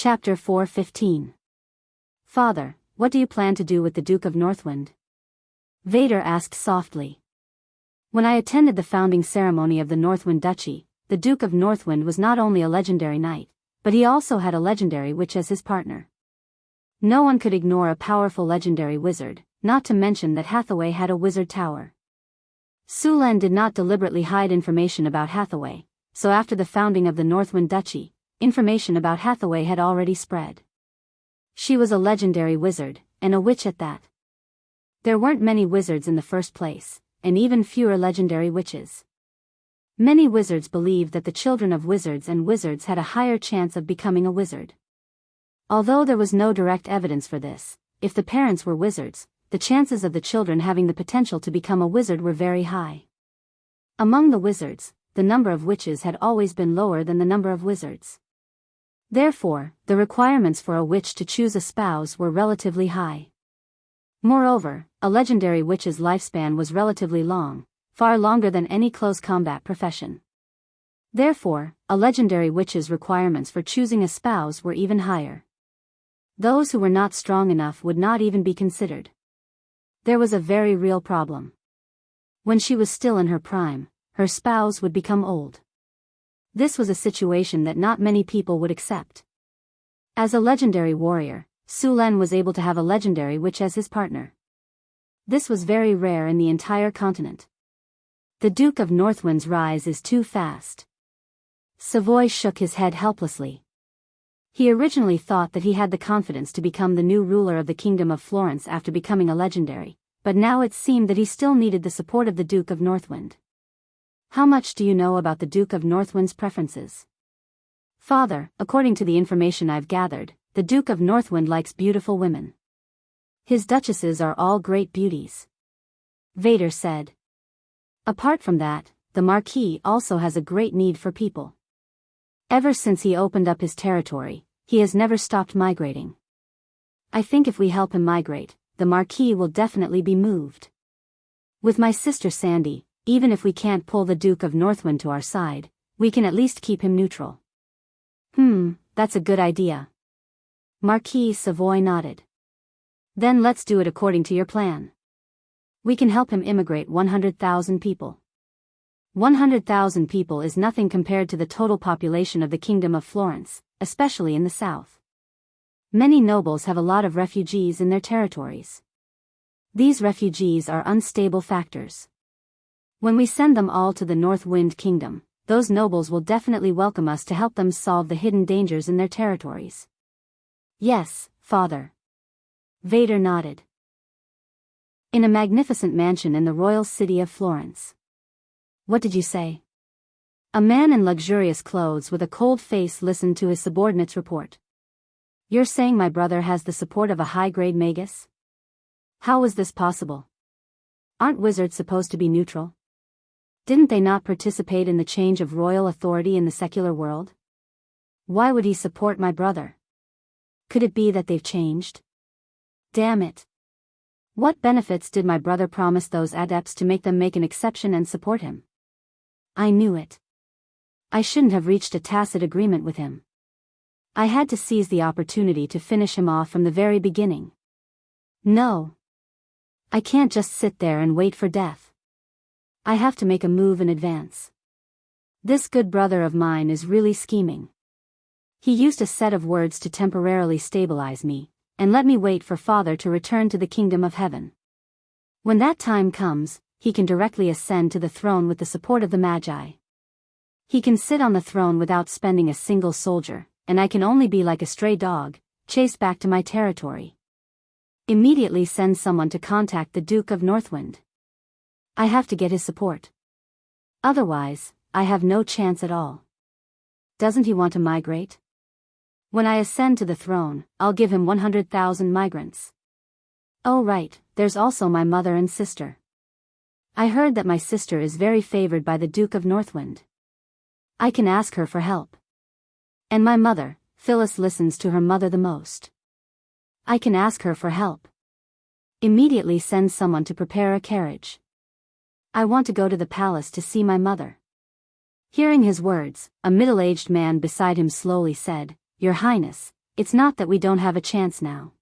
Chapter 4:15. Father, what do you plan to do with the Duke of Northwind? Vader asked softly. When I attended the founding ceremony of the Northwind Duchy, the Duke of Northwind was not only a legendary knight, but he also had a legendary witch as his partner. No one could ignore a powerful legendary wizard, not to mention that Hathaway had a wizard tower. Sulan did not deliberately hide information about Hathaway, so after the founding of the Northwind Duchy, information about Hathaway had already spread. She was a legendary wizard, and a witch at that. There weren't many wizards in the first place, and even fewer legendary witches. Many wizards believed that the children of wizards and wizards had a higher chance of becoming a wizard. Although there was no direct evidence for this, if the parents were wizards, the chances of the children having the potential to become a wizard were very high. Among the wizards, the number of witches had always been lower than the number of wizards. Therefore, the requirements for a witch to choose a spouse were relatively high. Moreover, a legendary witch's lifespan was relatively long, far longer than any close combat profession. Therefore, a legendary witch's requirements for choosing a spouse were even higher. Those who were not strong enough would not even be considered. There was a very real problem. When she was still in her prime, her spouse would become old. This was a situation that not many people would accept. As a legendary warrior, Sulan was able to have a legendary witch as his partner. This was very rare in the entire continent. The Duke of Northwind's rise is too fast. Savoy shook his head helplessly. He originally thought that he had the confidence to become the new ruler of the Kingdom of Florence after becoming a legendary, but now it seemed that he still needed the support of the Duke of Northwind. How much do you know about the Duke of Northwind's preferences? Father, according to the information I've gathered, the Duke of Northwind likes beautiful women. His duchesses are all great beauties. Vader said. Apart from that, the Marquis also has a great need for people. Ever since he opened up his territory, he has never stopped migrating. I think if we help him migrate, the Marquis will definitely be moved. With my sister Sandy, even if we can't pull the Duke of Northwind to our side, we can at least keep him neutral. That's a good idea. Marquis Savoy nodded. Then let's do it according to your plan. We can help him immigrate 100,000 people. 100,000 people is nothing compared to the total population of the Kingdom of Florence, especially in the south. Many nobles have a lot of refugees in their territories. These refugees are unstable factors. When we send them all to the North Wind Kingdom, those nobles will definitely welcome us to help them solve the hidden dangers in their territories. Yes, Father. Vader nodded. In a magnificent mansion in the royal city of Florence. What did you say? A man in luxurious clothes with a cold face listened to his subordinate's report. You're saying my brother has the support of a high-grade magus? How was this possible? Aren't wizards supposed to be neutral? Didn't they not participate in the change of royal authority in the secular world? Why would he support my brother? Could it be that they've changed? Damn it. What benefits did my brother promise those adepts to make them make an exception and support him? I knew it. I shouldn't have reached a tacit agreement with him. I had to seize the opportunity to finish him off from the very beginning. No. I can't just sit there and wait for death. I have to make a move in advance. This good brother of mine is really scheming. He used a set of words to temporarily stabilize me, and let me wait for Father to return to the Kingdom of Heaven. When that time comes, he can directly ascend to the throne with the support of the Magi. He can sit on the throne without spending a single soldier, and I can only be like a stray dog, chased back to my territory. Immediately send someone to contact the Duke of Northwind. I have to get his support. Otherwise, I have no chance at all. Doesn't he want to migrate? When I ascend to the throne, I'll give him 100,000 migrants. Oh right, there's also my mother and sister. I heard that my sister is very favored by the Duke of Northwind. I can ask her for help. And my mother, Phyllis, listens to her mother the most. I can ask her for help. Immediately send someone to prepare a carriage. I want to go to the palace to see my mother. Hearing his words, a middle-aged man beside him slowly said, Your Highness, it's not that we don't have a chance now.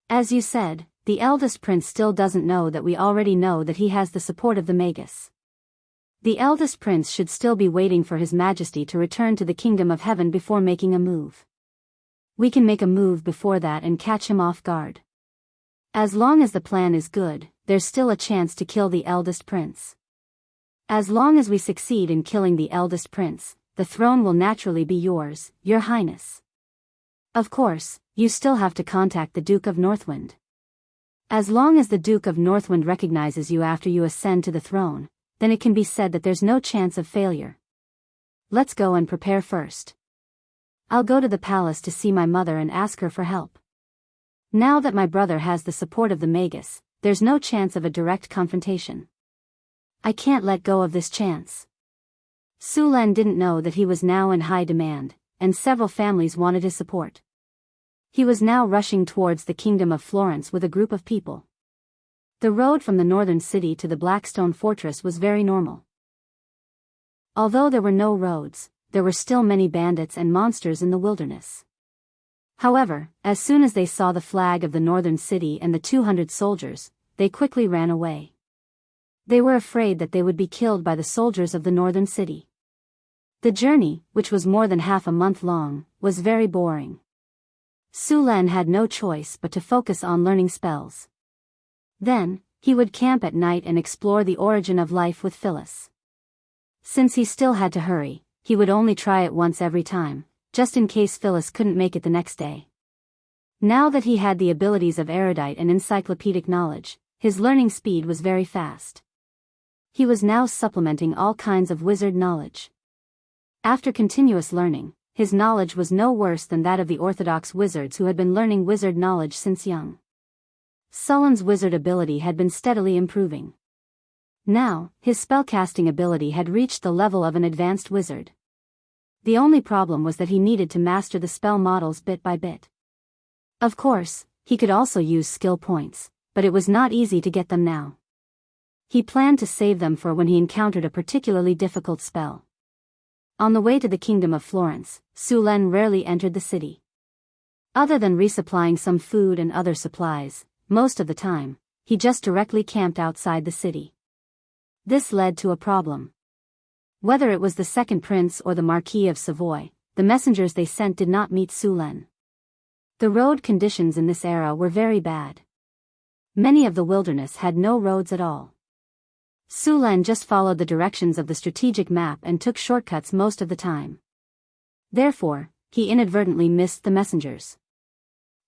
As you said, the eldest prince still doesn't know that we already know that he has the support of the Magus. The eldest prince should still be waiting for his majesty to return to the kingdom of heaven before making a move. We can make a move before that and catch him off guard. As long as the plan is good, there's still a chance to kill the eldest prince. As long as we succeed in killing the eldest prince, the throne will naturally be yours, Your Highness. Of course, you still have to contact the Duke of Northwind. As long as the Duke of Northwind recognizes you after you ascend to the throne, then it can be said that there's no chance of failure. Let's go and prepare first. I'll go to the palace to see my mother and ask her for help. Now that my brother has the support of the Magus, there's no chance of a direct confrontation. I can't let go of this chance. Su Len didn't know that he was now in high demand, and several families wanted his support. He was now rushing towards the kingdom of Florence with a group of people. The road from the northern city to the Blackstone Fortress was very normal. Although there were no roads, there were still many bandits and monsters in the wilderness. However, as soon as they saw the flag of the northern city and the 200 soldiers, they quickly ran away. They were afraid that they would be killed by the soldiers of the northern city. The journey, which was more than half a month long, was very boring. Su Len had no choice but to focus on learning spells. Then, he would camp at night and explore the origin of life with Phyllis. Since he still had to hurry, he would only try it once every time, just in case Phyllis couldn't make it the next day. Now that he had the abilities of erudite and encyclopedic knowledge, his learning speed was very fast. He was now supplementing all kinds of wizard knowledge. After continuous learning, his knowledge was no worse than that of the orthodox wizards who had been learning wizard knowledge since young. Sullen's wizard ability had been steadily improving. Now, his spellcasting ability had reached the level of an advanced wizard. The only problem was that he needed to master the spell models bit by bit. Of course, he could also use skill points, but it was not easy to get them now. He planned to save them for when he encountered a particularly difficult spell. On the way to the kingdom of Florence, Su Len rarely entered the city. Other than resupplying some food and other supplies, most of the time, he just directly camped outside the city. This led to a problem. Whether it was the second prince or the Marquis of Savoy, the messengers they sent did not meet Su Len. The road conditions in this era were very bad. Many of the wilderness had no roads at all. Su Len just followed the directions of the strategic map and took shortcuts most of the time. Therefore, he inadvertently missed the messengers.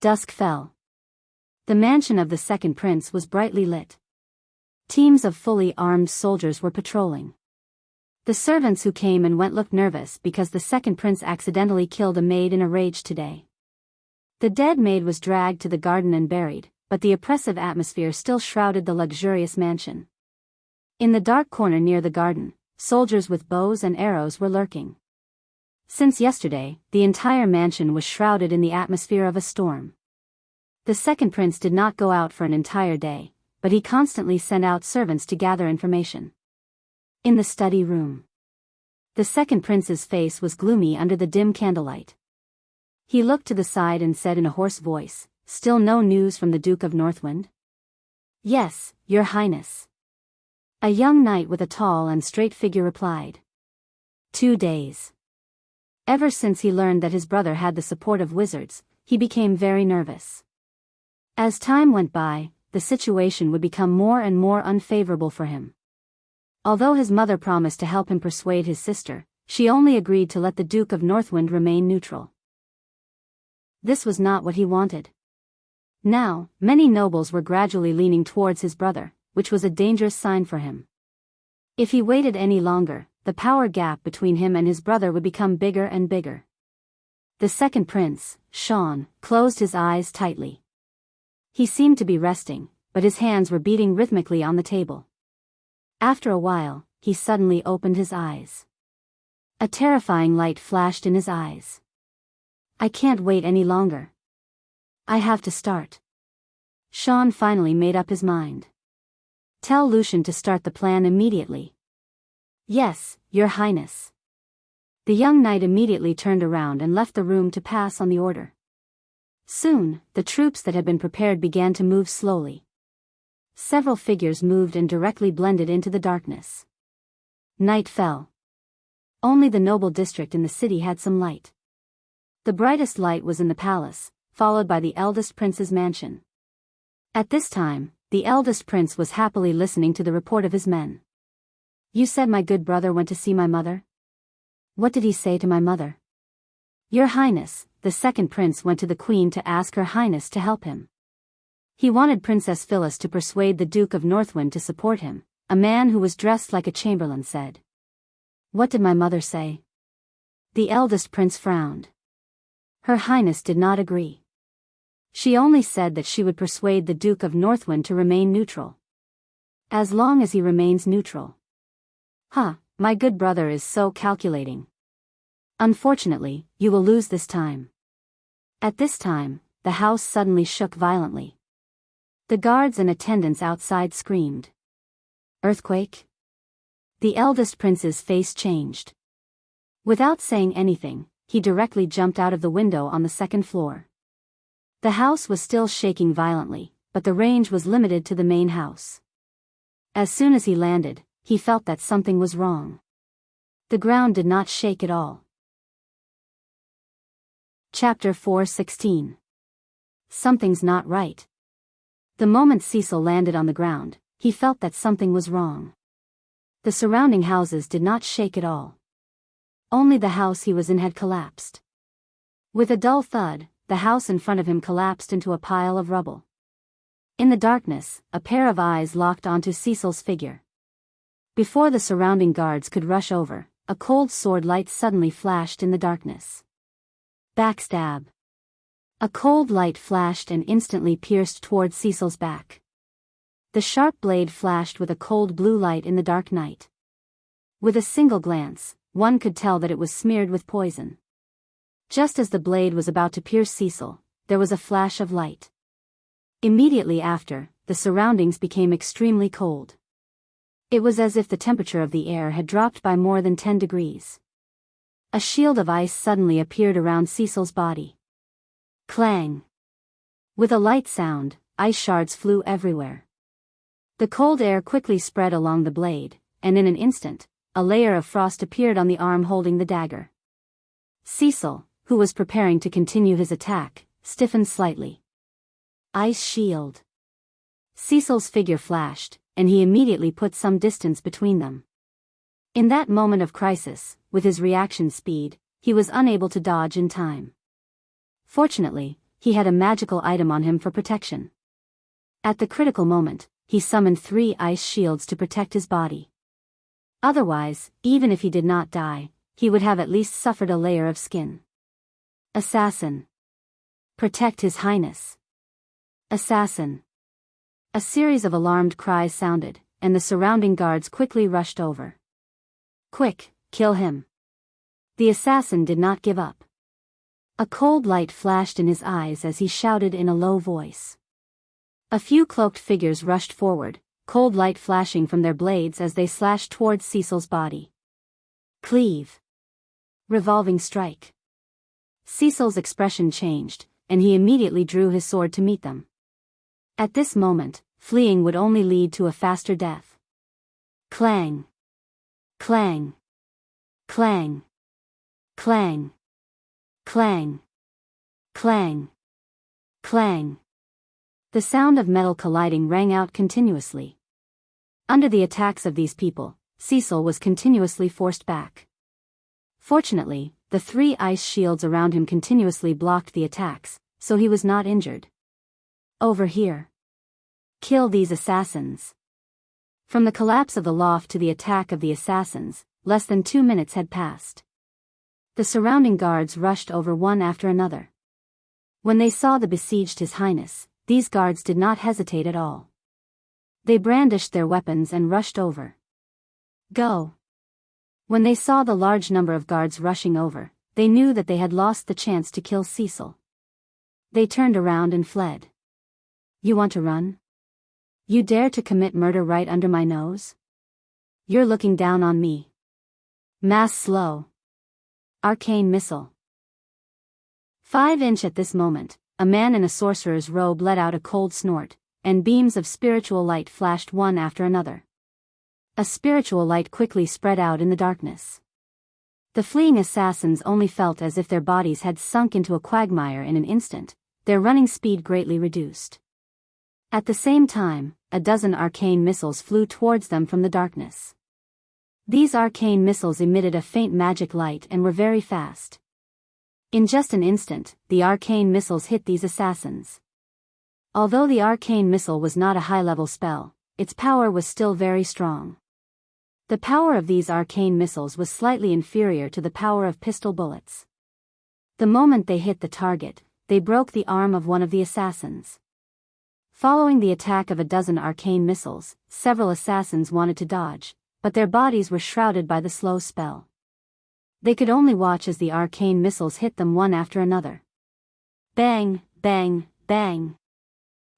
Dusk fell. The mansion of the second prince was brightly lit. Teams of fully armed soldiers were patrolling. The servants who came and went looked nervous because the second prince accidentally killed a maid in a rage today. The dead maid was dragged to the garden and buried, but the oppressive atmosphere still shrouded the luxurious mansion. In the dark corner near the garden, soldiers with bows and arrows were lurking. Since yesterday, the entire mansion was shrouded in the atmosphere of a storm. The second prince did not go out for an entire day, but he constantly sent out servants to gather information. In the study room, the second prince's face was gloomy under the dim candlelight. He looked to the side and said in a hoarse voice, "Still no news from the Duke of Northwind?" "Yes, Your Highness." A young knight with a tall and straight figure replied. 2 days. Ever since he learned that his brother had the support of wizards, he became very nervous. As time went by, the situation would become more and more unfavorable for him. Although his mother promised to help him persuade his sister, she only agreed to let the Duke of Northwind remain neutral. This was not what he wanted. Now, many nobles were gradually leaning towards his brother, which was a dangerous sign for him. If he waited any longer, the power gap between him and his brother would become bigger and bigger. The second prince, Sean, closed his eyes tightly. He seemed to be resting, but his hands were beating rhythmically on the table. After a while, he suddenly opened his eyes. A terrifying light flashed in his eyes. "I can't wait any longer. I have to start." Sean finally made up his mind. "Tell Lucian to start the plan immediately." "Yes, Your Highness." The young knight immediately turned around and left the room to pass on the order. Soon, the troops that had been prepared began to move slowly. Several figures moved and directly blended into the darkness. Night fell. Only the noble district in the city had some light. The brightest light was in the palace, followed by the eldest prince's mansion. At this time, the eldest prince was happily listening to the report of his men. "You said my good brother went to see my mother? What did he say to my mother?" "Your Highness," the second prince went to the queen to ask Her Highness to help him. He wanted Princess Phyllis to persuade the Duke of Northwind to support him. A man who was dressed like a chamberlain said. "What did my mother say?" The eldest prince frowned. Her Highness did not agree. She only said that she would persuade the Duke of Northwind to remain neutral. "As long as he remains neutral." My good brother is so calculating. "Unfortunately, you will lose this time." At this time, the house suddenly shook violently. The guards and attendants outside screamed. "Earthquake?" The eldest prince's face changed. Without saying anything, he directly jumped out of the window on the second floor. The house was still shaking violently, but the range was limited to the main house. As soon as he landed, he felt that something was wrong. The ground did not shake at all. Chapter 4:16. Something's not right. The moment Cecil landed on the ground, he felt that something was wrong. The surrounding houses did not shake at all. Only the house he was in had collapsed. With a dull thud, the house in front of him collapsed into a pile of rubble. In the darkness, a pair of eyes locked onto Cecil's figure. Before the surrounding guards could rush over, a cold sword light suddenly flashed in the darkness. Backstab. A cold light flashed and instantly pierced toward Cecil's back. The sharp blade flashed with a cold blue light in the dark night. With a single glance, one could tell that it was smeared with poison. Just as the blade was about to pierce Cecil, there was a flash of light. Immediately after, the surroundings became extremely cold. It was as if the temperature of the air had dropped by more than 10 degrees. A shield of ice suddenly appeared around Cecil's body. Clang! With a light sound, ice shards flew everywhere. The cold air quickly spread along the blade, and in an instant, a layer of frost appeared on the arm holding the dagger. Cecil, who was preparing to continue his attack, stiffened slightly. Ice shield. Cecil's figure flashed, and he immediately put some distance between them. In that moment of crisis, with his reaction speed, he was unable to dodge in time. Fortunately, he had a magical item on him for protection. At the critical moment, he summoned 3 ice shields to protect his body. Otherwise, even if he did not die, he would have at least suffered a layer of skin. Assassin. Protect His Highness. Assassin. A series of alarmed cries sounded, and the surrounding guards quickly rushed over. Quick, kill him. The assassin did not give up. A cold light flashed in his eyes as he shouted in a low voice. A few cloaked figures rushed forward, cold light flashing from their blades as they slashed towards Cecil's body. Cleave. Revolving strike. Cecil's expression changed, and he immediately drew his sword to meet them. At this moment, fleeing would only lead to a faster death. Clang. Clang. Clang. Clang. Clang. Clang. Clang. The sound of metal colliding rang out continuously. Under the attacks of these people, Cecil was continuously forced back. Fortunately, the 3 ice shields around him continuously blocked the attacks, so he was not injured. Over here. Kill these assassins. From the collapse of the loft to the attack of the assassins, less than 2 minutes had passed. The surrounding guards rushed over one after another. When they saw the besieged His Highness, these guards did not hesitate at all. They brandished their weapons and rushed over. Go! When they saw the large number of guards rushing over, they knew that they had lost the chance to kill Cecil. They turned around and fled. You want to run? You dare to commit murder right under my nose? You're looking down on me. Mass slow. Arcane missile. 5-inch. At this moment, a man in a sorcerer's robe let out a cold snort, and beams of spiritual light flashed one after another. A spiritual light quickly spread out in the darkness. The fleeing assassins only felt as if their bodies had sunk into a quagmire in an instant, their running speed greatly reduced. At the same time, a dozen arcane missiles flew towards them from the darkness. These arcane missiles emitted a faint magic light and were very fast. In just an instant, the arcane missiles hit these assassins. Although the arcane missile was not a high-level spell, its power was still very strong. The power of these arcane missiles was slightly inferior to the power of pistol bullets. The moment they hit the target, they broke the arm of one of the assassins. Following the attack of a dozen arcane missiles, several assassins wanted to dodge, but their bodies were shrouded by the slow spell. They could only watch as the arcane missiles hit them one after another. Bang, bang, bang.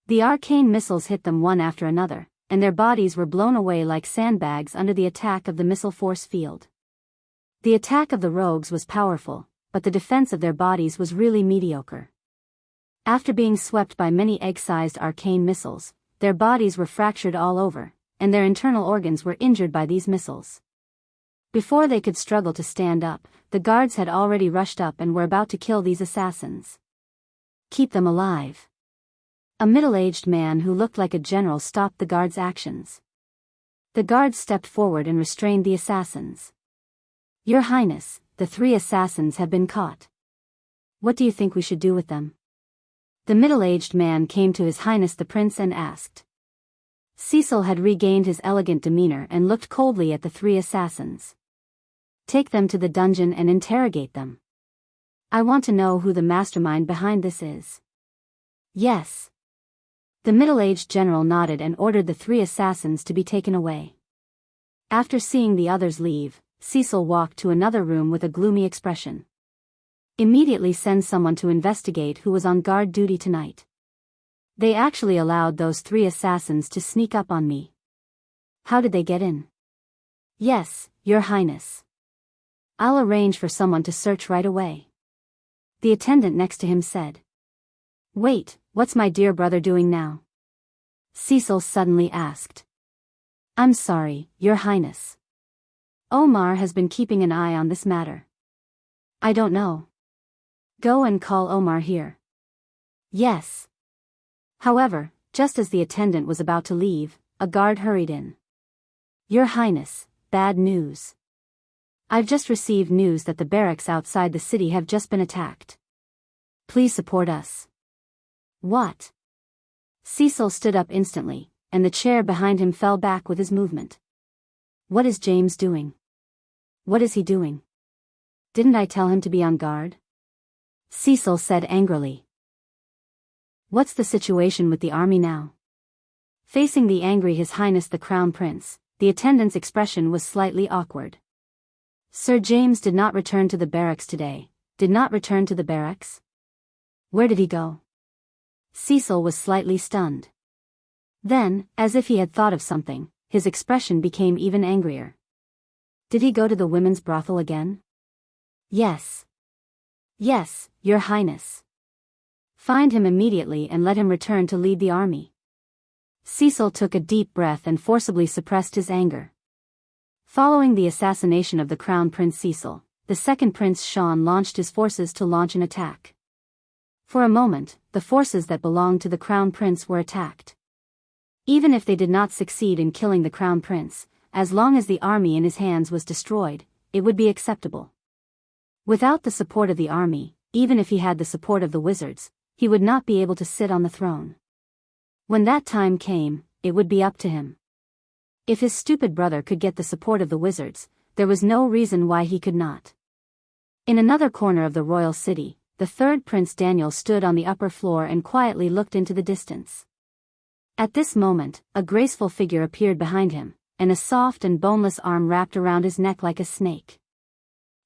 The arcane missiles hit them one after another, and their bodies were blown away like sandbags under the attack of the missile force field. The attack of the rogues was powerful, but the defense of their bodies was really mediocre. After being swept by many egg-sized arcane missiles, their bodies were fractured all over, and their internal organs were injured by these missiles. Before they could struggle to stand up, the guards had already rushed up and were about to kill these assassins. Keep them alive. A middle-aged man who looked like a general stopped the guards' actions. The guards stepped forward and restrained the assassins. Your Highness, the 3 assassins have been caught. What do you think we should do with them? The middle-aged man came to His Highness the Prince and asked. Cecil had regained his elegant demeanor and looked coldly at the 3 assassins. Take them to the dungeon and interrogate them. I want to know who the mastermind behind this is. Yes. The middle-aged general nodded and ordered the 3 assassins to be taken away. After seeing the others leave, Cecil walked to another room with a gloomy expression. Immediately send someone to investigate who was on guard duty tonight. They actually allowed those 3 assassins to sneak up on me. How did they get in? Yes, Your Highness. I'll arrange for someone to search right away. The attendant next to him said. Wait, what's my dear brother doing now? Cecil suddenly asked. I'm sorry, Your Highness. Omar has been keeping an eye on this matter. I don't know. Go and call Omar here. Yes. However, just as the attendant was about to leave, a guard hurried in. Your Highness, bad news. I've just received news that the barracks outside the city have just been attacked. Please support us. What? Cecil stood up instantly, and the chair behind him fell back with his movement. What is James doing? What is he doing? Didn't I tell him to be on guard? Cecil said angrily. What's the situation with the army now? Facing the angry His Highness the Crown Prince, the attendant's expression was slightly awkward. Sir James did not return to the barracks today. Did not return to the barracks? Where did he go? Cecil was slightly stunned. Then, as if he had thought of something, his expression became even angrier. Did he go to the women's brothel again? Yes. Yes, Your Highness. Find him immediately and let him return to lead the army. Cecil took a deep breath and forcibly suppressed his anger. Following the assassination of the Crown Prince Cecil, the second Prince Sean launched his forces to launch an attack. For a moment, the forces that belonged to the Crown Prince were attacked. Even if they did not succeed in killing the Crown Prince, as long as the army in his hands was destroyed, it would be acceptable. Without the support of the army, even if he had the support of the wizards, he would not be able to sit on the throne. When that time came, it would be up to him. If his stupid brother could get the support of the wizards, there was no reason why he could not. In another corner of the royal city, the third Prince Daniel stood on the upper floor and quietly looked into the distance. At this moment, a graceful figure appeared behind him, and a soft and boneless arm wrapped around his neck like a snake.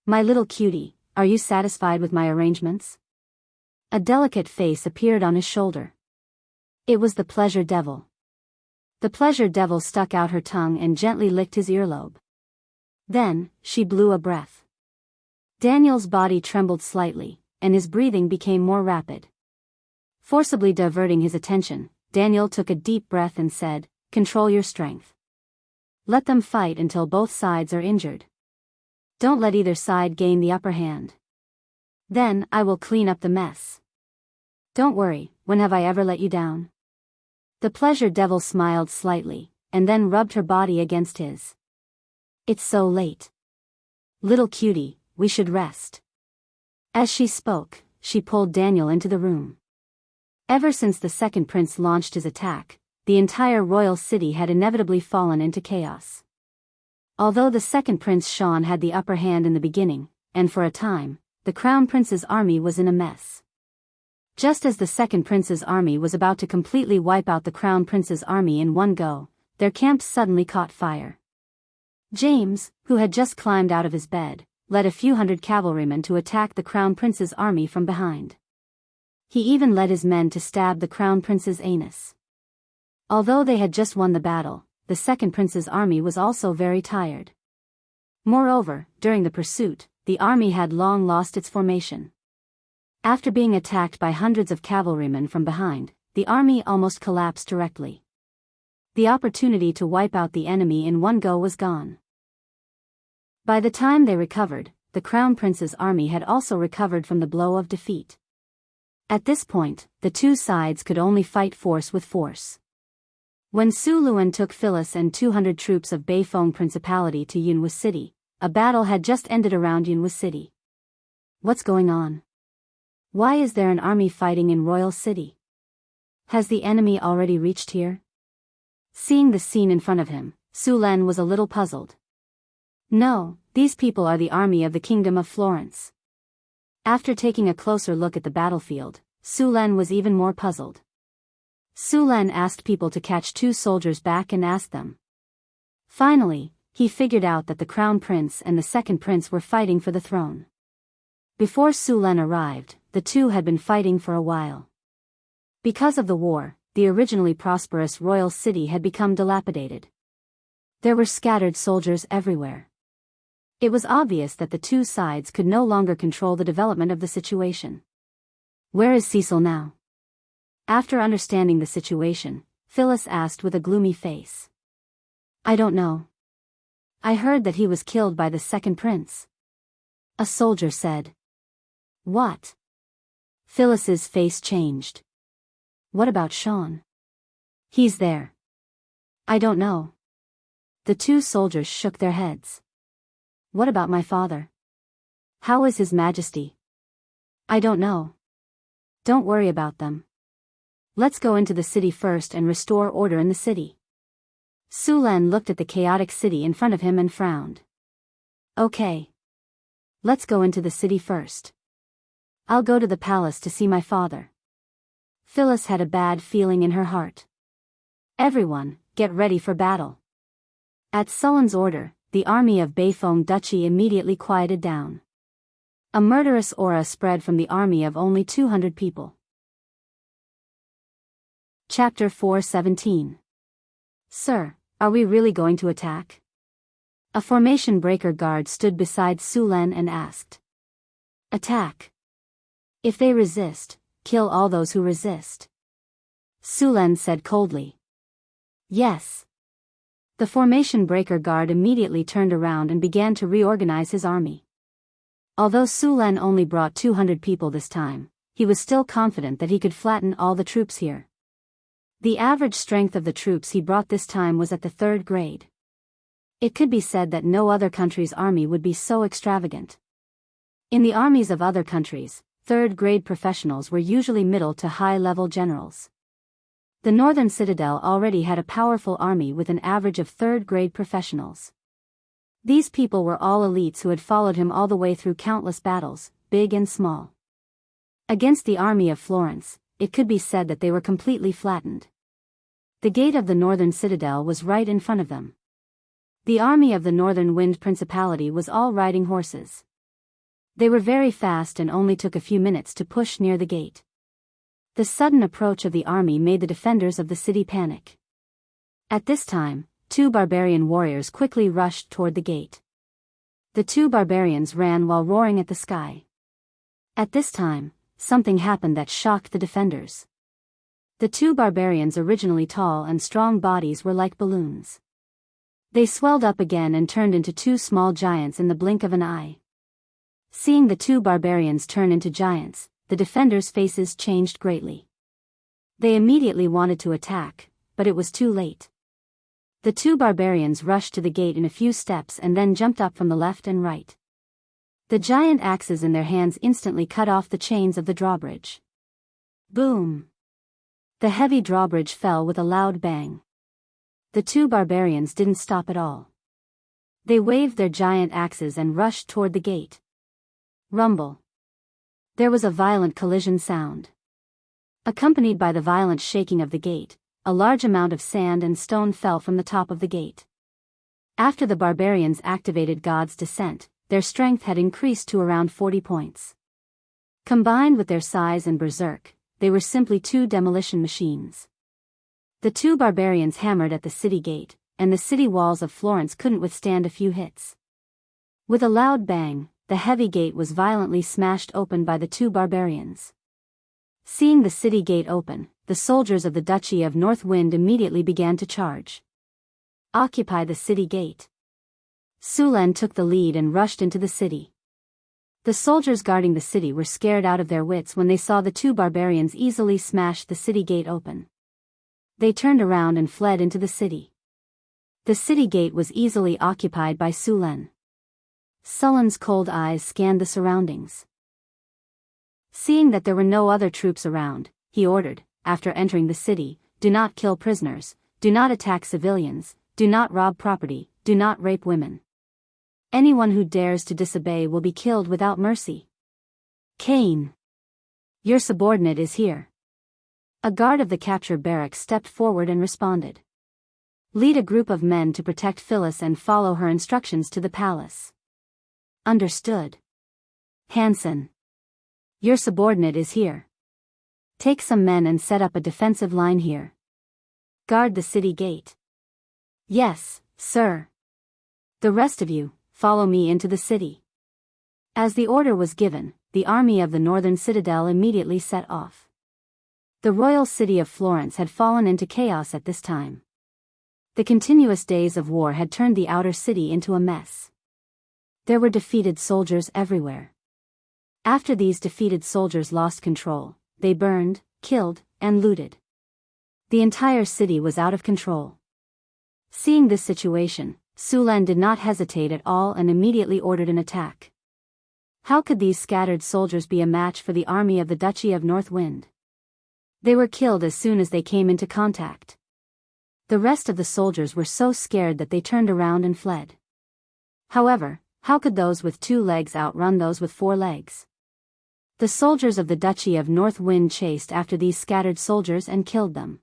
My little cutie, are you satisfied with my arrangements? A delicate face appeared on his shoulder. It was the Pleasure Devil. The Pleasure Devil stuck out her tongue and gently licked his earlobe. Then, she blew a breath. Daniel's body trembled slightly, and his breathing became more rapid. Forcibly diverting his attention, Daniel took a deep breath and said, "Control your strength. Let them fight until both sides are injured. Don't let either side gain the upper hand. Then I will clean up the mess. Don't worry, when have I ever let you down?" The pleasure devil smiled slightly, and then rubbed her body against his. "It's so late. Little cutie, we should rest." As she spoke, she pulled Daniel into the room. Ever since the second prince launched his attack, the entire royal city had inevitably fallen into chaos. Although the second prince Sean had the upper hand in the beginning, and for a time, the crown prince's army was in a mess. Just as the second prince's army was about to completely wipe out the crown prince's army in one go, their camp suddenly caught fire. James, who had just climbed out of his bed, led a few hundred cavalrymen to attack the crown prince's army from behind. He even led his men to stab the crown prince's anus. Although they had just won the battle, the second prince's army was also very tired. Moreover, during the pursuit, the army had long lost its formation. After being attacked by hundreds of cavalrymen from behind, the army almost collapsed directly. The opportunity to wipe out the enemy in one go was gone. By the time they recovered, the crown prince's army had also recovered from the blow of defeat. At this point, the two sides could only fight force with force. When Su Luan took Phyllis and 200 troops of Beifeng Principality to Yunwu City, a battle had just ended around Yunwu City. What's going on? Why is there an army fighting in Royal City? Has the enemy already reached here? Seeing the scene in front of him, Su Len was a little puzzled. No, these people are the army of the Kingdom of Florence. After taking a closer look at the battlefield, Su Len was even more puzzled. Su Len asked people to catch two soldiers back and asked them. Finally, he figured out that the crown prince and the second prince were fighting for the throne. Before Su Len arrived, the two had been fighting for a while. Because of the war, the originally prosperous royal city had become dilapidated. There were scattered soldiers everywhere. It was obvious that the two sides could no longer control the development of the situation. Where is Cecil now? After understanding the situation, Phyllis asked with a gloomy face. I don't know. I heard that he was killed by the second prince. A soldier said. What? Phyllis's face changed. What about Sean? He's there. I don't know. The two soldiers shook their heads. What about my father? How is His Majesty? I don't know. Don't worry about them. Let's go into the city first and restore order in the city. Su Len looked at the chaotic city in front of him and frowned. Okay. Let's go into the city first. I'll go to the palace to see my father. Phyllis had a bad feeling in her heart. Everyone, get ready for battle. At Sullen's order, the army of Beifeng Duchy immediately quieted down. A murderous aura spread from the army of only 200 people. Chapter 4:17. Sir, are we really going to attack? A formation breaker guard stood beside Su Len and asked. Attack. If they resist, kill all those who resist. Su Len said coldly. Yes. The formation breaker guard immediately turned around and began to reorganize his army. Although Su Len only brought 200 people this time, he was still confident that he could flatten all the troops here. The average strength of the troops he brought this time was at the 3rd grade. It could be said that no other country's army would be so extravagant. In the armies of other countries, 3rd grade professionals were usually middle to high-level generals. The Northern Citadel already had a powerful army with an average of 3rd grade professionals. These people were all elites who had followed him all the way through countless battles, big and small. Against the army of Florence, it could be said that they were completely flattened. The gate of the Northern Citadel was right in front of them. The army of the Northern Wind Principality was all riding horses. They were very fast and only took a few minutes to push near the gate. The sudden approach of the army made the defenders of the city panic. At this time, 2 barbarian warriors quickly rushed toward the gate. The 2 barbarians ran while roaring at the sky. At this time, something happened that shocked the defenders. The two barbarians, originally tall and strong bodies, were like balloons. They swelled up again and turned into two small giants in the blink of an eye. Seeing the two barbarians turn into giants, the defenders' faces changed greatly. They immediately wanted to attack, but it was too late. The two barbarians rushed to the gate in a few steps and then jumped up from the left and right. The giant axes in their hands instantly cut off the chains of the drawbridge. Boom! The heavy drawbridge fell with a loud bang. The two barbarians didn't stop at all. They waved their giant axes and rushed toward the gate. Rumble. There was a violent collision sound. Accompanied by the violent shaking of the gate, a large amount of sand and stone fell from the top of the gate. After the barbarians activated God's descent, their strength had increased to around 40 points. Combined with their size and berserk, they were simply two demolition machines. The two barbarians hammered at the city gate, and the city walls of Florence couldn't withstand a few hits. With a loud bang, the heavy gate was violently smashed open by the two barbarians. Seeing the city gate open, the soldiers of the Duchy of North Wind immediately began to charge. Occupy the city gate. Sulen took the lead and rushed into the city. The soldiers guarding the city were scared out of their wits when they saw the two barbarians easily smash the city gate open. They turned around and fled into the city. The city gate was easily occupied by Sulen. Sulen's cold eyes scanned the surroundings. Seeing that there were no other troops around, he ordered, after entering the city, "Do not kill prisoners, do not attack civilians, do not rob property, do not rape women. Anyone who dares to disobey will be killed without mercy. Cain. Your subordinate is here." A guard of the captured barracks stepped forward and responded. "Lead a group of men to protect Phyllis and follow her instructions to the palace." Understood. Hansen. Your subordinate is here. Take some men and set up a defensive line here. Guard the city gate. Yes, sir. The rest of you, follow me into the city. As the order was given, the army of the northern citadel immediately set off. The royal city of Florence had fallen into chaos at this time. The continuous days of war had turned the outer city into a mess. There were defeated soldiers everywhere. After these defeated soldiers lost control, they burned, killed, and looted. The entire city was out of control. Seeing this situation, Sulen did not hesitate at all and immediately ordered an attack. How could these scattered soldiers be a match for the army of the Duchy of North Wind? They were killed as soon as they came into contact. The rest of the soldiers were so scared that they turned around and fled. However, how could those with 2 legs outrun those with 4 legs? The soldiers of the Duchy of North Wind chased after these scattered soldiers and killed them.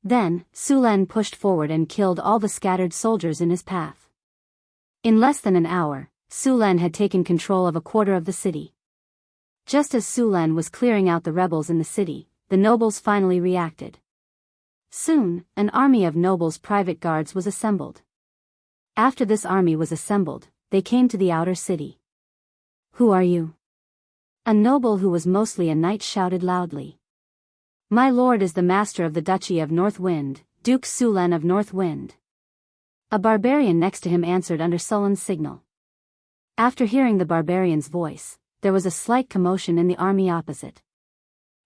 Then, Sulen pushed forward and killed all the scattered soldiers in his path. In less than an hour, Sulen had taken control of a quarter of the city. Just as Sulen was clearing out the rebels in the city, the nobles finally reacted. Soon, an army of nobles' private guards was assembled. After this army was assembled, they came to the outer city. "Who are you?" A noble who was mostly a knight shouted loudly. "My lord is the master of the Duchy of North Wind, Duke Sulen of North Wind." A barbarian next to him answered under Sulen's signal. After hearing the barbarian's voice, there was a slight commotion in the army opposite.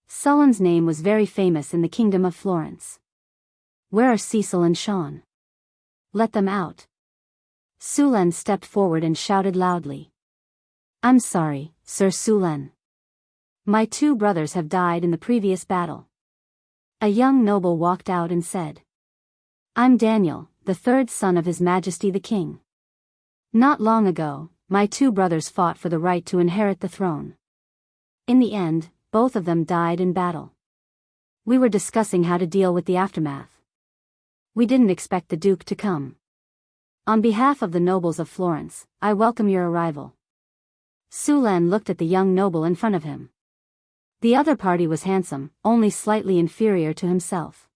Sulen's name was very famous in the kingdom of Florence. "Where are Cecil and Sean?" "Let them out." Sulen stepped forward and shouted loudly. "I'm sorry, Sir Sulen. My 2 brothers have died in the previous battle." A young noble walked out and said, "I'm Daniel, the 3rd son of His Majesty the King. Not long ago, my 2 brothers fought for the right to inherit the throne. In the end, both of them died in battle. We were discussing how to deal with the aftermath. We didn't expect the Duke to come. On behalf of the nobles of Florence, I welcome your arrival." Sulen looked at the young noble in front of him. The other party was handsome, only slightly inferior to himself.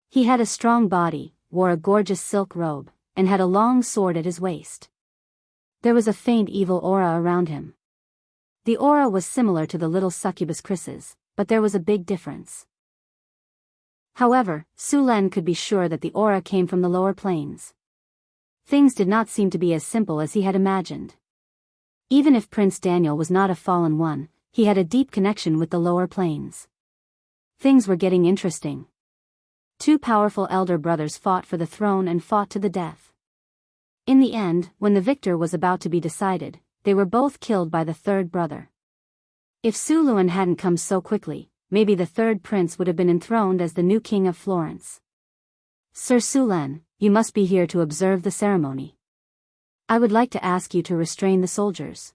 He had a strong body, wore a gorgeous silk robe, and had a long sword at his waist. There was a faint evil aura around him. The aura was similar to the little succubus Chris's, but there was a big difference. However, Su Len could be sure that the aura came from the lower planes. Things did not seem to be as simple as he had imagined. Even if Prince Daniel was not a fallen one, he had a deep connection with the lower planes. Things were getting interesting. Two powerful elder brothers fought for the throne and fought to the death. In the end, when the victor was about to be decided, they were both killed by the third brother. If Su Luen hadn't come so quickly, maybe the third prince would have been enthroned as the new king of Florence. Sir Su Len, you must be here to observe the ceremony. I would like to ask you to restrain the soldiers.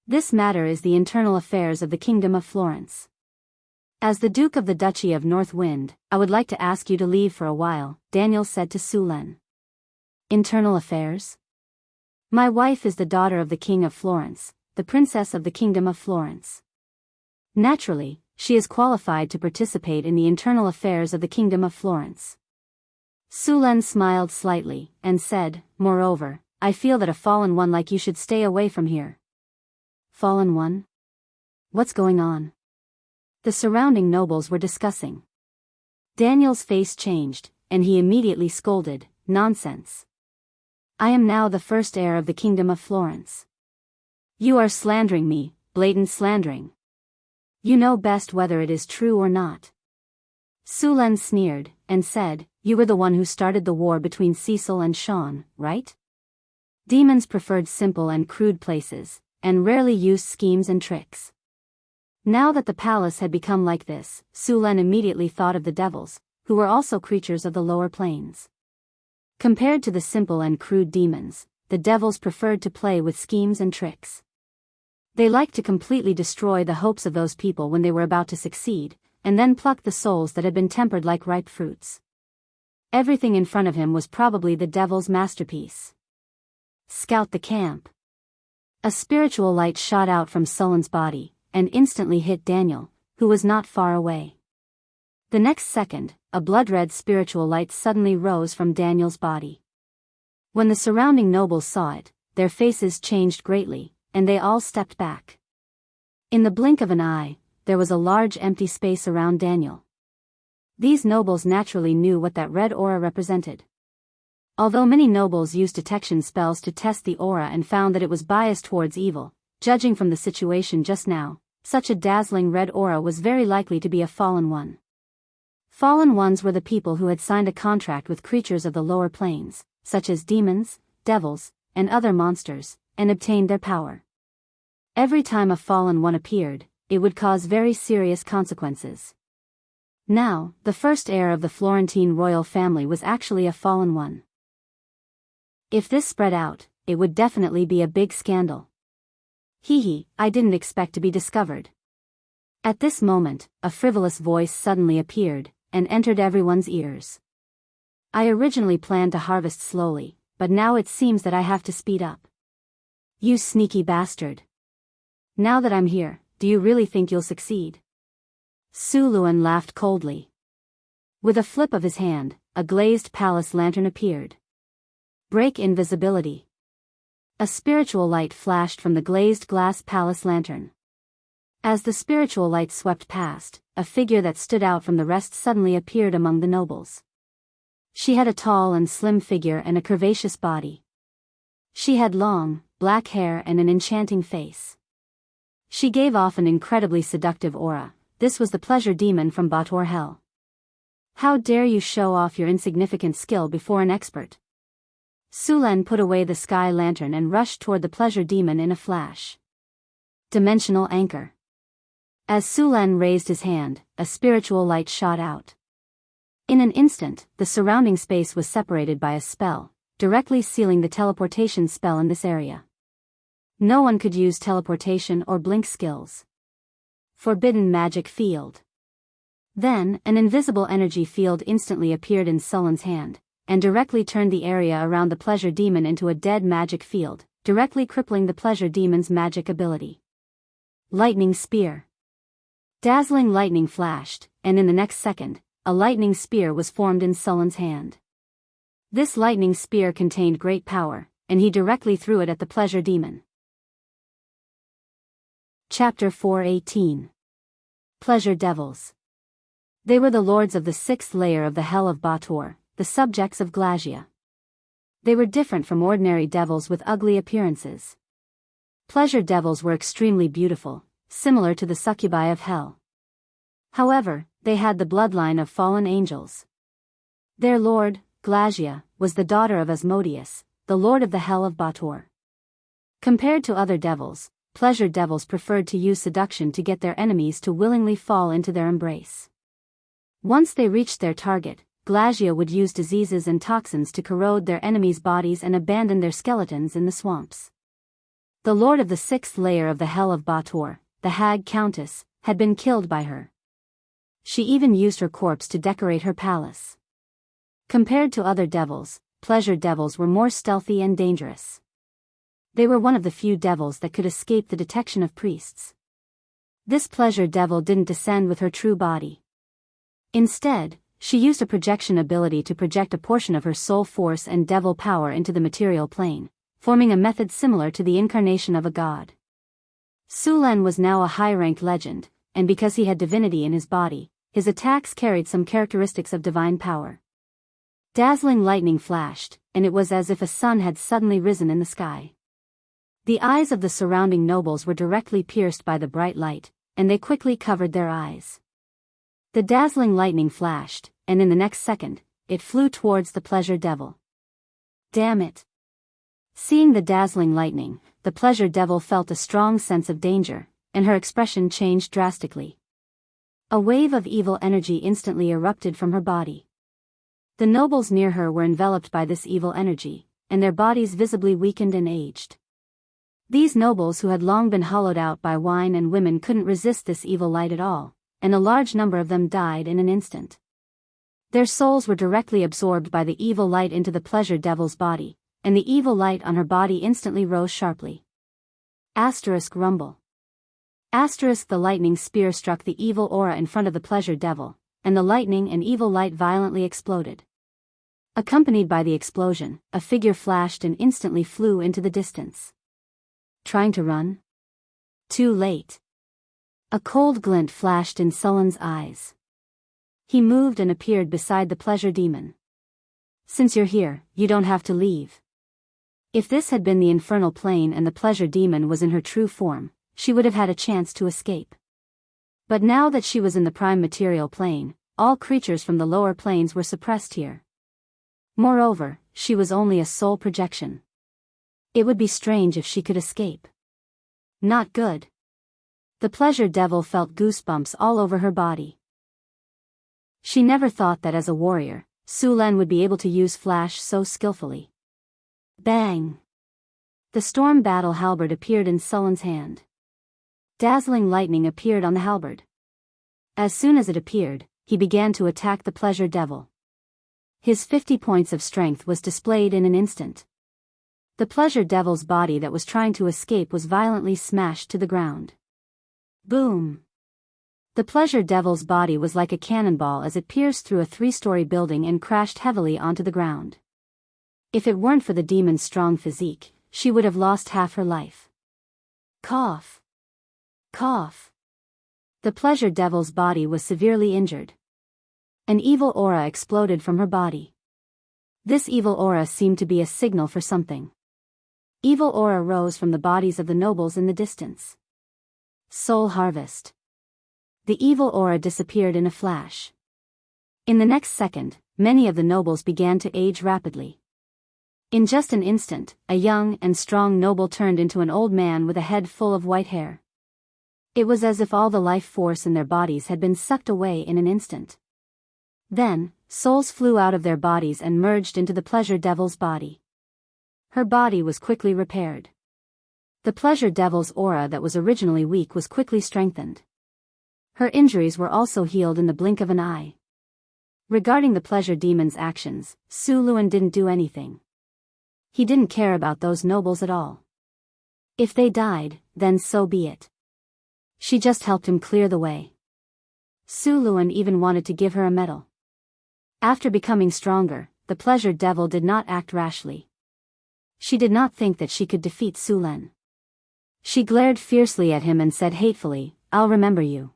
This matter is the internal affairs of the Kingdom of Florence. As the Duke of the Duchy of North Wind, I would like to ask you to leave for a while, Daniel said to Su Len. Internal affairs? My wife is the daughter of the King of Florence, the Princess of the Kingdom of Florence. Naturally, she is qualified to participate in the internal affairs of the Kingdom of Florence. Su Len smiled slightly, and said, moreover, I feel that a fallen one like you should stay away from here. Fallen one? What's going on? The surrounding nobles were discussing. Daniel's face changed, and he immediately scolded, nonsense. I am now the first heir of the Kingdom of Florence. You are slandering me, blatant slandering. You know best whether it is true or not. Su Len sneered, and said, you were the one who started the war between Cecil and Sean, right? Demons preferred simple and crude places, and rarely used schemes and tricks. Now that the palace had become like this, Su Len immediately thought of the devils, who were also creatures of the lower planes. Compared to the simple and crude demons, the devils preferred to play with schemes and tricks. They liked to completely destroy the hopes of those people when they were about to succeed, and then pluck the souls that had been tempered like ripe fruits. Everything in front of him was probably the devil's masterpiece. Scout the camp. A spiritual light shot out from Sullen's body, and instantly hit Daniel, who was not far away. The next second, a blood-red spiritual light suddenly rose from Daniel's body. When the surrounding nobles saw it, their faces changed greatly, and they all stepped back. In the blink of an eye, there was a large empty space around Daniel. These nobles naturally knew what that red aura represented. Although many nobles used detection spells to test the aura and found that it was biased towards evil, judging from the situation just now, such a dazzling red aura was very likely to be a fallen one. Fallen ones were the people who had signed a contract with creatures of the lower planes, such as demons, devils, and other monsters, and obtained their power. Every time a fallen one appeared, it would cause very serious consequences. Now, the first heir of the Florentine royal family was actually a fallen one. If this spread out, it would definitely be a big scandal. I didn't expect to be discovered. At this moment, a frivolous voice suddenly appeared, and entered everyone's ears. I originally planned to harvest slowly, but now it seems that I have to speed up. You sneaky bastard. Now that I'm here, do you really think you'll succeed? Su Luen laughed coldly. With a flip of his hand, a glazed palace lantern appeared. Break invisibility. A spiritual light flashed from the glazed glass palace lantern. As the spiritual light swept past, a figure that stood out from the rest suddenly appeared among the nobles. She had a tall and slim figure and a curvaceous body. She had long, black hair and an enchanting face. She gave off an incredibly seductive aura. This was the pleasure demon from Bator Hell. How dare you show off your insignificant skill before an expert? Su Len put away the sky lantern and rushed toward the pleasure demon in a flash. Dimensional anchor. As Su Len raised his hand, a spiritual light shot out. In an instant, the surrounding space was separated by a spell, directly sealing the teleportation spell in this area. No one could use teleportation or blink skills. Forbidden magic field. Then, an invisible energy field instantly appeared in Sullen's hand, and directly turned the area around the pleasure demon into a dead magic field, directly crippling the pleasure demon's magic ability. Lightning spear. Dazzling lightning flashed, and in the next second, a lightning spear was formed in Sullen's hand. This lightning spear contained great power, and he directly threw it at the pleasure demon. Chapter 418. Pleasure Devils. They were the lords of the sixth layer of the Hell of Bator, the subjects of Glasia. They were different from ordinary devils with ugly appearances. Pleasure devils were extremely beautiful, similar to the succubi of hell. However, they had the bloodline of fallen angels. Their lord, Glasia, was the daughter of Asmodeus, the lord of the Hell of Bator. Compared to other devils, pleasure devils preferred to use seduction to get their enemies to willingly fall into their embrace. Once they reached their target, Glasia would use diseases and toxins to corrode their enemies' bodies and abandon their skeletons in the swamps. The lord of the sixth layer of the Hell of Bator, the Hag Countess, had been killed by her. She even used her corpse to decorate her palace. Compared to other devils, pleasure devils were more stealthy and dangerous. They were one of the few devils that could escape the detection of priests. This pleasure devil didn't descend with her true body. Instead, she used a projection ability to project a portion of her soul force and devil power into the material plane, forming a method similar to the incarnation of a god. Sulen was now a high-rank legend, and because he had divinity in his body, his attacks carried some characteristics of divine power. Dazzling lightning flashed, and it was as if a sun had suddenly risen in the sky. The eyes of the surrounding nobles were directly pierced by the bright light, and they quickly covered their eyes. The dazzling lightning flashed, and in the next second, it flew towards the pleasure devil. Damn it! Seeing the dazzling lightning, the pleasure devil felt a strong sense of danger, and her expression changed drastically. A wave of evil energy instantly erupted from her body. The nobles near her were enveloped by this evil energy, and their bodies visibly weakened and aged. These nobles who had long been hollowed out by wine and women couldn't resist this evil light at all, and a large number of them died in an instant. Their souls were directly absorbed by the evil light into the pleasure devil's body, and the evil light on her body instantly rose sharply. Asterisk rumble. Asterisk the lightning spear struck the evil aura in front of the pleasure devil, and the lightning and evil light violently exploded. Accompanied by the explosion, a figure flashed and instantly flew into the distance. Trying to run? Too late. A cold glint flashed in Sullen's eyes. He moved and appeared beside the pleasure demon. Since you're here, you don't have to leave. If this had been the infernal plane and the pleasure demon was in her true form, she would have had a chance to escape. But now that she was in the prime material plane, all creatures from the lower planes were suppressed here. Moreover, she was only a soul projection. It would be strange if she could escape. Not good. The pleasure devil felt goosebumps all over her body. She never thought that as a warrior, Sulen would be able to use flash so skillfully. Bang! The storm battle halberd appeared in Sullen's hand. Dazzling lightning appeared on the halberd. As soon as it appeared, he began to attack the pleasure devil. His 50 points of strength was displayed in an instant. The pleasure devil's body that was trying to escape was violently smashed to the ground. Boom! The pleasure devil's body was like a cannonball as it pierced through a 3-story building and crashed heavily onto the ground. If it weren't for the demon's strong physique, she would have lost half her life. Cough! Cough! The pleasure devil's body was severely injured. An evil aura exploded from her body. This evil aura seemed to be a signal for something. Evil aura rose from the bodies of the nobles in the distance. Soul harvest. The evil aura disappeared in a flash. In the next second, many of the nobles began to age rapidly. In just an instant, a young and strong noble turned into an old man with a head full of white hair. It was as if all the life force in their bodies had been sucked away in an instant. Then, souls flew out of their bodies and merged into the pleasure devil's body. Her body was quickly repaired. The pleasure devil's aura that was originally weak was quickly strengthened. Her injuries were also healed in the blink of an eye. Regarding the pleasure demon's actions, Su Luan didn't do anything. He didn't care about those nobles at all. If they died, then so be it. She just helped him clear the way. Su Luan even wanted to give her a medal. After becoming stronger, the pleasure devil did not act rashly. She did not think that she could defeat Sulen. She glared fiercely at him and said hatefully, "I'll remember you.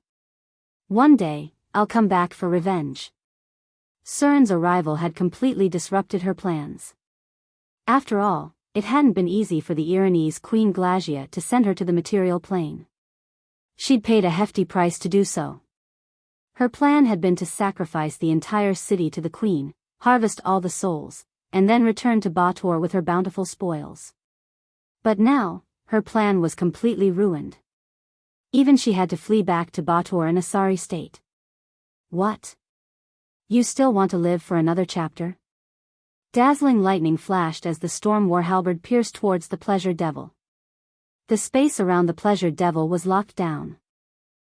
One day, I'll come back for revenge. Surin's arrival had completely disrupted her plans. After all, it hadn't been easy for the Iranese Queen Glasia to send her to the material plane. She'd paid a hefty price to do so. Her plan had been to sacrifice the entire city to the queen, harvest all the souls, and then return to Bator with her bountiful spoils. But now, her plan was completely ruined. Even she had to flee back to Bator in a sorry state. What? You still want to live for another chapter? Dazzling lightning flashed as the storm war halberd pierced towards the pleasure devil. The space around the pleasure devil was locked down.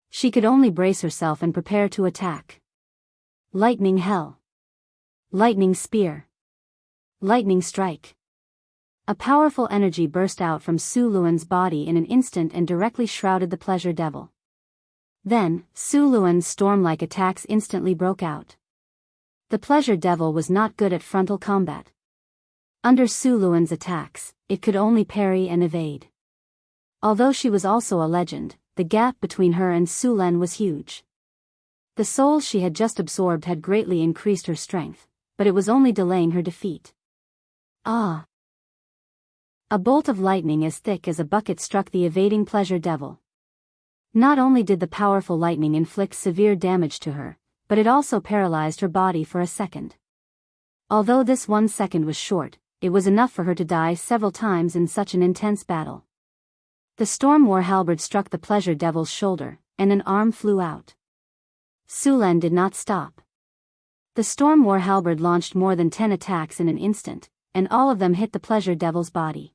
She could only brace herself and prepare to attack. Lightning hell. Lightning spear. Lightning strike. A powerful energy burst out from Su Luan's body in an instant and directly shrouded the pleasure devil. Then, Su Luan's storm-like attacks instantly broke out. The pleasure devil was not good at frontal combat. Under Su Luan's attacks, it could only parry and evade. Although she was also a legend, the gap between her and Su Len was huge. The souls she had just absorbed had greatly increased her strength, but it was only delaying her defeat. Ah! A bolt of lightning as thick as a bucket struck the evading pleasure devil. Not only did the powerful lightning inflict severe damage to her, but it also paralyzed her body for a second. Although this 1 second was short, it was enough for her to die several times in such an intense battle. The storm war halberd struck the pleasure devil's shoulder, and an arm flew out. Su Len did not stop. The storm war halberd launched more than 10 attacks in an instant, and all of them hit the pleasure devil's body.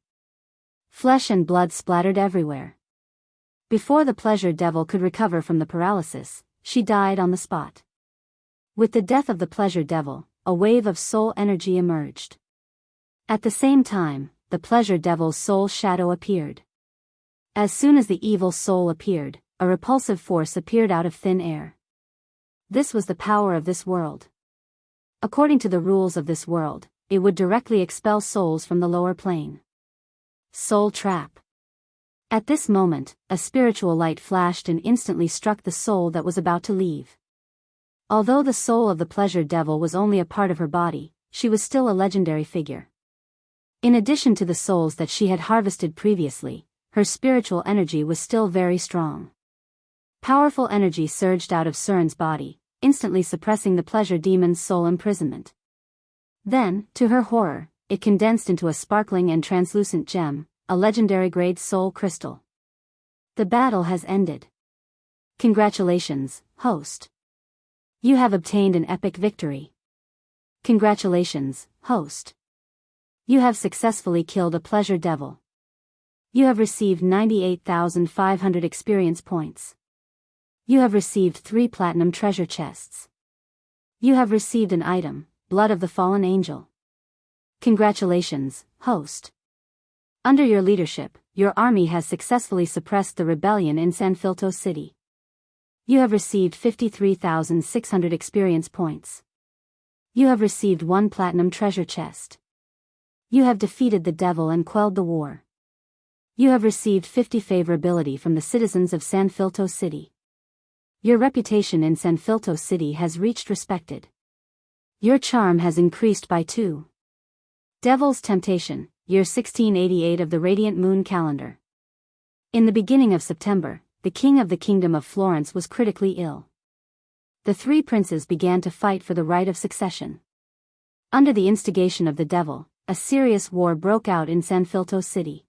Flesh and blood splattered everywhere. Before the pleasure devil could recover from the paralysis, she died on the spot. With the death of the pleasure devil, a wave of soul energy emerged. At the same time, the pleasure devil's soul shadow appeared. As soon as the evil soul appeared, a repulsive force appeared out of thin air. This was the power of this world. According to the rules of this world, it would directly expel souls from the lower plane. Soul trap. At this moment, a spiritual light flashed and instantly struck the soul that was about to leave. Although the soul of the pleasure devil was only a part of her body, she was still a legendary figure. In addition to the souls that she had harvested previously, her spiritual energy was still very strong. Powerful energy surged out of Surin's body, instantly suppressing the pleasure demon's soul imprisonment. Then, to her horror, it condensed into a sparkling and translucent gem, a legendary-grade soul crystal. The battle has ended. Congratulations, host. You have obtained an epic victory. Congratulations, host. You have successfully killed a pleasure devil. You have received 98,500 experience points. You have received 3 platinum treasure chests. You have received an item, Blood of the Fallen Angel. Congratulations, host. Under your leadership, your army has successfully suppressed the rebellion in Sanfilto City. You have received 53,600 experience points. You have received 1 platinum treasure chest. You have defeated the devil and quelled the war. You have received 50 favorability from the citizens of Sanfilto City. Your reputation in Sanfilto City has reached respected. Your charm has increased by 2. Devil's Temptation, year 1688 of the Radiant Moon Calendar. In the beginning of September, the king of the Kingdom of Florence was critically ill. The 3 princes began to fight for the right of succession. Under the instigation of the devil, a serious war broke out in Sanfilto City.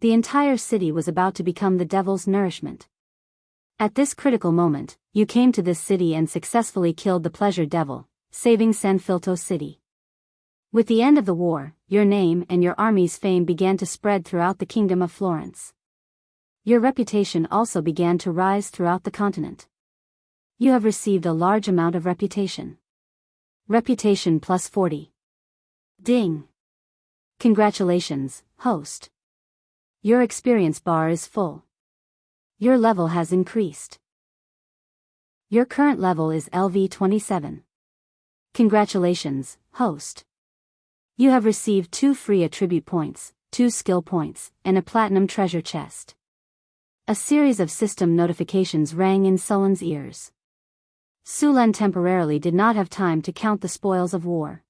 The entire city was about to become the devil's nourishment. At this critical moment, you came to this city and successfully killed the pleasure devil, saving Sanfilto City. With the end of the war, your name and your army's fame began to spread throughout the Kingdom of Florence. Your reputation also began to rise throughout the continent. You have received a large amount of reputation. Reputation plus 40. Ding! Congratulations, host. Your experience bar is full. Your level has increased. Your current level is LV 27. Congratulations, host. You have received 2 free attribute points, 2 skill points, and a platinum treasure chest. A series of system notifications rang in Sullen's ears. Su Len temporarily did not have time to count the spoils of war.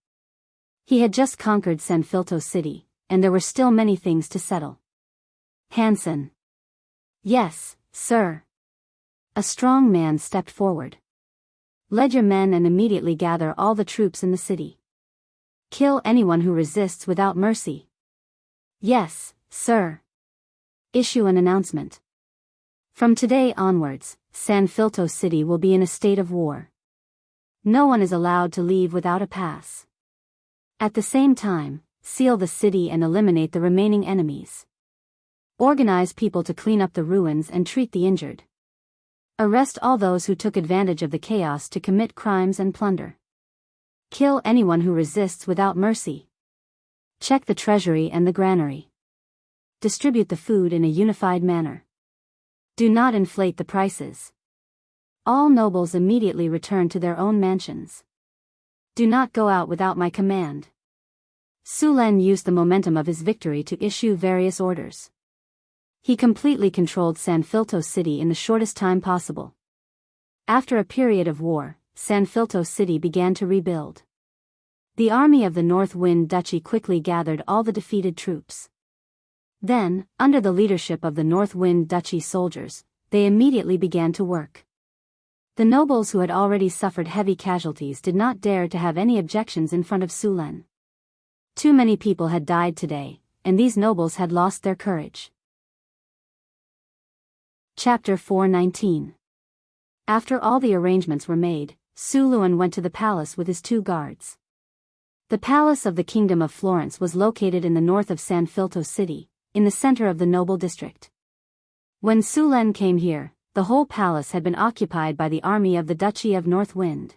He had just conquered Sanfilto City, and there were still many things to settle. Hansen. Yes, sir. A strong man stepped forward. Lead your men and immediately gather all the troops in the city. Kill anyone who resists without mercy. Yes, sir. Issue an announcement. From today onwards, Sanfilto City will be in a state of war. No one is allowed to leave without a pass. At the same time, seal the city and eliminate the remaining enemies. Organize people to clean up the ruins and treat the injured. Arrest all those who took advantage of the chaos to commit crimes and plunder. Kill anyone who resists without mercy. Check the treasury and the granary. Distribute the food in a unified manner. Do not inflate the prices. All nobles immediately return to their own mansions. Do not go out without my command. Su Len used the momentum of his victory to issue various orders. He completely controlled Sanfilto City in the shortest time possible. After a period of war, Sanfilto City began to rebuild. The army of the North Wind Duchy quickly gathered all the defeated troops. Then, under the leadership of the North Wind Duchy soldiers, they immediately began to work. The nobles who had already suffered heavy casualties did not dare to have any objections in front of Su Len. Too many people had died today, and these nobles had lost their courage. Chapter 419. After all the arrangements were made, Su Luen went to the palace with his 2 guards. The palace of the Kingdom of Florence was located in the north of Sanfilto City, in the center of the noble district. When Su Len came here, the whole palace had been occupied by the army of the Duchy of North Wind.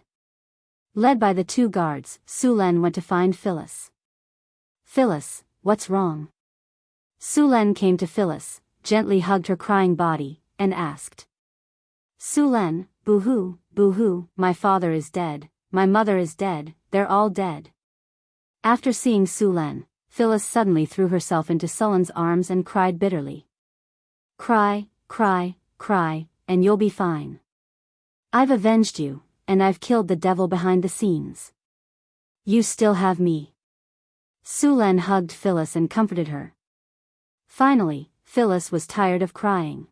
Led by the 2 guards, Su Len went to find Phyllis. Phyllis, what's wrong? Su Len came to Phyllis, gently hugged her crying body, and asked. Su Len, boo-hoo, boo-hoo, my father is dead, my mother is dead, they're all dead. After seeing Su Len, Phyllis suddenly threw herself into Su Len's arms and cried bitterly. Cry, cry, cry, and you'll be fine. I've avenged you, and I've killed the devil behind the scenes. You still have me. Su Len hugged Phyllis and comforted her. Finally, Phyllis was tired of crying.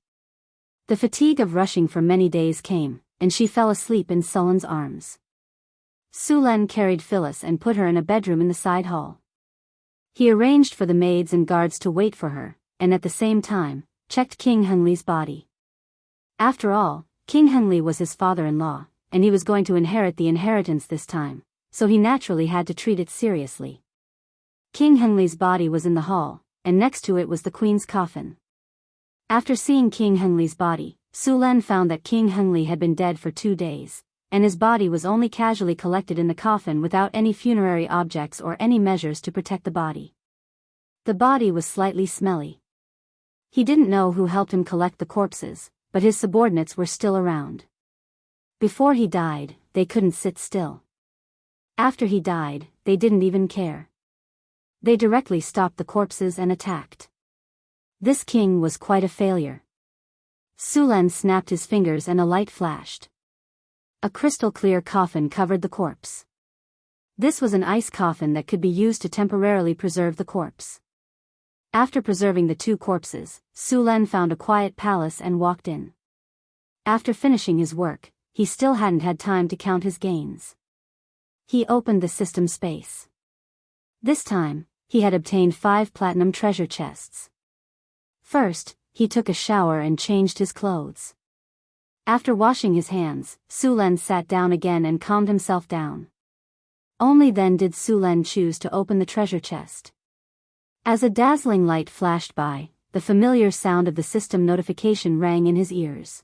The fatigue of rushing for many days came, and she fell asleep in Su Len's arms. Su Len carried Phyllis and put her in a bedroom in the side hall. He arranged for the maids and guards to wait for her, and at the same time, checked King Hengli's body. After all, King Hengli was his father-in-law, and he was going to inherit the inheritance this time, so he naturally had to treat it seriously. King Hengli's body was in the hall, and next to it was the queen's coffin. After seeing King Hengli's body, Su Len found that King Hengli had been dead for 2 days, and his body was only casually collected in the coffin without any funerary objects or any measures to protect the body. The body was slightly smelly. He didn't know who helped him collect the corpses, but his subordinates were still around. Before he died, they couldn't sit still. After he died, they didn't even care. They directly stopped the corpses and attacked. This king was quite a failure. Su Len snapped his fingers and a light flashed. A crystal-clear coffin covered the corpse. This was an ice coffin that could be used to temporarily preserve the corpse. After preserving the 2 corpses, Su Len found a quiet palace and walked in. After finishing his work, he still hadn't had time to count his gains. He opened the system space. This time, he had obtained 5 platinum treasure chests. First, he took a shower and changed his clothes. After washing his hands, Su Len sat down again and calmed himself down. Only then did Su Len choose to open the treasure chest. As a dazzling light flashed by, the familiar sound of the system notification rang in his ears.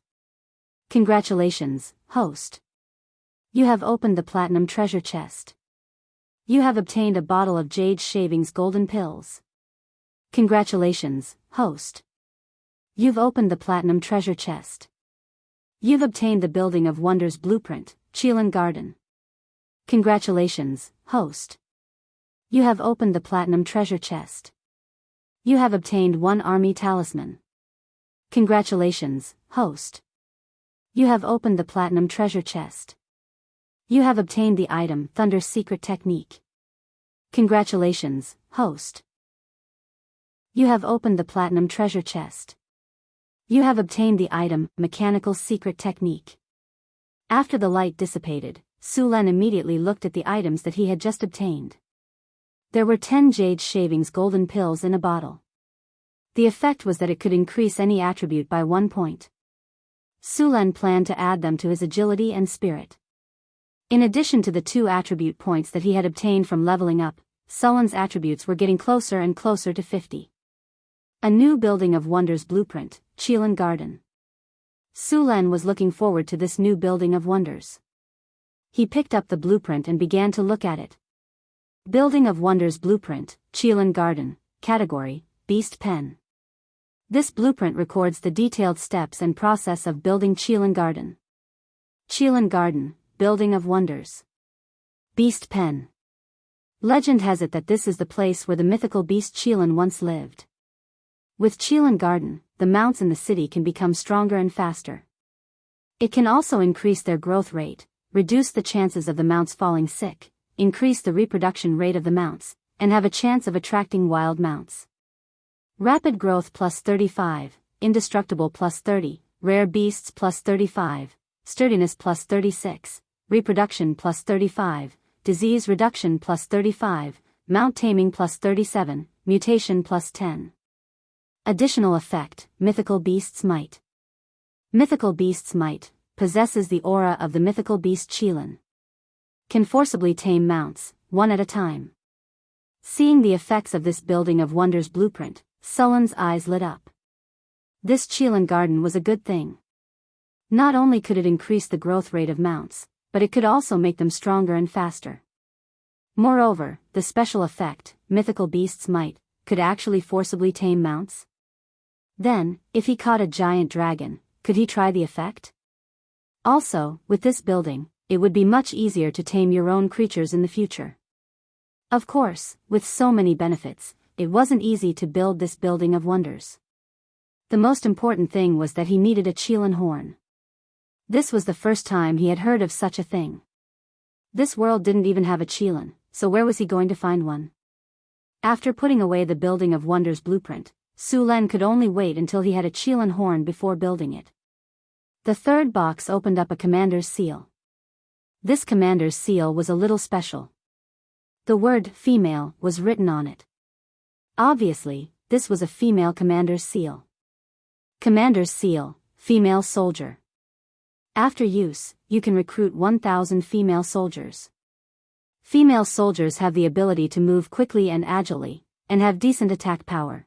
Congratulations, host. You have opened the platinum treasure chest. You have obtained a bottle of Jade Shaving's golden pills. Congratulations, host. You've opened the platinum treasure chest. You've obtained the Building of Wonders blueprint, Qilin Garden. Congratulations, host. You have opened the platinum treasure chest. You have obtained 1 army talisman. Congratulations, host. You have opened the platinum treasure chest. You have obtained the item Thunder Secret Technique. Congratulations, host. You have opened the Platinum Treasure Chest. You have obtained the item Mechanical Secret Technique. After the light dissipated, Su Len immediately looked at the items that he had just obtained. There were 10 jade shavings golden pills in a bottle. The effect was that it could increase any attribute by 1 point. Su Len planned to add them to his agility and spirit. In addition to the 2 attribute points that he had obtained from leveling up, Su Len's attributes were getting closer and closer to 50. A new Building of Wonders blueprint, Qilin Garden. Su Len was looking forward to this new Building of Wonders. He picked up the blueprint and began to look at it. Building of Wonders blueprint, Qilin Garden, category, Beast Pen. This blueprint records the detailed steps and process of building Qilin Garden. Qilin Garden, Building of Wonders. Beast Pen. Legend has it that this is the place where the mythical beast Qilin once lived. With Qilin Garden, the mounts in the city can become stronger and faster. It can also increase their growth rate, reduce the chances of the mounts falling sick, increase the reproduction rate of the mounts, and have a chance of attracting wild mounts. Rapid growth plus 35, indestructible plus 30, rare beasts plus 35, sturdiness plus 36, reproduction plus 35, disease reduction plus 35, mount taming plus 37, mutation plus 10. Additional effect, Mythical Beast's Might. Mythical Beast's Might possesses the aura of the mythical beast Qilin. Can forcibly tame mounts, one at a time. Seeing the effects of this Building of Wonders blueprint, Su Len's eyes lit up. This Qilin Garden was a good thing. Not only could it increase the growth rate of mounts, but it could also make them stronger and faster. Moreover, the special effect, Mythical Beast's Might, could actually forcibly tame mounts. Then, if he caught a giant dragon, could he try the effect? Also, with this building, it would be much easier to tame your own creatures in the future. Of course, with so many benefits, it wasn't easy to build this Building of Wonders. The most important thing was that he needed a Qilin horn. This was the first time he had heard of such a thing. This world didn't even have a Qilin, so where was he going to find one? After putting away the Building of Wonders blueprint, Su Len could only wait until he had a Qilin horn before building it. The third box opened up a commander's seal. This commander's seal was a little special. The word female was written on it. Obviously, this was a female commander's seal. Commander's seal, female soldier. After use, you can recruit 1,000 female soldiers. Female soldiers have the ability to move quickly and agilely, and have decent attack power.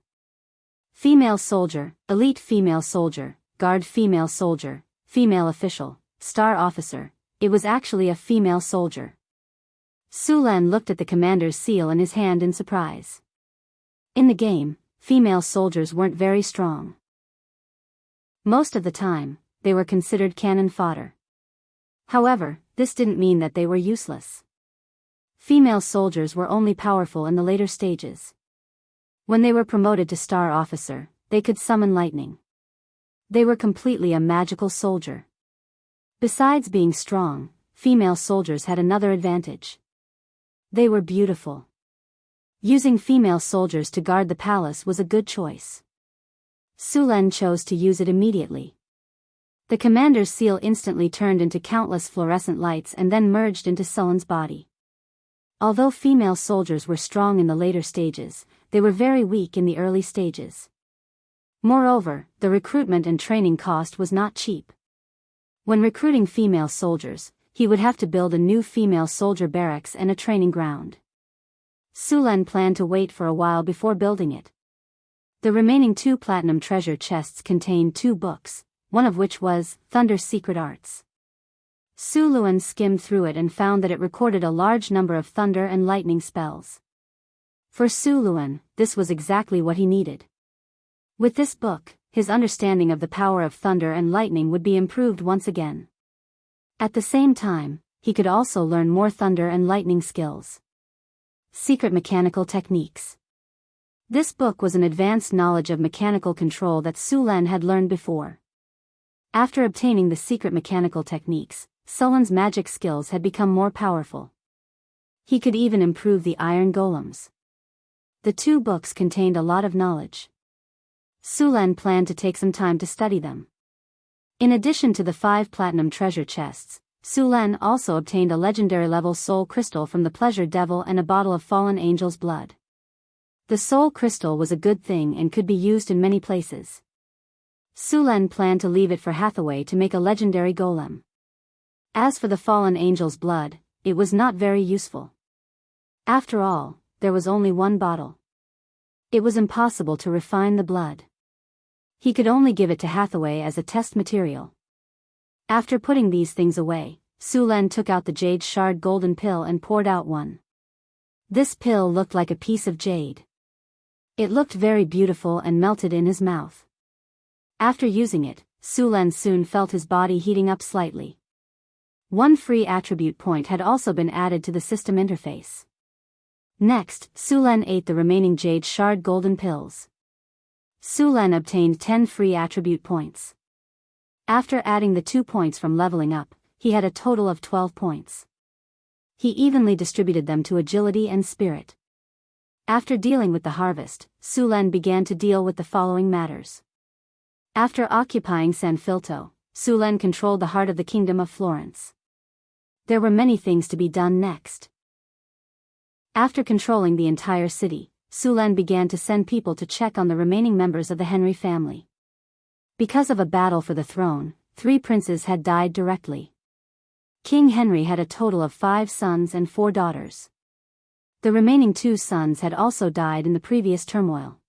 Female soldier, elite female soldier, guard female soldier, female official, star officer. It was actually a female soldier. Su Len looked at the commander's seal in his hand in surprise. In the game, female soldiers weren't very strong. Most of the time, they were considered cannon fodder. However, this didn't mean that they were useless. Female soldiers were only powerful in the later stages. When they were promoted to star officer, they could summon lightning. They were completely a magical soldier. Besides being strong, female soldiers had another advantage. They were beautiful. Using female soldiers to guard the palace was a good choice. Su Len chose to use it immediately. The commander's seal instantly turned into countless fluorescent lights and then merged into Su Len's body. Although female soldiers were strong in the later stages, they were very weak in the early stages. Moreover, the recruitment and training cost was not cheap. When recruiting female soldiers, he would have to build a new female soldier barracks and a training ground. Su Len planned to wait for a while before building it. The remaining 2 platinum treasure chests contained 2 books, one of which was Thunder Secret Arts. Su Len skimmed through it and found that it recorded a large number of thunder and lightning spells. For Su Len, this was exactly what he needed. With this book, his understanding of the power of thunder and lightning would be improved once again. At the same time, he could also learn more thunder and lightning skills. Secret Mechanical Techniques. This book was an advanced knowledge of mechanical control that Su Len had learned before. After obtaining the secret mechanical techniques, Sulan's magic skills had become more powerful. He could even improve the iron golems. The 2 books contained a lot of knowledge. Sulan planned to take some time to study them. In addition to the 5 platinum treasure chests, Sulan also obtained a legendary level soul crystal from the pleasure devil and a bottle of fallen angel's blood. The soul crystal was a good thing and could be used in many places. Sulan planned to leave it for Hathaway to make a legendary golem. As for the fallen angel's blood, it was not very useful. After all, there was only 1 bottle. It was impossible to refine the blood. He could only give it to Hathaway as a test material. After putting these things away, Sulan took out the jade shard golden pill and poured out one. This pill looked like a piece of jade. It looked very beautiful and melted in his mouth. After using it, Sulan soon felt his body heating up slightly. 1 free attribute point had also been added to the system interface. Next, Sulan ate the remaining jade shard golden pills. Sulan obtained 10 free attribute points. After adding the 2 points from leveling up, he had a total of 12 points. He evenly distributed them to agility and spirit. After dealing with the harvest, Sulan began to deal with the following matters. After occupying San Filto, Sulan controlled the heart of the Kingdom of Florence. There were many things to be done next. After controlling the entire city, Sulan began to send people to check on the remaining members of the Henry family. Because of a battle for the throne, 3 princes had died directly. King Henry had a total of 5 sons and 4 daughters. The remaining 2 sons had also died in the previous turmoil.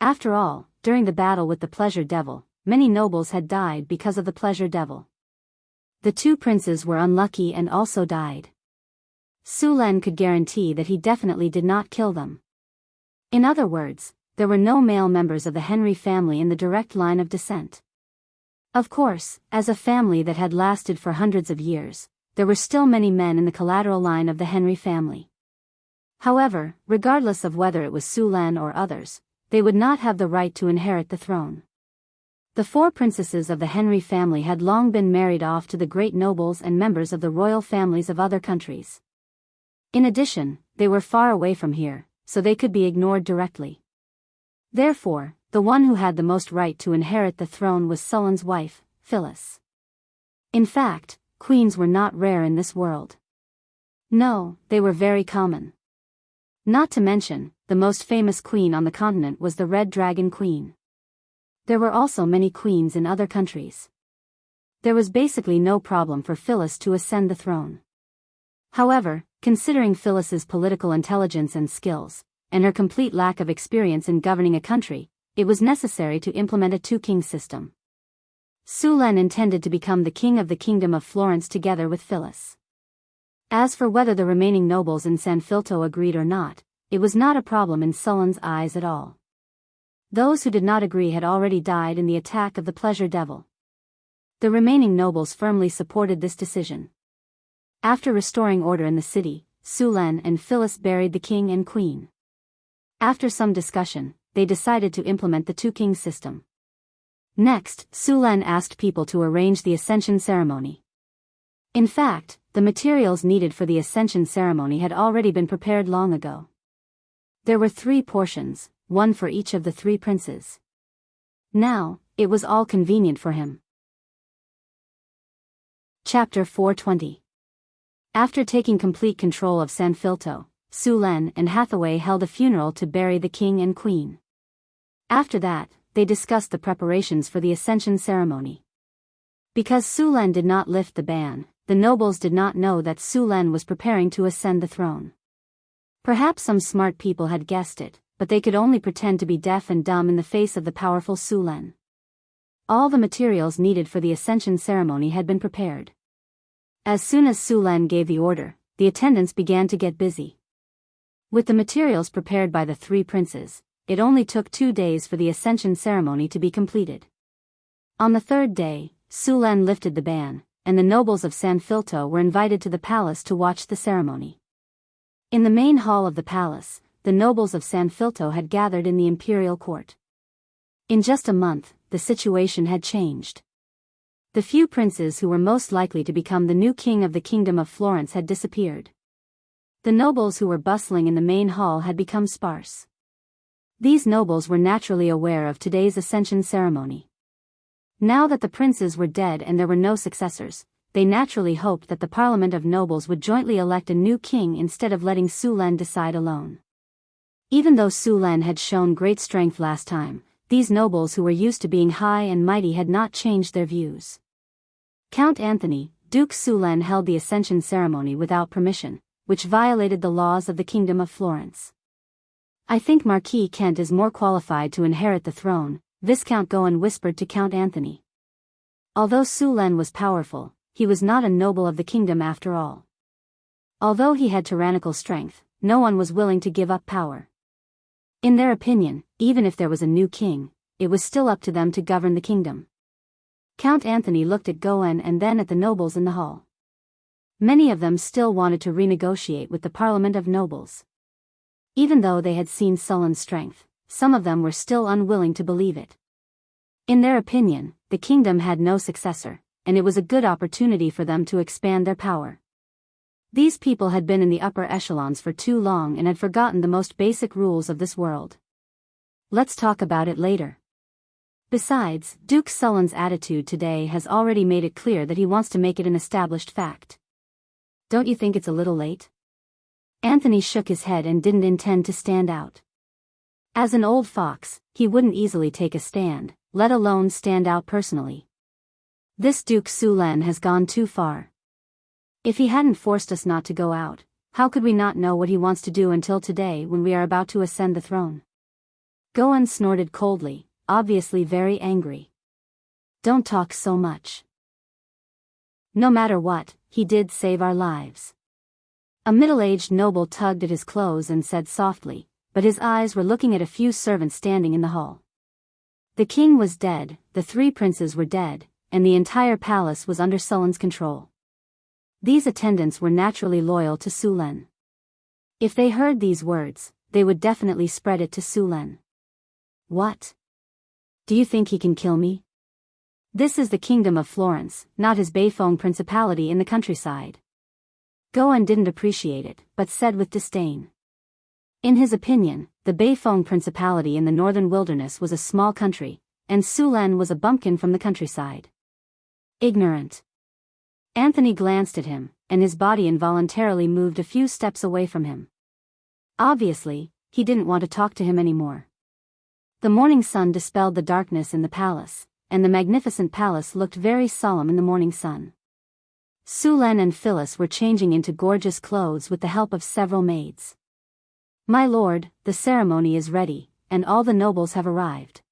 After all, during the battle with the Pleasure Devil, many nobles had died because of the Pleasure Devil. The 2 princes were unlucky and also died. Sulan could guarantee that he definitely did not kill them. In other words, there were no male members of the Henry family in the direct line of descent. Of course, as a family that had lasted for hundreds of years, there were still many men in the collateral line of the Henry family. However, regardless of whether it was Sulan or others, they would not have the right to inherit the throne. The 4 princesses of the Henry family had long been married off to the great nobles and members of the royal families of other countries. In addition, they were far away from here, so they could be ignored directly. Therefore, the one who had the most right to inherit the throne was Sulan's wife, Phyllis. In fact, queens were not rare in this world. No, they were very common. Not to mention, the most famous queen on the continent was the Red Dragon Queen. There were also many queens in other countries. There was basically no problem for Phyllis to ascend the throne. However, considering Phyllis's political intelligence and skills, and her complete lack of experience in governing a country, it was necessary to implement a 2-king system. Sulan intended to become the king of the Kingdom of Florence together with Phyllis. As for whether the remaining nobles in San Filto agreed or not, it was not a problem in Sulan's eyes at all. Those who did not agree had already died in the attack of the Pleasure Devil. The remaining nobles firmly supported this decision. After restoring order in the city, Sulan and Phyllis buried the king and queen. After some discussion, they decided to implement the 2-king system. Next, Sulan asked people to arrange the ascension ceremony. In fact, the materials needed for the ascension ceremony had already been prepared long ago. There were 3 portions, 1 for each of the 3 princes. Now, it was all convenient for him. Chapter 420. After taking complete control of San Filto, Sulan and Hathaway held a funeral to bury the king and queen. After that, they discussed the preparations for the ascension ceremony. Because Sulan did not lift the ban, the nobles did not know that Sulan was preparing to ascend the throne. Perhaps some smart people had guessed it, but they could only pretend to be deaf and dumb in the face of the powerful Sulan. All the materials needed for the ascension ceremony had been prepared. As soon as Sulan gave the order, the attendants began to get busy. With the materials prepared by the 3 princes, it only took 2 days for the ascension ceremony to be completed. On the 3rd day, Sulan lifted the ban, and the nobles of San Filto were invited to the palace to watch the ceremony. In the main hall of the palace, the nobles of San Filto had gathered in the imperial court. In just a month, the situation had changed. The few princes who were most likely to become the new king of the Kingdom of Florence had disappeared. The nobles who were bustling in the main hall had become sparse. These nobles were naturally aware of today's ascension ceremony. Now that the princes were dead and there were no successors, they naturally hoped that the Parliament of Nobles would jointly elect a new king instead of letting Su Len decide alone. Even though Su Len had shown great strength last time, these nobles who were used to being high and mighty had not changed their views. Count Anthony, Duke Su Len held the ascension ceremony without permission, which violated the laws of the Kingdom of Florence. I think Marquis Kent is more qualified to inherit the throne, Viscount Goen whispered to Count Anthony. Although Su Len was powerful, he was not a noble of the kingdom after all. Although he had tyrannical strength, no one was willing to give up power. In their opinion, even if there was a new king, it was still up to them to govern the kingdom. Count Anthony looked at Goen and then at the nobles in the hall. Many of them still wanted to renegotiate with the Parliament of Nobles. Even though they had seen Sullen's strength, some of them were still unwilling to believe it. In their opinion, the kingdom had no successor, and it was a good opportunity for them to expand their power. These people had been in the upper echelons for too long and had forgotten the most basic rules of this world. Let's talk about it later. Besides, Duke Sullen's attitude today has already made it clear that he wants to make it an established fact. Don't you think it's a little late? Anthony shook his head and didn't intend to stand out. As an old fox, he wouldn't easily take a stand, let alone stand out personally. This Duke Su Len has gone too far. If he hadn't forced us not to go out, how could we not know what he wants to do until today when we are about to ascend the throne? Goen snorted coldly, obviously very angry. Don't talk so much. No matter what, he did save our lives. A middle-aged noble tugged at his clothes and said softly, but his eyes were looking at a few servants standing in the hall. The king was dead, the three princes were dead, and the entire palace was under Sullen's control. These attendants were naturally loyal to Su Len. If they heard these words, they would definitely spread it to Su Len. What? Do you think he can kill me? This is the Kingdom of Florence, not his Beifong Principality in the countryside. Goen didn't appreciate it, but said with disdain. In his opinion, the Beifong Principality in the northern wilderness was a small country, and Su Len was a bumpkin from the countryside. Ignorant. Anthony glanced at him, and his body involuntarily moved a few steps away from him. Obviously, he didn't want to talk to him anymore. The morning sun dispelled the darkness in the palace, and the magnificent palace looked very solemn in the morning sun. Su Len and Phyllis were changing into gorgeous clothes with the help of several maids. My lord, the ceremony is ready, and all the nobles have arrived.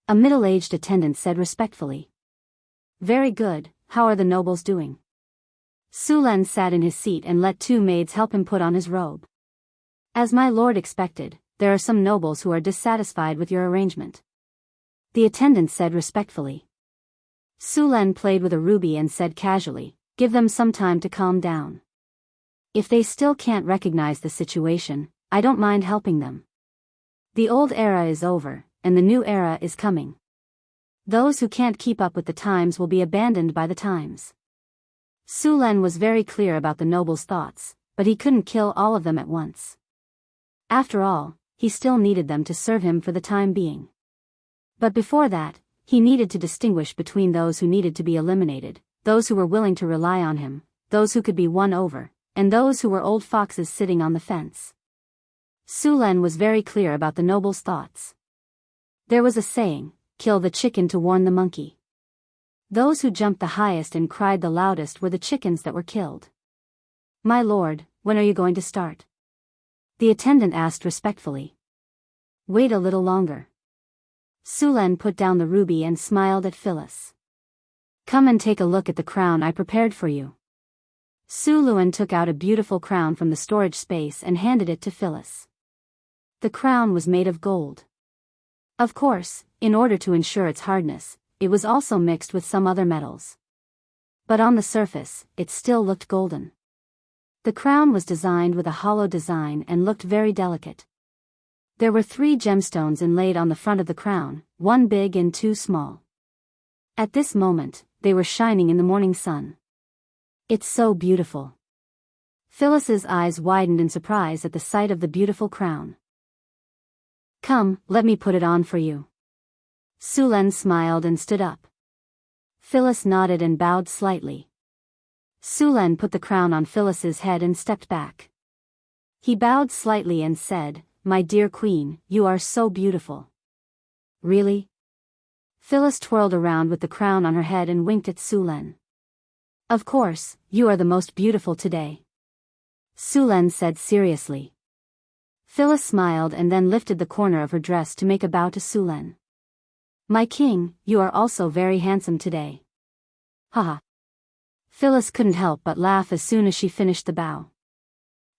A middle-aged attendant said respectfully. Very good, how are the nobles doing? Su Len sat in his seat and let two maids help him put on his robe. As my lord expected, there are some nobles who are dissatisfied with your arrangement. The attendant said respectfully. Su Len played with a ruby and said casually, give them some time to calm down. If they still can't recognize the situation, I don't mind helping them. The old era is over, and the new era is coming. Those who can't keep up with the times will be abandoned by the times. Su Len was very clear about the nobles' thoughts, but he couldn't kill all of them at once. After all, he still needed them to serve him for the time being. But before that, he needed to distinguish between those who needed to be eliminated, those who were willing to rely on him, those who could be won over, and those who were old foxes sitting on the fence. Su Len was very clear about the nobles' thoughts. There was a saying, kill the chicken to warn the monkey. Those who jumped the highest and cried the loudest were the chickens that were killed. My lord, when are you going to start? The attendant asked respectfully. Wait a little longer. Su Len put down the ruby and smiled at Phyllis. Come and take a look at the crown I prepared for you. Su Luen took out a beautiful crown from the storage space and handed it to Phyllis. The crown was made of gold. Of course, in order to ensure its hardness, it was also mixed with some other metals. But on the surface, it still looked golden. The crown was designed with a hollow design and looked very delicate. There were 3 gemstones inlaid on the front of the crown, 1 big and 2 small. At this moment, they were shining in the morning sun. It's so beautiful. Phyllis's eyes widened in surprise at the sight of the beautiful crown. Come, let me put it on for you. Sulen smiled and stood up. Phyllis nodded and bowed slightly. Sulen put the crown on Phyllis's head and stepped back. He bowed slightly and said, "My dear queen, you are so beautiful." Really? Phyllis twirled around with the crown on her head and winked at Sulen. Of course, you are the most beautiful today. Sulen said seriously. Phyllis smiled and then lifted the corner of her dress to make a bow to Sulen. My king, you are also very handsome today. Haha. Phyllis couldn't help but laugh as soon as she finished the bow.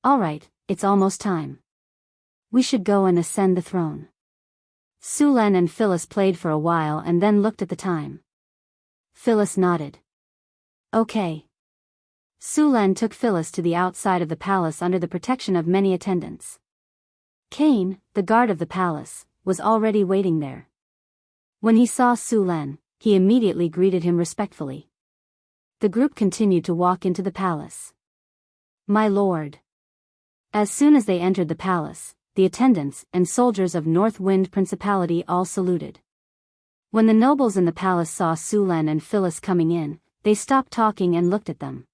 All right, it's almost time. We should go and ascend the throne. Sulen and Phyllis played for a while and then looked at the time. Phyllis nodded. Okay. Sulen took Phyllis to the outside of the palace under the protection of many attendants. Kane, the guard of the palace, was already waiting there. When he saw Sulen, he immediately greeted him respectfully. The group continued to walk into the palace. My lord. As soon as they entered the palace, the attendants and soldiers of North Wind Principality all saluted. When the nobles in the palace saw Sulen and Phyllis coming in, they stopped talking and looked at them.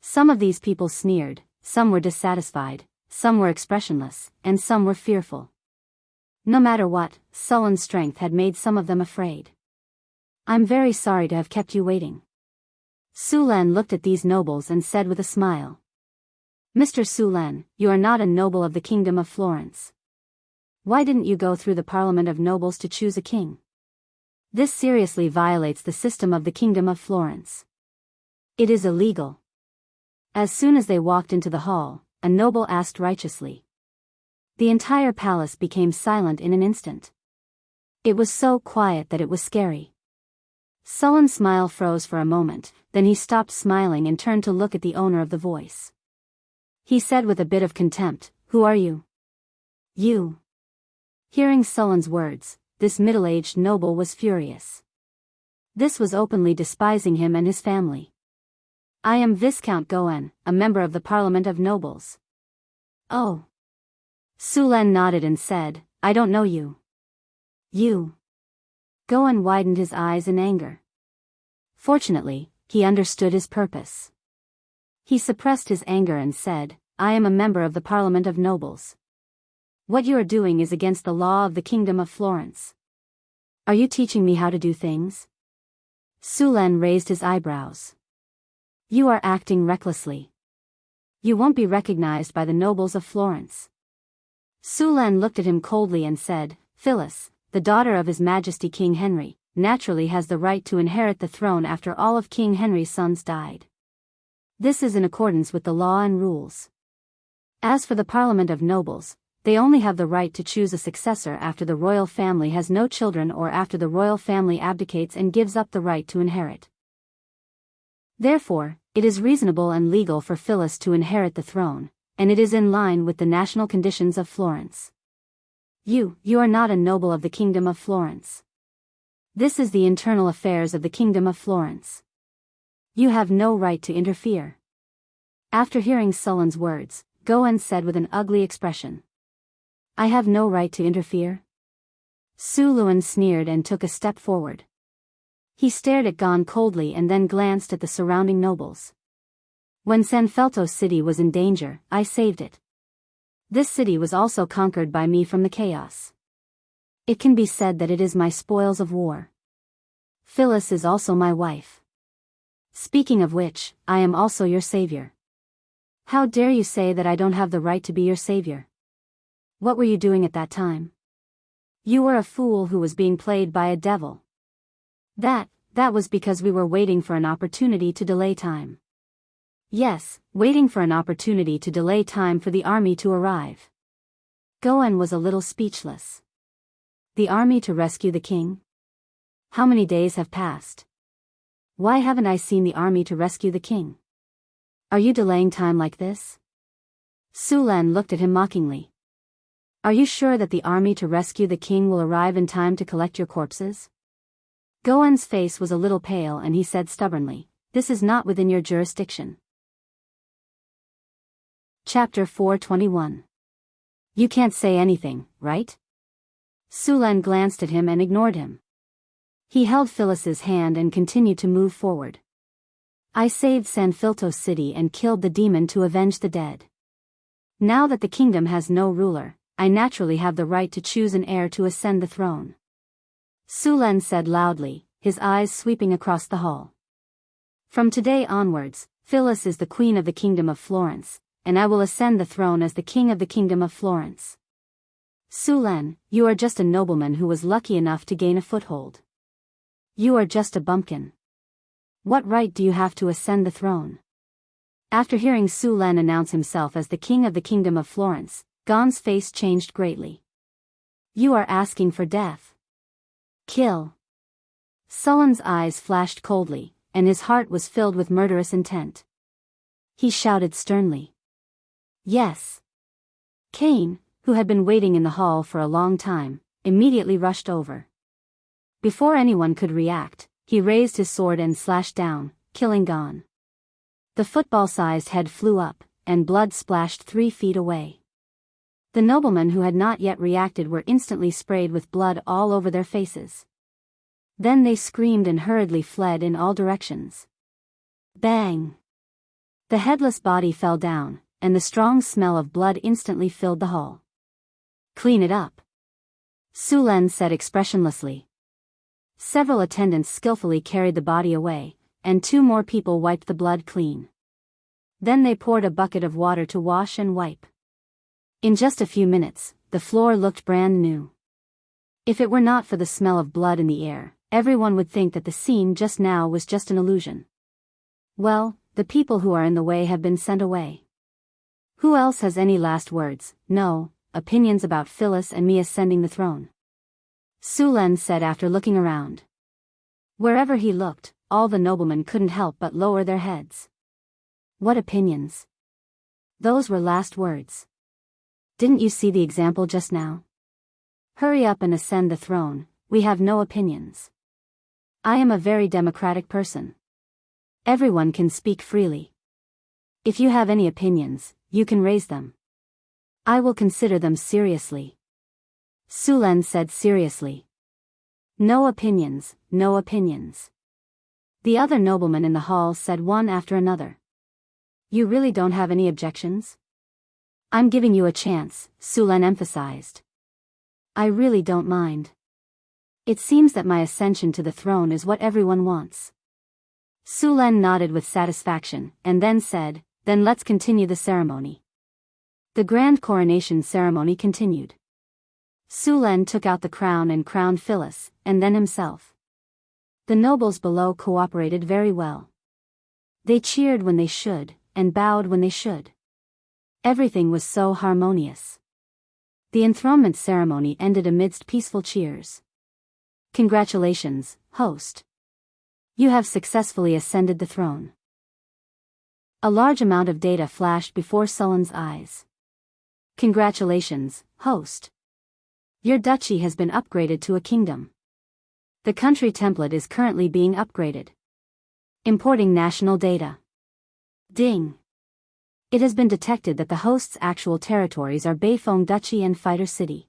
Some of these people sneered, some were dissatisfied, some were expressionless, and some were fearful. No matter what, sullen strength had made some of them afraid. I'm very sorry to have kept you waiting. Sulen looked at these nobles and said with a smile. Mr. Sulen, you are not a noble of the Kingdom of Florence. Why didn't you go through the Parliament of Nobles to choose a king? This seriously violates the system of the Kingdom of Florence. It is illegal. As soon as they walked into the hall, a noble asked righteously. The entire palace became silent in an instant. It was so quiet that it was scary. Sullen's smile froze for a moment, then he stopped smiling and turned to look at the owner of the voice. He said with a bit of contempt, "Who are you?" You. Hearing Sullen's words, this middle-aged noble was furious. This was openly despising him and his family. I am Viscount Goen, a member of the Parliament of Nobles. Oh. Sulen nodded and said, I don't know you. You. Goen widened his eyes in anger. Fortunately, he understood his purpose. He suppressed his anger and said, I am a member of the Parliament of Nobles. What you are doing is against the law of the Kingdom of Florence. Are you teaching me how to do things? Sulen raised his eyebrows. You are acting recklessly. You won't be recognized by the nobles of Florence. Sulen looked at him coldly and said, Phyllis, the daughter of His Majesty King Henry, naturally has the right to inherit the throne after all of King Henry's sons died. This is in accordance with the law and rules. As for the Parliament of Nobles, they only have the right to choose a successor after the royal family has no children or after the royal family abdicates and gives up the right to inherit. Therefore, it is reasonable and legal for Phyllis to inherit the throne, and it is in line with the national conditions of Florence. You are not a noble of the Kingdom of Florence. This is the internal affairs of the Kingdom of Florence. You have no right to interfere. After hearing Sullen's words, Goen said with an ugly expression. I have no right to interfere? Sulen sneered and took a step forward. He stared at Gon coldly and then glanced at the surrounding nobles. When Sanfelto City was in danger, I saved it. This city was also conquered by me from the chaos. It can be said that it is my spoils of war. Phyllis is also my wife. Speaking of which, I am also your savior. How dare you say that I don't have the right to be your savior? What were you doing at that time? You were a fool who was being played by a devil. That was because we were waiting for an opportunity to delay time. Yes, waiting for an opportunity to delay time for the army to arrive. Goen was a little speechless. The army to rescue the king? How many days have passed? Why haven't I seen the army to rescue the king? Are you delaying time like this? Sulen looked at him mockingly. Are you sure that the army to rescue the king will arrive in time to collect your corpses? Goen's face was a little pale and he said stubbornly, "This is not within your jurisdiction." Chapter 421. You can't say anything, right? Sulen glanced at him and ignored him. He held Phyllis's hand and continued to move forward. I saved Sanfilto City and killed the demon to avenge the dead. Now that the kingdom has no ruler, I naturally have the right to choose an heir to ascend the throne. Sulen said loudly, his eyes sweeping across the hall. From today onwards, Phyllis is the queen of the kingdom of Florence, and I will ascend the throne as the king of the kingdom of Florence. Sulen, you are just a nobleman who was lucky enough to gain a foothold. You are just a bumpkin. What right do you have to ascend the throne? After hearing Sulen announce himself as the king of the kingdom of Florence, Gon's face changed greatly. You are asking for death. Kill. Sulen's eyes flashed coldly, and his heart was filled with murderous intent. He shouted sternly. Yes. Cain, who had been waiting in the hall for a long time, immediately rushed over. Before anyone could react, he raised his sword and slashed down, killing Gon. The football-sized head flew up, and blood splashed 3 feet away. The noblemen who had not yet reacted were instantly sprayed with blood all over their faces. Then they screamed and hurriedly fled in all directions. Bang! The headless body fell down, and the strong smell of blood instantly filled the hall. Clean it up. Sulen said expressionlessly. Several attendants skillfully carried the body away, and 2 more people wiped the blood clean. Then they poured a bucket of water to wash and wipe. In just a few minutes, the floor looked brand new. If it were not for the smell of blood in the air, everyone would think that the scene just now was just an illusion. Well, the people who are in the way have been sent away. Who else has any last words, opinions about Phyllis and me ascending the throne? Sulen said after looking around. Wherever he looked, all the noblemen couldn't help but lower their heads. What opinions? Those were last words. Didn't you see the example just now? Hurry up and ascend the throne, we have no opinions. I am a very democratic person. Everyone can speak freely. If you have any opinions, you can raise them. I will consider them seriously. Sulen said seriously. No opinions, no opinions. The other noblemen in the hall said one after another. You really don't have any objections? I'm giving you a chance, Sulen emphasized. I really don't mind. It seems that my ascension to the throne is what everyone wants. Sulen nodded with satisfaction, and then said, then let's continue the ceremony. The grand coronation ceremony continued. Sulen took out the crown and crowned Phyllis, and then himself. The nobles below cooperated very well. They cheered when they should, and bowed when they should. Everything was so harmonious. The enthronement ceremony ended amidst peaceful cheers. Congratulations, host. You have successfully ascended the throne. A large amount of data flashed before Sulen's eyes. Congratulations, host. Your duchy has been upgraded to a kingdom. The country template is currently being upgraded. Importing national data. Ding. It has been detected that the host's actual territories are Beifeng Duchy and Fighter City.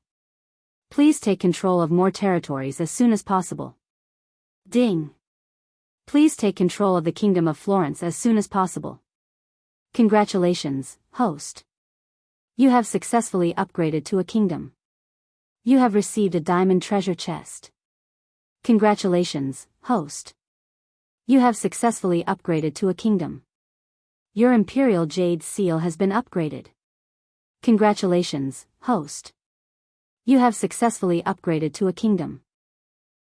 Please take control of more territories as soon as possible. Ding. Please take control of the Kingdom of Florence as soon as possible. Congratulations, host. You have successfully upgraded to a kingdom. You have received a diamond treasure chest. Congratulations, host. You have successfully upgraded to a kingdom. Your imperial jade seal has been upgraded. Congratulations, host. You have successfully upgraded to a kingdom.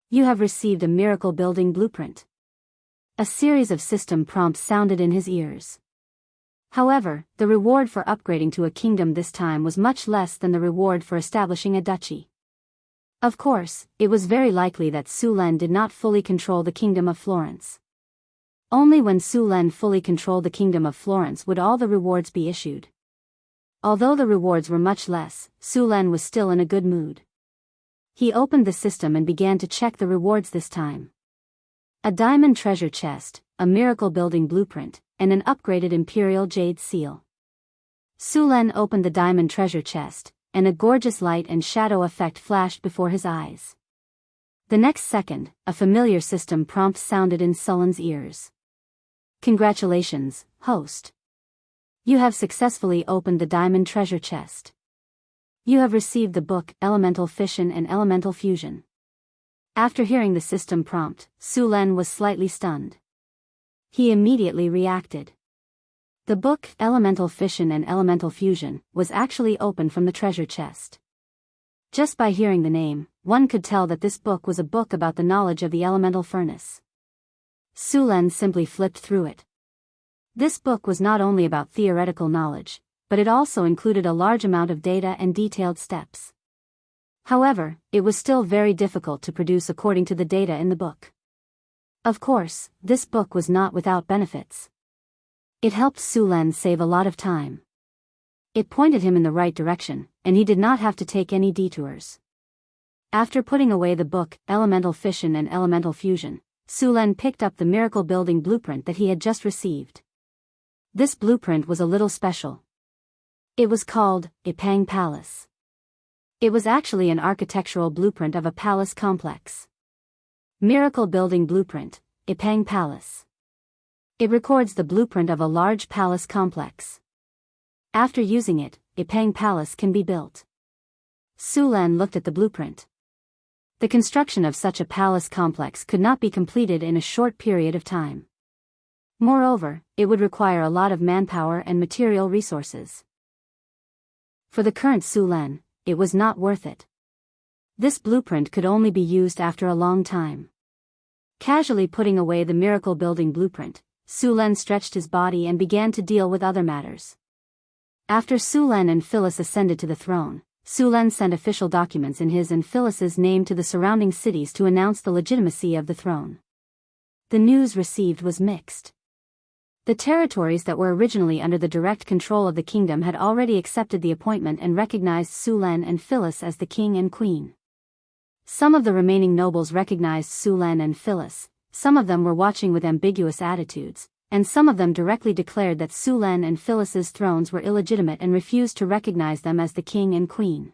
You have received a miracle building blueprint. A series of system prompts sounded in his ears. However, the reward for upgrading to a kingdom this time was much less than the reward for establishing a duchy. Of course, it was very likely that Sulen did not fully control the kingdom of Florence. Only when Sulen fully controlled the kingdom of Florence would all the rewards be issued. Although the rewards were much less, Sulen was still in a good mood. He opened the system and began to check the rewards this time. A diamond treasure chest, a miracle-building blueprint, and an upgraded imperial jade seal. Su Len opened the diamond treasure chest, and a gorgeous light and shadow effect flashed before his eyes. The next second, a familiar system prompt sounded in Sullen's ears. Congratulations, host. You have successfully opened the diamond treasure chest. You have received the book, Elemental Fission and Elemental Fusion. After hearing the system prompt, Su Len was slightly stunned. He immediately reacted. The book, Elemental Fission and Elemental Fusion, was actually opened from the treasure chest. Just by hearing the name, one could tell that this book was a book about the knowledge of the elemental furnace. Su Len simply flipped through it. This book was not only about theoretical knowledge, but it also included a large amount of data and detailed steps. However, it was still very difficult to produce according to the data in the book. Of course, this book was not without benefits. It helped Su Len save a lot of time. It pointed him in the right direction, and he did not have to take any detours. After putting away the book, Elemental Fission and Elemental Fusion, Su Len picked up the miracle-building blueprint that he had just received. This blueprint was a little special. It was called Ipang Palace. It was actually an architectural blueprint of a palace complex. Miracle-building blueprint, Ipang Palace. It records the blueprint of a large palace complex. After using it, Ipang Palace can be built. Su Len looked at the blueprint. The construction of such a palace complex could not be completed in a short period of time. Moreover, it would require a lot of manpower and material resources. For the current Su Len, it was not worth it. This blueprint could only be used after a long time. Casually putting away the miracle-building blueprint, Su Len stretched his body and began to deal with other matters. After Su Len and Phyllis ascended to the throne, Su Len sent official documents in his and Phyllis's name to the surrounding cities to announce the legitimacy of the throne. The news received was mixed. The territories that were originally under the direct control of the kingdom had already accepted the appointment and recognized Su Len and Phyllis as the king and queen. Some of the remaining nobles recognized Su Len and Phyllis, some of them were watching with ambiguous attitudes, and some of them directly declared that Su Len and Phyllis's thrones were illegitimate and refused to recognize them as the king and queen.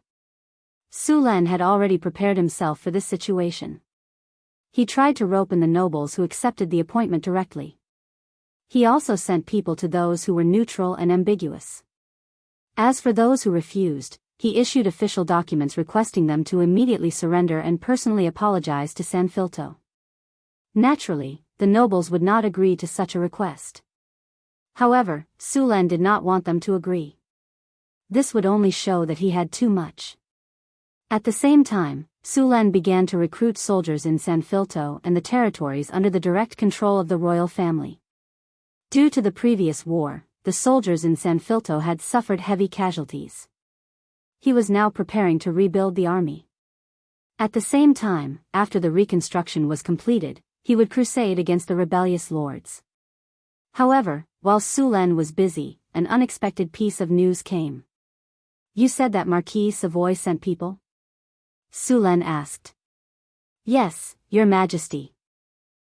Su Len had already prepared himself for this situation. He tried to rope in the nobles who accepted the appointment directly. He also sent people to those who were neutral and ambiguous. As for those who refused, he issued official documents requesting them to immediately surrender and personally apologize to Sanfilto. Naturally, the nobles would not agree to such a request. However, Su Len did not want them to agree. This would only show that he had too much. At the same time, Su Len began to recruit soldiers in Sanfilto and the territories under the direct control of the royal family. Due to the previous war, the soldiers in Sanfilto had suffered heavy casualties. He was now preparing to rebuild the army. At the same time, after the reconstruction was completed, he would crusade against the rebellious lords. However, while Su Len was busy, an unexpected piece of news came. You said that Marquis Savoy sent people? Su Len asked. Yes, Your Majesty.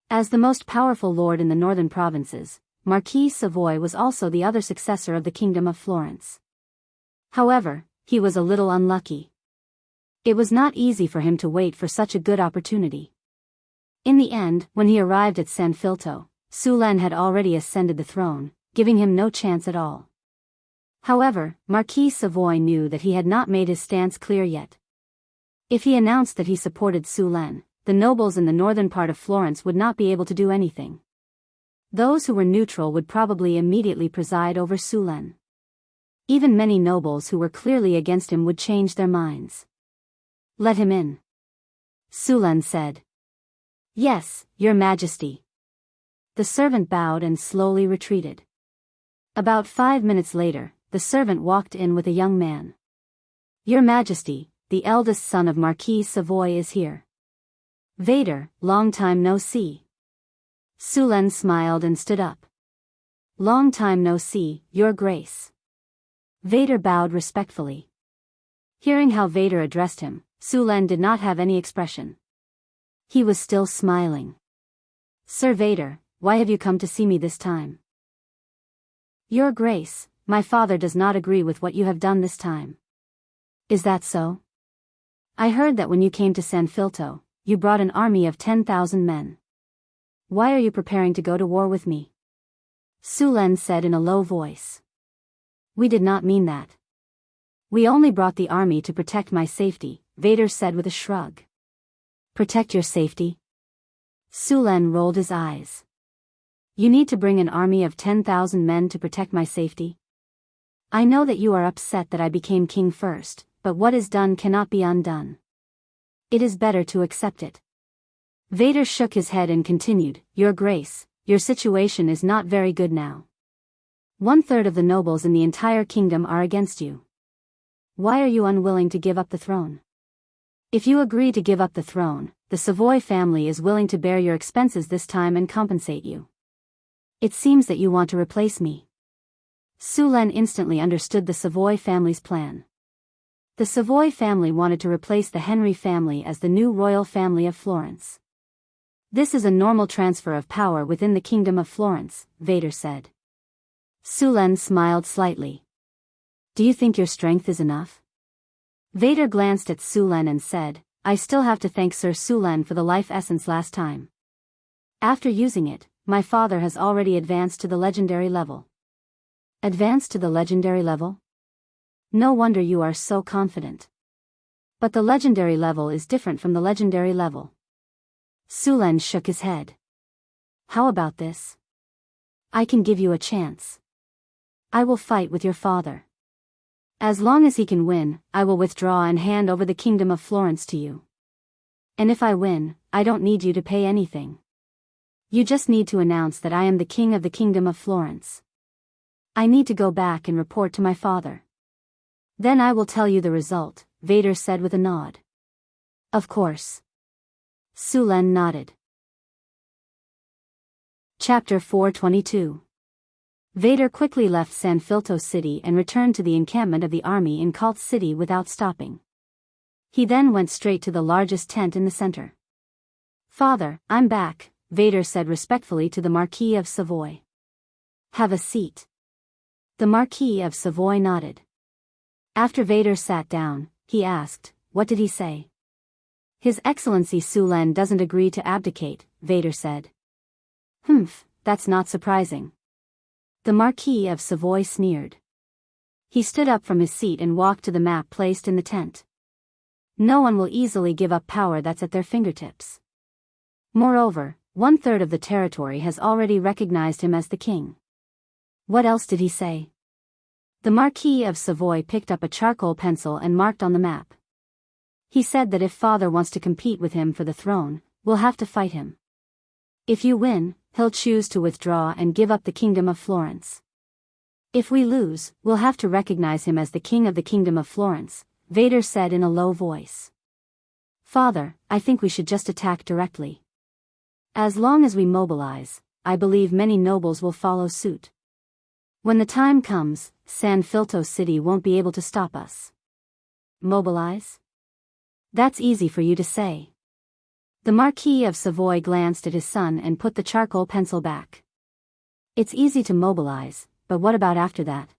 As the most powerful lord in the northern provinces, Marquis Savoy was also the other successor of the Kingdom of Florence. However, he was a little unlucky. It was not easy for him to wait for such a good opportunity. In the end, when he arrived at Sanfilto, Su Len had already ascended the throne, giving him no chance at all. However, Marquis Savoy knew that he had not made his stance clear yet. If he announced that he supported Su Len, the nobles in the northern part of Florence would not be able to do anything. Those who were neutral would probably immediately preside over Su Len. Even many nobles who were clearly against him would change their minds. Let him in. Su Len said. Yes, Your Majesty. The servant bowed and slowly retreated. About 5 minutes later, the servant walked in with a young man. Your Majesty, the eldest son of Marquis Savoy is here. Vader, long time no see. Su Len smiled and stood up. Long time no see, Your Grace. Vader bowed respectfully. Hearing how Vader addressed him, Su Len did not have any expression. He was still smiling. Sir Vader, why have you come to see me this time? Your Grace, my father does not agree with what you have done this time. Is that so? I heard that when you came to San Filto, you brought an army of 10,000 men. Why are you preparing to go to war with me? Su Len said in a low voice. We did not mean that. We only brought the army to protect my safety, Vader said with a shrug. Protect your safety? Su Len rolled his eyes. You need to bring an army of 10,000 men to protect my safety? I know that you are upset that I became king first, but what is done cannot be undone. It is better to accept it. Vader shook his head and continued, Your Grace, your situation is not very good now. 1/3 of the nobles in the entire kingdom are against you. Why are you unwilling to give up the throne? If you agree to give up the throne, the Savoy family is willing to bear your expenses this time and compensate you. It seems that you want to replace me. Su Len instantly understood the Savoy family's plan. The Savoy family wanted to replace the Henry family as the new royal family of Florence. This is a normal transfer of power within the kingdom of Florence, Vader said. Su Len smiled slightly. Do you think your strength is enough? Vader glanced at Su Len and said, I still have to thank Sir Su Len for the life essence last time. After using it, my father has already advanced to the legendary level. Advanced to the legendary level? No wonder you are so confident. But the legendary level is different from the legendary level. Su Len shook his head. How about this? I can give you a chance. I will fight with your father. As long as he can win, I will withdraw and hand over the kingdom of Florence to you. And if I win, I don't need you to pay anything. You just need to announce that I am the king of the kingdom of Florence. I need to go back and report to my father. Then I will tell you the result, Vader said with a nod. Of course. Su Len nodded. Chapter 422. Vader quickly left San Filto City and returned to the encampment of the army in Cult City without stopping. He then went straight to the largest tent in the center. Father, I'm back, Vader said respectfully to the Marquis of Savoy. Have a seat. The Marquis of Savoy nodded. After Vader sat down, he asked, what did he say? His Excellency Su Len doesn't agree to abdicate, Vader said. Humph, that's not surprising. The Marquis of Savoy sneered. He stood up from his seat and walked to the map placed in the tent. No one will easily give up power that's at their fingertips. Moreover, 1/3 of the territory has already recognized him as the king. What else did he say? The Marquis of Savoy picked up a charcoal pencil and marked on the map. He said that if father wants to compete with him for the throne, we'll have to fight him. If you win, he'll choose to withdraw and give up the kingdom of Florence. If we lose, we'll have to recognize him as the king of the kingdom of Florence, Vader said in a low voice. Father, I think we should just attack directly. As long as we mobilize, I believe many nobles will follow suit. When the time comes, San Filto City won't be able to stop us. Mobilize? That's easy for you to say. The Marquis of Savoy glanced at his son and put the charcoal pencil back. It's easy to mobilize, but what about after that?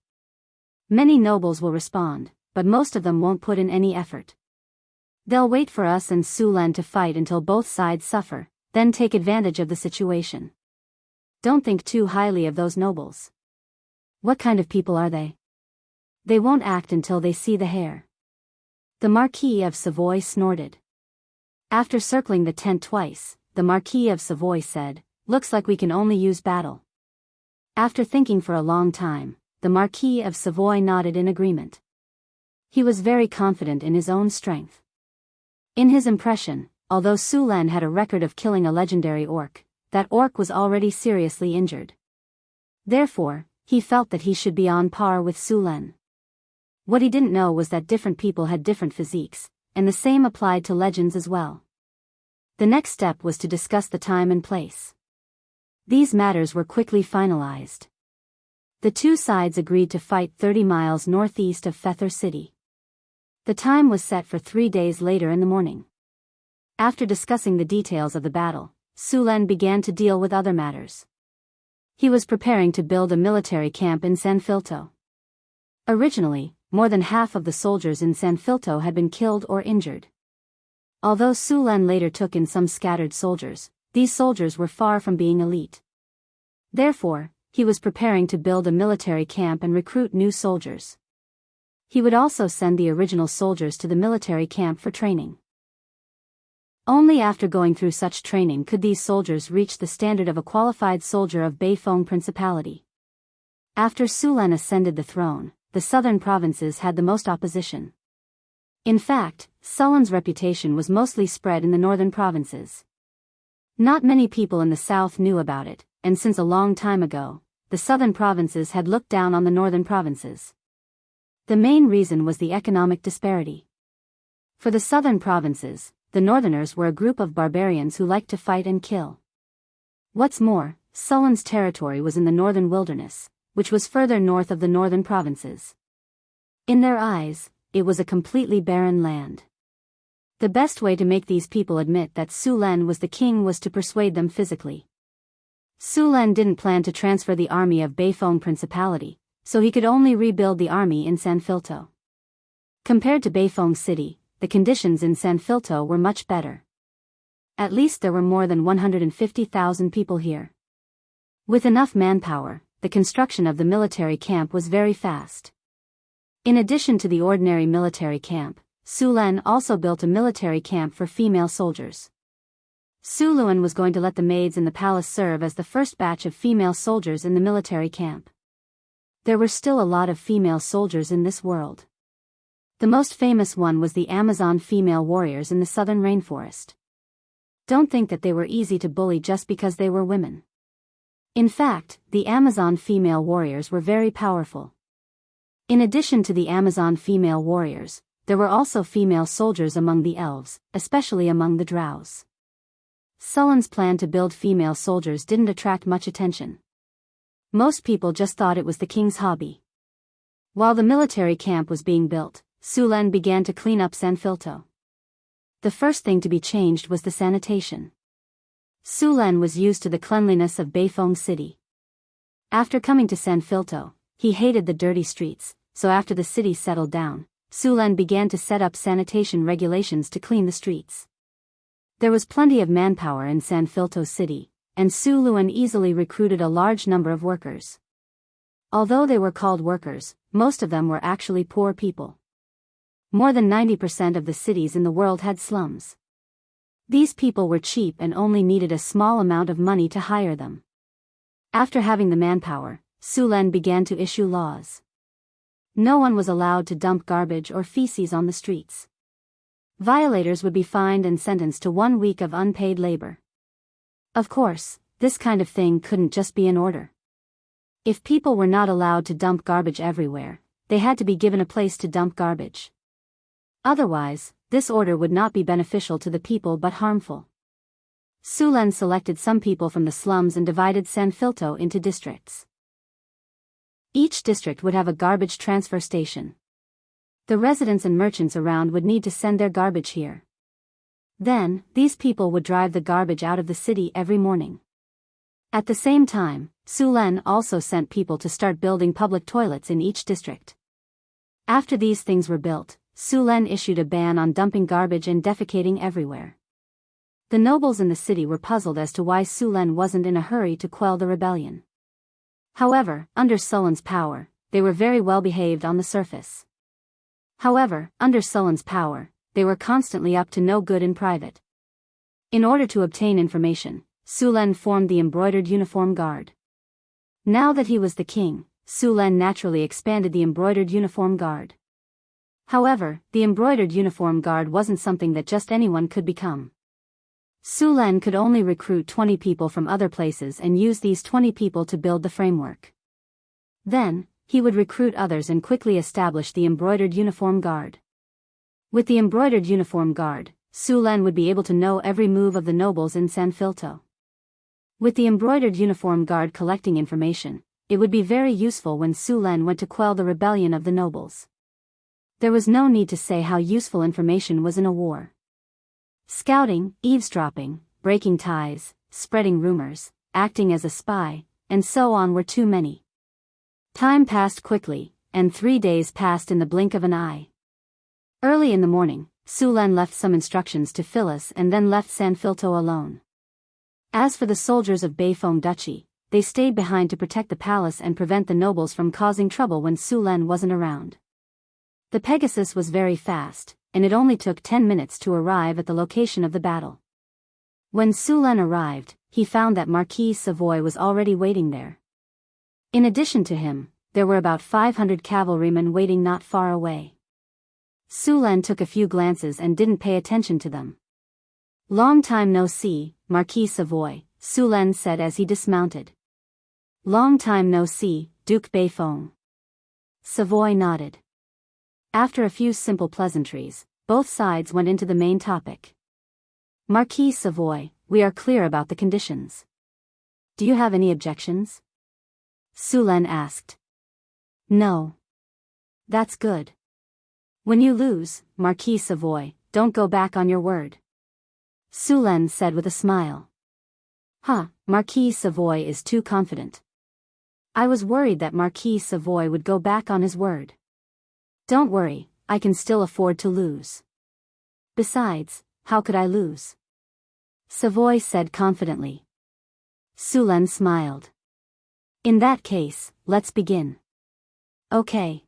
Many nobles will respond, but most of them won't put in any effort. They'll wait for us and Su Len to fight until both sides suffer, then take advantage of the situation. Don't think too highly of those nobles. What kind of people are they? They won't act until they see the hair. The Marquis of Savoy snorted. After circling the tent twice, the Marquis of Savoy said, looks like we can only use battle. After thinking for a long time, the Marquis of Savoy nodded in agreement. He was very confident in his own strength. In his impression, although Su Len had a record of killing a legendary orc, that orc was already seriously injured. Therefore, he felt that he should be on par with Su Len. What he didn't know was that different people had different physiques, and the same applied to legends as well. The next step was to discuss the time and place. These matters were quickly finalized. The two sides agreed to fight 30 miles northeast of Feather City. The time was set for 3 days later in the morning. After discussing the details of the battle, Su Len began to deal with other matters. He was preparing to build a military camp in San Filto. Originally, more than half of the soldiers in San Filto had been killed or injured. Although Su Len later took in some scattered soldiers, these soldiers were far from being elite. Therefore, he was preparing to build a military camp and recruit new soldiers. He would also send the original soldiers to the military camp for training. Only after going through such training could these soldiers reach the standard of a qualified soldier of Beifeng Principality. After Su Len ascended the throne, the southern provinces had the most opposition. In fact, Su Len's reputation was mostly spread in the northern provinces. Not many people in the south knew about it, and since a long time ago, the southern provinces had looked down on the northern provinces. The main reason was the economic disparity. For the southern provinces, the northerners were a group of barbarians who liked to fight and kill. What's more, Su Len's territory was in the northern wilderness, which was further north of the northern provinces. In their eyes, it was a completely barren land. The best way to make these people admit that Su Len was the king was to persuade them physically. Su Len didn't plan to transfer the army of Beifeng Principality, so he could only rebuild the army in San Filto. Compared to Beifeng City, the conditions in San Filto were much better. At least there were more than 150,000 people here. With enough manpower, the construction of the military camp was very fast. In addition to the ordinary military camp, Su Len also built a military camp for female soldiers. Su Len was going to let the maids in the palace serve as the first batch of female soldiers in the military camp. There were still a lot of female soldiers in this world. The most famous one was the Amazon female warriors in the southern rainforest. Don't think that they were easy to bully just because they were women. In fact, the Amazon female warriors were very powerful. In addition to the Amazon female warriors, there were also female soldiers among the elves, especially among the drows. Su Len's plan to build female soldiers didn't attract much attention. Most people just thought it was the king's hobby. While the military camp was being built, Su Len began to clean up San Filto. The first thing to be changed was the sanitation. Su Len was used to the cleanliness of Beifeng City. After coming to San Filto, he hated the dirty streets, so after the city settled down, Su Len began to set up sanitation regulations to clean the streets. There was plenty of manpower in San Filto City, and Su Len easily recruited a large number of workers. Although they were called workers, most of them were actually poor people. More than 90% of the cities in the world had slums. These people were cheap and only needed a small amount of money to hire them. After having the manpower, Su Len began to issue laws. No one was allowed to dump garbage or feces on the streets. Violators would be fined and sentenced to 1 week of unpaid labor. Of course, this kind of thing couldn't just be an order. If people were not allowed to dump garbage everywhere, they had to be given a place to dump garbage. Otherwise, this order would not be beneficial to the people but harmful. Su Len selected some people from the slums and divided San Filto into districts. Each district would have a garbage transfer station. The residents and merchants around would need to send their garbage here. Then, these people would drive the garbage out of the city every morning. At the same time, Su Len also sent people to start building public toilets in each district. After these things were built, Su Len issued a ban on dumping garbage and defecating everywhere. The nobles in the city were puzzled as to why Su Len wasn't in a hurry to quell the rebellion. However, under Su Len's power, they were very well behaved on the surface. However, under Su Len's power, they were constantly up to no good in private. In order to obtain information, Su Len formed the Embroidered Uniform Guard. Now that he was the king, Su Len naturally expanded the Embroidered Uniform Guard. However, the Embroidered Uniform Guard wasn't something that just anyone could become. Su Len could only recruit 20 people from other places and use these 20 people to build the framework. Then, he would recruit others and quickly establish the Embroidered Uniform Guard. With the Embroidered Uniform Guard, Su Len would be able to know every move of the nobles in San Filto. With the Embroidered Uniform Guard collecting information, it would be very useful when Su Len went to quell the rebellion of the nobles. There was no need to say how useful information was in a war. Scouting, eavesdropping, breaking ties, spreading rumors, acting as a spy, and so on were too many. Time passed quickly, and 3 days passed in the blink of an eye. Early in the morning, Su Len left some instructions to Phyllis and then left San Filto alone. As for the soldiers of Beifeng Duchy, they stayed behind to protect the palace and prevent the nobles from causing trouble when Su Len wasn't around. The Pegasus was very fast, and it only took 10 minutes to arrive at the location of the battle. When Su Len arrived, he found that Marquis Savoy was already waiting there. In addition to him, there were about 500 cavalrymen waiting not far away. Su Len took a few glances and didn't pay attention to them. "Long time no see, Marquis Savoy," Su Len said as he dismounted. "Long time no see, Duke Beifeng." Savoy nodded. After a few simple pleasantries, both sides went into the main topic. "Marquis Savoy, we are clear about the conditions. Do you have any objections?" Su Len asked. "No." "That's good. When you lose, Marquis Savoy, don't go back on your word," Su Len said with a smile. Marquis Savoy is too confident. I was worried that Marquis Savoy would go back on his word. Don't worry, I can still afford to lose. Besides, how could I lose?" Savoy said confidently. Su Len smiled. "In that case, let's begin." "Okay."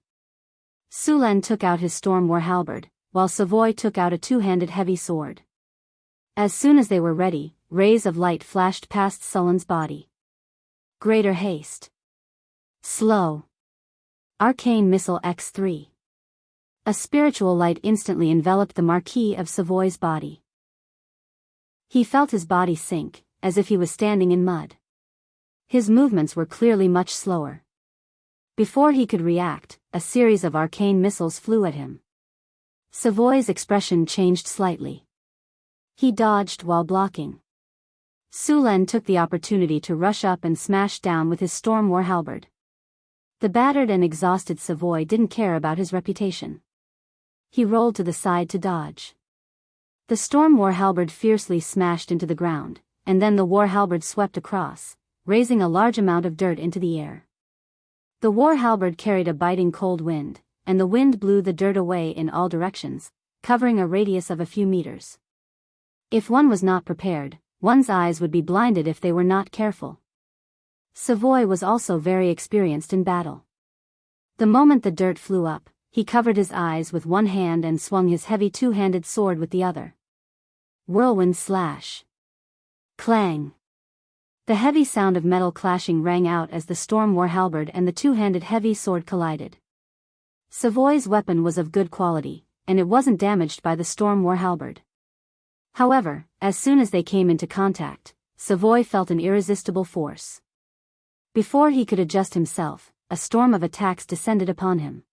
Su Len took out his storm war halberd, while Savoy took out a two-handed heavy sword. As soon as they were ready, rays of light flashed past Sulan's body. Greater haste. Slow. Arcane Missile X3. A spiritual light instantly enveloped the Marquis of Savoy's body. He felt his body sink, as if he was standing in mud. His movements were clearly much slower. Before he could react, a series of arcane missiles flew at him. Savoy's expression changed slightly. He dodged while blocking. Su Len took the opportunity to rush up and smash down with his storm war halberd. The battered and exhausted Savoy didn't care about his reputation. He rolled to the side to dodge. The storm war halberd fiercely smashed into the ground, and then the war halberd swept across, raising a large amount of dirt into the air. The war halberd carried a biting cold wind, and the wind blew the dirt away in all directions, covering a radius of a few meters. If one was not prepared, one's eyes would be blinded if they were not careful. Savoy was also very experienced in battle. The moment the dirt flew up, he covered his eyes with one hand and swung his heavy two-handed sword with the other. Whirlwind slash. Clang. The heavy sound of metal clashing rang out as the storm war halberd and the two-handed heavy sword collided. Savoy's weapon was of good quality, and it wasn't damaged by the storm war halberd. However, as soon as they came into contact, Savoy felt an irresistible force. Before he could adjust himself, a storm of attacks descended upon him.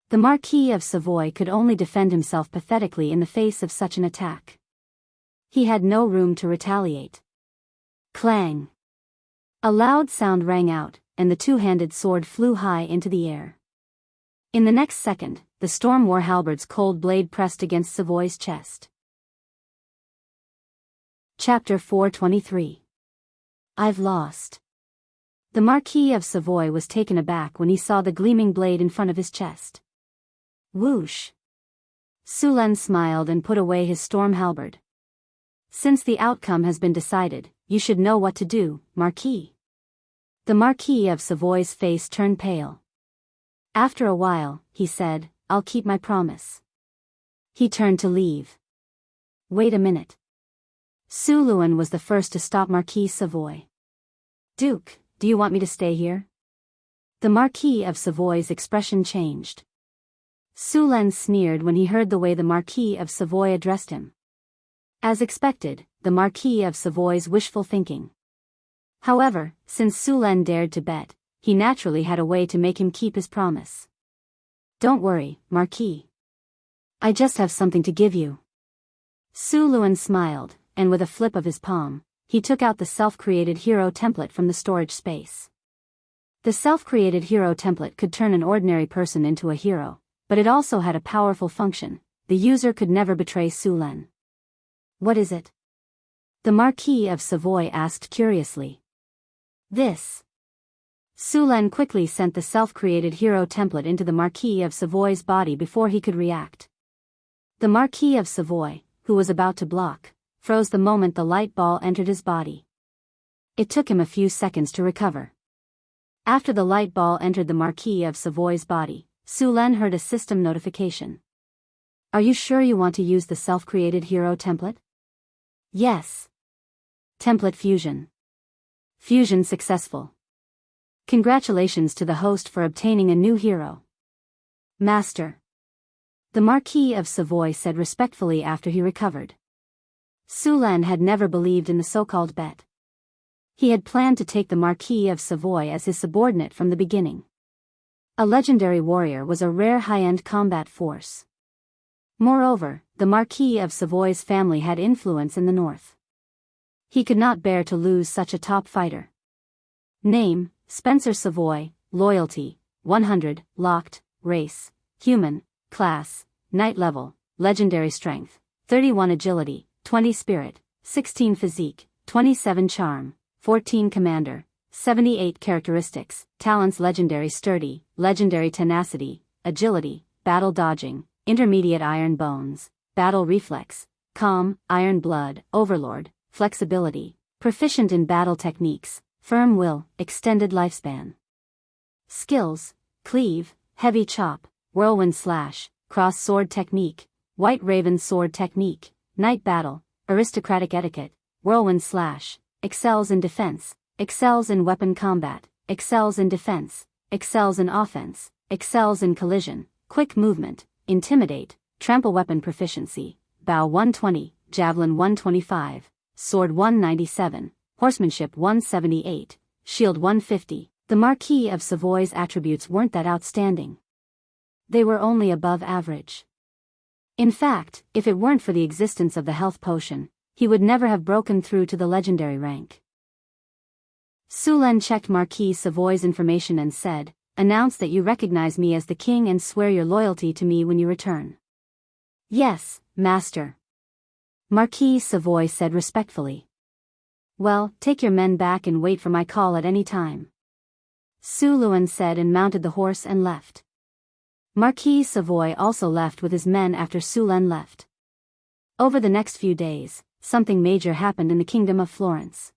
The Marquis of Savoy could only defend himself pathetically in the face of such an attack. He had no room to retaliate. Clang! A loud sound rang out, and the two-handed sword flew high into the air. In the next second, the storm war halberd's cold blade pressed against Savoy's chest. Chapter 423. I've lost. The Marquis of Savoy was taken aback when he saw the gleaming blade in front of his chest. Whoosh! Su Len smiled and put away his storm halberd. Since the outcome has been decided, you should know what to do, Marquis. The Marquis of Savoy's face turned pale. After a while, he said, I'll keep my promise. He turned to leave. Wait a minute. Su Luen was the first to stop Marquis Savoy. Duke, do you want me to stay here? The Marquis of Savoy's expression changed. Su Len sneered when he heard the way the Marquis of Savoy addressed him. As expected, the Marquis of Savoy's wishful thinking. However, since Su Len dared to bet, he naturally had a way to make him keep his promise. Don't worry, Marquis. I just have something to give you. Su Luen smiled, and with a flip of his palm, he took out the self-created hero template from the storage space. The self-created hero template could turn an ordinary person into a hero, but it also had a powerful function. The user could never betray Su Len. What is it? The Marquis of Savoy asked curiously. This. Su Len quickly sent the self-created hero template into the Marquis of Savoy's body before he could react. The Marquis of Savoy, who was about to block, froze the moment the light ball entered his body. It took him a few seconds to recover. After the light ball entered the Marquis of Savoy's body, Su Len heard a system notification. Are you sure you want to use the self-created hero template? Yes. Template fusion. Fusion successful. Congratulations to the host for obtaining a new hero. Master. The Marquis of Savoy said respectfully after he recovered. Su Len had never believed in the so-called bet. He had planned to take the Marquis of Savoy as his subordinate from the beginning. A legendary warrior was a rare high-end combat force. Moreover, the Marquis of Savoy's family had influence in the north. He could not bear to lose such a top fighter. Name, Spencer Savoy, loyalty, 100, locked, race, human, class, knight level, legendary strength, 31 agility, 20 spirit, 16 physique, 27 charm, 14 commander, 78 characteristics, talents legendary sturdy, legendary tenacity, agility, battle dodging, intermediate iron bones, battle reflex, calm, iron blood, overlord, flexibility, proficient in battle techniques, firm will, extended lifespan. Skills, cleave, heavy chop, whirlwind slash, cross sword technique, white raven sword technique, night battle, aristocratic etiquette, whirlwind slash, excels in defense, excels in weapon combat, excels in defense, excels in offense, excels in collision, quick movement, intimidate, trample weapon proficiency, bow 120, javelin 125, sword 197, horsemanship 178, shield 150. The Marquis of Savoy's attributes weren't that outstanding. They were only above average. In fact, if it weren't for the existence of the health potion, he would never have broken through to the legendary rank. Su Len checked Marquis Savoy's information and said, "Announce that you recognize me as the king and swear your loyalty to me when you return." "Yes, master." Marquis Savoy said respectfully. "Well, take your men back and wait for my call at any time." Su Luen said and mounted the horse and left. Marquis Savoy also left with his men after Su Len left. Over the next few days, something major happened in the kingdom of Florence.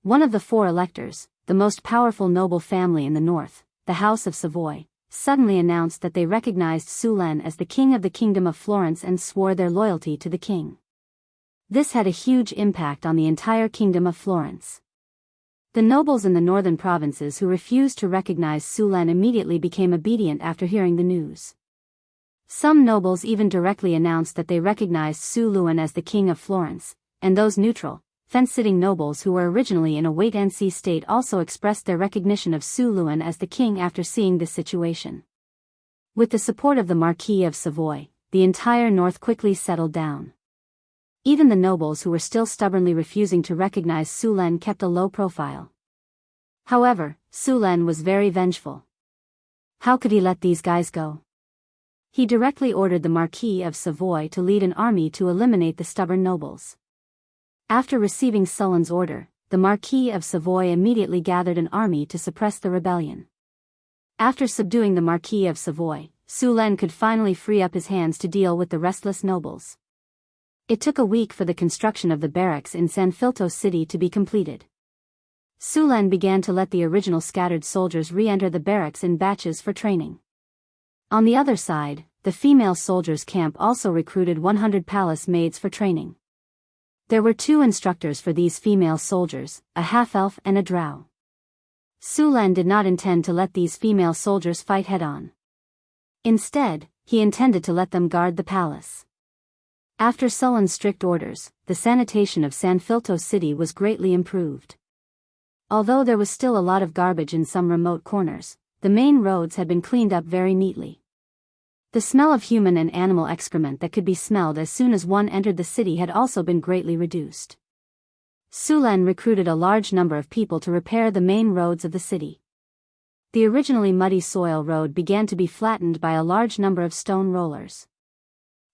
One of the 4 electors, the most powerful noble family in the north, the House of Savoy, suddenly announced that they recognized Su Len as the king of the kingdom of Florence and swore their loyalty to the king. This had a huge impact on the entire kingdom of Florence. The nobles in the northern provinces who refused to recognize Su Len immediately became obedient after hearing the news. Some nobles even directly announced that they recognized Su Luen as the king of Florence, and those neutral, fence-sitting nobles who were originally in a wait-and-see state also expressed their recognition of Su Luen as the king after seeing this situation. With the support of the Marquis of Savoy, the entire north quickly settled down. Even the nobles who were still stubbornly refusing to recognize Su Len kept a low profile. However, Su Len was very vengeful. How could he let these guys go? He directly ordered the Marquis of Savoy to lead an army to eliminate the stubborn nobles. After receiving Sullen's order, the Marquis of Savoy immediately gathered an army to suppress the rebellion. After subduing the Marquis of Savoy, Su Len could finally free up his hands to deal with the restless nobles. It took a week for the construction of the barracks in San Filto City to be completed. Su Len began to let the original scattered soldiers re-enter the barracks in batches for training. On the other side, the female soldiers' camp also recruited 100 palace maids for training. There were 2 instructors for these female soldiers, a half-elf and a drow. Su Len did not intend to let these female soldiers fight head-on. Instead, he intended to let them guard the palace. After Sullen's strict orders, the sanitation of San Filto City was greatly improved. Although there was still a lot of garbage in some remote corners, the main roads had been cleaned up very neatly. The smell of human and animal excrement that could be smelled as soon as one entered the city had also been greatly reduced. Su Len recruited a large number of people to repair the main roads of the city. The originally muddy soil road began to be flattened by a large number of stone rollers.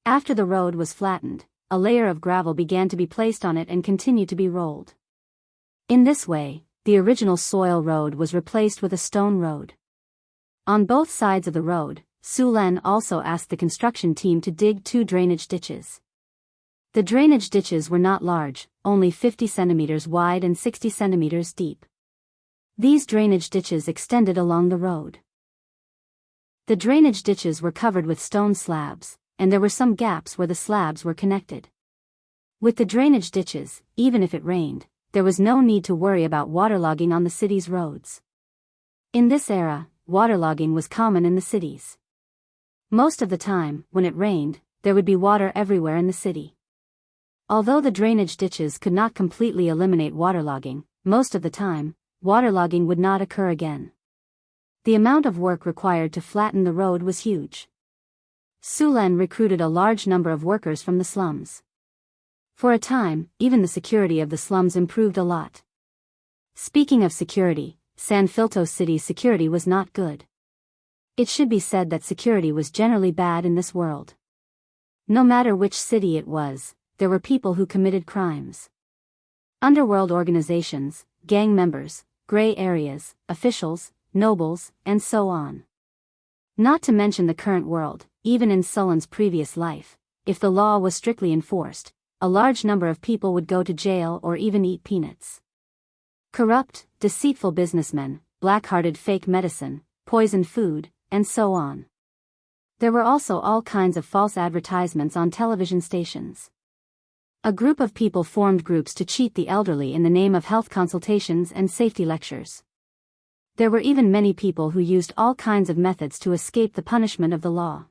After the road was flattened, a layer of gravel began to be placed on it and continued to be rolled. In this way, the original soil road was replaced with a stone road. On both sides of the road, Su Len also asked the construction team to dig 2 drainage ditches. The drainage ditches were not large, only 50 centimeters wide and 60 centimeters deep. These drainage ditches extended along the road. The drainage ditches were covered with stone slabs, and there were some gaps where the slabs were connected. With the drainage ditches, even if it rained, there was no need to worry about waterlogging on the city's roads. In this era, waterlogging was common in the cities. Most of the time, when it rained, there would be water everywhere in the city. Although the drainage ditches could not completely eliminate waterlogging, most of the time, waterlogging would not occur again. The amount of work required to flatten the road was huge. Su Len recruited a large number of workers from the slums. For a time, even the security of the slums improved a lot. Speaking of security, San Filto City's security was not good. It should be said that security was generally bad in this world. No matter which city it was, there were people who committed crimes. Underworld organizations, gang members, gray areas, officials, nobles, and so on. Not to mention the current world, even in Sullen's previous life, if the law was strictly enforced, a large number of people would go to jail or even eat peanuts. Corrupt, deceitful businessmen, black-hearted fake medicine, poisoned food, and so on. There were also all kinds of false advertisements on television stations. A group of people formed groups to cheat the elderly in the name of health consultations and safety lectures. There were even many people who used all kinds of methods to escape the punishment of the law.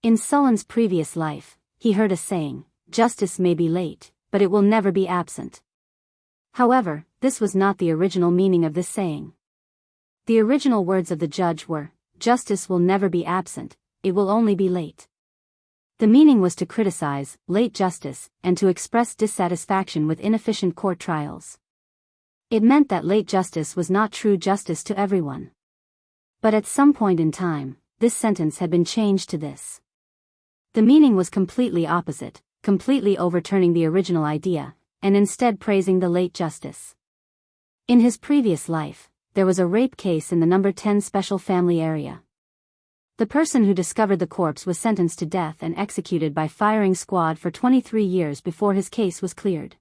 In Sullen's previous life, he heard a saying, "Justice may be late, but it will never be absent." However, this was not the original meaning of this saying. The original words of the judge were, "Justice will never be absent, it will only be late." The meaning was to criticize late justice and to express dissatisfaction with inefficient court trials. It meant that late justice was not true justice to everyone. But at some point in time, this sentence had been changed to this. The meaning was completely opposite, completely overturning the original idea, and instead praising the late justice. In his previous life, there was a rape case in the number 10 special family area. The person who discovered the corpse was sentenced to death and executed by firing squad for 23 years before his case was cleared.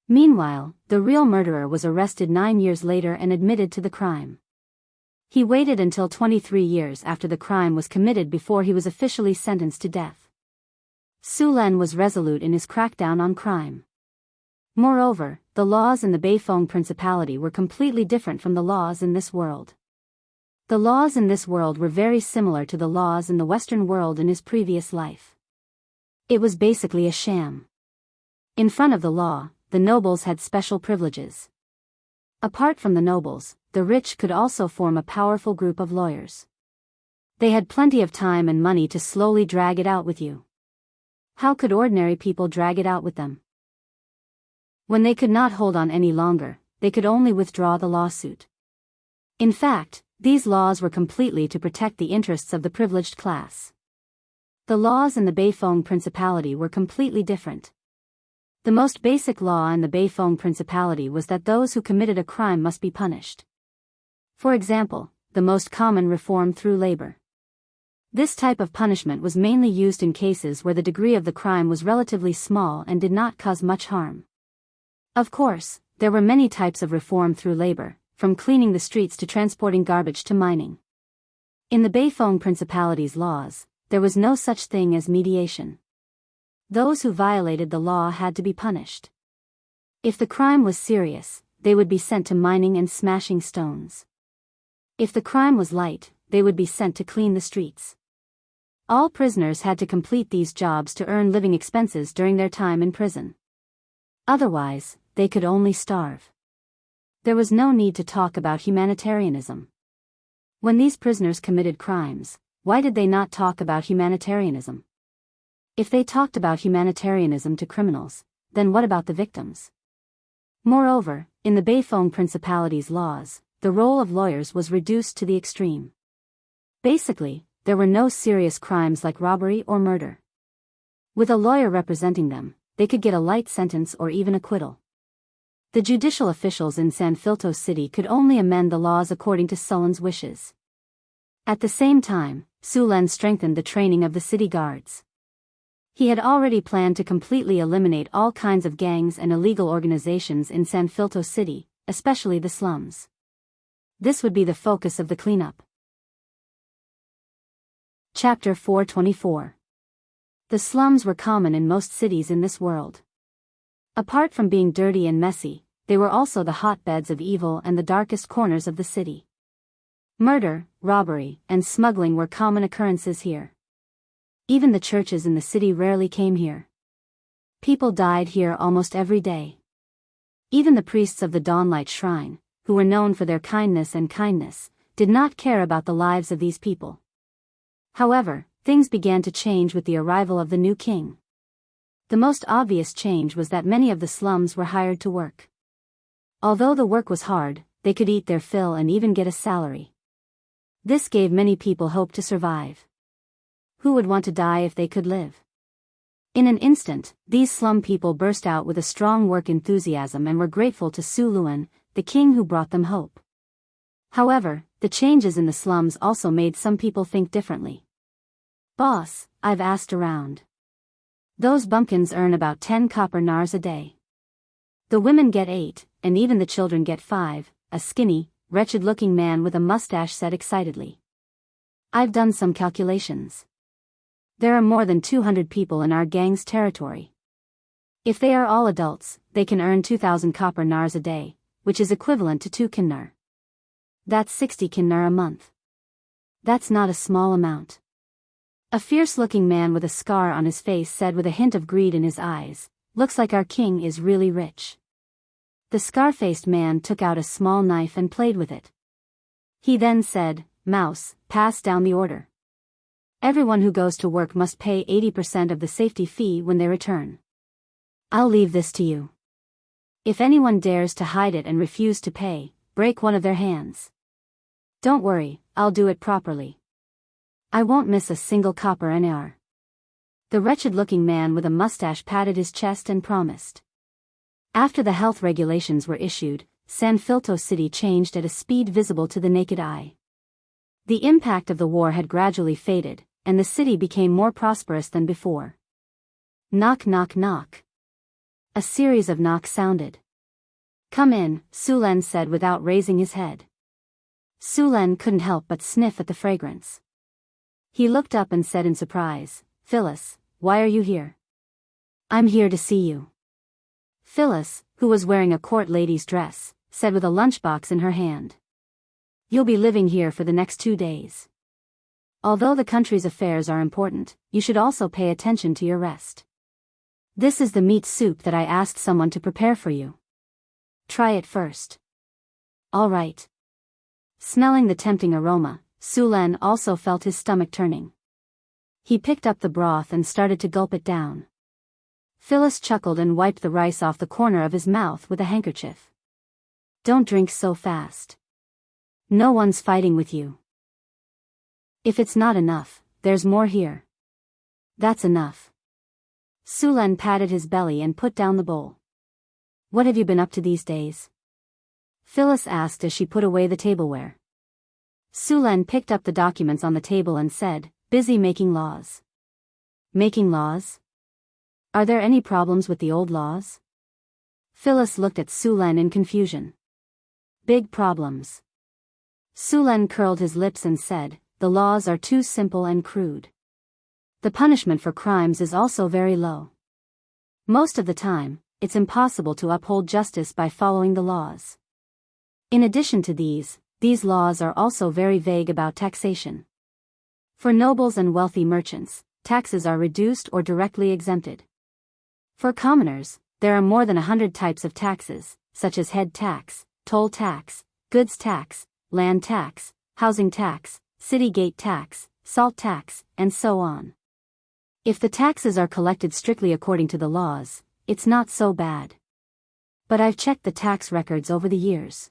Meanwhile, the real murderer was arrested 9 years later and admitted to the crime. He waited until 23 years after the crime was committed before he was officially sentenced to death. Su Len was resolute in his crackdown on crime. Moreover, the laws in the Beifeng Principality were completely different from the laws in this world. The laws in this world were very similar to the laws in the Western world in his previous life. It was basically a sham. In front of the law, the nobles had special privileges. Apart from the nobles, the rich could also form a powerful group of lawyers. They had plenty of time and money to slowly drag it out with you. How could ordinary people drag it out with them? When they could not hold on any longer, they could only withdraw the lawsuit. In fact, these laws were completely to protect the interests of the privileged class. The laws in the Beifeng Principality were completely different. The most basic law in the Beifeng Principality was that those who committed a crime must be punished. For example, the most common reform through labor. This type of punishment was mainly used in cases where the degree of the crime was relatively small and did not cause much harm. Of course, there were many types of reform through labor, from cleaning the streets to transporting garbage to mining. In the Beifeng Principality's laws, there was no such thing as mediation. Those who violated the law had to be punished. If the crime was serious, they would be sent to mining and smashing stones. If the crime was light, they would be sent to clean the streets. All prisoners had to complete these jobs to earn living expenses during their time in prison. Otherwise, they could only starve. There was no need to talk about humanitarianism. When these prisoners committed crimes, why did they not talk about humanitarianism? If they talked about humanitarianism to criminals, then what about the victims? Moreover, in the Beifeng Principality's laws, the role of lawyers was reduced to the extreme. Basically, there were no serious crimes like robbery or murder. With a lawyer representing them, they could get a light sentence or even acquittal. The judicial officials in San Filto City could only amend the laws according to Sullen's wishes. At the same time, Su Len strengthened the training of the city guards. He had already planned to completely eliminate all kinds of gangs and illegal organizations in San Filto City, especially the slums. This would be the focus of the cleanup. Chapter 424. The slums were common in most cities in this world. Apart from being dirty and messy, they were also the hotbeds of evil and the darkest corners of the city. Murder, robbery, and smuggling were common occurrences here. Even the churches in the city rarely came here. People died here almost every day. Even the priests of the Dawnlight Shrine, who were known for their kindness, did not care about the lives of these people. However, things began to change with the arrival of the new king. The most obvious change was that many of the slums were hired to work. Although the work was hard, they could eat their fill and even get a salary. This gave many people hope to survive. Who would want to die if they could live? In an instant, these slum people burst out with a strong work enthusiasm and were grateful to Su Luen, the king who brought them hope. However, the changes in the slums also made some people think differently. Boss, I've asked around. Those bumpkins earn about 10 copper nars a day. The women get 8, and even the children get 5, a skinny, wretched-looking man with a mustache said excitedly. I've done some calculations. There are more than 200 people in our gang's territory. If they are all adults, they can earn 2,000 copper nars a day, which is equivalent to 2 kinnar. That's 60 kinnar a month. That's not a small amount. A fierce-looking man with a scar on his face said with a hint of greed in his eyes, looks like our king is really rich. The scar-faced man took out a small knife and played with it. He then said, Mouse, pass down the order. Everyone who goes to work must pay 80% of the safety fee when they return. I'll leave this to you. If anyone dares to hide it and refuse to pay, break one of their hands. Don't worry, I'll do it properly. I won't miss a single copper NR. The wretched-looking man with a mustache patted his chest and promised. After the health regulations were issued, San Filto City changed at a speed visible to the naked eye. The impact of the war had gradually faded, and the city became more prosperous than before. Knock knock knock. A series of knocks sounded. Come in, Su Len said without raising his head. Su Len couldn't help but sniff at the fragrance. He looked up and said in surprise, Phyllis, why are you here? I'm here to see you. Phyllis, who was wearing a court lady's dress, said with a lunchbox in her hand. You'll be living here for the next 2 days. Although the country's affairs are important, you should also pay attention to your rest. This is the meat soup that I asked someone to prepare for you. Try it first. All right. Smelling the tempting aroma, Su Len also felt his stomach turning. He picked up the broth and started to gulp it down. Phyllis chuckled and wiped the rice off the corner of his mouth with a handkerchief. Don't drink so fast. No one's fighting with you. If it's not enough, there's more here. That's enough. Su Len patted his belly and put down the bowl. What have you been up to these days? Phyllis asked as she put away the tableware. Su Len picked up the documents on the table and said, busy making laws. Making laws? Are there any problems with the old laws? Phyllis looked at Su Len in confusion. Big problems. Su Len curled his lips and said, the laws are too simple and crude. The punishment for crimes is also very low. Most of the time, it's impossible to uphold justice by following the laws. In addition to these laws are also very vague about taxation. For nobles and wealthy merchants, taxes are reduced or directly exempted. For commoners, there are more than 100 types of taxes, such as head tax, toll tax, goods tax, land tax, housing tax, city gate tax, salt tax, and so on. If the taxes are collected strictly according to the laws, it's not so bad. But I've checked the tax records over the years.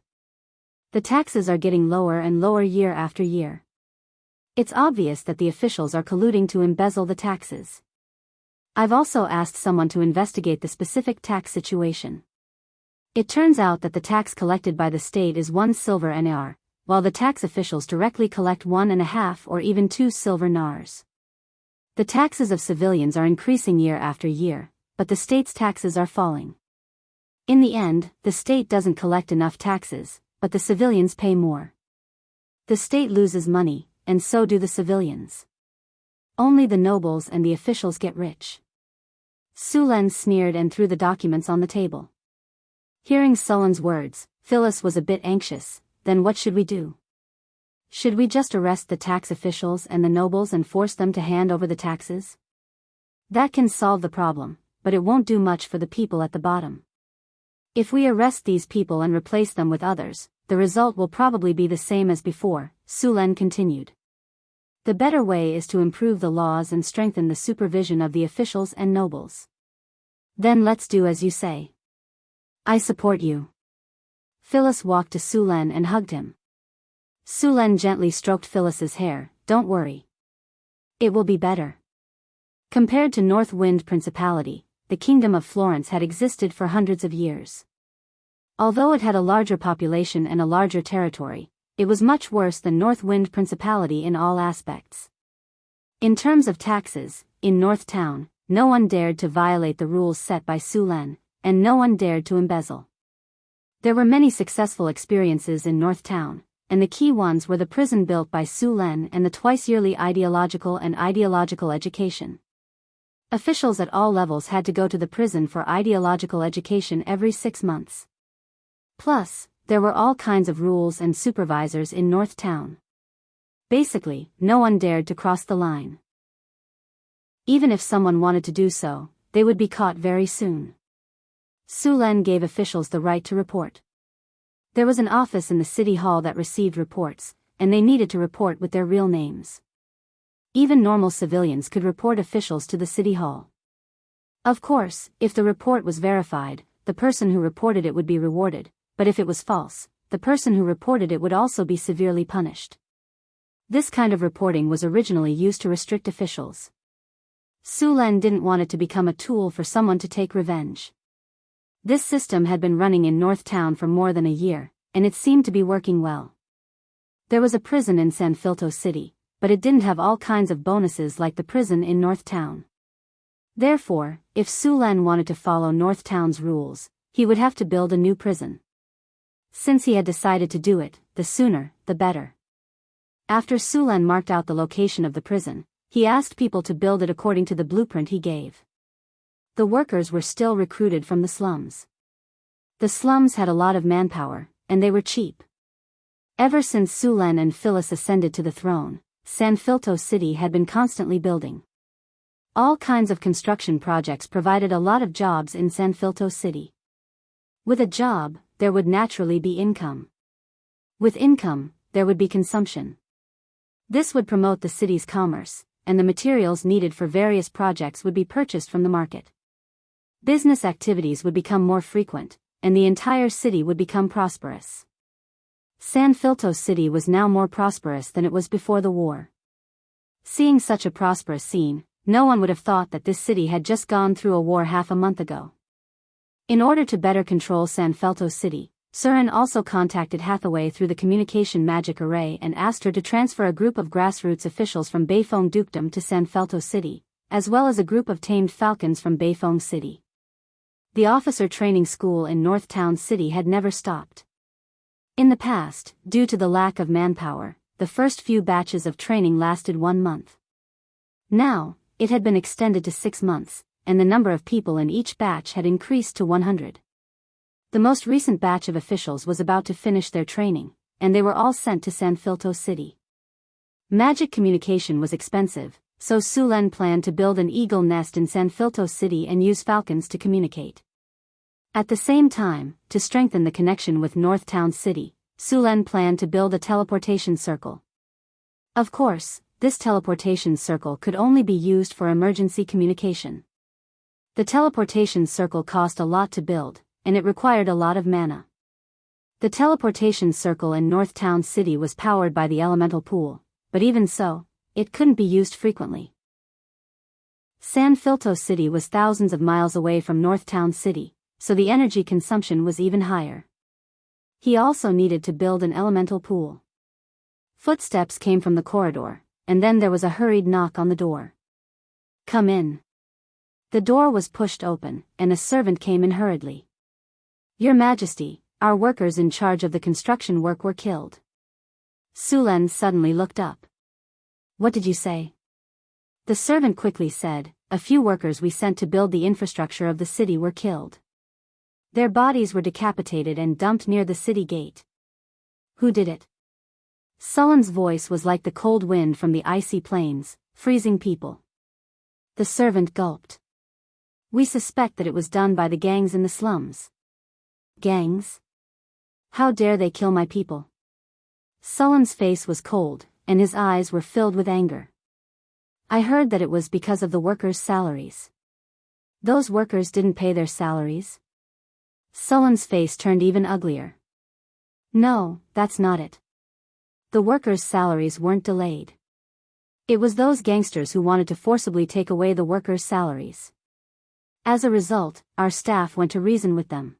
The taxes are getting lower and lower year after year. It's obvious that the officials are colluding to embezzle the taxes. I've also asked someone to investigate the specific tax situation. It turns out that the tax collected by the state is 1 silver NAR, while the tax officials directly collect 1.5 or even 2 silver NARs. The taxes of civilians are increasing year after year, but the state's taxes are falling. In the end, the state doesn't collect enough taxes, but the civilians pay more. The state loses money, and so do the civilians. Only the nobles and the officials get rich. Su Len sneered and threw the documents on the table. Hearing Sullen's words, Phyllis was a bit anxious. Then what should we do? Should we just arrest the tax officials and the nobles and force them to hand over the taxes? That can solve the problem, but it won't do much for the people at the bottom. If we arrest these people and replace them with others, the result will probably be the same as before, Su Len continued. The better way is to improve the laws and strengthen the supervision of the officials and nobles. Then let's do as you say. I support you. Phyllis walked to Su Len and hugged him. Su Len gently stroked Phyllis's hair. Don't worry. It will be better. Compared to North Wind Principality, the Kingdom of Florence had existed for hundreds of years. Although it had a larger population and a larger territory, it was much worse than North Wind Principality in all aspects. In terms of taxes, in North Town, no one dared to violate the rules set by Su Len, and no one dared to embezzle. There were many successful experiences in North Town, and the key ones were the prison built by Su Len and the twice-yearly ideological education. Officials at all levels had to go to the prison for ideological education every 6 months. Plus, there were all kinds of rules and supervisors in North Town. Basically, no one dared to cross the line. Even if someone wanted to do so, they would be caught very soon. Su Len gave officials the right to report. There was an office in the city hall that received reports, and they needed to report with their real names. Even normal civilians could report officials to the city hall. Of course, if the report was verified, the person who reported it would be rewarded, but if it was false, the person who reported it would also be severely punished. This kind of reporting was originally used to restrict officials. Su Len didn't want it to become a tool for someone to take revenge. This system had been running in North Town for more than a year, and it seemed to be working well. There was a prison in San Filto City, but it didn't have all kinds of bonuses like the prison in North Town. Therefore, if Su Len wanted to follow North Town's rules, he would have to build a new prison. Since he had decided to do it, the sooner, the better. After Su Len marked out the location of the prison, he asked people to build it according to the blueprint he gave. The workers were still recruited from the slums. The slums had a lot of manpower, and they were cheap. Ever since Su Len and Phyllis ascended to the throne, San Filto City had been constantly building. All kinds of construction projects provided a lot of jobs in San Filto City. With a job, there would naturally be income. With income, there would be consumption. This would promote the city's commerce, and the materials needed for various projects would be purchased from the market. Business activities would become more frequent, and the entire city would become prosperous. San Filto City was now more prosperous than it was before the war. Seeing such a prosperous scene, no one would have thought that this city had just gone through a war half a month ago. In order to better control San Filto City, Surin also contacted Hathaway through the communication magic array and asked her to transfer a group of grassroots officials from Beifeng Dukedom to San Filto City, as well as a group of tamed falcons from Beifeng City. The officer training school in North Town City had never stopped. In the past, due to the lack of manpower, the first few batches of training lasted 1 month. Now, it had been extended to 6 months, and the number of people in each batch had increased to 100. The most recent batch of officials was about to finish their training, and they were all sent to San Filto City. Magic communication was expensive, so Su Len planned to build an eagle nest in San Filto City and use falcons to communicate. At the same time, to strengthen the connection with North Town City, Su Len planned to build a teleportation circle. Of course, this teleportation circle could only be used for emergency communication. The teleportation circle cost a lot to build, and it required a lot of mana. The teleportation circle in North Town City was powered by the elemental pool, but even so, it couldn't be used frequently. San Filto City was thousands of miles away from North Town City, so the energy consumption was even higher. He also needed to build an elemental pool. Footsteps came from the corridor, and then there was a hurried knock on the door. "Come in." The door was pushed open, and a servant came in hurriedly. "Your Majesty, our workers in charge of the construction work were killed." Sulen suddenly looked up. "What did you say?" The servant quickly said, "A few workers we sent to build the infrastructure of the city were killed. Their bodies were decapitated and dumped near the city gate." "Who did it?" Sulen's voice was like the cold wind from the icy plains, freezing people. The servant gulped. "We suspect that it was done by the gangs in the slums." "Gangs? How dare they kill my people?" Sulen's face was cold, and his eyes were filled with anger. "I heard that it was because of the workers' salaries." "Those workers didn't pay their salaries?" Sulen's face turned even uglier. "No, that's not it. The workers' salaries weren't delayed. It was those gangsters who wanted to forcibly take away the workers' salaries. As a result, our staff went to reason with them."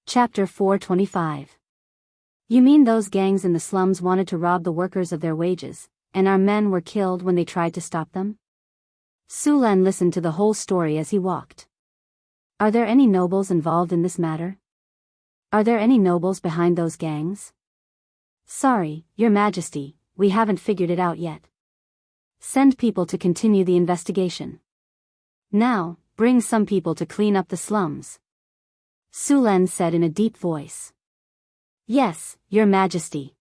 Chapter 425. "You mean those gangs in the slums wanted to rob the workers of their wages, and our men were killed when they tried to stop them?" Sulen listened to the whole story as he walked. "Are there any nobles involved in this matter? Are there any nobles behind those gangs?" "Sorry, Your Majesty, we haven't figured it out yet. Send people to continue the investigation. Now, bring some people to clean up the slums," Sulen said in a deep voice. "Yes, Your Majesty."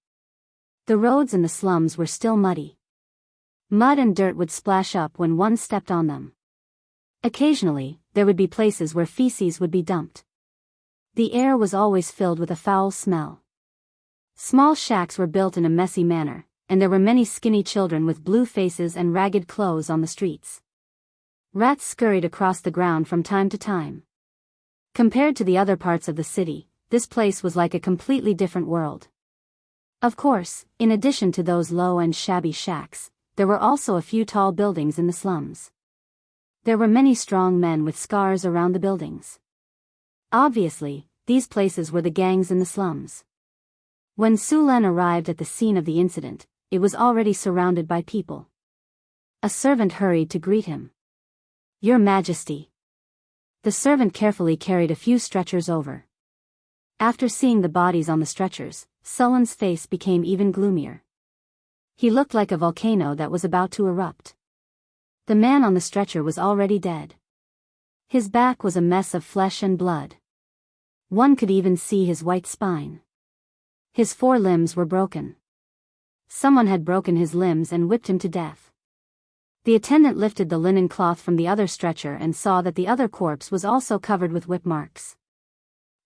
The roads in the slums were still muddy. Mud and dirt would splash up when one stepped on them. Occasionally, there would be places where feces would be dumped. The air was always filled with a foul smell. Small shacks were built in a messy manner, and there were many skinny children with blue faces and ragged clothes on the streets. Rats scurried across the ground from time to time. Compared to the other parts of the city, this place was like a completely different world. Of course, in addition to those low and shabby shacks, there were also a few tall buildings in the slums. There were many strong men with scars around the buildings. Obviously, these places were the gangs in the slums. When Sulen arrived at the scene of the incident, it was already surrounded by people. A servant hurried to greet him. "Your Majesty." The servant carefully carried a few stretchers over. After seeing the bodies on the stretchers, Sulen's face became even gloomier. He looked like a volcano that was about to erupt. The man on the stretcher was already dead. His back was a mess of flesh and blood. One could even see his white spine. His 4 limbs were broken. Someone had broken his limbs and whipped him to death. The attendant lifted the linen cloth from the other stretcher and saw that the other corpse was also covered with whip marks.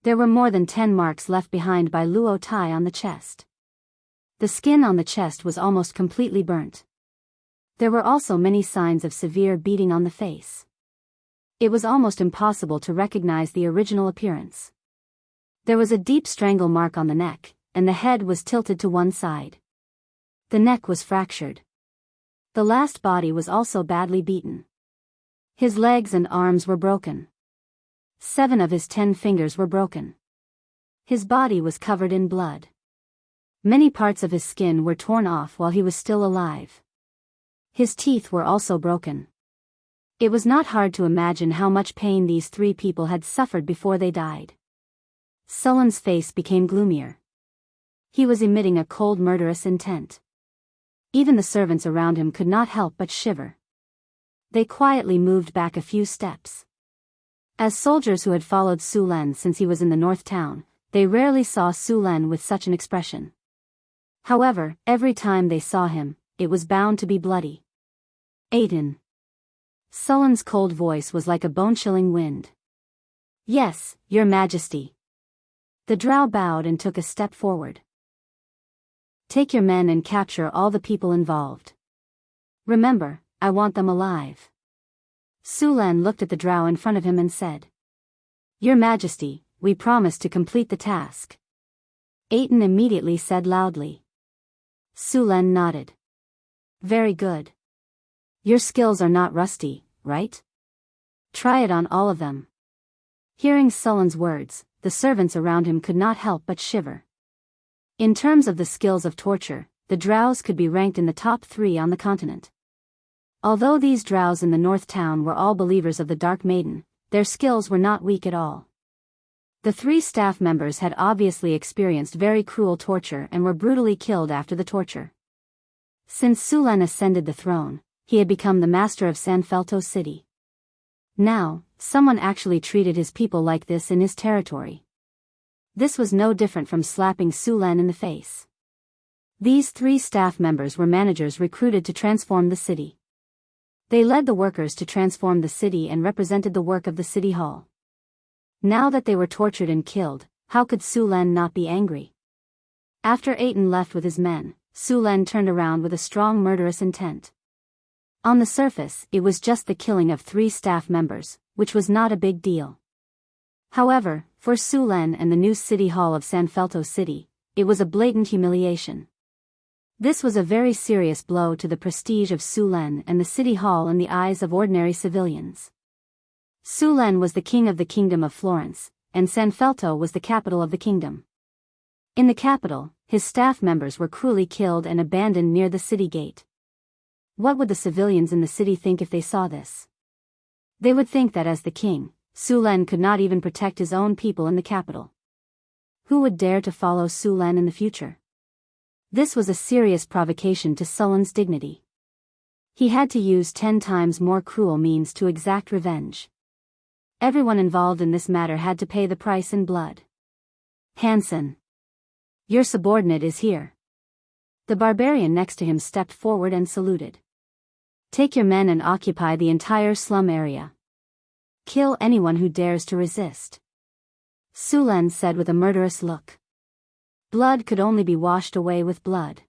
There were more than 10 marks left behind by Luo Tai on the chest. The skin on the chest was almost completely burnt. There were also many signs of severe beating on the face. It was almost impossible to recognize the original appearance. There was a deep strangle mark on the neck, and the head was tilted to one side. The neck was fractured. The last body was also badly beaten. His legs and arms were broken. 7 of his 10 fingers were broken. His body was covered in blood. Many parts of his skin were torn off while he was still alive. His teeth were also broken. It was not hard to imagine how much pain these 3 people had suffered before they died. Sulen's face became gloomier. He was emitting a cold, murderous intent. Even the servants around him could not help but shiver. They quietly moved back a few steps. As soldiers who had followed Sulen since he was in the North Town, they rarely saw Sulen with such an expression. However, every time they saw him, it was bound to be bloody. "Aiden." Sulen's cold voice was like a bone-chilling wind. "Yes, Your Majesty." The drow bowed and took a step forward. "Take your men and capture all the people involved. Remember, I want them alive." Sulen looked at the drow in front of him and said, "Your Majesty, we promise to complete the task." Aiden immediately said loudly. Sulen nodded. "Very good. Your skills are not rusty, right? Try it on all of them. Hearing Sullen's words, the servants around him could not help but shiver. In terms of the skills of torture, the drows could be ranked in the top 3 on the continent. Although these drows in the North Town were all believers of the Dark Maiden, their skills were not weak at all. The 3 staff members had obviously experienced very cruel torture and were brutally killed after the torture. Since Sulen ascended the throne, he had become the master of Sanfelto City. Now, someone actually treated his people like this in his territory. This was no different from slapping Sulen in the face. These 3 staff members were managers recruited to transform the city. They led the workers to transform the city and represented the work of the city hall. Now that they were tortured and killed, how could Sulen not be angry? After Aten left with his men, Sulen turned around with a strong murderous intent. On the surface, it was just the killing of 3 staff members, which was not a big deal. However, for Sulen and the new city hall of Sanfelto City, it was a blatant humiliation. This was a very serious blow to the prestige of Sulen and the city hall in the eyes of ordinary civilians. Sulen was the king of the kingdom of Florence, and Sanfelto was the capital of the kingdom. In the capital, his staff members were cruelly killed and abandoned near the city gate. What would the civilians in the city think if they saw this? They would think that as the king, Sulen could not even protect his own people in the capital. Who would dare to follow Sulen in the future? This was a serious provocation to Sulen's dignity. He had to use 10 times more cruel means to exact revenge. Everyone involved in this matter had to pay the price in blood. Hansen. Your subordinate is here. The barbarian next to him stepped forward and saluted. Take your men and occupy the entire slum area. Kill anyone who dares to resist. Sulen said with a murderous look. Blood could only be washed away with blood.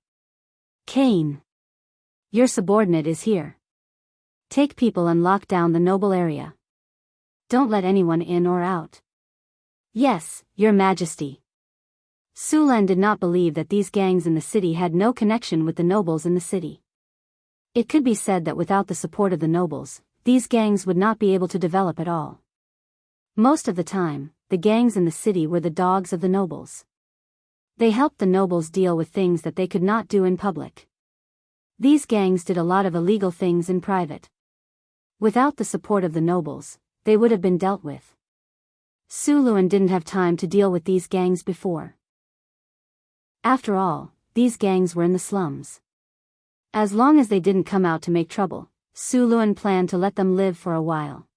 Cain. Your subordinate is here. Take people and lock down the noble area. Don't let anyone in or out. Yes, Your Majesty. Sulen did not believe that these gangs in the city had no connection with the nobles in the city. It could be said that without the support of the nobles, these gangs would not be able to develop at all. Most of the time, the gangs in the city were the dogs of the nobles. They helped the nobles deal with things that they could not do in public. These gangs did a lot of illegal things in private. Without the support of the nobles, they would have been dealt with. Suluan didn't have time to deal with these gangs before. After all, these gangs were in the slums. As long as they didn't come out to make trouble, Suluan planned to let them live for a while.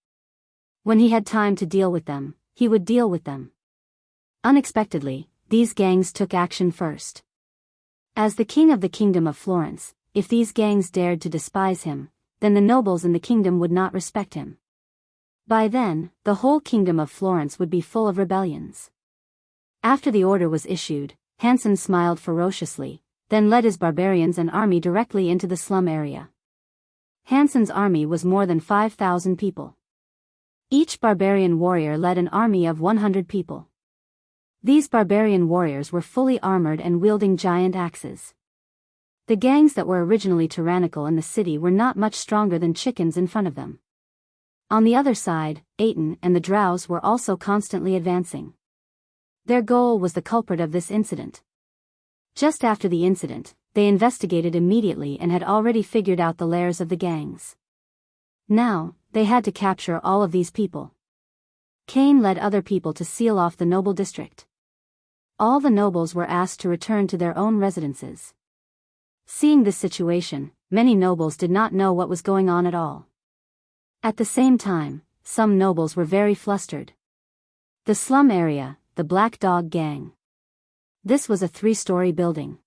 When he had time to deal with them, he would deal with them. Unexpectedly, these gangs took action first. As the king of the kingdom of Florence, if these gangs dared to despise him, then the nobles in the kingdom would not respect him. By then, the whole kingdom of Florence would be full of rebellions. After the order was issued, Hansen smiled ferociously, then led his barbarians and army directly into the slum area. Hansen's army was more than 5,000 people. Each barbarian warrior led an army of 100 people. These barbarian warriors were fully armored and wielding giant axes. The gangs that were originally tyrannical in the city were not much stronger than chickens in front of them. On the other side, Aten and the Drows were also constantly advancing. Their goal was the culprit of this incident. Just after the incident, they investigated immediately and had already figured out the lairs of the gangs. Now, they had to capture all of these people. Cain led other people to seal off the noble district. All the nobles were asked to return to their own residences. Seeing this situation, many nobles did not know what was going on at all. At the same time, some nobles were very flustered. The slum area, the Black Dog Gang. This was a 3-story building.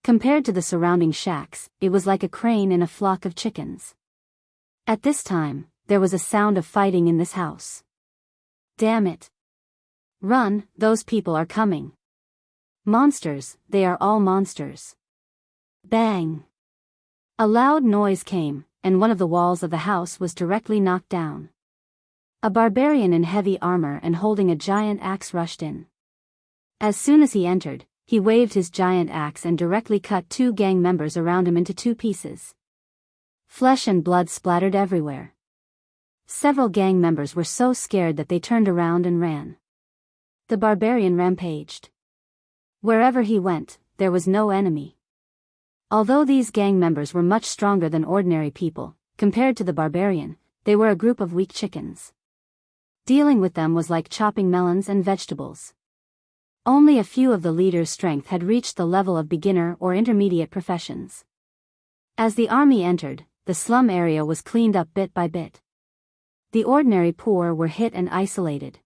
Compared to the surrounding shacks, it was like a crane in a flock of chickens. At this time, there was a sound of fighting in this house. Damn it. Run, those people are coming. Monsters, they are all monsters. Bang. A loud noise came, and one of the walls of the house was directly knocked down. A barbarian in heavy armor and holding a giant axe rushed in. As soon as he entered, he waved his giant axe and directly cut 2 gang members around him into 2 pieces. Flesh and blood splattered everywhere. Several gang members were so scared that they turned around and ran. The barbarian rampaged. Wherever he went, there was no enemy. Although these gang members were much stronger than ordinary people, compared to the barbarian, they were a group of weak chickens. Dealing with them was like chopping melons and vegetables. Only a few of the leaders' strength had reached the level of beginner or intermediate professions. As the army entered, the slum area was cleaned up bit by bit. The ordinary poor were hit and isolated.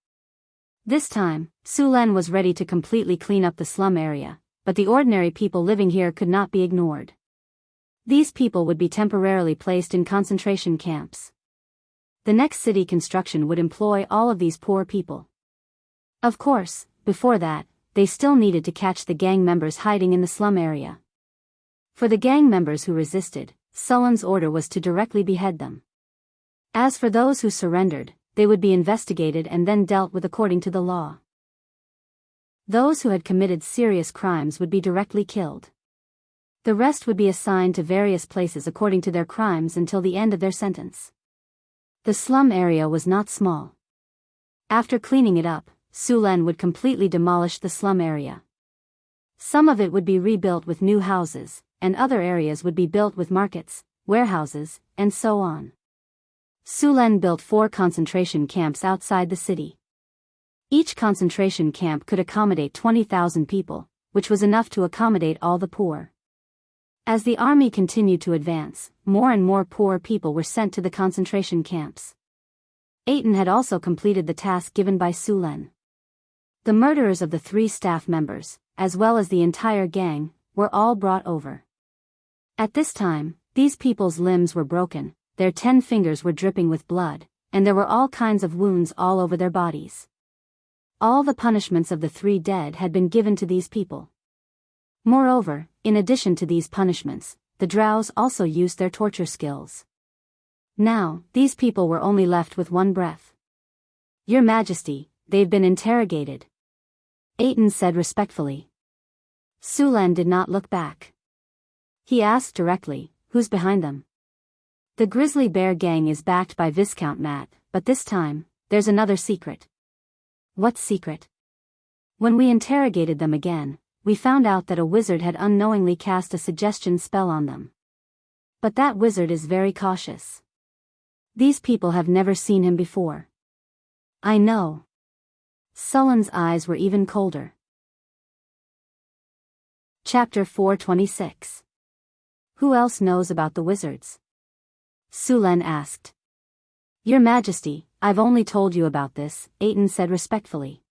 This time, Sulen was ready to completely clean up the slum area, but the ordinary people living here could not be ignored. These people would be temporarily placed in concentration camps. The next city construction would employ all of these poor people. Of course, before that, they still needed to catch the gang members hiding in the slum area. For the gang members who resisted, Sulen's order was to directly behead them. As for those who surrendered, they would be investigated and then dealt with according to the law. Those who had committed serious crimes would be directly killed. The rest would be assigned to various places according to their crimes until the end of their sentence. The slum area was not small. After cleaning it up, Sulen would completely demolish the slum area. Some of it would be rebuilt with new houses, and other areas would be built with markets, warehouses, and so on. Sulen built 4 concentration camps outside the city. Each concentration camp could accommodate 20,000 people, which was enough to accommodate all the poor. As the army continued to advance, more and more poor people were sent to the concentration camps. Aten had also completed the task given by Sulen. The murderers of the 3 staff members, as well as the entire gang, were all brought over. At this time, these people's limbs were broken, their 10 fingers were dripping with blood, and there were all kinds of wounds all over their bodies. All the punishments of the 3 dead had been given to these people. Moreover, in addition to these punishments, the drows also used their torture skills. Now, these people were only left with one breath. "Your Majesty, they've been interrogated," Aten said respectfully. Sulen did not look back. He asked directly, "Who's behind them?" "The Grizzly Bear Gang is backed by Viscount Matt, but this time, there's another secret." "What secret?" "When we interrogated them again, we found out that a wizard had unknowingly cast a suggestion spell on them. But that wizard is very cautious. These people have never seen him before." "I know." Sulen's eyes were even colder. Chapter 426. Who else knows about the wizards? Sulen asked. "Your Majesty, I've only told you about this," Aten said respectfully.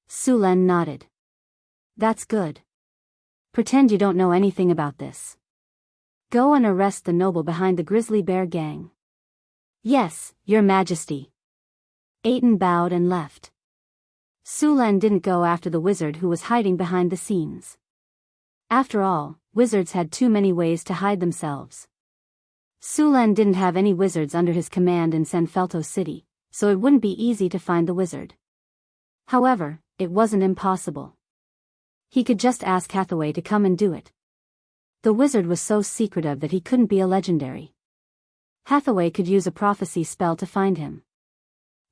Sulen nodded. "That's good. Pretend you don't know anything about this. Go and arrest the noble behind the Grizzly Bear Gang." "Yes, Your Majesty." Aten bowed and left. Sulen didn't go after the wizard who was hiding behind the scenes. After all, wizards had too many ways to hide themselves. Sulen didn't have any wizards under his command in Sanfelto City, so it wouldn't be easy to find the wizard. However, it wasn't impossible. He could just ask Hathaway to come and do it. The wizard was so secretive that he couldn't be a legendary. Hathaway could use a prophecy spell to find him.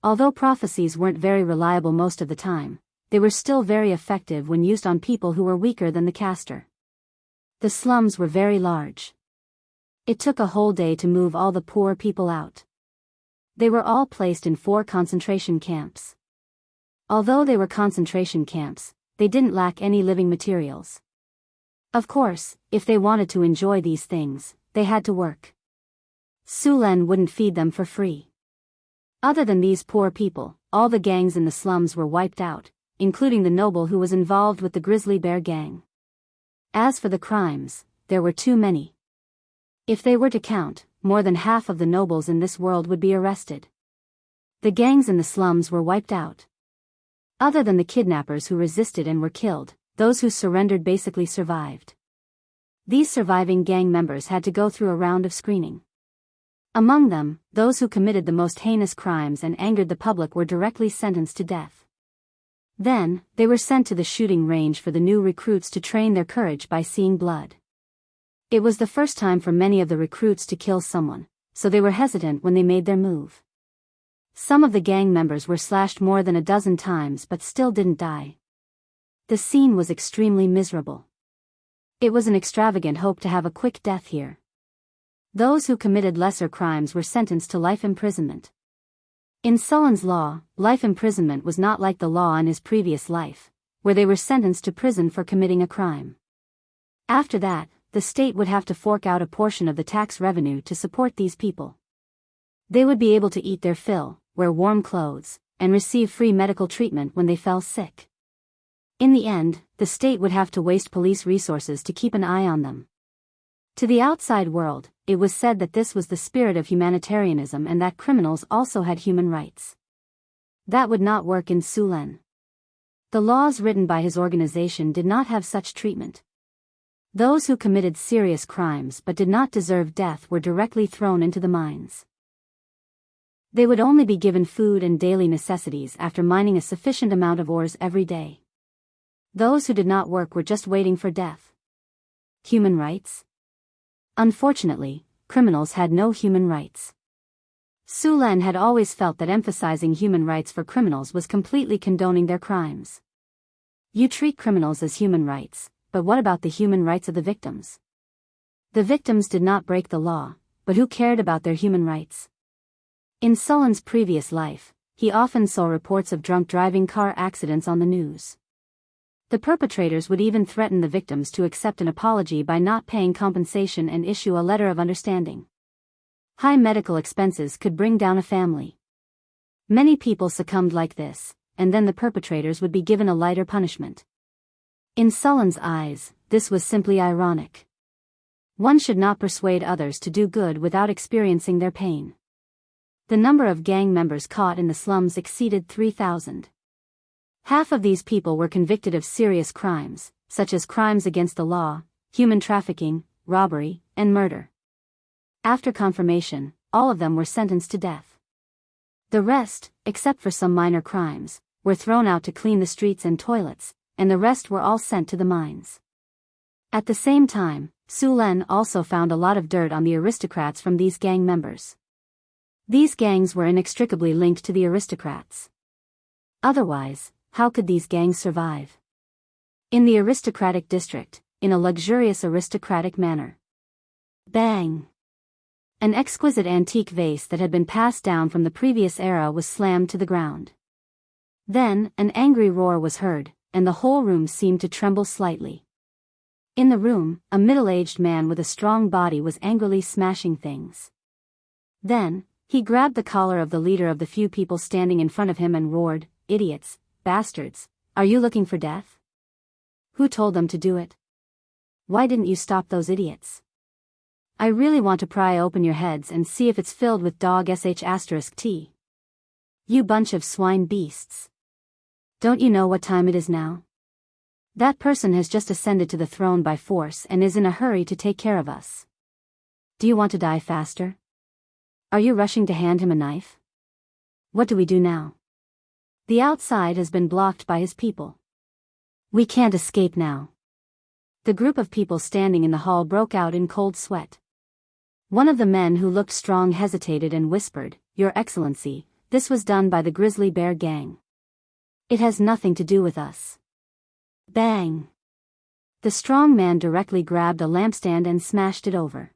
Although prophecies weren't very reliable most of the time, they were still very effective when used on people who were weaker than the caster. The slums were very large. It took a whole day to move all the poor people out. They were all placed in 4 concentration camps. Although they were concentration camps, they didn't lack any living materials. Of course, if they wanted to enjoy these things, they had to work. Sulen wouldn't feed them for free. Other than these poor people, all the gangs in the slums were wiped out, including the noble who was involved with the Grizzly Bear Gang. As for the crimes, there were too many. If they were to count, more than half of the nobles in this world would be arrested. The gangs in the slums were wiped out. Other than the kidnappers who resisted and were killed, those who surrendered basically survived. These surviving gang members had to go through a round of screening. Among them, those who committed the most heinous crimes and angered the public were directly sentenced to death. Then, they were sent to the shooting range for the new recruits to train their courage by seeing blood. It was the first time for many of the recruits to kill someone, so they were hesitant when they made their move. Some of the gang members were slashed more than a dozen times but still didn't die. The scene was extremely miserable. It was an extravagant hope to have a quick death here. Those who committed lesser crimes were sentenced to life imprisonment. In Sullen's law, life imprisonment was not like the law in his previous life, where they were sentenced to prison for committing a crime. After that, the state would have to fork out a portion of the tax revenue to support these people. They would be able to eat their fill, wear warm clothes, and receive free medical treatment when they fell sick. In the end, the state would have to waste police resources to keep an eye on them. To the outside world, it was said that this was the spirit of humanitarianism and that criminals also had human rights. That would not work in Sulen. The laws written by his organization did not have such treatment. Those who committed serious crimes but did not deserve death were directly thrown into the mines. They would only be given food and daily necessities after mining a sufficient amount of ores every day. Those who did not work were just waiting for death. Human rights? Unfortunately, criminals had no human rights. Sulen had always felt that emphasizing human rights for criminals was completely condoning their crimes. You treat criminals as human rights, but what about the human rights of the victims? The victims did not break the law, but who cared about their human rights? In Sullen's previous life, he often saw reports of drunk driving car accidents on the news. The perpetrators would even threaten the victims to accept an apology by not paying compensation and issue a letter of understanding. High medical expenses could bring down a family. Many people succumbed like this, and then the perpetrators would be given a lighter punishment. In Sullen's eyes, this was simply ironic. One should not persuade others to do good without experiencing their pain. The number of gang members caught in the slums exceeded 3,000. Half of these people were convicted of serious crimes, such as crimes against the law, human trafficking, robbery, and murder. After confirmation, all of them were sentenced to death. The rest, except for some minor crimes, were thrown out to clean the streets and toilets, and the rest were all sent to the mines. At the same time, Sulen also found a lot of dirt on the aristocrats from these gang members. These gangs were inextricably linked to the aristocrats. Otherwise, how could these gangs survive? In the aristocratic district, in a luxurious aristocratic manner. Bang! An exquisite antique vase that had been passed down from the previous era was slammed to the ground. Then, an angry roar was heard, and the whole room seemed to tremble slightly. In the room, a middle-aged man with a strong body was angrily smashing things. Then, he grabbed the collar of the leader of the few people standing in front of him and roared, "Idiots! Bastards, are you looking for death? Who told them to do it? Why didn't you stop those idiots? I really want to pry open your heads and see if it's filled with dog sh*t. You bunch of swine beasts. Don't you know what time it is now? That person has just ascended to the throne by force and is in a hurry to take care of us. Do you want to die faster? Are you rushing to hand him a knife? What do we do now? The outside has been blocked by his people. We can't escape now." The group of people standing in the hall broke out in cold sweat. One of the men who looked strong hesitated and whispered, "Your Excellency, this was done by the Grizzly Bear Gang. It has nothing to do with us." Bang! The strong man directly grabbed a lampstand and smashed it over.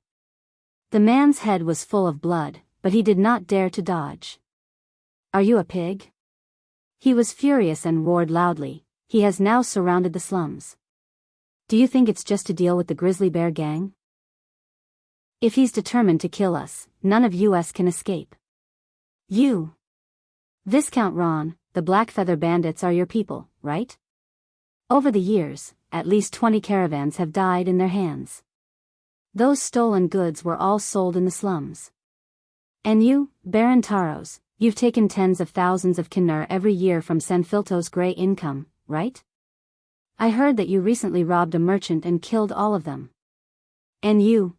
The man's head was full of blood, but he did not dare to dodge. "Are you a pig?" He was furious and roared loudly. He has now surrounded the slums. Do you think it's just to deal with the Grizzly Bear Gang? If he's determined to kill us, none of us can escape. You, Viscount Ron, the Black Feather Bandits are your people, right? Over the years, at least 20 caravans have died in their hands. Those stolen goods were all sold in the slums. And you, Baron Taros, you've taken tens of thousands of Kinnur every year from Sanfilto's grey income, right? I heard that you recently robbed a merchant and killed all of them. And you.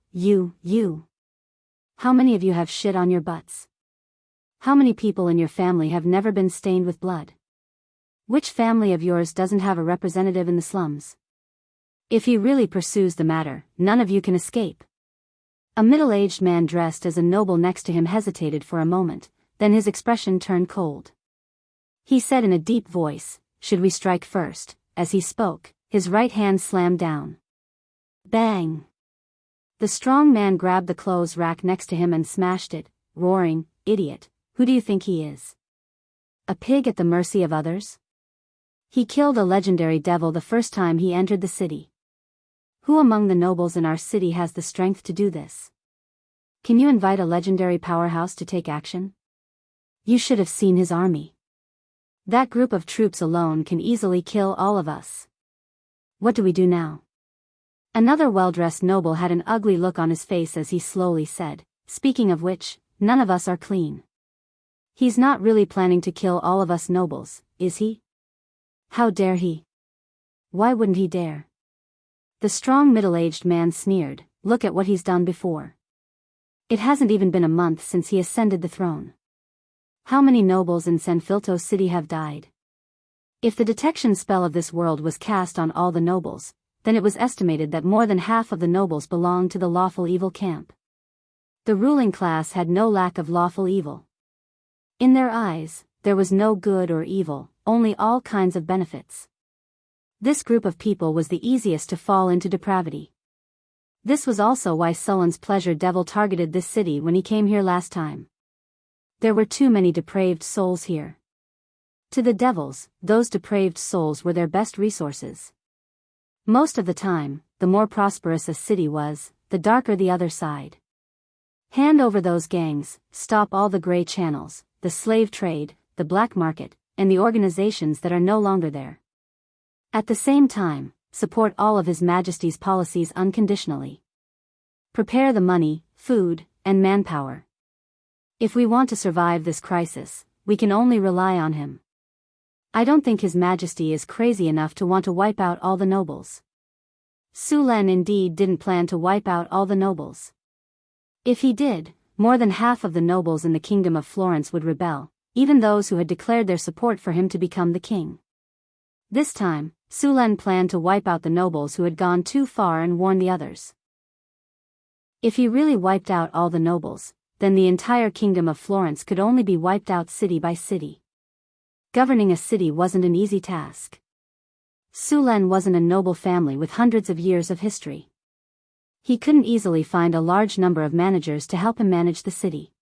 How many of you have shit on your butts? How many people in your family have never been stained with blood? Which family of yours doesn't have a representative in the slums? If he really pursues the matter, none of you can escape. A middle-aged man dressed as a noble next to him hesitated for a moment, then his expression turned cold. He said in a deep voice, "Should we strike first?" As he spoke, his right hand slammed down. Bang! The strong man grabbed the clothes rack next to him and smashed it, roaring, "Idiot, who do you think he is? A pig at the mercy of others? He killed a legendary devil the first time he entered the city. Who among the nobles in our city has the strength to do this? Can you invite a legendary powerhouse to take action? You should have seen his army. That group of troops alone can easily kill all of us. What do we do now?" Another well-dressed noble had an ugly look on his face as he slowly said, "Speaking of which, none of us are clean. He's not really planning to kill all of us nobles, is he? How dare he? Why wouldn't he dare?" The strong middle-aged man sneered, "Look at what he's done before. It hasn't even been a month since he ascended the throne. How many nobles in Sanfilto City have died? If the detection spell of this world was cast on all the nobles, then it was estimated that more than half of the nobles belonged to the lawful evil camp. The ruling class had no lack of lawful evil. In their eyes, there was no good or evil, only all kinds of benefits. This group of people was the easiest to fall into depravity. This was also why Sullen's pleasure devil targeted this city when he came here last time. There were too many depraved souls here. To the devils, those depraved souls were their best resources. Most of the time, the more prosperous a city was, the darker the other side. Hand over those gangs, stop all the gray channels, the slave trade, the black market, and the organizations that are no longer there. At the same time, support all of His Majesty's policies unconditionally. Prepare the money, food, and manpower. If we want to survive this crisis, we can only rely on him. I don't think His Majesty is crazy enough to want to wipe out all the nobles. Sulan indeed didn't plan to wipe out all the nobles. If he did, more than half of the nobles in the Kingdom of Florence would rebel, even those who had declared their support for him to become the king. This time, Sulan planned to wipe out the nobles who had gone too far and warn the others. If he really wiped out all the nobles, then the entire Kingdom of Florence could only be wiped out city by city. Governing a city wasn't an easy task. Sulan wasn't a noble family with hundreds of years of history. He couldn't easily find a large number of managers to help him manage the city.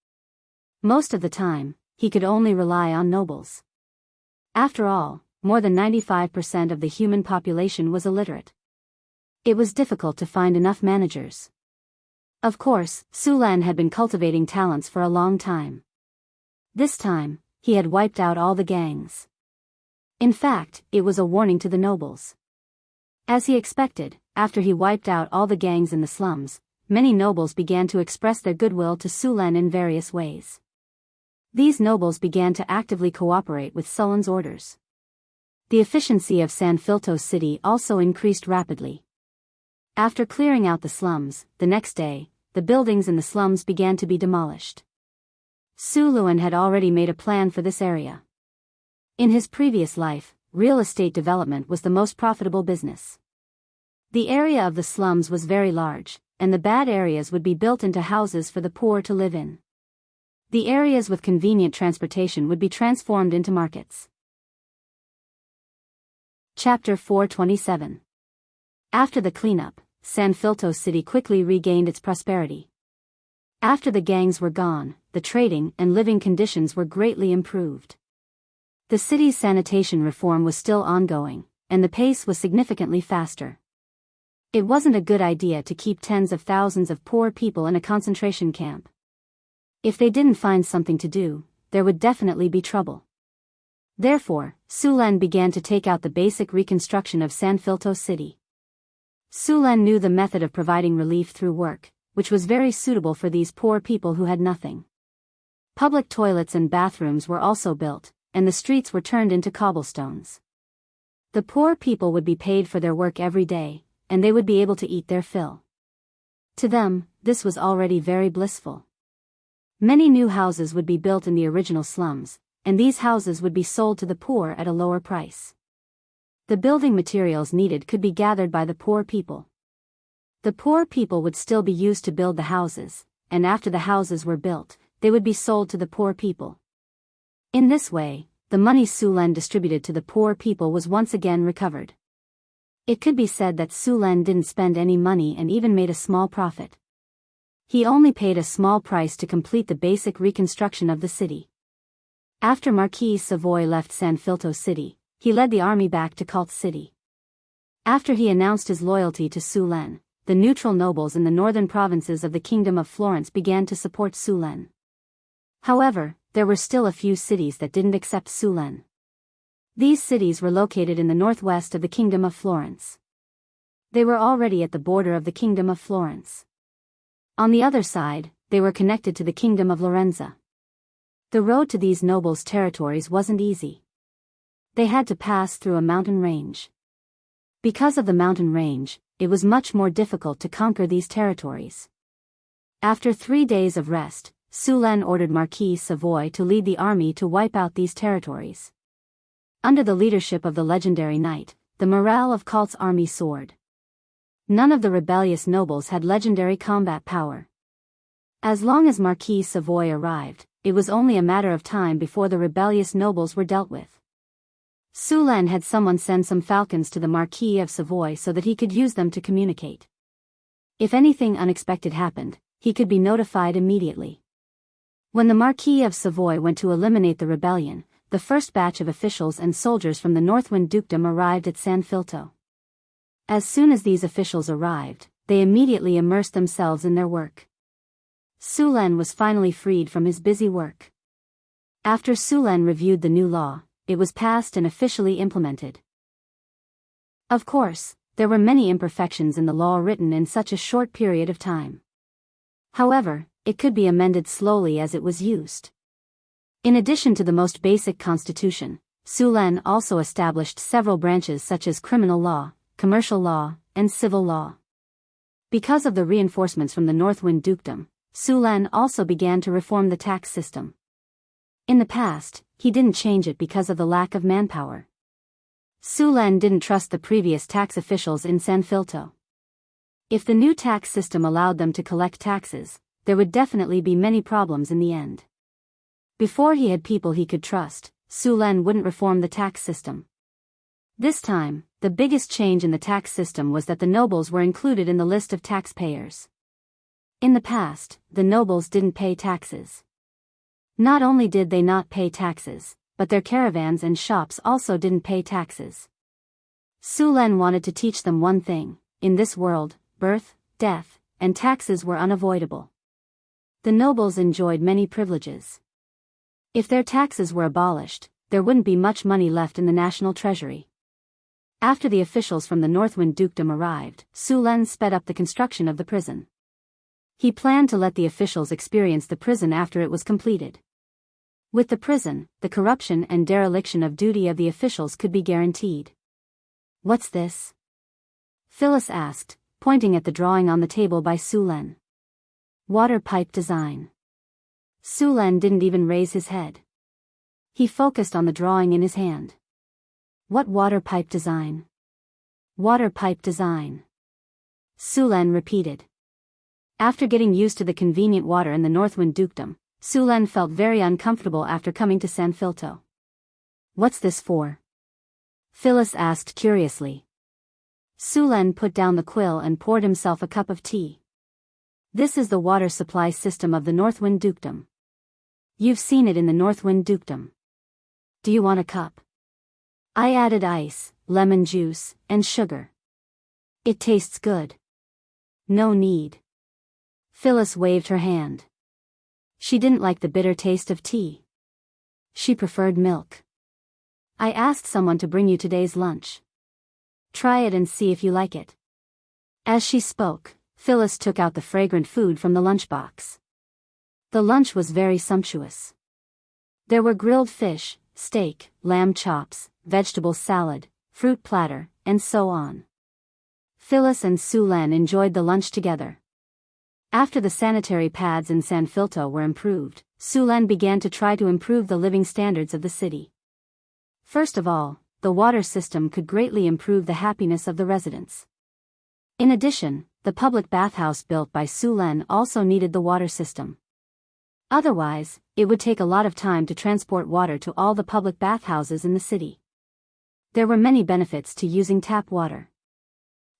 Most of the time, he could only rely on nobles. After all, more than 95% of the human population was illiterate. It was difficult to find enough managers. Of course, Sulan had been cultivating talents for a long time. This time, he had wiped out all the gangs. In fact, it was a warning to the nobles. As he expected, after he wiped out all the gangs in the slums, many nobles began to express their goodwill to Sulan in various ways. These nobles began to actively cooperate with Sulan's orders. The efficiency of Sanfilto City also increased rapidly. After clearing out the slums, the next day, the buildings in the slums began to be demolished. Suluan had already made a plan for this area. In his previous life, real estate development was the most profitable business. The area of the slums was very large, and the bad areas would be built into houses for the poor to live in. The areas with convenient transportation would be transformed into markets. Chapter 427. After the cleanup, Sanfilto City quickly regained its prosperity. After the gangs were gone, the trading and living conditions were greatly improved. The city's sanitation reform was still ongoing, and the pace was significantly faster. It wasn't a good idea to keep tens of thousands of poor people in a concentration camp. If they didn't find something to do, there would definitely be trouble. Therefore, Sulan began to take out the basic reconstruction of Sanfilto City. Sulan knew the method of providing relief through work, which was very suitable for these poor people who had nothing. Public toilets and bathrooms were also built, and the streets were turned into cobblestones. The poor people would be paid for their work every day, and they would be able to eat their fill. To them, this was already very blissful. Many new houses would be built in the original slums, and these houses would be sold to the poor at a lower price. The building materials needed could be gathered by the poor people. The poor people would still be used to build the houses, and after the houses were built, they would be sold to the poor people. In this way, the money Su Len distributed to the poor people was once again recovered. It could be said that Su Len didn't spend any money and even made a small profit. He only paid a small price to complete the basic reconstruction of the city. After Marquis Savoy left San Filto City, he led the army back to Cult City. After he announced his loyalty to Su Len, the neutral nobles in the northern provinces of the Kingdom of Florence began to support Su Len. However, there were still a few cities that didn't accept Su Len. These cities were located in the northwest of the Kingdom of Florence. They were already at the border of the Kingdom of Florence. On the other side, they were connected to the Kingdom of Lorenza. The road to these nobles' territories wasn't easy. They had to pass through a mountain range. Because of the mountain range, it was much more difficult to conquer these territories. After 3 days of rest, Su Len ordered Marquis Savoy to lead the army to wipe out these territories. Under the leadership of the legendary knight, the morale of Cult's army soared. None of the rebellious nobles had legendary combat power. As long as Marquis Savoy arrived, it was only a matter of time before the rebellious nobles were dealt with. Su Len had someone send some falcons to the Marquis of Savoy so that he could use them to communicate. If anything unexpected happened, he could be notified immediately. When the Marquis of Savoy went to eliminate the rebellion, the first batch of officials and soldiers from the Northwind Dukedom arrived at San Filto. As soon as these officials arrived, they immediately immersed themselves in their work. Su Len was finally freed from his busy work. After Su Len reviewed the new law, it was passed and officially implemented. Of course, there were many imperfections in the law written in such a short period of time. However, it could be amended slowly as it was used. In addition to the most basic constitution, Su Len also established several branches such as criminal law, commercial law, and civil law. Because of the reinforcements from the Northwind Dukedom, Su Len also began to reform the tax system. In the past, he didn't change it because of the lack of manpower. Su Len didn't trust the previous tax officials in San Filto. If the new tax system allowed them to collect taxes, there would definitely be many problems in the end. Before he had people he could trust, Su Len wouldn't reform the tax system. This time, the biggest change in the tax system was that the nobles were included in the list of taxpayers. In the past, the nobles didn't pay taxes. Not only did they not pay taxes, but their caravans and shops also didn't pay taxes. Su Len wanted to teach them one thing: in this world, birth, death, and taxes were unavoidable. The nobles enjoyed many privileges. If their taxes were abolished, there wouldn't be much money left in the national treasury. After the officials from the Northwind Dukedom arrived, Su Len sped up the construction of the prison. He planned to let the officials experience the prison after it was completed. With the prison, the corruption and dereliction of duty of the officials could be guaranteed. "What's this?" Phyllis asked, pointing at the drawing on the table by Su Len. "Water pipe design." Su Len didn't even raise his head. He focused on the drawing in his hand. "What water pipe design?" "Water pipe design." Su Len repeated. After getting used to the convenient water in the Northwind Dukedom, Su Len felt very uncomfortable after coming to San Filto. "What's this for?" Phyllis asked curiously. Su Len put down the quill and poured himself a cup of tea. "This is the water supply system of the Northwind Dukedom. You've seen it in the Northwind Dukedom. Do you want a cup? I added ice, lemon juice, and sugar. It tastes good." "No need." Phyllis waved her hand. She didn't like the bitter taste of tea. She preferred milk. "I asked someone to bring you today's lunch. Try it and see if you like it." As she spoke, Phyllis took out the fragrant food from the lunchbox. The lunch was very sumptuous. There were grilled fish, steak, lamb chops, vegetable salad, fruit platter, and so on. Phyllis and Su Len enjoyed the lunch together. After the sanitary pads in San Filto were improved, Su Len began to try to improve the living standards of the city. First of all, the water system could greatly improve the happiness of the residents. In addition, the public bathhouse built by Su Len also needed the water system. Otherwise, it would take a lot of time to transport water to all the public bathhouses in the city. There were many benefits to using tap water.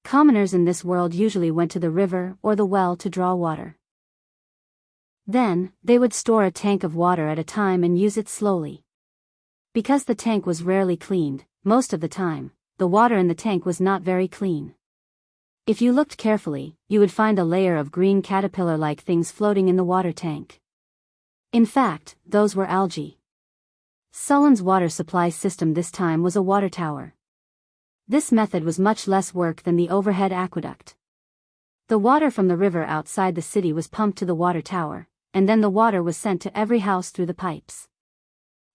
Commoners in this world usually went to the river or the well to draw water. Then, they would store a tank of water at a time and use it slowly. Because the tank was rarely cleaned, most of the time, the water in the tank was not very clean. If you looked carefully, you would find a layer of green caterpillar-like things floating in the water tank. In fact, those were algae. Sulan's water supply system this time was a water tower. This method was much less work than the overhead aqueduct. The water from the river outside the city was pumped to the water tower, and then the water was sent to every house through the pipes.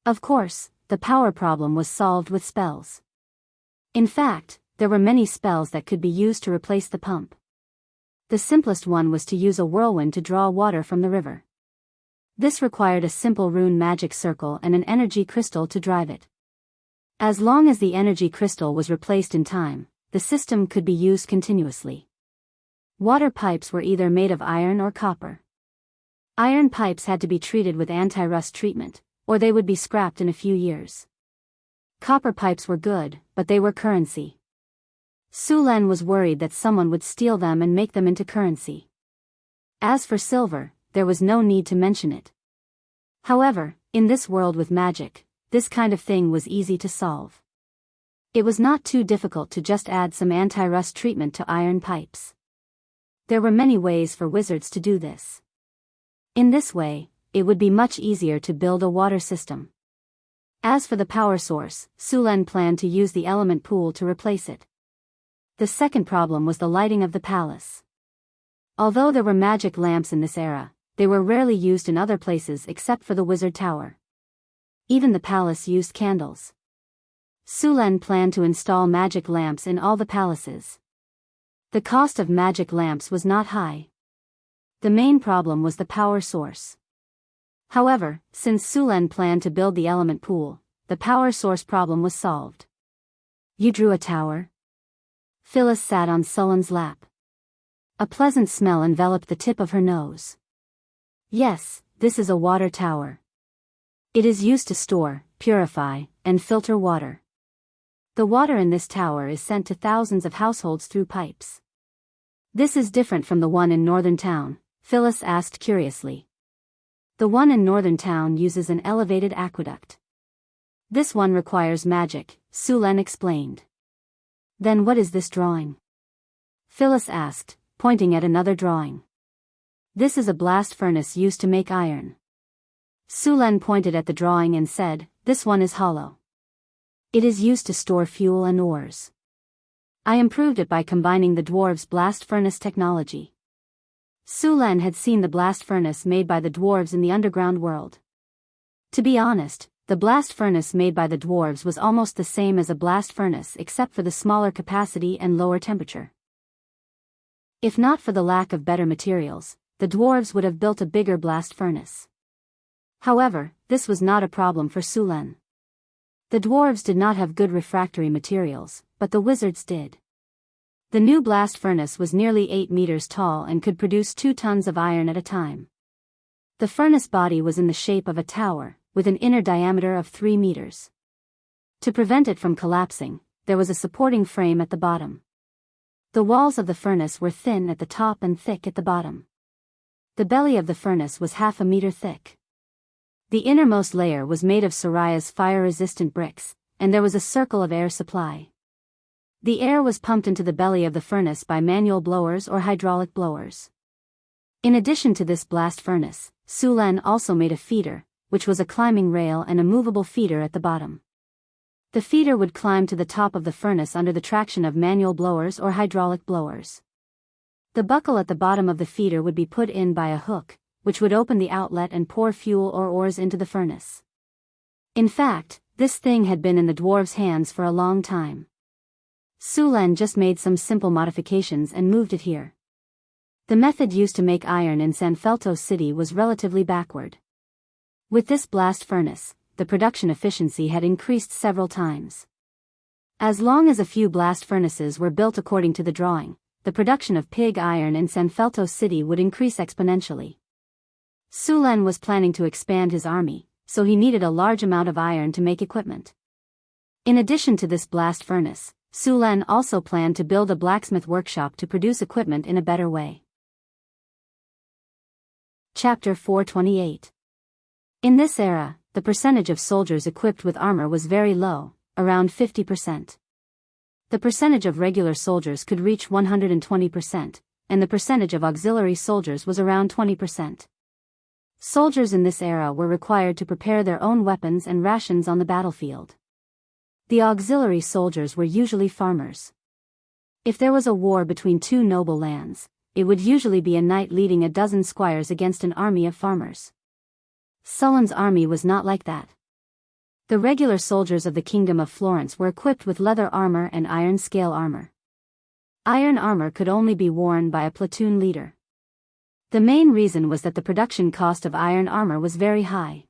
Of course, the power problem was solved with spells. In fact, there were many spells that could be used to replace the pump. The simplest one was to use a whirlwind to draw water from the river. This required a simple rune magic circle and an energy crystal to drive it. As long as the energy crystal was replaced in time, the system could be used continuously. Water pipes were either made of iron or copper. Iron pipes had to be treated with anti-rust treatment, or they would be scrapped in a few years. Copper pipes were good, but they were currency. Su Len was worried that someone would steal them and make them into currency. As for silver, there was no need to mention it. However, in this world with magic, this kind of thing was easy to solve. It was not too difficult to just add some anti-rust treatment to iron pipes. There were many ways for wizards to do this. In this way, it would be much easier to build a water system. As for the power source, Su Len planned to use the element pool to replace it. The second problem was the lighting of the palace. Although there were magic lamps in this era, they were rarely used in other places except for the wizard tower. Even the palace used candles. Su Len planned to install magic lamps in all the palaces. The cost of magic lamps was not high. The main problem was the power source. However, since Su Len planned to build the element pool, the power source problem was solved. You drew a tower? Phyllis sat on Sulan's lap. A pleasant smell enveloped the tip of her nose. Yes, this is a water tower. It is used to store, purify, and filter water. The water in this tower is sent to thousands of households through pipes. This is different from the one in Northern Town, Phyllis asked curiously. The one in Northern Town uses an elevated aqueduct. This one requires magic, Su Len explained. Then what is this drawing? Phyllis asked, pointing at another drawing. This is a blast furnace used to make iron. Su Len pointed at the drawing and said, this one is hollow. It is used to store fuel and ores. I improved it by combining the dwarves' blast furnace technology. Su Len had seen the blast furnace made by the dwarves in the underground world. To be honest, the blast furnace made by the dwarves was almost the same as a blast furnace except for the smaller capacity and lower temperature. If not for the lack of better materials, the dwarves would have built a bigger blast furnace. However, this was not a problem for Su Len. The dwarves did not have good refractory materials, but the wizards did. The new blast furnace was nearly 8 meters tall and could produce 2 tons of iron at a time. The furnace body was in the shape of a tower, with an inner diameter of 3 meters. To prevent it from collapsing, there was a supporting frame at the bottom. The walls of the furnace were thin at the top and thick at the bottom. The belly of the furnace was half a meter thick. The innermost layer was made of Soraya's fire-resistant bricks, and there was a circle of air supply. The air was pumped into the belly of the furnace by manual blowers or hydraulic blowers. In addition to this blast furnace, Su Len also made a feeder, which was a climbing rail and a movable feeder at the bottom. The feeder would climb to the top of the furnace under the traction of manual blowers or hydraulic blowers. The buckle at the bottom of the feeder would be put in by a hook, which would open the outlet and pour fuel or ores into the furnace. In fact, this thing had been in the dwarves' hands for a long time. Su Len just made some simple modifications and moved it here. The method used to make iron in Sanfelto City was relatively backward. With this blast furnace, the production efficiency had increased several times. As long as a few blast furnaces were built according to the drawing, the production of pig iron in Sanfelto City would increase exponentially. Sulen was planning to expand his army, so he needed a large amount of iron to make equipment. In addition to this blast furnace, Sulen also planned to build a blacksmith workshop to produce equipment in a better way. Chapter 428. In this era, the percentage of soldiers equipped with armor was very low, around 50%. The percentage of regular soldiers could reach 120%, and the percentage of auxiliary soldiers was around 20%. Soldiers in this era were required to prepare their own weapons and rations on the battlefield. The auxiliary soldiers were usually farmers. If there was a war between two noble lands, it would usually be a knight leading a dozen squires against an army of farmers. Sulen's army was not like that. The regular soldiers of the Kingdom of Florence were equipped with leather armor and iron scale armor. Iron armor could only be worn by a platoon leader. The main reason was that the production cost of iron armor was very high.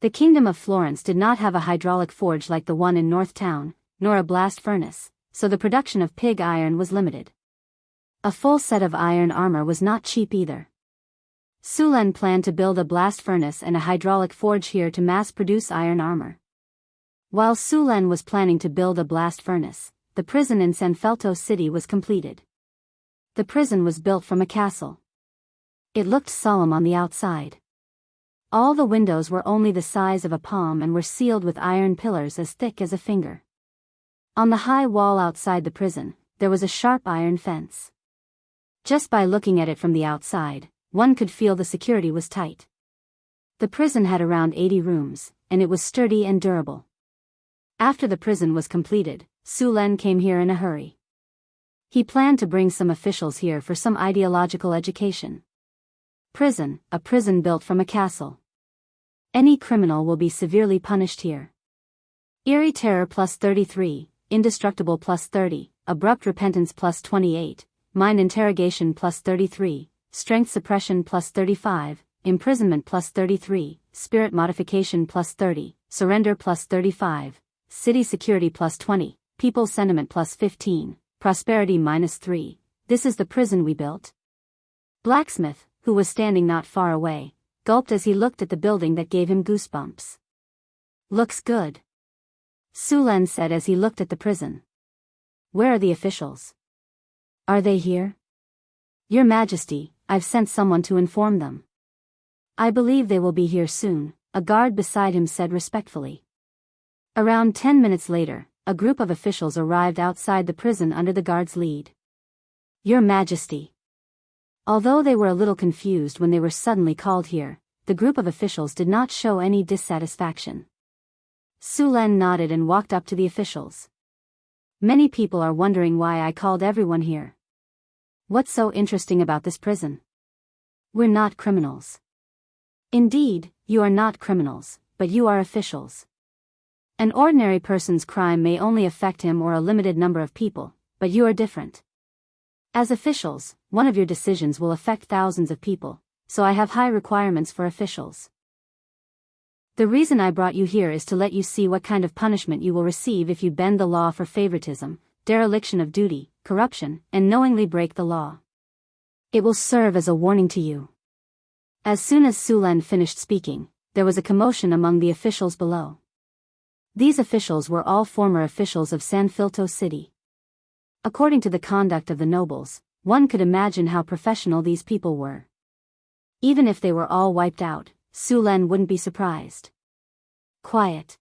The Kingdom of Florence did not have a hydraulic forge like the one in North Town, nor a blast furnace, so the production of pig iron was limited. A full set of iron armor was not cheap either. Sulen planned to build a blast furnace and a hydraulic forge here to mass-produce iron armor. While Sulen was planning to build a blast furnace, the prison in Sanfelto City was completed. The prison was built from a castle. It looked solemn on the outside. All the windows were only the size of a palm and were sealed with iron pillars as thick as a finger. On the high wall outside the prison, there was a sharp iron fence. Just by looking at it from the outside, one could feel the security was tight. The prison had around 80 rooms, and it was sturdy and durable. After the prison was completed, Sulen came here in a hurry. He planned to bring some officials here for some ideological education. Prison, a prison built from a castle. Any criminal will be severely punished here. Eerie terror plus 33, indestructible plus 30, abrupt repentance plus 28, mind interrogation plus 33, strength suppression plus 35, imprisonment plus 33, spirit modification plus 30, surrender plus 35, city security plus 20, people sentiment plus 15, prosperity minus 3. This is the prison we built? Blacksmith, who was standing not far away, gulped as he looked at the building that gave him goosebumps. Looks good, Sulen said as he looked at the prison. Where are the officials? Are they here? Your Majesty, I've sent someone to inform them. I believe they will be here soon, a guard beside him said respectfully. Around 10 minutes later, a group of officials arrived outside the prison under the guard's lead. Your Majesty. Although they were a little confused when they were suddenly called here, the group of officials did not show any dissatisfaction. Sulen nodded and walked up to the officials. Many people are wondering why I called everyone here. What's so interesting about this prison? We're not criminals. Indeed, you are not criminals, but you are officials. An ordinary person's crime may only affect him or a limited number of people, but you are different. As officials, one of your decisions will affect thousands of people, so I have high requirements for officials. The reason I brought you here is to let you see what kind of punishment you will receive if you bend the law for favoritism, dereliction of duty, corruption, and knowingly break the law. It will serve as a warning to you. As soon as Sulen finished speaking, there was a commotion among the officials below. These officials were all former officials of Sanfelto City. According to the conduct of the nobles, one could imagine how professional these people were. Even if they were all wiped out, Sulen wouldn't be surprised. Quiet.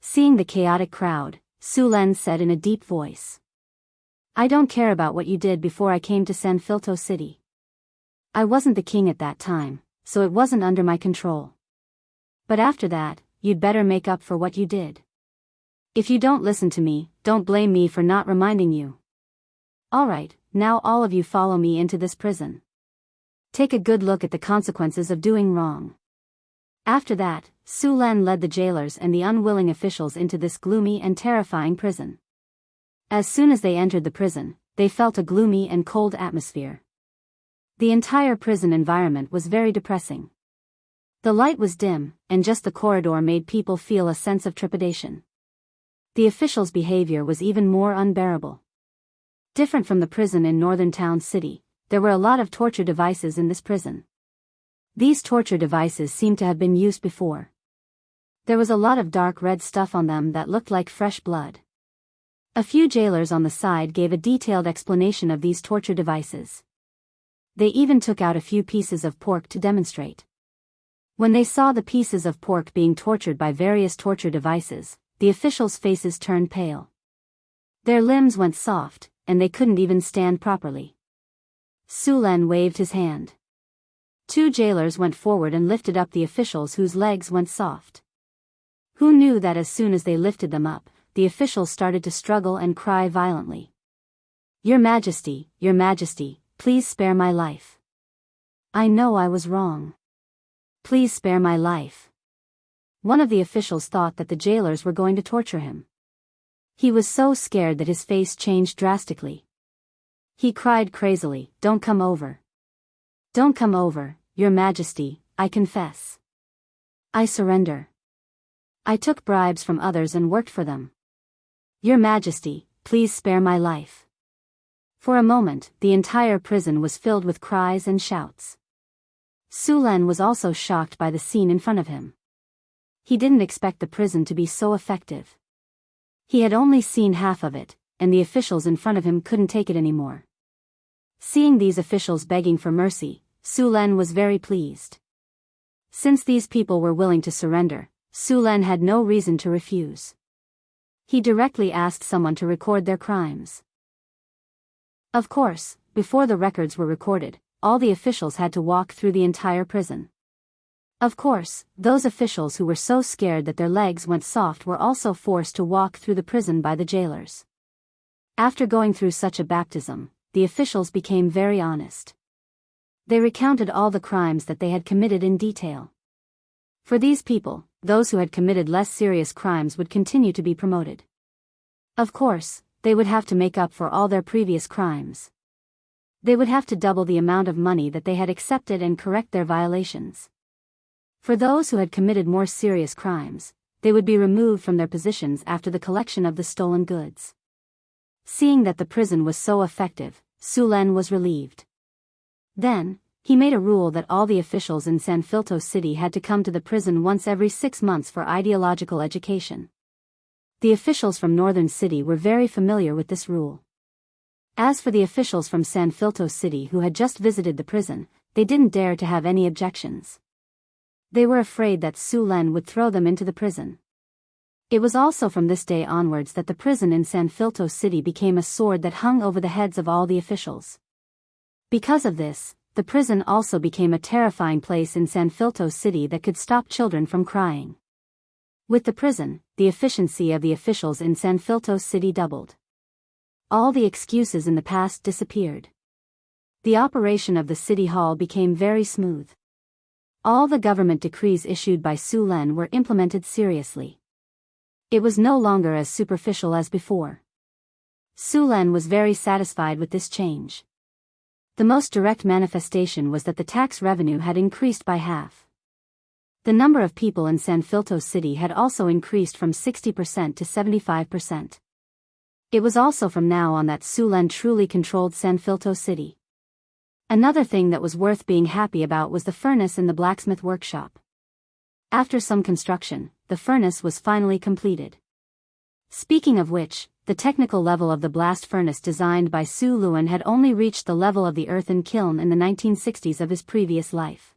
Seeing the chaotic crowd, Sulen said in a deep voice. I don't care about what you did before I came to Sanfelto City. I wasn't the king at that time, so it wasn't under my control. But after that, you'd better make up for what you did. If you don't listen to me, don't blame me for not reminding you. Alright, now all of you follow me into this prison. Take a good look at the consequences of doing wrong. After that, Sulen led the jailers and the unwilling officials into this gloomy and terrifying prison. As soon as they entered the prison, they felt a gloomy and cold atmosphere. The entire prison environment was very depressing. The light was dim, and just the corridor made people feel a sense of trepidation. The officials' behavior was even more unbearable. Different from the prison in northern town city, there were a lot of torture devices in this prison. These torture devices seemed to have been used before. There was a lot of dark red stuff on them that looked like fresh blood. A few jailers on the side gave a detailed explanation of these torture devices. They even took out a few pieces of pork to demonstrate. When they saw the pieces of pork being tortured by various torture devices, the officials' faces turned pale. Their limbs went soft, and they couldn't even stand properly. Su Len waved his hand. Two jailers went forward and lifted up the officials whose legs went soft. Who knew that as soon as they lifted them up, the officials started to struggle and cry violently. Your Majesty, please spare my life. I know I was wrong. Please spare my life. One of the officials thought that the jailers were going to torture him. He was so scared that his face changed drastically. He cried crazily, "Don't come over. Don't come over, Your Majesty, I confess. I surrender. I took bribes from others and worked for them. Your Majesty, please spare my life." For a moment, the entire prison was filled with cries and shouts. Su Len was also shocked by the scene in front of him. He didn't expect the prison to be so effective. He had only seen half of it, and the officials in front of him couldn't take it anymore. Seeing these officials begging for mercy, Su Len was very pleased. Since these people were willing to surrender, Su Len had no reason to refuse. He directly asked someone to record their crimes. Of course, before the records were recorded, all the officials had to walk through the entire prison. Of course, those officials who were so scared that their legs went soft were also forced to walk through the prison by the jailers. After going through such a baptism, the officials became very honest. They recounted all the crimes that they had committed in detail. For these people, those who had committed less serious crimes would continue to be promoted. Of course, they would have to make up for all their previous crimes. They would have to double the amount of money that they had accepted and correct their violations. For those who had committed more serious crimes, they would be removed from their positions after the collection of the stolen goods. Seeing that the prison was so effective, Su Len was relieved. Then, he made a rule that all the officials in San Filto City had to come to the prison once every 6 months for ideological education. The officials from Northern City were very familiar with this rule. As for the officials from San Filto City who had just visited the prison, they didn't dare to have any objections. They were afraid that Su Len would throw them into the prison. It was also from this day onwards that the prison in San Filto City became a sword that hung over the heads of all the officials. Because of this, the prison also became a terrifying place in San Filto City that could stop children from crying. With the prison, the efficiency of the officials in San Filto City doubled. All the excuses in the past disappeared. The operation of the city hall became very smooth. All the government decrees issued by Su Len were implemented seriously. It was no longer as superficial as before. Su Len was very satisfied with this change. The most direct manifestation was that the tax revenue had increased by half. The number of people in San Filto City had also increased from 60% to 75%. It was also from now on that Su Len truly controlled San Filto City. Another thing that was worth being happy about was the furnace in the blacksmith workshop. After some construction, the furnace was finally completed. Speaking of which, the technical level of the blast furnace designed by Su Luen had only reached the level of the earthen kiln in the 1960s of his previous life.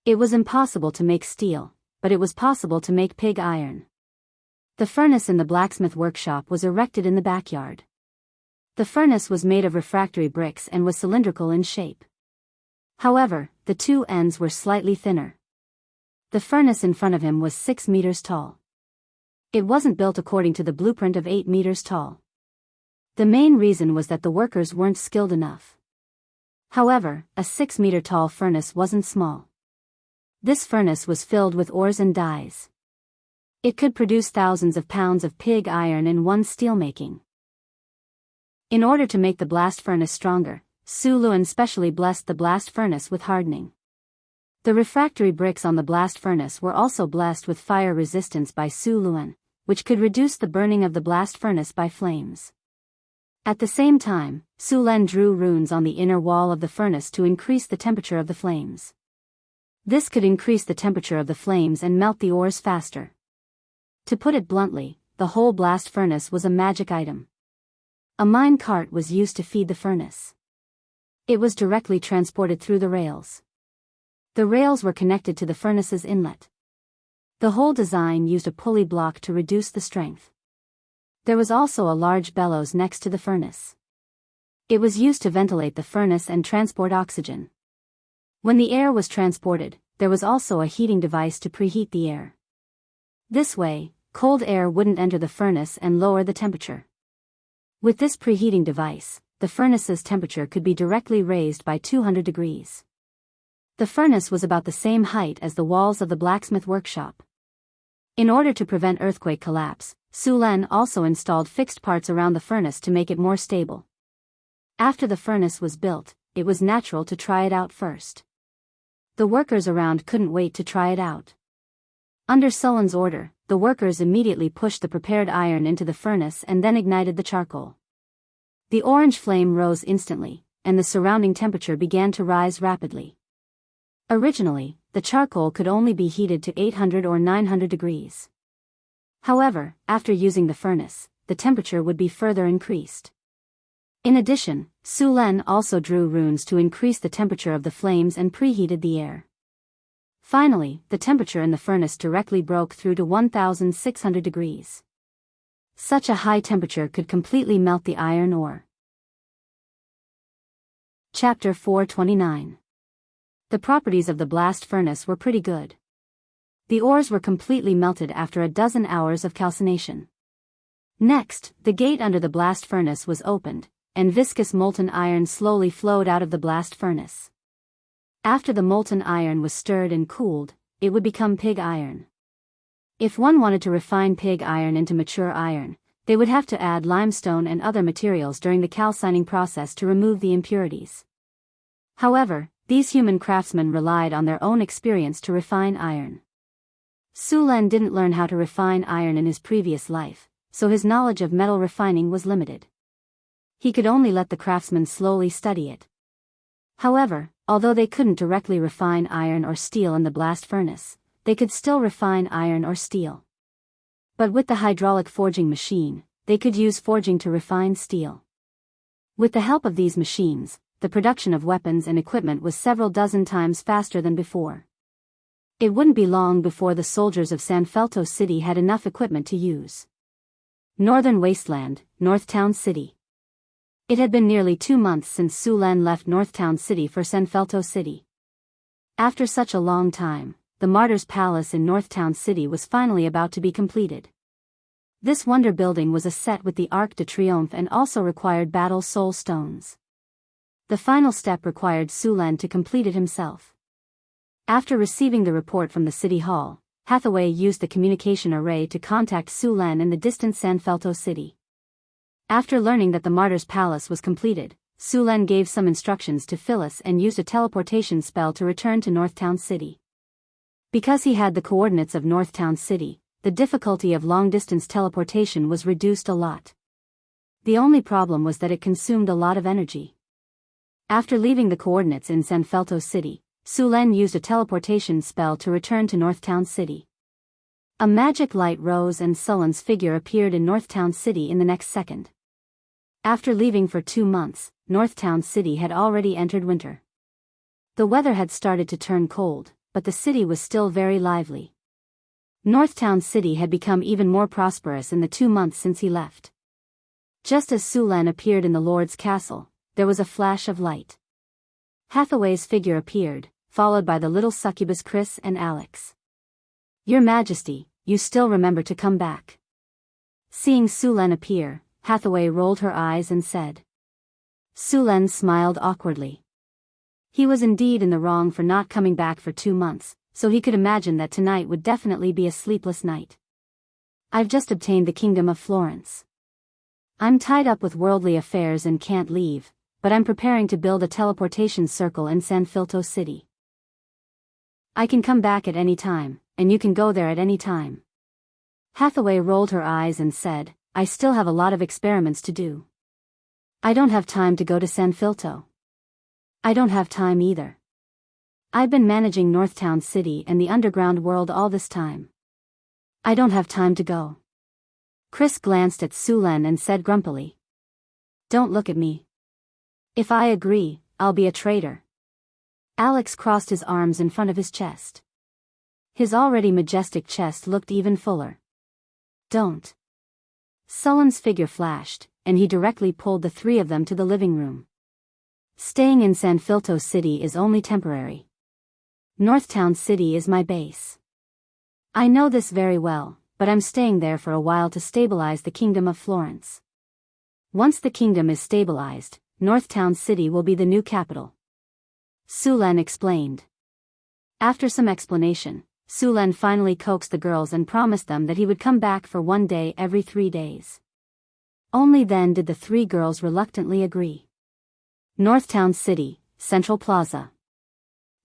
It was impossible to make steel, but it was possible to make pig iron. The furnace in the blacksmith workshop was erected in the backyard. The furnace was made of refractory bricks and was cylindrical in shape. However, the two ends were slightly thinner. The furnace in front of him was 6 meters tall. It wasn't built according to the blueprint of 8 meters tall. The main reason was that the workers weren't skilled enough. However, a 6-meter tall furnace wasn't small. This furnace was filled with ores and dyes. It could produce thousands of pounds of pig iron in one steelmaking. In order to make the blast furnace stronger, Su Luen specially blessed the blast furnace with hardening. The refractory bricks on the blast furnace were also blessed with fire resistance by Su Luen, which could reduce the burning of the blast furnace by flames. At the same time, Su Len drew runes on the inner wall of the furnace to increase the temperature of the flames. This could increase the temperature of the flames and melt the ores faster. To put it bluntly, the whole blast furnace was a magic item. A mine cart was used to feed the furnace. It was directly transported through the rails. The rails were connected to the furnace's inlet. The whole design used a pulley block to reduce the strength. There was also a large bellows next to the furnace. It was used to ventilate the furnace and transport oxygen. When the air was transported, there was also a heating device to preheat the air. This way, cold air wouldn't enter the furnace and lower the temperature. With this preheating device, the furnace's temperature could be directly raised by 200 degrees. The furnace was about the same height as the walls of the blacksmith workshop. In order to prevent earthquake collapse, Su Len also installed fixed parts around the furnace to make it more stable. After the furnace was built, it was natural to try it out first. The workers around couldn't wait to try it out. Under Sulen's order, the workers immediately pushed the prepared iron into the furnace and then ignited the charcoal. The orange flame rose instantly, and the surrounding temperature began to rise rapidly. Originally, the charcoal could only be heated to 800 or 900 degrees. However, after using the furnace, the temperature would be further increased. In addition, Su Len also drew runes to increase the temperature of the flames and preheated the air. Finally, the temperature in the furnace directly broke through to 1,600 degrees. Such a high temperature could completely melt the iron ore. Chapter 429. The properties of the blast furnace were pretty good. The ores were completely melted after a dozen hours of calcination. Next, the gate under the blast furnace was opened, and viscous molten iron slowly flowed out of the blast furnace. After the molten iron was stirred and cooled, it would become pig iron. If one wanted to refine pig iron into mature iron, they would have to add limestone and other materials during the calcining process to remove the impurities. However, these human craftsmen relied on their own experience to refine iron. Su Len didn't learn how to refine iron in his previous life, so his knowledge of metal refining was limited. He could only let the craftsmen slowly study it. However, although they couldn't directly refine iron or steel in the blast furnace, they could still refine iron or steel. But with the hydraulic forging machine, they could use forging to refine steel. With the help of these machines, the production of weapons and equipment was several dozen times faster than before. It wouldn't be long before the soldiers of San Felto City had enough equipment to use. Northern Wasteland, Northtown City. It had been nearly 2 months since Su Len left Northtown City for San Felto City. After such a long time, the Martyr's Palace in Northtown City was finally about to be completed. This wonder building was a set with the Arc de Triomphe and also required battle soul stones. The final step required Su Len to complete it himself. After receiving the report from the City Hall, Hathaway used the communication array to contact Su Len in the distant San Felto City. After learning that the Martyr's Palace was completed, Su Len gave some instructions to Phyllis and used a teleportation spell to return to Northtown City. Because he had the coordinates of Northtown City, the difficulty of long-distance teleportation was reduced a lot. The only problem was that it consumed a lot of energy. After leaving the coordinates in San Felto City, Su Len used a teleportation spell to return to Northtown City. A magic light rose and Sullen's figure appeared in Northtown City in the next second. After leaving for 2 months, Northtown City had already entered winter. The weather had started to turn cold, but the city was still very lively. Northtown City had become even more prosperous in the 2 months since he left. Just as Su Len appeared in the Lord's castle, there was a flash of light. Hathaway's figure appeared, followed by the little succubus Chris and Alex. "Your Majesty, you still remember to come back." Seeing Su Len appear, Hathaway rolled her eyes and said. Su Len smiled awkwardly. He was indeed in the wrong for not coming back for 2 months, so he could imagine that tonight would definitely be a sleepless night. "I've just obtained the Kingdom of Florence. I'm tied up with worldly affairs and can't leave, but I'm preparing to build a teleportation circle in San Felto City. I can come back at any time, and you can go there at any time." Hathaway rolled her eyes and said, I still have a lot of experiments to do. I don't have time to go to San Filto. I don't have time either. I've been managing Northtown City and the underground world all this time. I don't have time to go. Chris glanced at Sulen and said grumpily. Don't look at me. If I agree, I'll be a traitor. Alex crossed his arms in front of his chest. His already majestic chest looked even fuller. Don't. Sullen's figure flashed, and he directly pulled the three of them to the living room. Staying in San Filto City is only temporary. Northtown City is my base. I know this very well, but I'm staying there for a while to stabilize the Kingdom of Florence. Once the kingdom is stabilized, Northtown City will be the new capital. Sulen explained. After some explanation, Sulen finally coaxed the girls and promised them that he would come back for one day every 3 days. Only then did the three girls reluctantly agree. Northtown City, Central Plaza.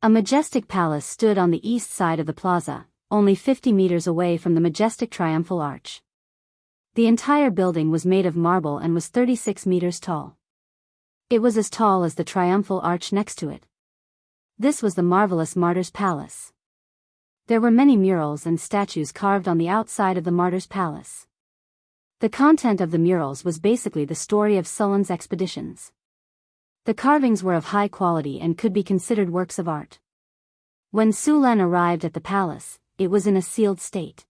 A majestic palace stood on the east side of the plaza, only 50 meters away from the majestic Triumphal Arch. The entire building was made of marble and was 36 meters tall. It was as tall as the Triumphal Arch next to it. This was the marvelous Martyr's Palace. There were many murals and statues carved on the outside of the Martyr's Palace. The content of the murals was basically the story of Sullen's expeditions. The carvings were of high quality and could be considered works of art. When Sulen arrived at the palace, it was in a sealed state.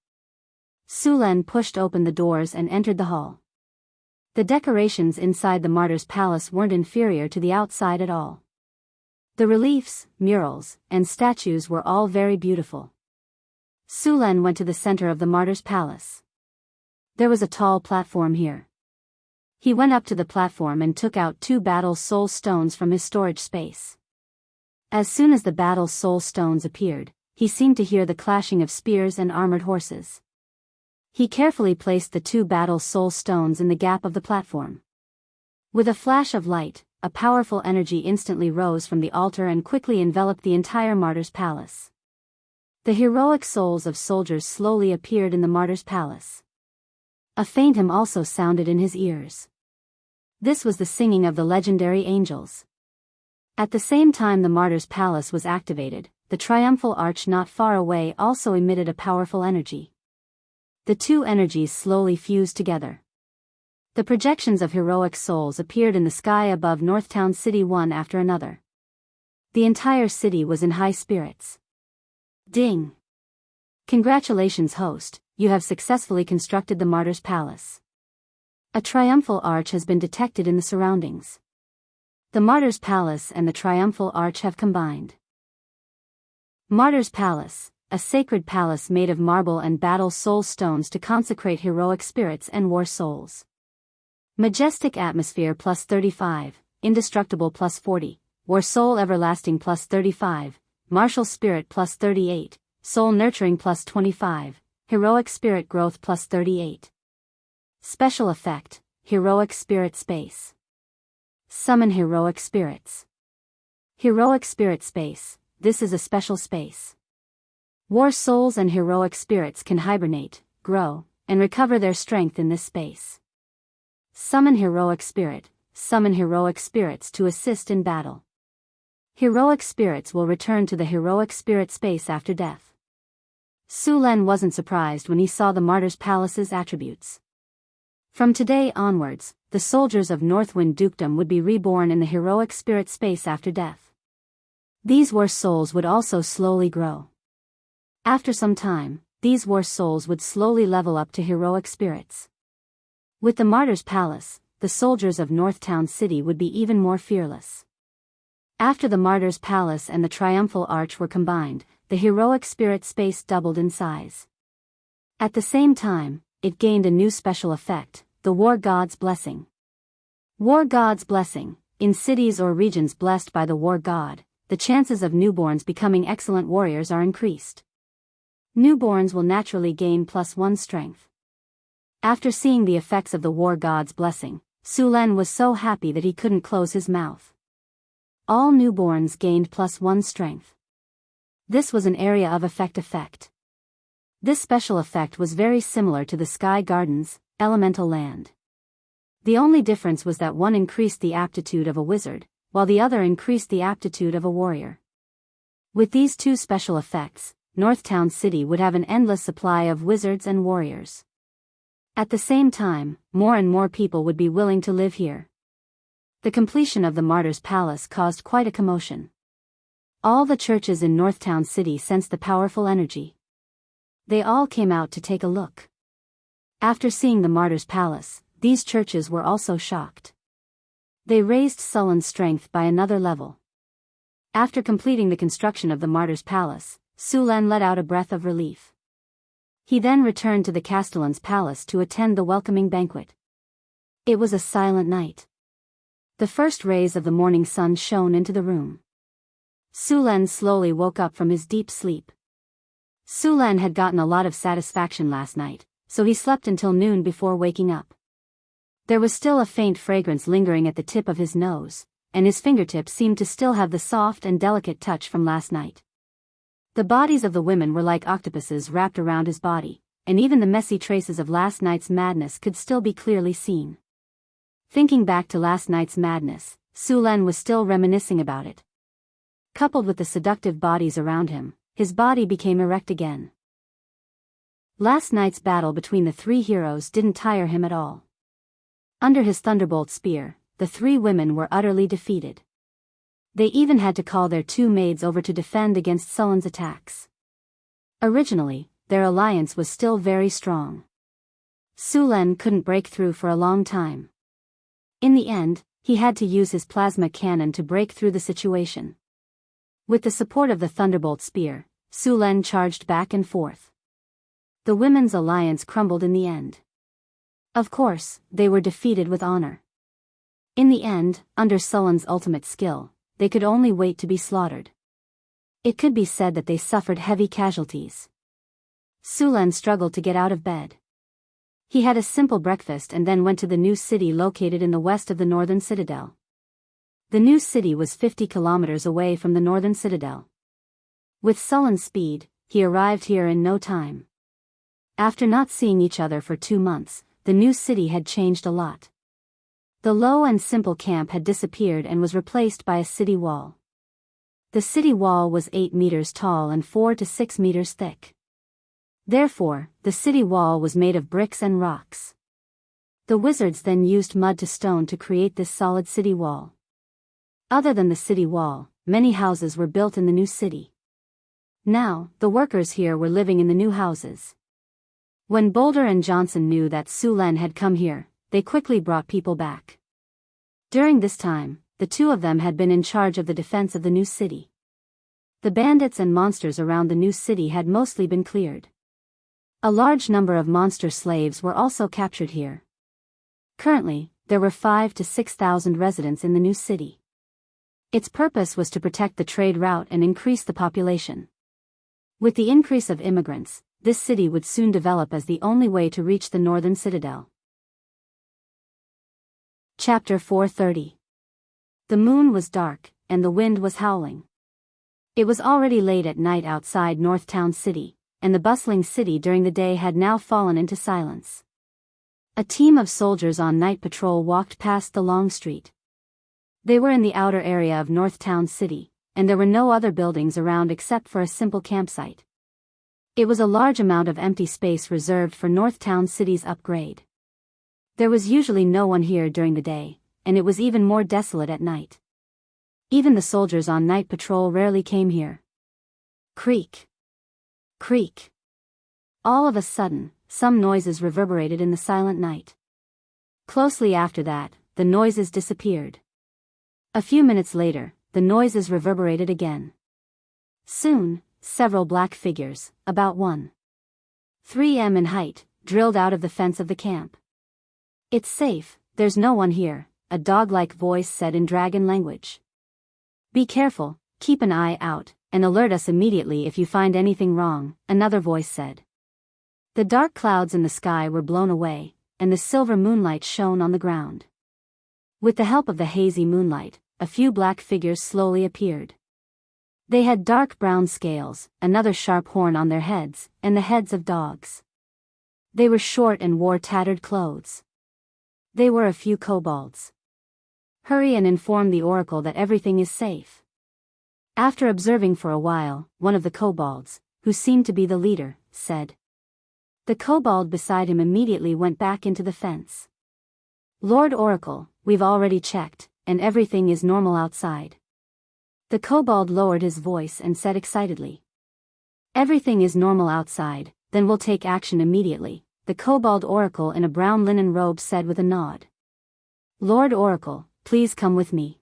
Sulen pushed open the doors and entered the hall. The decorations inside the Martyr's Palace weren't inferior to the outside at all. The reliefs, murals, and statues were all very beautiful. Sulen went to the center of the Martyr's Palace. There was a tall platform here. He went up to the platform and took out 2 battle soul stones from his storage space. As soon as the battle soul stones appeared, he seemed to hear the clashing of spears and armored horses. He carefully placed the 2 battle soul stones in the gap of the platform. With a flash of light, a powerful energy instantly rose from the altar and quickly enveloped the entire Martyr's Palace. The heroic souls of soldiers slowly appeared in the Martyr's Palace. A faint hymn also sounded in his ears. This was the singing of the legendary angels. At the same time the Martyr's Palace was activated, the Triumphal Arch not far away also emitted a powerful energy. The 2 energies slowly fused together. The projections of heroic souls appeared in the sky above Northtown City one after another. The entire city was in high spirits. Ding! Congratulations, host, you have successfully constructed the Martyr's Palace. A triumphal arch has been detected in the surroundings. The Martyr's Palace and the Triumphal Arch have combined. Martyr's Palace, a sacred palace made of marble and battle soul stones to consecrate heroic spirits and war souls. Majestic atmosphere plus 35, indestructible plus 40, war soul everlasting plus 35, martial spirit plus 38, soul nurturing plus 25, heroic spirit growth plus 38. Special effect, heroic spirit space. Summon heroic spirits. Heroic spirit space, this is a special space. War souls and heroic spirits can hibernate, grow, and recover their strength in this space. Summon heroic spirit, summon heroic spirits to assist in battle. Heroic spirits will return to the heroic spirit space after death. Sulen wasn't surprised when he saw the Martyr's Palace's attributes. From today onwards, the soldiers of Northwind Dukedom would be reborn in the heroic spirit space after death. These war souls would also slowly grow. After some time, these war souls would slowly level up to heroic spirits. With the Martyr's Palace, the soldiers of Northtown City would be even more fearless. After the Martyr's Palace and the Triumphal Arch were combined, the heroic spirit space doubled in size. At the same time, it gained a new special effect, the War God's Blessing. War God's Blessing, in cities or regions blessed by the War God, the chances of newborns becoming excellent warriors are increased. Newborns will naturally gain +1 strength. After seeing the effects of the War God's Blessing, Sulen was so happy that he couldn't close his mouth. All newborns gained +1 strength. This was an area of effect. This special effect was very similar to the Sky Garden's elemental land. The only difference was that one increased the aptitude of a wizard, while the other increased the aptitude of a warrior. With these two special effects, Northtown City would have an endless supply of wizards and warriors. At the same time, more and more people would be willing to live here. The completion of the Martyr's Palace caused quite a commotion. All the churches in Northtown City sensed the powerful energy. They all came out to take a look. After seeing the Martyr's Palace, these churches were also shocked. They raised Sullen's strength by another level. After completing the construction of the Martyr's Palace, Sulen let out a breath of relief. He then returned to the Castellan's palace to attend the welcoming banquet. It was a silent night. The first rays of the morning sun shone into the room. Sulen slowly woke up from his deep sleep. Sulen had gotten a lot of satisfaction last night, so he slept until noon before waking up. There was still a faint fragrance lingering at the tip of his nose, and his fingertips seemed to still have the soft and delicate touch from last night. The bodies of the women were like octopuses wrapped around his body, and even the messy traces of last night's madness could still be clearly seen. Thinking back to last night's madness, Sulen was still reminiscing about it. Coupled with the seductive bodies around him, his body became erect again. Last night's battle between the three heroes didn't tire him at all. Under his thunderbolt spear, the three women were utterly defeated. They even had to call their two maids over to defend against Sullen's attacks. Originally, their alliance was still very strong. Sulen couldn't break through for a long time. In the end, he had to use his plasma cannon to break through the situation. With the support of the thunderbolt spear, Sulen charged back and forth. The women's alliance crumbled in the end. Of course, they were defeated with honor. In the end, under Sullen's ultimate skill, they could only wait to be slaughtered. It could be said that they suffered heavy casualties. Sulen struggled to get out of bed. He had a simple breakfast and then went to the new city located in the west of the northern citadel. The new city was 50 kilometers away from the northern citadel. With Sullen's speed, he arrived here in no time. After not seeing each other for 2 months, the new city had changed a lot. The low and simple camp had disappeared and was replaced by a city wall. The city wall was 8 meters tall and 4 to 6 meters thick. Therefore, the city wall was made of bricks and rocks. The wizards then used mud to stone to create this solid city wall. Other than the city wall, many houses were built in the new city. Now, the workers here were living in the new houses. When Boulder and Johnson knew that Sulen had come here, they quickly brought people back. During this time, the two of them had been in charge of the defense of the new city. The bandits and monsters around the new city had mostly been cleared. A large number of monster slaves were also captured here. Currently, there were 5,000 to 6,000 residents in the new city. Its purpose was to protect the trade route and increase the population. With the increase of immigrants, this city would soon develop as the only way to reach the northern citadel. Chapter 430. The moon was dark, and the wind was howling. It was already late at night outside Northtown City, and the bustling city during the day had now fallen into silence. A team of soldiers on night patrol walked past the long street. They were in the outer area of Northtown City, and there were no other buildings around except for a simple campsite. It was a large amount of empty space reserved for Northtown City's upgrade. There was usually no one here during the day, and it was even more desolate at night. Even the soldiers on night patrol rarely came here. Creak. Creak. All of a sudden, some noises reverberated in the silent night. Closely after that, the noises disappeared. A few minutes later, the noises reverberated again. Soon, several black figures, about 1.3 in height, drilled out of the fence of the camp. "It's safe, there's no one here," a dog-like voice said in dragon language. "Be careful, keep an eye out, and alert us immediately if you find anything wrong," another voice said. The dark clouds in the sky were blown away, and the silver moonlight shone on the ground. With the help of the hazy moonlight, a few black figures slowly appeared. They had dark brown scales, another sharp horn on their heads, and the heads of dogs. They were short and wore tattered clothes. They were a few kobolds. Hurry and inform the oracle that everything is safe. After observing for a while, one of the kobolds, who seemed to be the leader, said. The kobold beside him immediately went back into the fence. Lord Oracle, we've already checked, and everything is normal outside. The kobold lowered his voice and said excitedly. Everything is normal outside, then we'll take action immediately, the kobold oracle in a brown linen robe said with a nod. Lord Oracle, please come with me.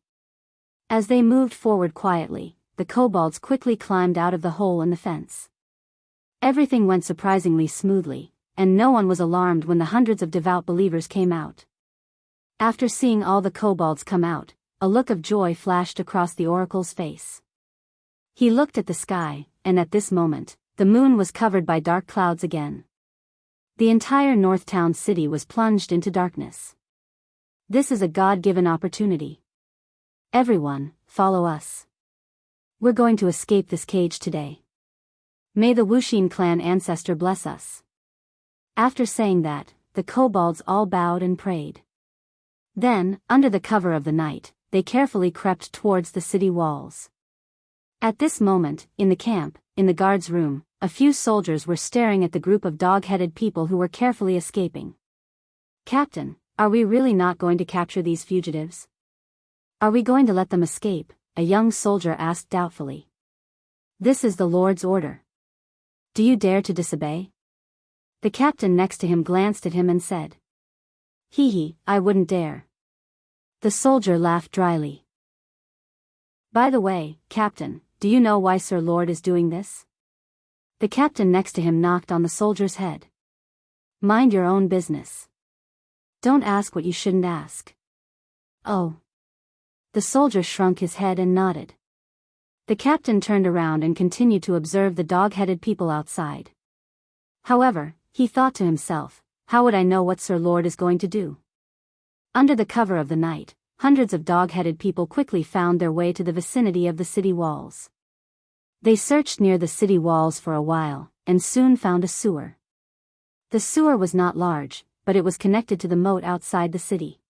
As they moved forward quietly, the kobolds quickly climbed out of the hole in the fence. Everything went surprisingly smoothly, and no one was alarmed when the hundreds of devout believers came out. After seeing all the kobolds come out, a look of joy flashed across the oracle's face. He looked at the sky, and at this moment, the moon was covered by dark clouds again. The entire North Town city was plunged into darkness. This is a God-given opportunity. Everyone, follow us. We're going to escape this cage today. May the Wuxia clan ancestor bless us. After saying that, the kobolds all bowed and prayed. Then, under the cover of the night, they carefully crept towards the city walls. At this moment, in the camp, in the guard's room, a few soldiers were staring at the group of dog-headed people who were carefully escaping. Captain, are we really not going to capture these fugitives? Are we going to let them escape? A young soldier asked doubtfully. This is the Lord's order. Do you dare to disobey? The captain next to him glanced at him and said. Hee, I wouldn't dare. The soldier laughed dryly. By the way, Captain, do you know why Sir Lord is doing this? The captain next to him knocked on the soldier's head. Mind your own business. Don't ask what you shouldn't ask. Oh. The soldier shrunk his head and nodded. The captain turned around and continued to observe the dog-headed people outside. However, he thought to himself, how would I know what Sir Lord is going to do? Under the cover of the night, hundreds of dog-headed people quickly found their way to the vicinity of the city walls. They searched near the city walls for a while, and soon found a sewer. The sewer was not large, but it was connected to the moat outside the city.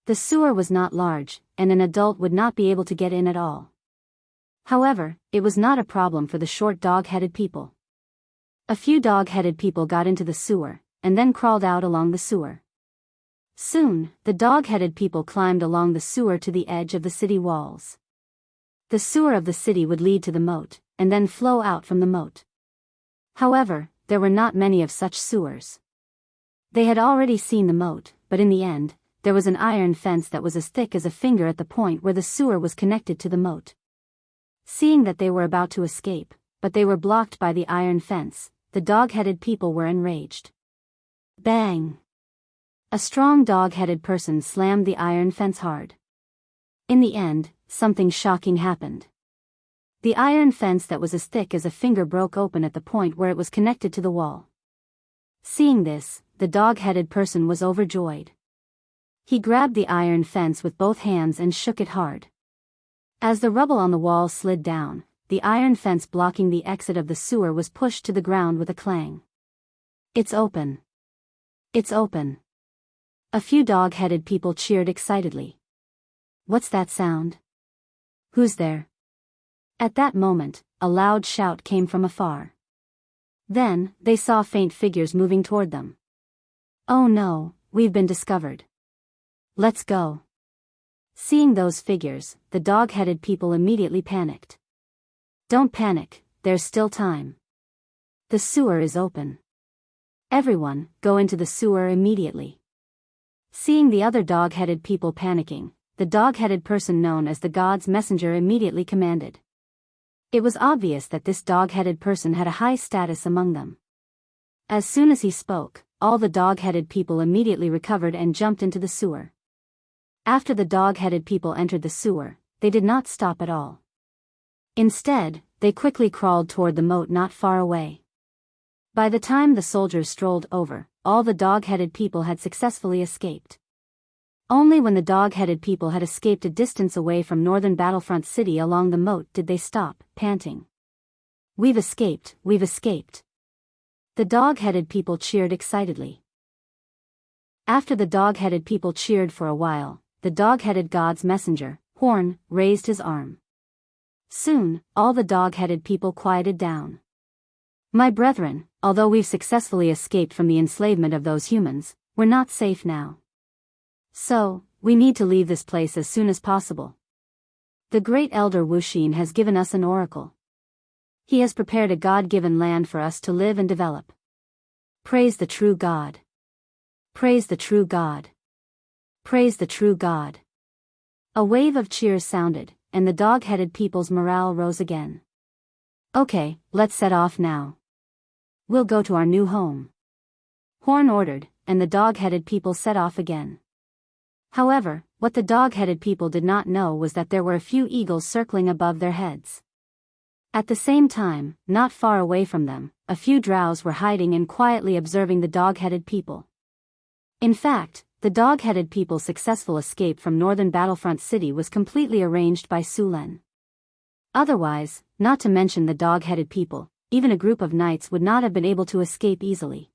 The sewer was not large, and an adult would not be able to get in at all. However, it was not a problem for the short dog-headed people. A few dog-headed people got into the sewer, and then crawled out along the sewer. Soon, the dog-headed people climbed along the sewer to the edge of the city walls. The sewer of the city would lead to the moat, and then flow out from the moat. However, there were not many of such sewers. They had already seen the moat, but in the end, there was an iron fence that was as thick as a finger at the point where the sewer was connected to the moat. Seeing that they were about to escape, but they were blocked by the iron fence, the dog-headed people were enraged. Bang! A strong dog-headed person slammed the iron fence hard. In the end, something shocking happened. The iron fence that was as thick as a finger broke open at the point where it was connected to the wall. Seeing this, the dog-headed person was overjoyed. He grabbed the iron fence with both hands and shook it hard. As the rubble on the wall slid down, the iron fence blocking the exit of the sewer was pushed to the ground with a clang. It's open. It's open. A few dog-headed people cheered excitedly. What's that sound? Who's there? At that moment, a loud shout came from afar. Then, they saw faint figures moving toward them. Oh no, we've been discovered. Let's go. Seeing those figures, the dog-headed people immediately panicked. Don't panic, there's still time. The sewer is open. Everyone, go into the sewer immediately. Seeing the other dog-headed people panicking, the dog-headed person known as the God's Messenger immediately commanded. It was obvious that this dog-headed person had a high status among them. As soon as he spoke, all the dog-headed people immediately recovered and jumped into the sewer. After the dog-headed people entered the sewer, they did not stop at all. Instead, they quickly crawled toward the moat not far away. By the time the soldiers strolled over, all the dog-headed people had successfully escaped. Only when the dog-headed people had escaped a distance away from northern Battlefront City along the moat did they stop, panting. "We've escaped, we've escaped." The dog-headed people cheered excitedly. After the dog-headed people cheered for a while, the dog-headed god's messenger, Horn, raised his arm. Soon, all the dog-headed people quieted down. "My brethren, although we've successfully escaped from the enslavement of those humans, we're not safe now. So, we need to leave this place as soon as possible. The great elder Wuxin has given us an oracle. He has prepared a God-given land for us to live and develop. Praise the true God. Praise the true God. Praise the true God." A wave of cheers sounded, and the dog-headed people's morale rose again. "Okay, let's set off now. We'll go to our new home," Horn ordered, and the dog-headed people set off again. However, what the dog-headed people did not know was that there were a few eagles circling above their heads. At the same time, not far away from them, a few drows were hiding and quietly observing the dog-headed people. In fact, the dog-headed people's successful escape from northern Battlefront City was completely arranged by Sulen. Otherwise, not to mention the dog-headed people, even a group of knights would not have been able to escape easily.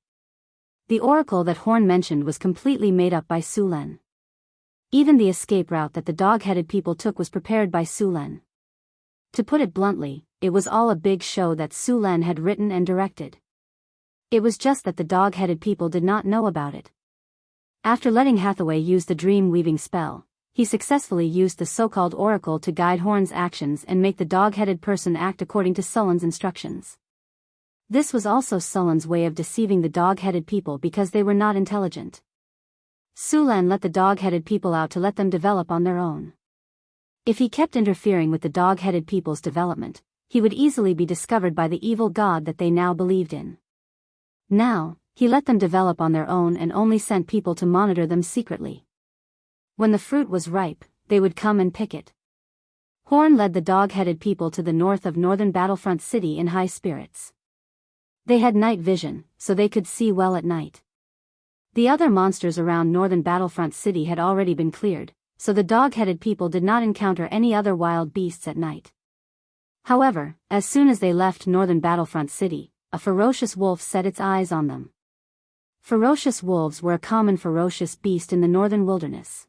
The oracle that Horn mentioned was completely made up by Sulen. Even the escape route that the dog-headed people took was prepared by Sulen. To put it bluntly, it was all a big show that Sulen had written and directed. It was just that the dog-headed people did not know about it. After letting Hathaway use the dream-weaving spell, he successfully used the so-called oracle to guide Horn's actions and make the dog-headed person act according to Sulen's instructions. This was also Sulen's way of deceiving the dog-headed people because they were not intelligent. Sulen let the dog-headed people out to let them develop on their own. If he kept interfering with the dog-headed people's development, he would easily be discovered by the evil god that they now believed in. Now, he let them develop on their own and only sent people to monitor them secretly. When the fruit was ripe, they would come and pick it. Horn led the dog-headed people to the north of northern Battlefront City in high spirits. They had night vision, so they could see well at night. The other monsters around northern Battlefront City had already been cleared, so the dog-headed people did not encounter any other wild beasts at night. However, as soon as they left northern Battlefront City, a ferocious wolf set its eyes on them. Ferocious wolves were a common ferocious beast in the northern wilderness.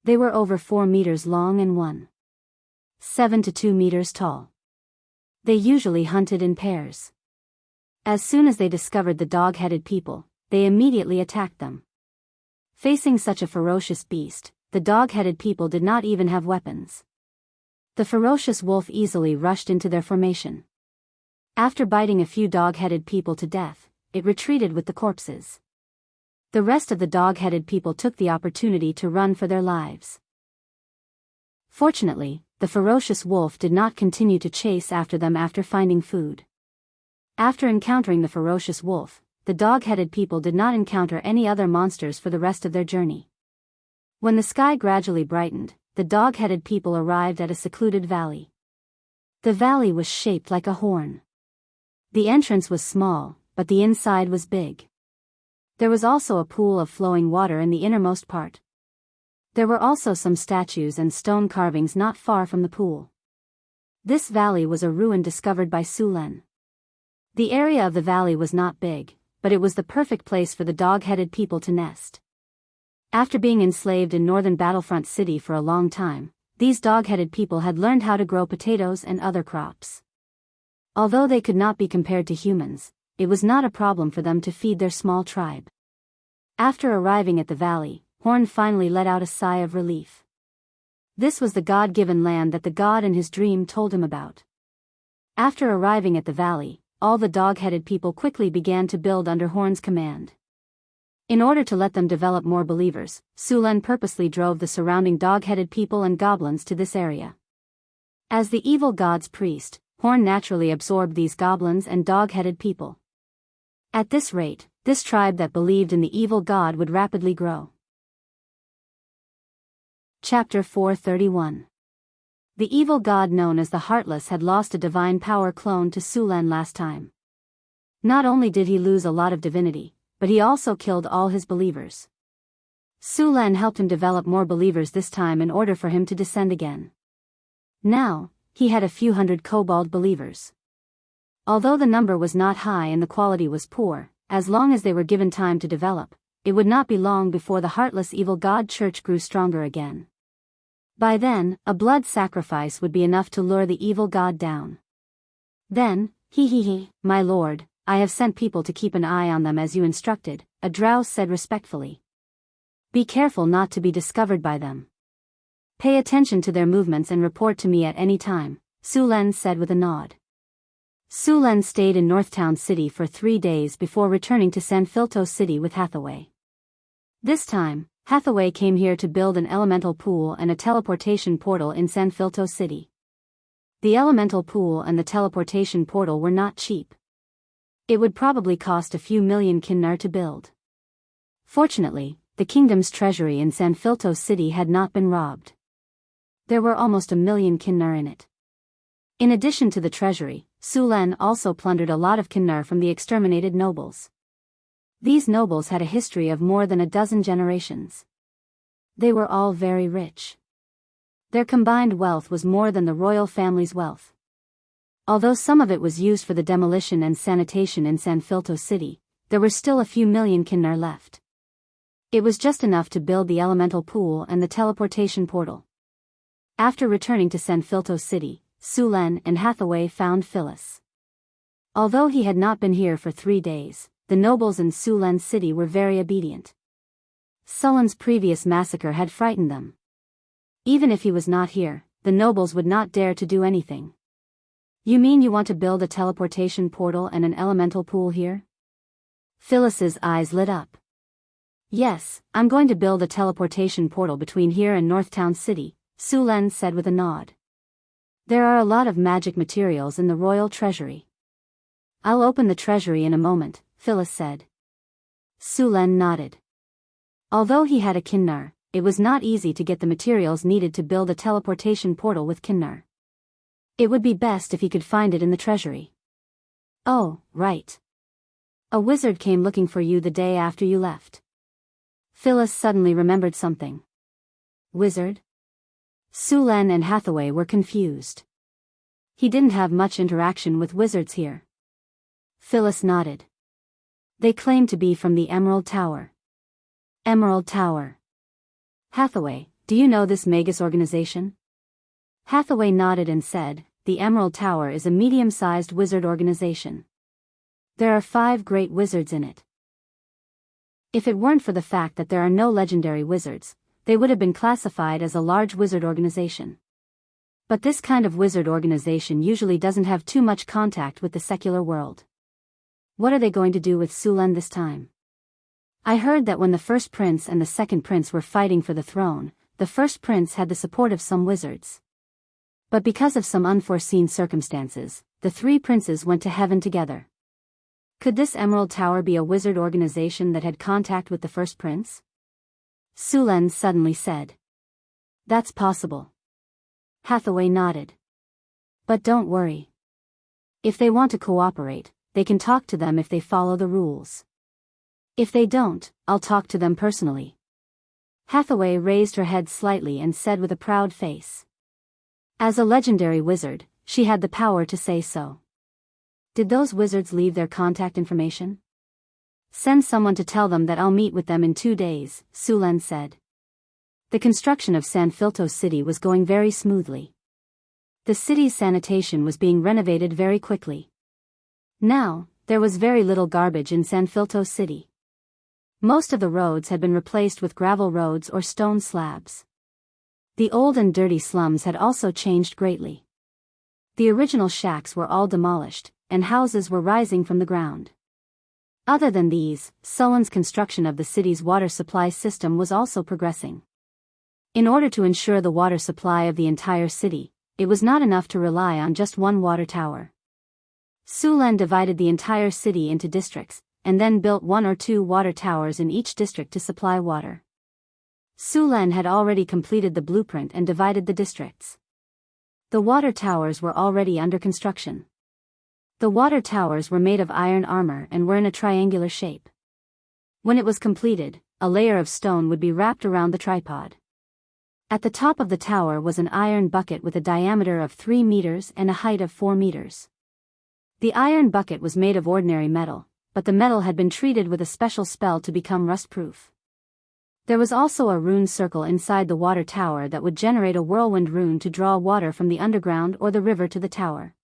They were over 4 meters long and 1.7 to 2 meters tall. They usually hunted in pairs. As soon as they discovered the dog-headed people, they immediately attacked them. Facing such a ferocious beast, the dog-headed people did not even have weapons. The ferocious wolf easily rushed into their formation. After biting a few dog-headed people to death, it retreated with the corpses. The rest of the dog-headed people took the opportunity to run for their lives. Fortunately, the ferocious wolf did not continue to chase after them after finding food. After encountering the ferocious wolf, the dog-headed people did not encounter any other monsters for the rest of their journey. When the sky gradually brightened, the dog-headed people arrived at a secluded valley. The valley was shaped like a horn. The entrance was small, but the inside was big. There was also a pool of flowing water in the innermost part. There were also some statues and stone carvings not far from the pool. This valley was a ruin discovered by Sulen. The area of the valley was not big, but it was the perfect place for the dog-headed people to nest. After being enslaved in northern Battlefront City for a long time, these dog-headed people had learned how to grow potatoes and other crops. Although they could not be compared to humans, it was not a problem for them to feed their small tribe. After arriving at the valley, Horn finally let out a sigh of relief. This was the God-given land that the god in his dream told him about. After arriving at the valley, all the dog-headed people quickly began to build under Horn's command. In order to let them develop more believers, Sulen purposely drove the surrounding dog-headed people and goblins to this area. As the evil god's priest, Horn naturally absorbed these goblins and dog-headed people. At this rate, this tribe that believed in the evil god would rapidly grow. Chapter 431. The evil god known as the Heartless had lost a divine power clone to Sulen last time. Not only did he lose a lot of divinity, but he also killed all his believers. Su Len helped him develop more believers this time in order for him to descend again. Now, he had a few hundred kobold believers. Although the number was not high and the quality was poor, as long as they were given time to develop, it would not be long before the heartless evil god church grew stronger again. By then, a blood sacrifice would be enough to lure the evil god down. Then, my lord, I have sent people to keep an eye on them as you instructed, a drow said respectfully. Be careful not to be discovered by them. Pay attention to their movements and report to me at any time, Su Len said with a nod. Su Len stayed in Northtown City for 3 days before returning to Sanfilto City with Hathaway. This time, Hathaway came here to build an elemental pool and a teleportation portal in Sanfilto City. The elemental pool and the teleportation portal were not cheap. It would probably cost a few million kinnar to build. Fortunately, the kingdom's treasury in Sanfilto City had not been robbed. There were almost 1 million kinnar in it. In addition to the treasury, Su Len also plundered a lot of kinnar from the exterminated nobles. These nobles had a history of more than a dozen generations. They were all very rich. Their combined wealth was more than the royal family's wealth. Although some of it was used for the demolition and sanitation in Sanfilto City, there were still a few million kinnar left. It was just enough to build the elemental pool and the teleportation portal. After returning to Sanfilto City, Su Len and Hathaway found Phyllis. Although he had not been here for 3 days, the nobles in Su Len's city were very obedient. Sullen's previous massacre had frightened them. Even if he was not here, the nobles would not dare to do anything. You mean you want to build a teleportation portal and an elemental pool here? Phyllis's eyes lit up. Yes, I'm going to build a teleportation portal between here and Northtown City, Su Len said with a nod. There are a lot of magic materials in the royal treasury. I'll open the treasury in a moment, Phyllis said. Su Len nodded. Although he had a kinnar, it was not easy to get the materials needed to build a teleportation portal with kinnar. It would be best if he could find it in the treasury. Oh, right. A wizard came looking for you the day after you left. Phyllis suddenly remembered something. Wizard? Su Len and Hathaway were confused. He didn't have much interaction with wizards here. Phyllis nodded. They claimed to be from the Emerald Tower. Emerald Tower. Hathaway, do you know this Magus organization? Hathaway nodded and said, the Emerald Tower is a medium-sized wizard organization. There are 5 great wizards in it. If it weren't for the fact that there are no legendary wizards, they would have been classified as a large wizard organization. But this kind of wizard organization usually doesn't have too much contact with the secular world. What are they going to do with Su Len this time? I heard that when the first prince and the second prince were fighting for the throne, the first prince had the support of some wizards. But because of some unforeseen circumstances, the 3 princes went to heaven together. Could this Emerald Tower be a wizard organization that had contact with the first prince? Su Len suddenly said. That's possible. Hathaway nodded. But don't worry. If they want to cooperate, they can talk to them if they follow the rules. If they don't, I'll talk to them personally. Hathaway raised her head slightly and said with a proud face. As a legendary wizard, she had the power to say so. Did those wizards leave their contact information? Send someone to tell them that I'll meet with them in 2 days, Su Len said. The construction of Sanfilto City was going very smoothly. The city's sanitation was being renovated very quickly. Now, there was very little garbage in Sanfilto City. Most of the roads had been replaced with gravel roads or stone slabs. The old and dirty slums had also changed greatly. The original shacks were all demolished, and houses were rising from the ground. Other than these, Sullen's construction of the city's water supply system was also progressing. In order to ensure the water supply of the entire city, it was not enough to rely on just one water tower. Su Len divided the entire city into districts, and then built 1 or 2 water towers in each district to supply water. Su Len had already completed the blueprint and divided the districts. The water towers were already under construction. The water towers were made of iron armor and were in a triangular shape. When it was completed, a layer of stone would be wrapped around the tripod. At the top of the tower was an iron bucket with a diameter of 3 meters and a height of 4 meters. The iron bucket was made of ordinary metal, but the metal had been treated with a special spell to become rust-proof. There was also a rune circle inside the water tower that would generate a whirlwind rune to draw water from the underground or the river to the tower.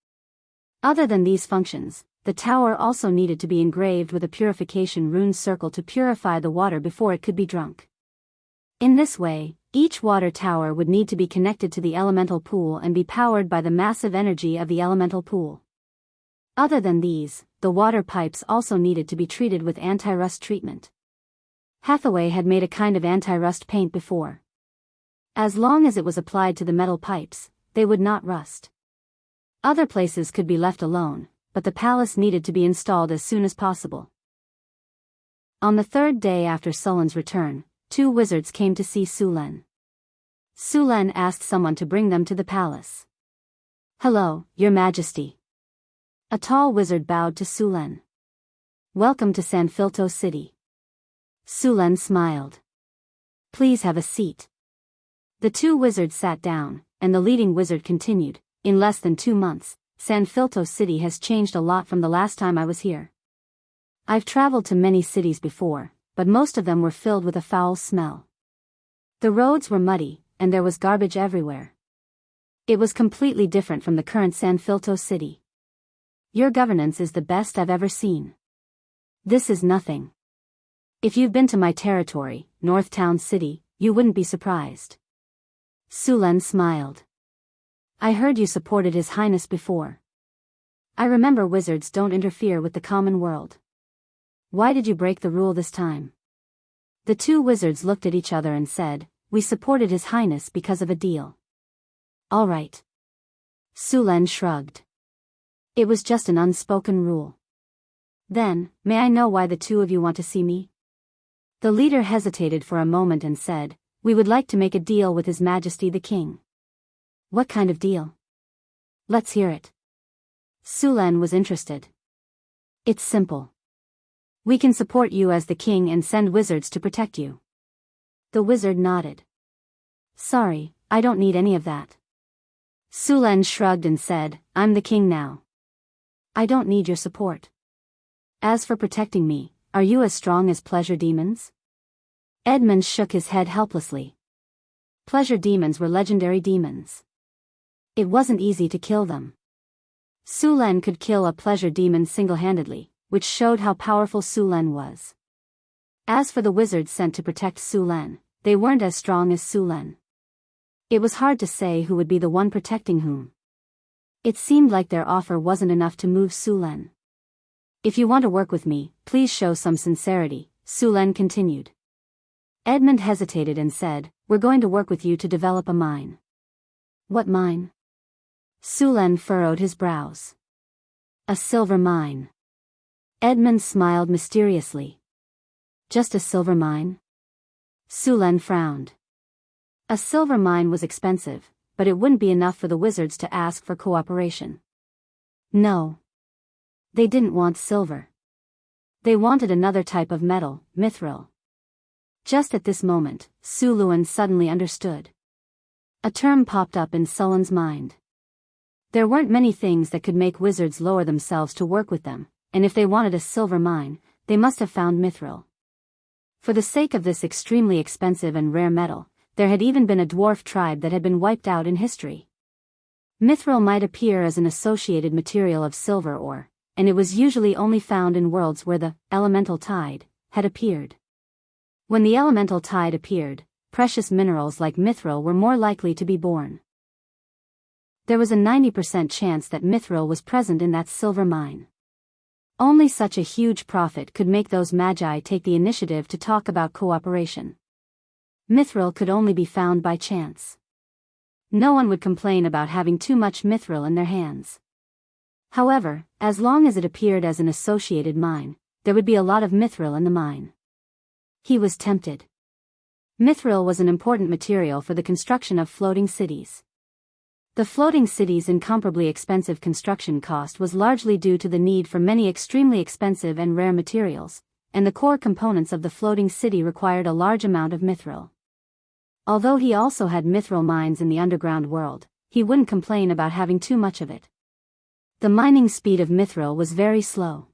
Other than these functions, the tower also needed to be engraved with a purification rune circle to purify the water before it could be drunk. In this way, each water tower would need to be connected to the elemental pool and be powered by the massive energy of the elemental pool. Other than these, the water pipes also needed to be treated with anti-rust treatment. Hathaway had made a kind of anti-rust paint before. As long as it was applied to the metal pipes, they would not rust. Other places could be left alone, but the palace needed to be installed as soon as possible. On the third day after Sullen's return, 2 wizards came to see Sulen. Sulen asked someone to bring them to the palace. "Hello, Your Majesty." A tall wizard bowed to Sulen. "Welcome to Sanfilto City." Sulen smiled. "Please have a seat." The 2 wizards sat down, and the leading wizard continued, "In less than 2 months, Sanfilto City has changed a lot from the last time I was here. I've traveled to many cities before, but most of them were filled with a foul smell. The roads were muddy, and there was garbage everywhere. It was completely different from the current Sanfilto City. Your governance is the best I've ever seen. This is nothing. If you've been to my territory, Northtown City, you wouldn't be surprised." Sulen smiled. "I heard you supported His Highness before. I remember wizards don't interfere with the common world. Why did you break the rule this time?" The 2 wizards looked at each other and said, "We supported His Highness because of a deal." "All right." Sulen shrugged. "It was just an unspoken rule." "Then, may I know why the 2 of you want to see me?" The leader hesitated for a moment and said, "We would like to make a deal with His Majesty the King." "What kind of deal?" "Let's hear it." Sulen was interested. "It's simple. We can support you as the king and send wizards to protect you." The wizard nodded. "Sorry, I don't need any of that." Sulen shrugged and said, "I'm the king now. I don't need your support. As for protecting me, are you as strong as pleasure demons?" Edmund shook his head helplessly. Pleasure demons were legendary demons. It wasn't easy to kill them. Sulen could kill a pleasure demon single-handedly, which showed how powerful Sulen was. As for the wizards sent to protect Sulen, they weren't as strong as Sulen. It was hard to say who would be the one protecting whom. It seemed like their offer wasn't enough to move Sulen. "If you want to work with me, please show some sincerity," Sulen continued. Edmund hesitated and said, "We're going to work with you to develop a mine." "What mine?" Sulen furrowed his brows. "A silver mine." Edmund smiled mysteriously. "Just a silver mine?" Sulen frowned. A silver mine was expensive, but it wouldn't be enough for the wizards to ask for cooperation. No. They didn't want silver. They wanted another type of metal, mithril. Just at this moment, Suluan suddenly understood. A term popped up in Sullen's mind. There weren't many things that could make wizards lower themselves to work with them, and if they wanted a silver mine, they must have found mithril. For the sake of this extremely expensive and rare metal, there had even been a dwarf tribe that had been wiped out in history. Mithril might appear as an associated material of silver ore, and it was usually only found in worlds where the elemental tide had appeared. When the elemental tide appeared, precious minerals like mithril were more likely to be born. There was a 90% chance that mithril was present in that silver mine. Only such a huge profit could make those magi take the initiative to talk about cooperation. Mithril could only be found by chance. No one would complain about having too much mithril in their hands. However, as long as it appeared as an associated mine, there would be a lot of mithril in the mine. He was tempted. Mithril was an important material for the construction of floating cities. The floating cities' incomparably expensive construction cost was largely due to the need for many extremely expensive and rare materials, and the core components of the floating city required a large amount of mithril. Although he also had mithril mines in the underground world, he wouldn't complain about having too much of it. The mining speed of mithril was very slow.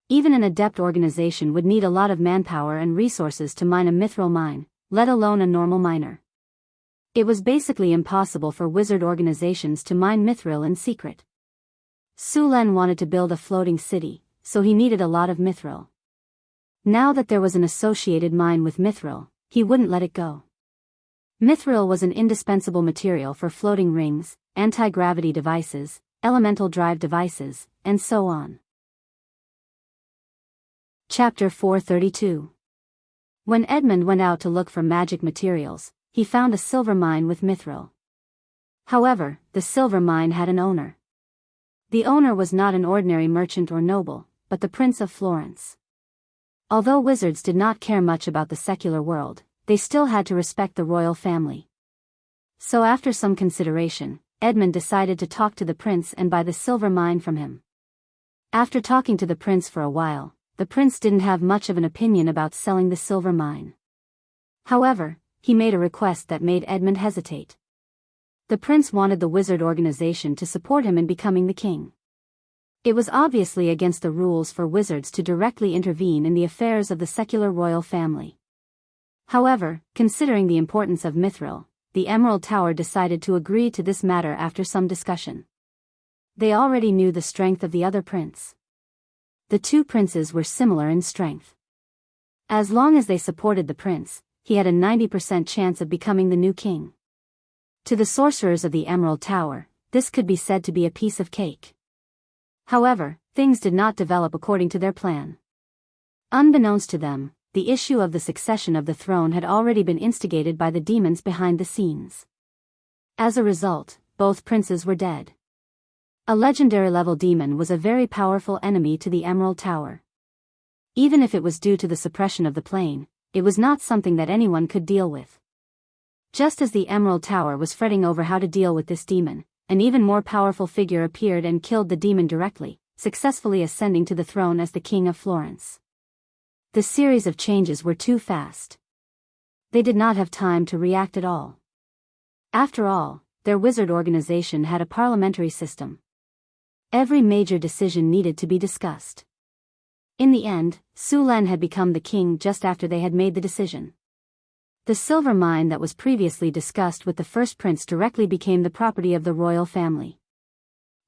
Even an adept organization would need a lot of manpower and resources to mine a mithril mine, let alone a normal miner. It was basically impossible for wizard organizations to mine mithril in secret. Su Len wanted to build a floating city, so he needed a lot of mithril. Now that there was an associated mine with mithril, he wouldn't let it go. Mithril was an indispensable material for floating rings, anti-gravity devices, elemental drive devices, and so on. Chapter 432. When Edmund went out to look for magic materials, he found a silver mine with mithril. However, the silver mine had an owner. The owner was not an ordinary merchant or noble, but the Prince of Florence. Although wizards did not care much about the secular world, they still had to respect the royal family. So after some consideration, Edmund decided to talk to the prince and buy the silver mine from him. After talking to the prince for a while, the prince didn't have much of an opinion about selling the silver mine. However, he made a request that made Edmund hesitate. The prince wanted the wizard organization to support him in becoming the king. It was obviously against the rules for wizards to directly intervene in the affairs of the secular royal family. However, considering the importance of mithril, the Emerald Tower decided to agree to this matter after some discussion. They already knew the strength of the other prince. The two princes were similar in strength. As long as they supported the prince, he had a 90% chance of becoming the new king. To the sorcerers of the Emerald Tower, this could be said to be a piece of cake. However, things did not develop according to their plan. Unbeknownst to them, the issue of the succession of the throne had already been instigated by the demons behind the scenes. As a result, both princes were dead. A legendary-level demon was a very powerful enemy to the Emerald Tower. Even if it was due to the suppression of the plane, it was not something that anyone could deal with. Just as the Emerald Tower was fretting over how to deal with this demon, an even more powerful figure appeared and killed the demon directly, successfully ascending to the throne as the King of Florence. The series of changes were too fast. They did not have time to react at all. After all, their wizard organization had a parliamentary system. Every major decision needed to be discussed. In the end, Su Len had become the king just after they had made the decision. The silver mine that was previously discussed with the first prince directly became the property of the royal family.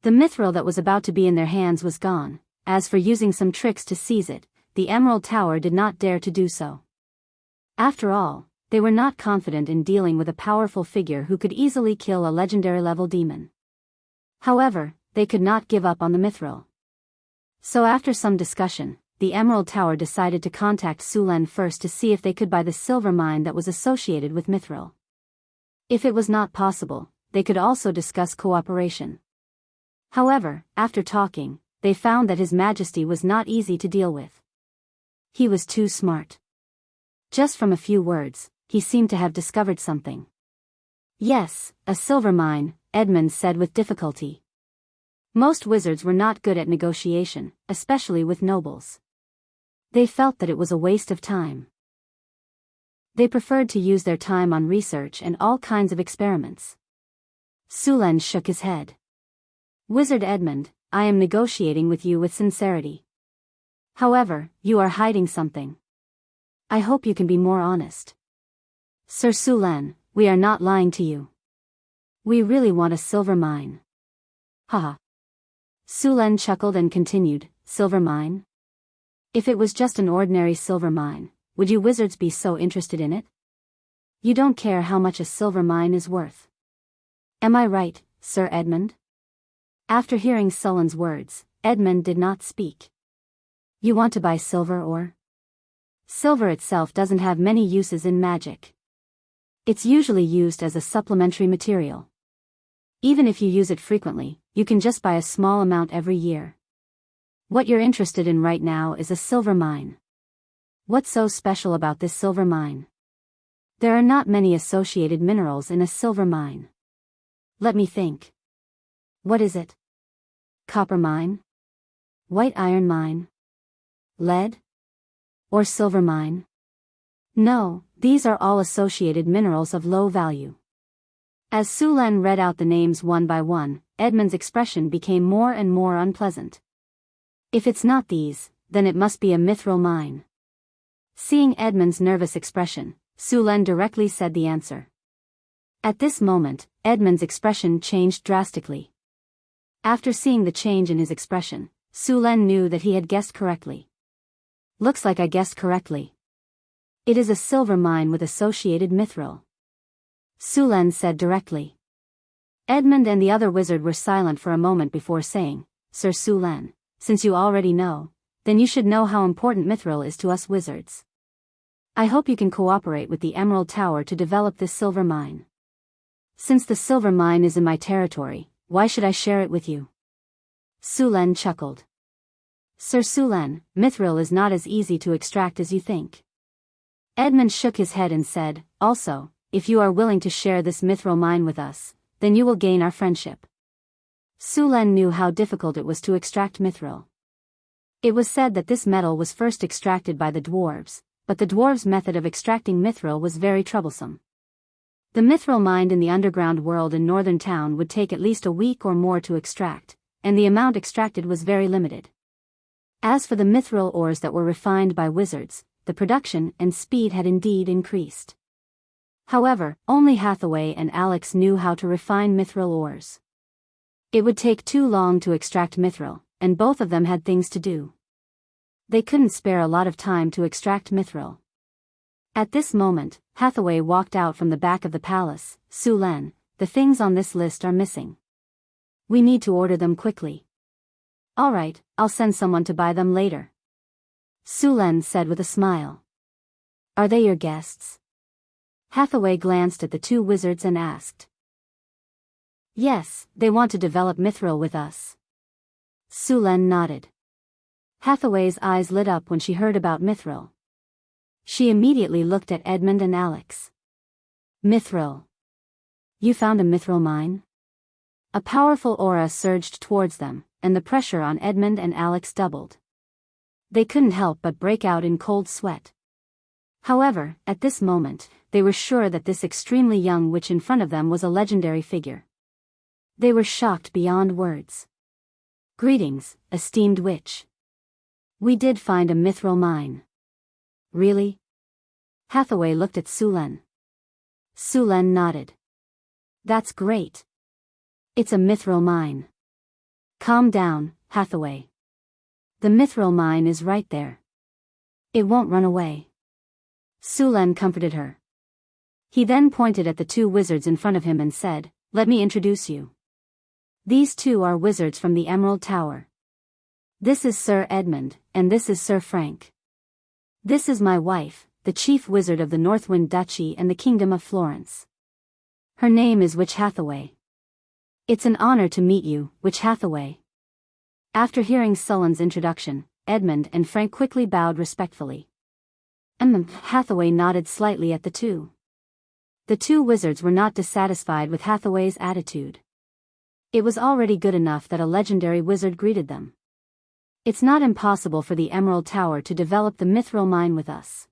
The mithril that was about to be in their hands was gone. As for using some tricks to seize it, the Emerald Tower did not dare to do so. After all, they were not confident in dealing with a powerful figure who could easily kill a legendary-level demon. However, they could not give up on the mithril. So after some discussion, the Emerald Tower decided to contact Su Len first to see if they could buy the silver mine that was associated with mithril. If it was not possible, they could also discuss cooperation. However, after talking, they found that His Majesty was not easy to deal with. He was too smart. Just from a few words, he seemed to have discovered something. Yes, a silver mine, Edmund said with difficulty. Most wizards were not good at negotiation, especially with nobles. They felt that it was a waste of time. They preferred to use their time on research and all kinds of experiments. Su Len shook his head. Wizard Edmund, I am negotiating with you with sincerity. However, you are hiding something. I hope you can be more honest. Sir Su Len, we are not lying to you. We really want a silver mine. Haha. Su Len chuckled and continued, silver mine? If it was just an ordinary silver mine, would you wizards be so interested in it? You don't care how much a silver mine is worth. Am I right, Sir Edmund? After hearing Sullen's words, Edmund did not speak. You want to buy silver ore? Silver itself doesn't have many uses in magic. It's usually used as a supplementary material. Even if you use it frequently, you can just buy a small amount every year. What you're interested in right now is a silver mine. What's so special about this silver mine? There are not many associated minerals in a silver mine. Let me think. What is it? Copper mine? White iron mine? Lead? Or silver mine? No, these are all associated minerals of low value. As Sulen read out the names one by one, Edmund's expression became more and more unpleasant. If it's not these, then it must be a mithril mine. Seeing Edmund's nervous expression, Sulen directly said the answer. At this moment, Edmund's expression changed drastically. After seeing the change in his expression, Sulen knew that he had guessed correctly. Looks like I guessed correctly. It is a silver mine with associated mithril. Sulen said directly. Edmund and the other wizard were silent for a moment before saying, Sir Sulen, since you already know, then you should know how important mithril is to us wizards. I hope you can cooperate with the Emerald Tower to develop this silver mine. Since the silver mine is in my territory, why should I share it with you? Sulen chuckled. Sir Sulen, mithril is not as easy to extract as you think. Edmund shook his head and said, also, if you are willing to share this mithril mine with us, then you will gain our friendship. Sulen knew how difficult it was to extract mithril. It was said that this metal was first extracted by the dwarves, but the dwarves' method of extracting mithril was very troublesome. The mithril mined in the underground world in northern town would take at least a week or more to extract, and the amount extracted was very limited. As for the mithril ores that were refined by wizards, the production and speed had indeed increased. However, only Hathaway and Alex knew how to refine mithril ores. It would take too long to extract mithril, and both of them had things to do. They couldn't spare a lot of time to extract mithril. At this moment, Hathaway walked out from the back of the palace. Sulen, the things on this list are missing. We need to order them quickly. All right, I'll send someone to buy them later. Sulen said with a smile. Are they your guests? Hathaway glanced at the two wizards and asked. Yes, they want to develop mithril with us. Sulen nodded. Hathaway's eyes lit up when she heard about mithril. She immediately looked at Edmund and Alex. Mithril. You found a mithril mine? A powerful aura surged towards them, and the pressure on Edmund and Alex doubled. They couldn't help but break out in cold sweat. However, at this moment, they were sure that this extremely young witch in front of them was a legendary figure. They were shocked beyond words. Greetings, esteemed witch. We did find a mithril mine. Really? Hathaway looked at Sulen. Sulen nodded. That's great. It's a mithril mine. Calm down, Hathaway. The mithril mine is right there. It won't run away. Sulen comforted her. He then pointed at the two wizards in front of him and said, Let me introduce you. These two are wizards from the Emerald Tower. This is Sir Edmund, and this is Sir Frank. This is my wife, the chief wizard of the Northwind Duchy and the Kingdom of Florence. Her name is Witch Hathaway. It's an honor to meet you, Witch Hathaway. After hearing Sulen's introduction, Edmund and Frank quickly bowed respectfully. Hathaway nodded slightly at the two. The two wizards were not dissatisfied with Hathaway's attitude. It was already good enough that a legendary wizard greeted them. It's not impossible for the Emerald Tower to develop the mithril mine with us.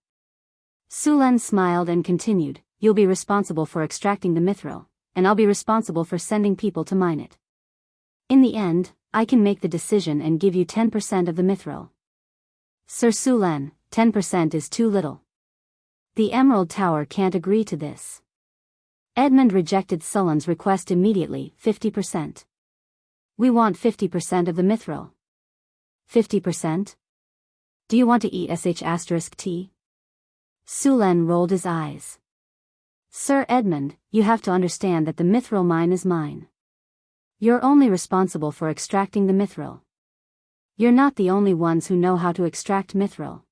Sulen smiled and continued, You'll be responsible for extracting the mithril, and I'll be responsible for sending people to mine it. In the end, I can make the decision and give you 10% of the mithril. Sir Sulen, 10% is too little. The Emerald Tower can't agree to this. Edmund rejected Sulen's request immediately, 50%. We want 50% of the mithril. 50%? Do you want to eat sh*t? Sulen rolled his eyes. Sir Edmund, you have to understand that the mithril mine is mine. You're only responsible for extracting the mithril. You're not the only ones who know how to extract mithril.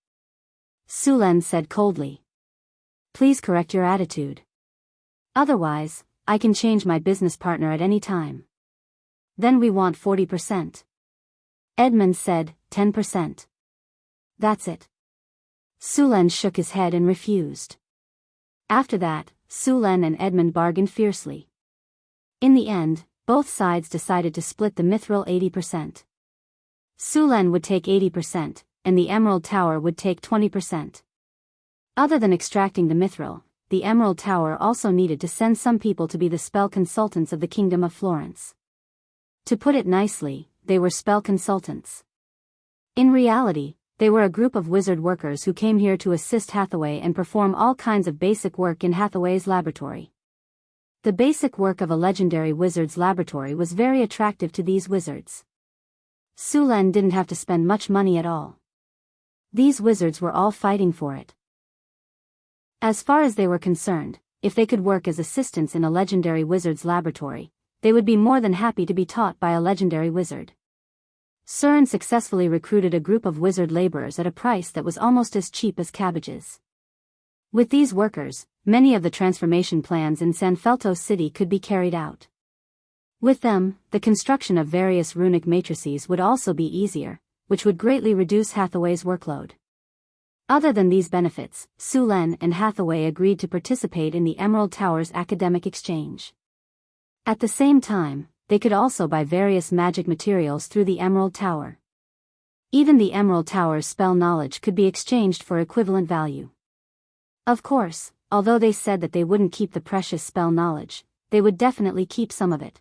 Sulen said coldly. Please correct your attitude. Otherwise, I can change my business partner at any time. Then we want 40%. Edmund said, 10%. That's it. Sulen shook his head and refused. After that, Sulen and Edmund bargained fiercely. In the end, both sides decided to split the mithril 80%. Sulen would take 80%, and the Emerald Tower would take 20%. Other than extracting the mithril, the Emerald Tower also needed to send some people to be the spell consultants of the Kingdom of Florence. To put it nicely, they were spell consultants. In reality, they were a group of wizard workers who came here to assist Hathaway and perform all kinds of basic work in Hathaway's laboratory. The basic work of a legendary wizard's laboratory was very attractive to these wizards. Sulen didn't have to spend much money at all. These wizards were all fighting for it. As far as they were concerned, if they could work as assistants in a legendary wizard's laboratory, they would be more than happy to be taught by a legendary wizard. Suren successfully recruited a group of wizard laborers at a price that was almost as cheap as cabbages. With these workers, many of the transformation plans in Sanfelto City could be carried out. With them, the construction of various runic matrices would also be easier, which would greatly reduce Hathaway's workload. Other than these benefits, Sulen and Hathaway agreed to participate in the Emerald Tower's academic exchange. At the same time, they could also buy various magic materials through the Emerald Tower. Even the Emerald Tower's spell knowledge could be exchanged for equivalent value. Of course, although they said that they wouldn't keep the precious spell knowledge, they would definitely keep some of it.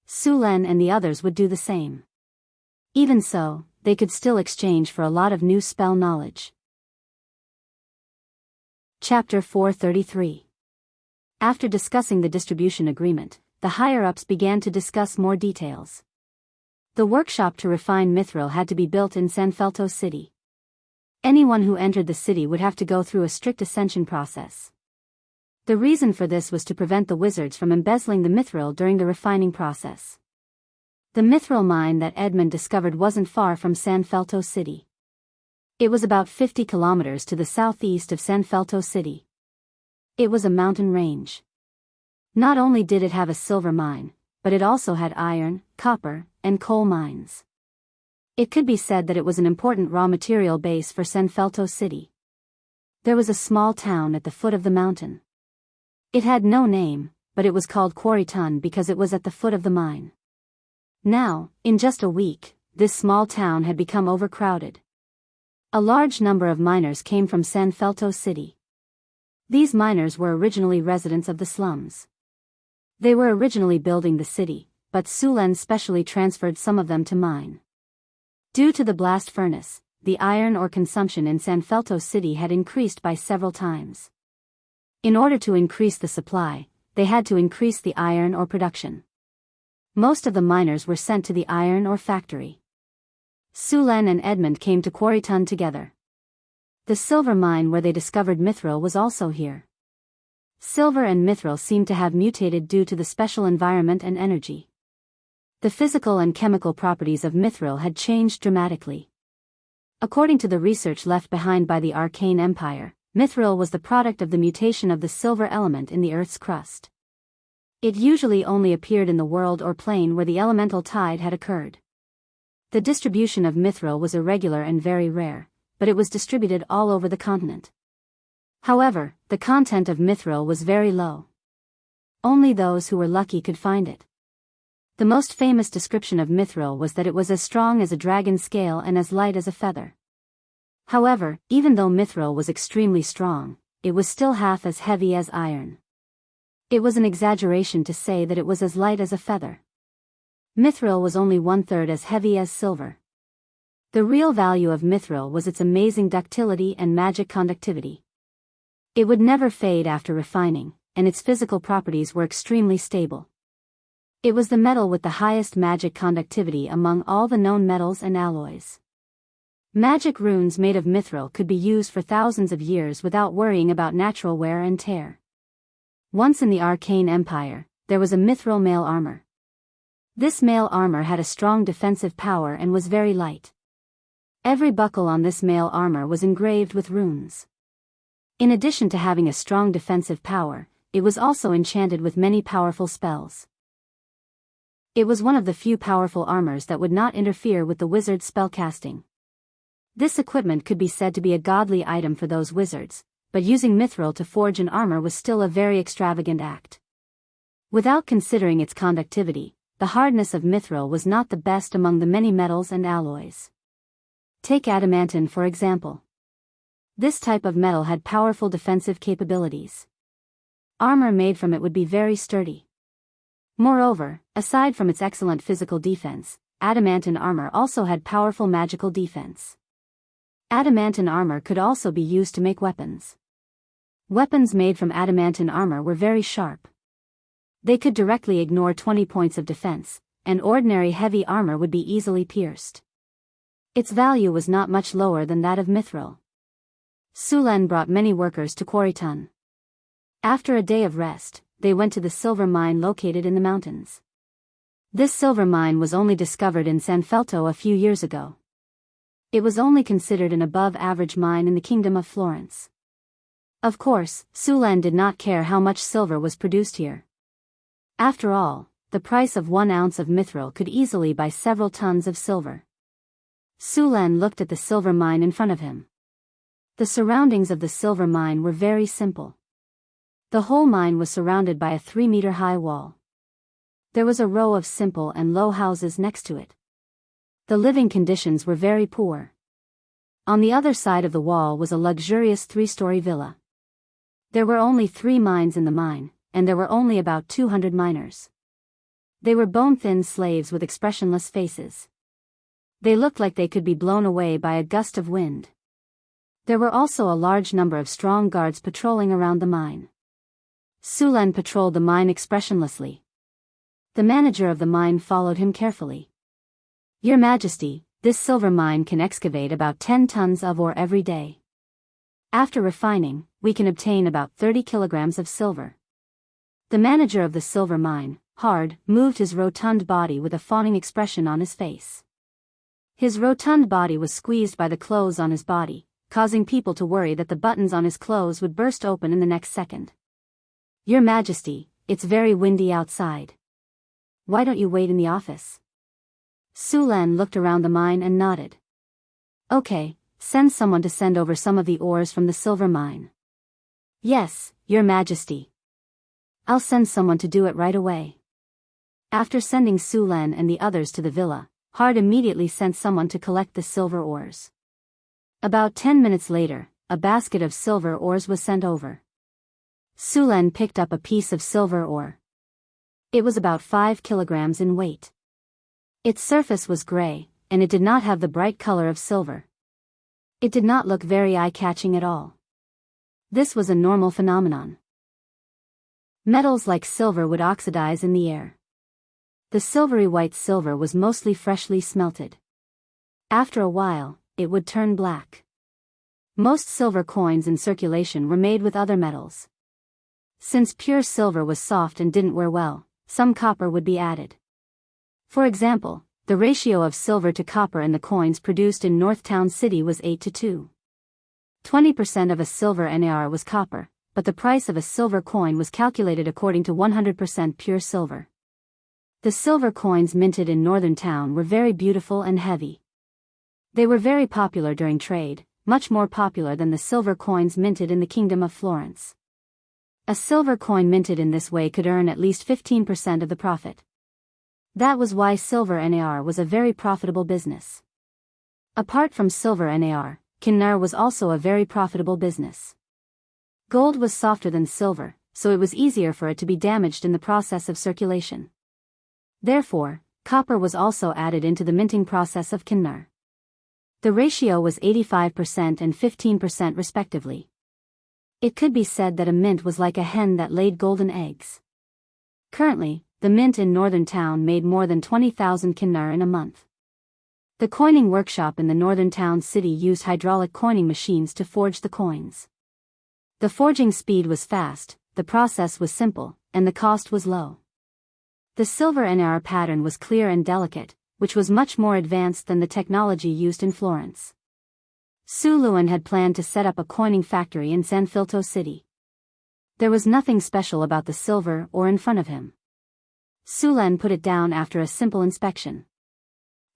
Sulen and the others would do the same. Even so, they could still exchange for a lot of new spell knowledge. Chapter 433. After discussing the distribution agreement, the higher-ups began to discuss more details. The workshop to refine mithril had to be built in Sanfelto City. Anyone who entered the city would have to go through a strict ascension process. The reason for this was to prevent the wizards from embezzling the mithril during the refining process. The mithril mine that Edmund discovered wasn't far from Sanfelto City. It was about 50 kilometers to the southeast of Sanfelto City. It was a mountain range. Not only did it have a silver mine, but it also had iron, copper, and coal mines. It could be said that it was an important raw material base for Sanfelto City. There was a small town at the foot of the mountain. It had no name, but it was called Quarryton because it was at the foot of the mine. Now, in just a week, this small town had become overcrowded. A large number of miners came from Sanfelto City. These miners were originally residents of the slums. They were originally building the city, but Sulen specially transferred some of them to mine. Due to the blast furnace, the iron ore consumption in Sanfelto City had increased by several times. In order to increase the supply, they had to increase the iron ore production. Most of the miners were sent to the iron ore factory. Sulen and Edmund came to Quarryton together. The silver mine where they discovered mithril was also here. Silver and mithril seemed to have mutated due to the special environment and energy. The physical and chemical properties of mithril had changed dramatically. According to the research left behind by the Arcane Empire, mithril was the product of the mutation of the silver element in the Earth's crust. It usually only appeared in the world or plane where the elemental tide had occurred. The distribution of mithril was irregular and very rare, but it was distributed all over the continent. However, the content of mithril was very low. Only those who were lucky could find it. The most famous description of mithril was that it was as strong as a dragon's scale and as light as a feather. However, even though mithril was extremely strong, it was still half as heavy as iron. It was an exaggeration to say that it was as light as a feather. Mithril was only 1/3 as heavy as silver. The real value of mithril was its amazing ductility and magic conductivity. It would never fade after refining, and its physical properties were extremely stable. It was the metal with the highest magic conductivity among all the known metals and alloys. Magic runes made of mithril could be used for thousands of years without worrying about natural wear and tear. Once in the Arcane Empire, there was a mithril mail armor. This mail armor had a strong defensive power and was very light. Every buckle on this mail armor was engraved with runes. In addition to having a strong defensive power, it was also enchanted with many powerful spells. It was one of the few powerful armors that would not interfere with the wizard's spellcasting. This equipment could be said to be a godly item for those wizards, but using mithril to forge an armor was still a very extravagant act. Without considering its conductivity, the hardness of mithril was not the best among the many metals and alloys. Take adamantine for example. This type of metal had powerful defensive capabilities. Armor made from it would be very sturdy. Moreover, aside from its excellent physical defense, adamantine armor also had powerful magical defense. Adamantine armor could also be used to make weapons. Weapons made from adamantine armor were very sharp. They could directly ignore 20 points of defense, and ordinary heavy armor would be easily pierced. Its value was not much lower than that of mithril. Sulen brought many workers to Quarryton. After a day of rest, they went to the silver mine located in the mountains. This silver mine was only discovered in San Felto a few years ago. It was only considered an above-average mine in the Kingdom of Florence. Of course, Sulen did not care how much silver was produced here. After all, the price of 1 ounce of mithril could easily buy several tons of silver. Sulen looked at the silver mine in front of him. The surroundings of the silver mine were very simple. The whole mine was surrounded by a 3-meter-high wall. There was a row of simple and low houses next to it. The living conditions were very poor. On the other side of the wall was a luxurious 3-story villa. There were only 3 mines in the mine, and there were only about 200 miners. They were bone-thin slaves with expressionless faces. They looked like they could be blown away by a gust of wind. There were also a large number of strong guards patrolling around the mine. Sulen patrolled the mine expressionlessly. The manager of the mine followed him carefully. "Your Majesty, this silver mine can excavate about 10 tons of ore every day. After refining, we can obtain about 30 kilograms of silver." The manager of the silver mine, Hard, moved his rotund body with a fawning expression on his face. His rotund body was squeezed by the clothes on his body, causing people to worry that the buttons on his clothes would burst open in the next second. "Your Majesty, it's very windy outside. Why don't you wait in the office?" Sulen looked around the mine and nodded. "Okay, send someone to send over some of the ores from the silver mine." "Yes, Your Majesty. I'll send someone to do it right away." After sending Sulen and the others to the villa, Hard immediately sent someone to collect the silver ores. About 10 minutes later, a basket of silver ores was sent over. Sulen picked up a piece of silver ore. It was about 5 kilograms in weight. Its surface was gray, and it did not have the bright color of silver. It did not look very eye-catching at all. This was a normal phenomenon. Metals like silver would oxidize in the air. The silvery white silver was mostly freshly smelted. After a while, it would turn black. Most silver coins in circulation were made with other metals. Since pure silver was soft and didn't wear well, some copper would be added. For example, the ratio of silver to copper in the coins produced in Northtown City was 8:2. 20% of a silver NAR was copper, but the price of a silver coin was calculated according to 100% pure silver. The silver coins minted in Northern Town were very beautiful and heavy. They were very popular during trade, much more popular than the silver coins minted in the Kingdom of Florence. A silver coin minted in this way could earn at least 15% of the profit. That was why silver NAR was a very profitable business. Apart from silver NAR, Kinnar was also a very profitable business. Gold was softer than silver, so it was easier for it to be damaged in the process of circulation. Therefore, copper was also added into the minting process of Kinnar. The ratio was 85% and 15% respectively. It could be said that a mint was like a hen that laid golden eggs. Currently, the mint in Northern Town made more than 20,000 Kinnar in a month. The coining workshop in the Northern Town city used hydraulic coining machines to forge the coins. The forging speed was fast, the process was simple, and the cost was low. The silver NAR pattern was clear and delicate, which was much more advanced than the technology used in Florence. Su Luan had planned to set up a coining factory in San Filto City. There was nothing special about the silver ore in front of him. Sulen put it down after a simple inspection.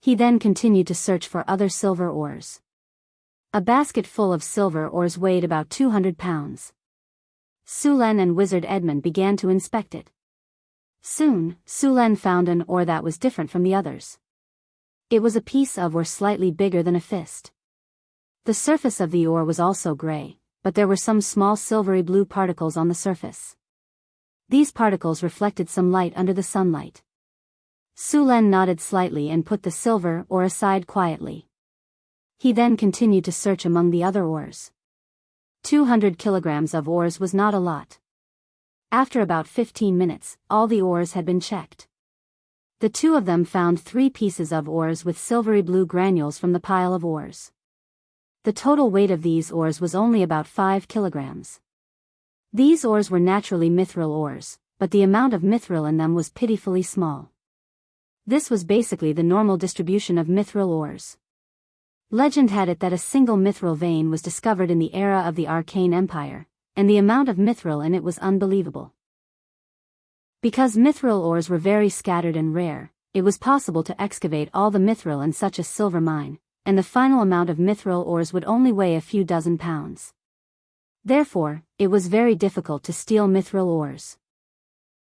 He then continued to search for other silver ores. A basket full of silver ores weighed about 200 pounds. Sulen and Wizard Edmund began to inspect it. Soon, Sulen found an ore that was different from the others. It was a piece of ore slightly bigger than a fist. The surface of the ore was also gray, but there were some small silvery blue particles on the surface. These particles reflected some light under the sunlight. Su Len nodded slightly and put the silver ore aside quietly. He then continued to search among the other ores. 200 kilograms of ores was not a lot. After about 15 minutes, all the ores had been checked. The two of them found 3 pieces of ores with silvery blue granules from the pile of ores. The total weight of these ores was only about 5 kilograms. These ores were naturally mithril ores, but the amount of mithril in them was pitifully small. This was basically the normal distribution of mithril ores. Legend had it that a single mithril vein was discovered in the era of the Arcane Empire, and the amount of mithril in it was unbelievable. Because mithril ores were very scattered and rare, it was possible to excavate all the mithril in such a silver mine, and the final amount of mithril ores would only weigh a few dozen pounds. Therefore, it was very difficult to steal mithril ores.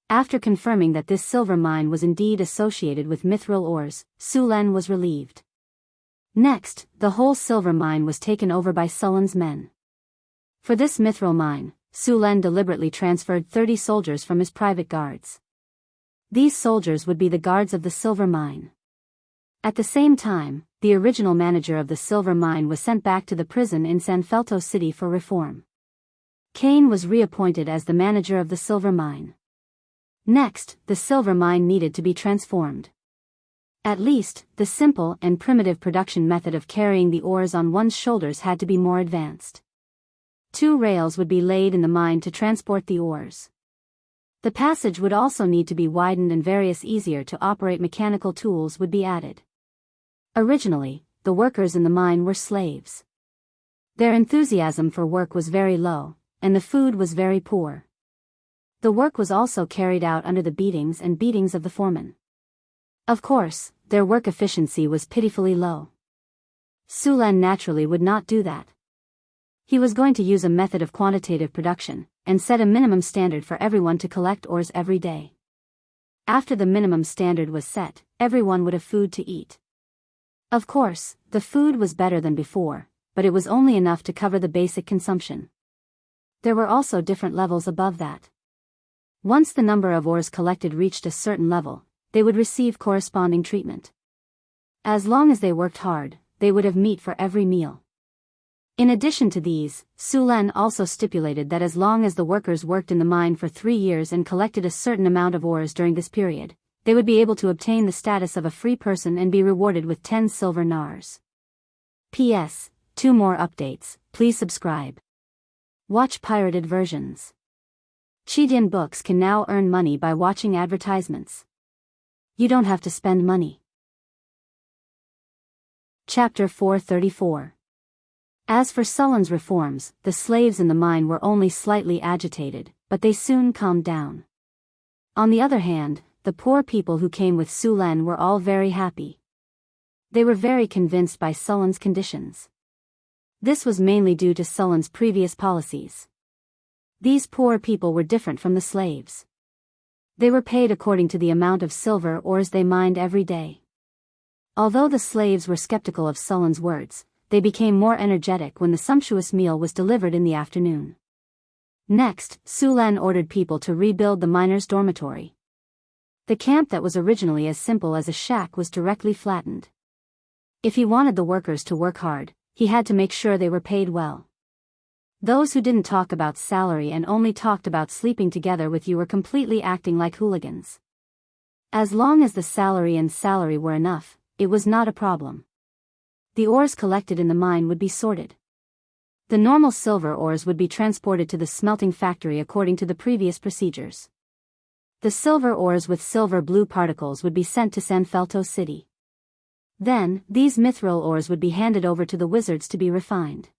After confirming that this silver mine was indeed associated with mithril ores, Su Len was relieved. Next, the whole silver mine was taken over by Sullen's men. For this mithril mine, Su Len deliberately transferred 30 soldiers from his private guards. These soldiers would be the guards of the silver mine. At the same time, the original manager of the silver mine was sent back to the prison in San Felto City for reform. Kane was reappointed as the manager of the silver mine. Next, the silver mine needed to be transformed. At least, the simple and primitive production method of carrying the ores on one's shoulders had to be more advanced. 2 rails would be laid in the mine to transport the ores. The passage would also need to be widened and various easier to operate mechanical tools would be added. Originally, the workers in the mine were slaves. Their enthusiasm for work was very low, and the food was very poor. The work was also carried out under the beatings of the foreman. Of course, their work efficiency was pitifully low. Su Len naturally would not do that. He was going to use a method of quantitative production, and set a minimum standard for everyone to collect ores every day. After the minimum standard was set, everyone would have food to eat. Of course, the food was better than before, but it was only enough to cover the basic consumption. There were also different levels above that. Once the number of ores collected reached a certain level, they would receive corresponding treatment. As long as they worked hard, they would have meat for every meal. In addition to these, Su Len also stipulated that as long as the workers worked in the mine for 3 years and collected a certain amount of ores during this period, they would be able to obtain the status of a free person and be rewarded with 10 silver nars. P.S. 2 more updates, please subscribe. Watch pirated versions. Chidian books can now earn money by watching advertisements. You don't have to spend money. Chapter 434. As for Sullen's reforms, the slaves in the mine were only slightly agitated, but they soon calmed down. On the other hand, the poor people who came with Su Len were all very happy. They were very convinced by Sullen's conditions. This was mainly due to Sullen's previous policies. These poor people were different from the slaves. They were paid according to the amount of silver ores they mined every day. Although the slaves were skeptical of Sullen's words, they became more energetic when the sumptuous meal was delivered in the afternoon. Next, Su Len ordered people to rebuild the miners' dormitory. The camp that was originally as simple as a shack was directly flattened. If he wanted the workers to work hard, he had to make sure they were paid well. Those who didn't talk about salary and only talked about sleeping together with you were completely acting like hooligans. As long as the salary were enough, it was not a problem. The ores collected in the mine would be sorted. The normal silver ores would be transported to the smelting factory according to the previous procedures. The silver ores with silver blue particles would be sent to San Felto City. Then, these mithril ores would be handed over to the wizards to be refined.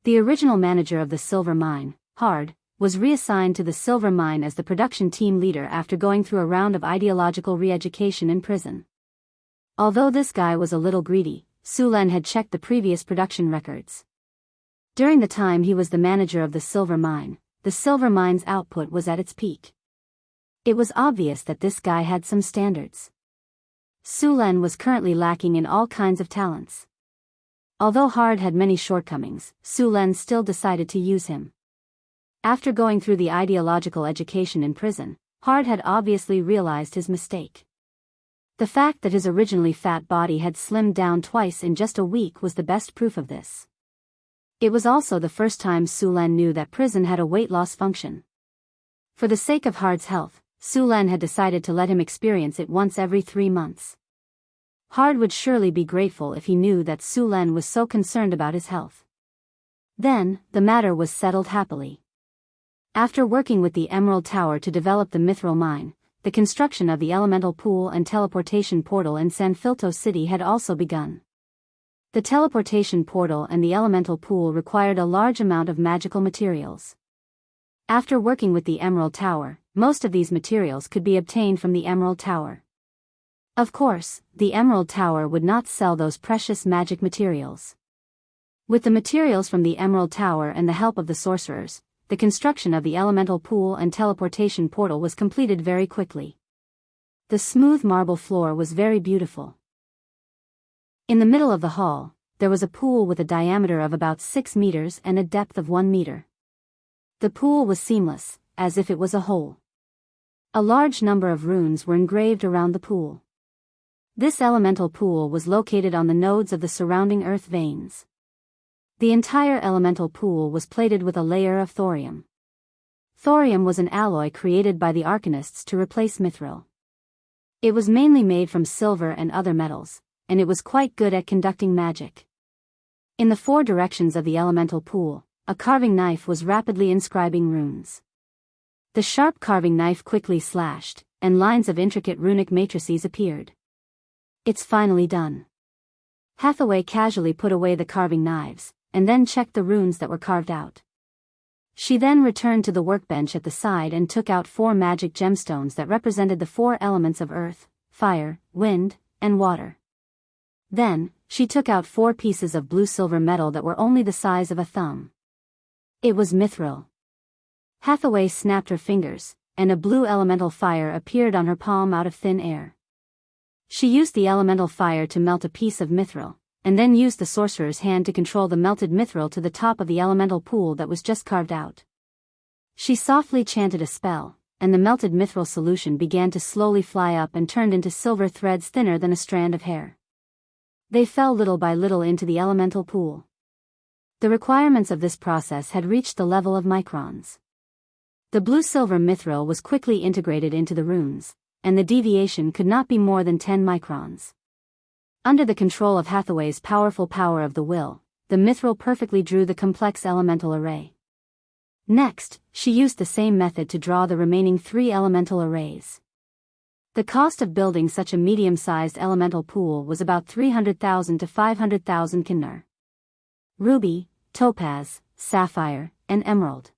The original manager of the silver mine, Hard, was reassigned to the silver mine as the production team leader after going through a round of ideological re-education in prison. Although this guy was a little greedy, Su Len had checked the previous production records. During the time he was the manager of the silver mine's output was at its peak. It was obvious that this guy had some standards. Su Len was currently lacking in all kinds of talents. Although Hard had many shortcomings, Su Len still decided to use him. After going through the ideological education in prison, Hard had obviously realized his mistake. The fact that his originally fat body had slimmed down twice in just a week was the best proof of this. It was also the first time Su Len knew that prison had a weight loss function. For the sake of Hard's health, Su Len had decided to let him experience it once every 3 months. Hard would surely be grateful if he knew that Su Len was so concerned about his health. Then, the matter was settled happily. After working with the Emerald Tower to develop the Mithril Mine, the construction of the elemental pool and teleportation portal in San Filto City had also begun. The teleportation portal and the elemental pool required a large amount of magical materials. After working with the Emerald Tower, most of these materials could be obtained from the Emerald Tower. Of course, the Emerald Tower would not sell those precious magic materials. With the materials from the Emerald Tower and the help of the sorcerers, the construction of the elemental pool and teleportation portal was completed very quickly. The smooth marble floor was very beautiful. In the middle of the hall, there was a pool with a diameter of about 6 meters and a depth of 1 meter. The pool was seamless, as if it was a hole. A large number of runes were engraved around the pool. This elemental pool was located on the nodes of the surrounding earth veins. The entire elemental pool was plated with a layer of thorium. Thorium was an alloy created by the Arcanists to replace mithril. It was mainly made from silver and other metals, and it was quite good at conducting magic. In the 4 directions of the elemental pool, a carving knife was rapidly inscribing runes. The sharp carving knife quickly slashed, and lines of intricate runic matrices appeared. It's finally done. Hathaway casually put away the carving knives, and then checked the runes that were carved out. She then returned to the workbench at the side and took out 4 magic gemstones that represented the 4 elements of earth, fire, wind, and water. Then, she took out 4 pieces of blue-silver metal that were only the size of a thumb. It was mithril. Hathaway snapped her fingers, and a blue elemental fire appeared on her palm out of thin air. She used the elemental fire to melt a piece of mithril, and then used the sorcerer's hand to control the melted mithril to the top of the elemental pool that was just carved out. She softly chanted a spell, and the melted mithril solution began to slowly fly up and turned into silver threads thinner than a strand of hair. They fell little by little into the elemental pool. The requirements of this process had reached the level of microns. The blue-silver mithril was quickly integrated into the runes, and the deviation could not be more than 10 microns. Under the control of Hathaway's powerful power of the will, the mithril perfectly drew the complex elemental array. Next, she used the same method to draw the remaining 3 elemental arrays. The cost of building such a medium-sized elemental pool was about 300,000 to 500,000 kinar. Ruby, topaz, sapphire, and emerald.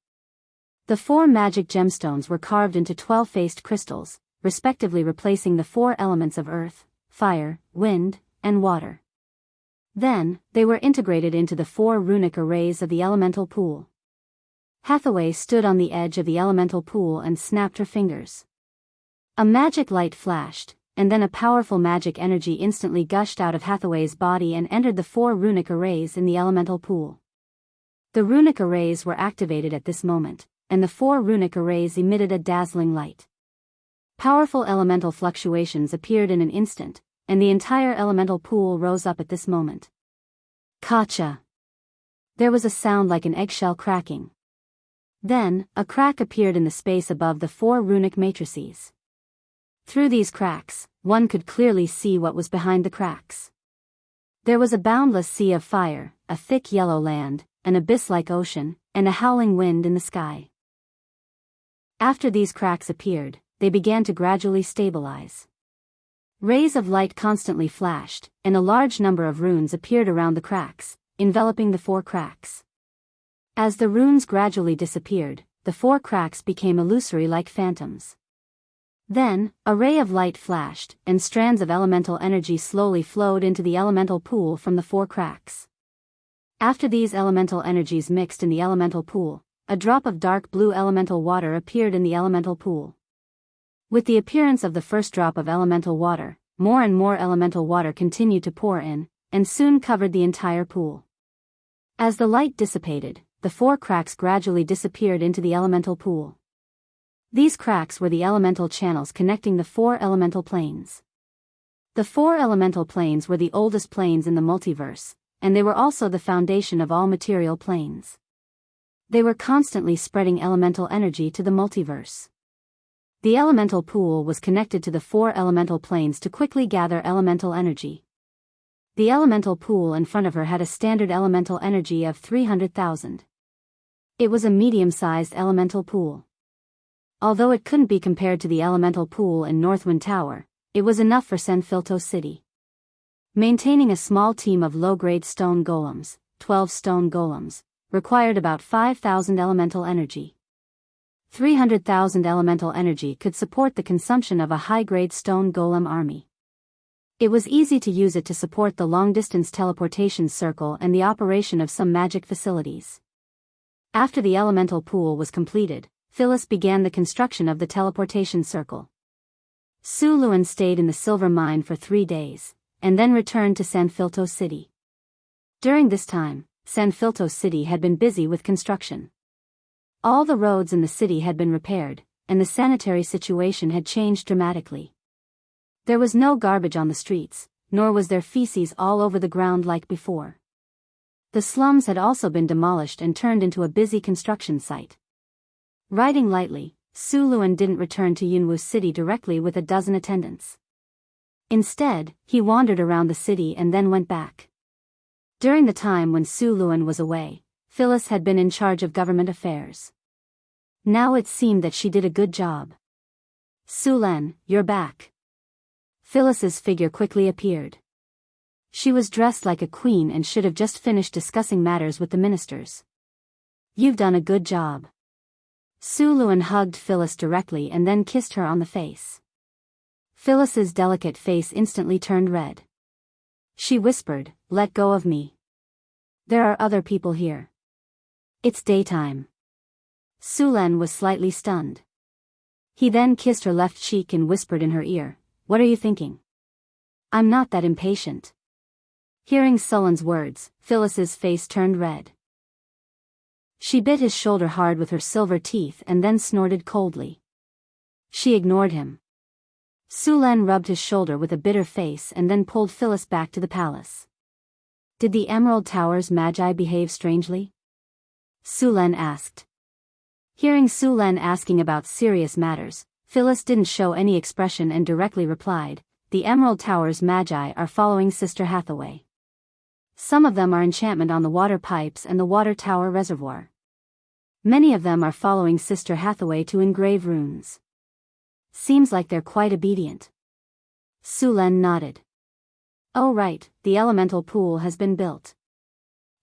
The 4 magic gemstones were carved into 12-faced crystals, respectively replacing the 4 elements of earth, fire, wind, and water. Then, they were integrated into the 4 runic arrays of the elemental pool. Hathaway stood on the edge of the elemental pool and snapped her fingers. A magic light flashed, and then a powerful magic energy instantly gushed out of Hathaway's body and entered the 4 runic arrays in the elemental pool. The runic arrays were activated at this moment, and the 4 runic arrays emitted a dazzling light. Powerful elemental fluctuations appeared in an instant, and the entire elemental pool rose up at this moment. Kacha! There was a sound like an eggshell cracking. Then, a crack appeared in the space above the 4 runic matrices. Through these cracks, one could clearly see what was behind the cracks. There was a boundless sea of fire, a thick yellow land, an abyss-like ocean, and a howling wind in the sky. After these cracks appeared, they began to gradually stabilize. Rays of light constantly flashed, and a large number of runes appeared around the cracks, enveloping the 4 cracks. As the runes gradually disappeared, the 4 cracks became illusory like phantoms. Then, a ray of light flashed, and strands of elemental energy slowly flowed into the elemental pool from the 4 cracks. After these elemental energies mixed in the elemental pool, a drop of dark blue elemental water appeared in the elemental pool. With the appearance of the first drop of elemental water, more and more elemental water continued to pour in, and soon covered the entire pool. As the light dissipated, the 4 cracks gradually disappeared into the elemental pool. These cracks were the elemental channels connecting the 4 elemental planes. The 4 elemental planes were the oldest planes in the multiverse, and they were also the foundation of all material planes. They were constantly spreading elemental energy to the multiverse. The elemental pool was connected to the 4 elemental planes to quickly gather elemental energy. The elemental pool in front of her had a standard elemental energy of 300,000. It was a medium-sized elemental pool. Although it couldn't be compared to the elemental pool in Northwind Tower, it was enough for Sanfilto City. Maintaining a small team of low-grade stone golems, 12 stone golems, required about 5,000 elemental energy. 300,000 elemental energy could support the consumption of a high-grade stone golem army. It was easy to use it to support the long-distance teleportation circle and the operation of some magic facilities. After the elemental pool was completed, Phyllis began the construction of the teleportation circle. Su Luan stayed in the silver mine for 3 days, and then returned to Sanfilto City. During this time, Sanfilto City had been busy with construction. All the roads in the city had been repaired, and the sanitary situation had changed dramatically. There was no garbage on the streets, nor was there feces all over the ground like before. The slums had also been demolished and turned into a busy construction site. Riding lightly, Su Luan didn't return to Yunwu City directly with a dozen attendants. Instead, he wandered around the city and then went back. During the time when Su Luan was away, Phyllis had been in charge of government affairs. Now it seemed that she did a good job. Su Len, you're back. Phyllis's figure quickly appeared. She was dressed like a queen and should have just finished discussing matters with the ministers. You've done a good job. Su Luan hugged Phyllis directly and then kissed her on the face. Phyllis's delicate face instantly turned red. She whispered, "Let go of me. There are other people here." It's daytime. Su Len was slightly stunned. He then kissed her left cheek and whispered in her ear, "What are you thinking?" "I'm not that impatient." Hearing Sullen's words, Phyllis's face turned red. She bit his shoulder hard with her silver teeth and then snorted coldly. She ignored him. Su Len rubbed his shoulder with a bitter face and then pulled Phyllis back to the palace. Did the Emerald Tower's magi behave strangely? Su Len asked. Hearing Su Len asking about serious matters, Phyllis didn't show any expression and directly replied, "The Emerald Tower's magi are following Sister Hathaway. Some of them are enchantment on the water pipes and the water tower reservoir. Many of them are following Sister Hathaway to engrave runes. Seems like they're quite obedient." Su Len nodded. "Oh right, the elemental pool has been built.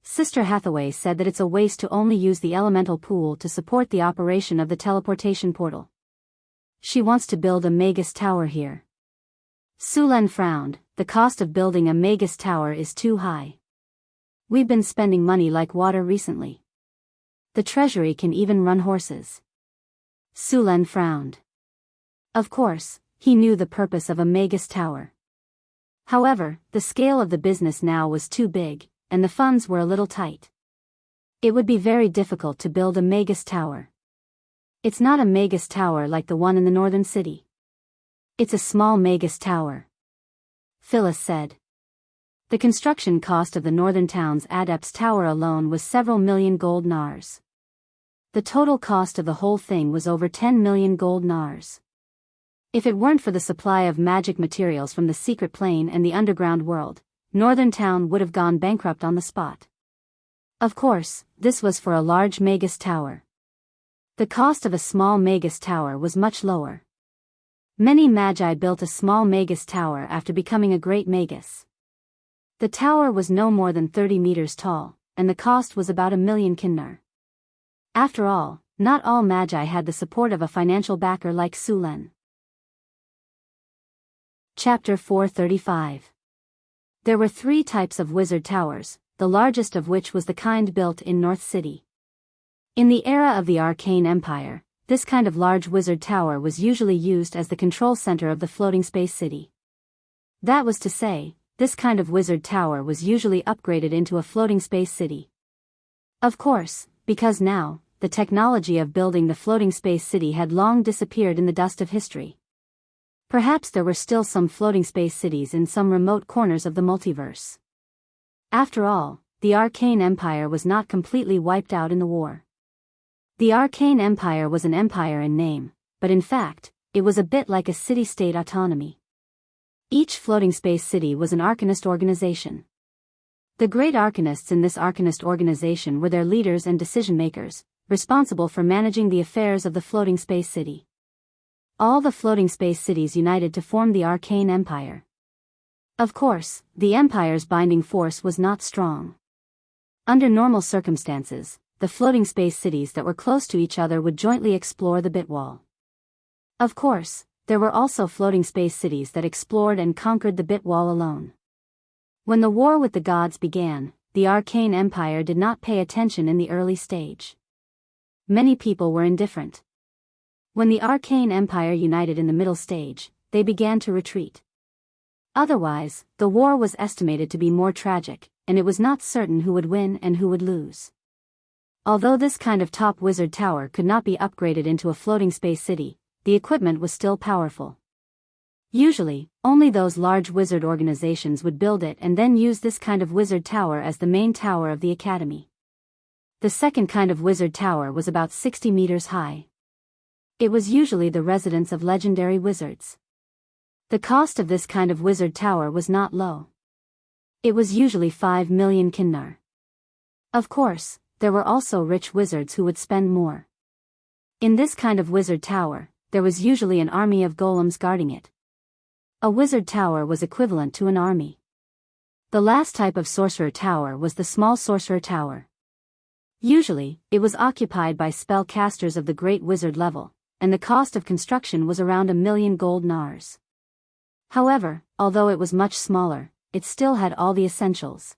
Sister Hathaway said that it's a waste to only use the elemental pool to support the operation of the teleportation portal. She wants to build a Magus Tower here." Su Len frowned. "The cost of building a Magus Tower is too high. We've been spending money like water recently. The treasury can even run horses." Su Len frowned. Of course, he knew the purpose of a Magus Tower. However, the scale of the business now was too big, and the funds were a little tight. It would be very difficult to build a Magus Tower. It's not a Magus Tower like the one in the northern city. It's a small Magus Tower. Phyllis said. The construction cost of the northern town's Adepts Tower alone was several million gold nars. The total cost of the whole thing was over 10 million gold nars. If it weren't for the supply of magic materials from the secret plane and the underground world, Northern Town would have gone bankrupt on the spot. Of course, this was for a large Magus Tower. The cost of a small Magus Tower was much lower. Many magi built a small Magus Tower after becoming a great Magus. The tower was no more than 30 meters tall, and the cost was about 1,000,000 kinnar. After all, not all magi had the support of a financial backer like Su Len. Chapter 435. There were 3 types of wizard towers, the largest of which was the kind built in North City. In the era of the Arcane Empire, this kind of large wizard tower was usually used as the control center of the floating space city. That was to say, this kind of wizard tower was usually upgraded into a floating space city. Of course, because now, the technology of building the floating space city had long disappeared in the dust of history. Perhaps there were still some floating space cities in some remote corners of the multiverse. After all, the Arcane Empire was not completely wiped out in the war. The Arcane Empire was an empire in name, but in fact, it was a bit like a city-state autonomy. Each floating space city was an arcanist organization. The great arcanists in this arcanist organization were their leaders and decision-makers, responsible for managing the affairs of the floating space city. All the floating space cities united to form the Arcane Empire. Of course, the empire's binding force was not strong. Under normal circumstances, the floating space cities that were close to each other would jointly explore the Bitwall. Of course, there were also floating space cities that explored and conquered the Bitwall alone. When the war with the gods began, the Arcane Empire did not pay attention in the early stage. Many people were indifferent. When the Arcane Empire united in the middle stage, they began to retreat. Otherwise, the war was estimated to be more tragic, and it was not certain who would win and who would lose. Although this kind of top wizard tower could not be upgraded into a floating space city, the equipment was still powerful. Usually, only those large wizard organizations would build it and then use this kind of wizard tower as the main tower of the academy. The second kind of wizard tower was about 60 meters high. It was usually the residence of legendary wizards. The cost of this kind of wizard tower was not low. It was usually 5 million kinnar. Of course, there were also rich wizards who would spend more. In this kind of wizard tower, there was usually an army of golems guarding it. A wizard tower was equivalent to an army. The last type of sorcerer tower was the small sorcerer tower. Usually, it was occupied by spellcasters of the great wizard level, and the cost of construction was around 1 million gold nars. However, although it was much smaller, it still had all the essentials.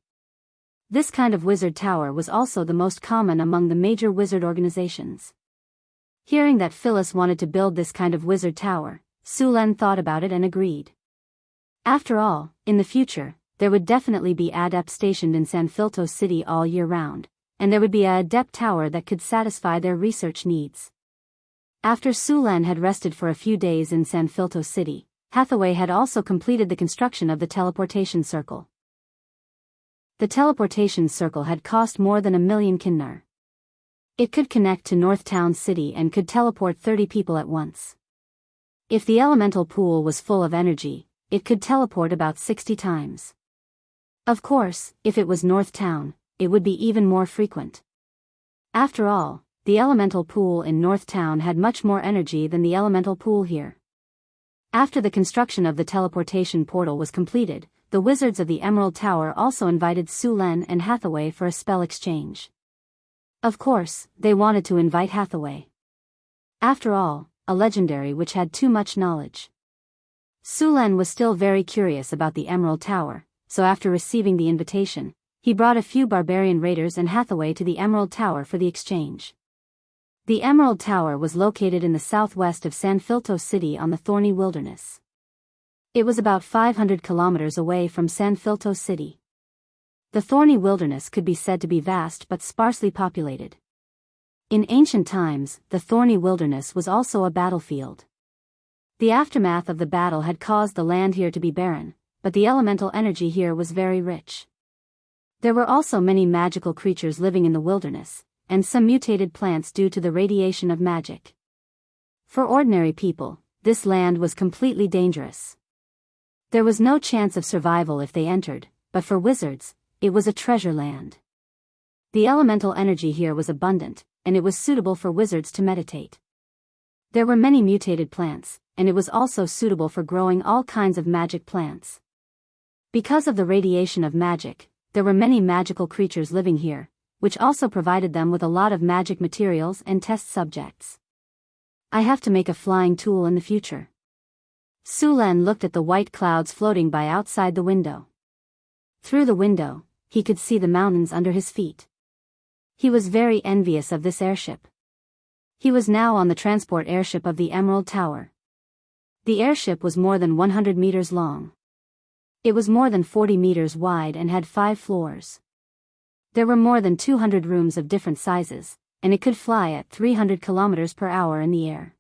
This kind of wizard tower was also the most common among the major wizard organizations. Hearing that Phyllis wanted to build this kind of wizard tower, Sulen thought about it and agreed. After all, in the future, there would definitely be adepts stationed in San Filto City all year round, and there would be a adept tower that could satisfy their research needs. After Sulen had rested for a few days in San Filto City, Hathaway had also completed the construction of the teleportation circle. The teleportation circle had cost more than 1 million kinnar. It could connect to North Town City and could teleport 30 people at once. If the elemental pool was full of energy, it could teleport about 60 times. Of course, if it was North Town, it would be even more frequent. After all, the elemental pool in North Town had much more energy than the elemental pool here. After the construction of the teleportation portal was completed, the wizards of the Emerald Tower also invited Sulen and Hathaway for a spell exchange. Of course, they wanted to invite Hathaway. After all, a legendary which had too much knowledge. Sulen was still very curious about the Emerald Tower, so after receiving the invitation, he brought a few barbarian raiders and Hathaway to the Emerald Tower for the exchange. The Emerald Tower was located in the southwest of San Filto City on the Thorny Wilderness. It was about 500 kilometers away from San Filto City. The Thorny Wilderness could be said to be vast but sparsely populated. In ancient times, the Thorny Wilderness was also a battlefield. The aftermath of the battle had caused the land here to be barren, but the elemental energy here was very rich. There were also many magical creatures living in the wilderness, and some mutated plants due to the radiation of magic. For ordinary people, this land was completely dangerous. There was no chance of survival if they entered, but for wizards, it was a treasure land. The elemental energy here was abundant, and it was suitable for wizards to meditate. There were many mutated plants, and it was also suitable for growing all kinds of magic plants. Because of the radiation of magic, there were many magical creatures living here, which also provided them with a lot of magic materials and test subjects. I have to make a flying tool in the future. Sulen looked at the white clouds floating by outside the window. Through the window, he could see the mountains under his feet. He was very envious of this airship. He was now on the transport airship of the Emerald Tower. The airship was more than 100 meters long. It was more than 40 meters wide and had 5 floors. There were more than 200 rooms of different sizes, and it could fly at 300 kilometers per hour in the air.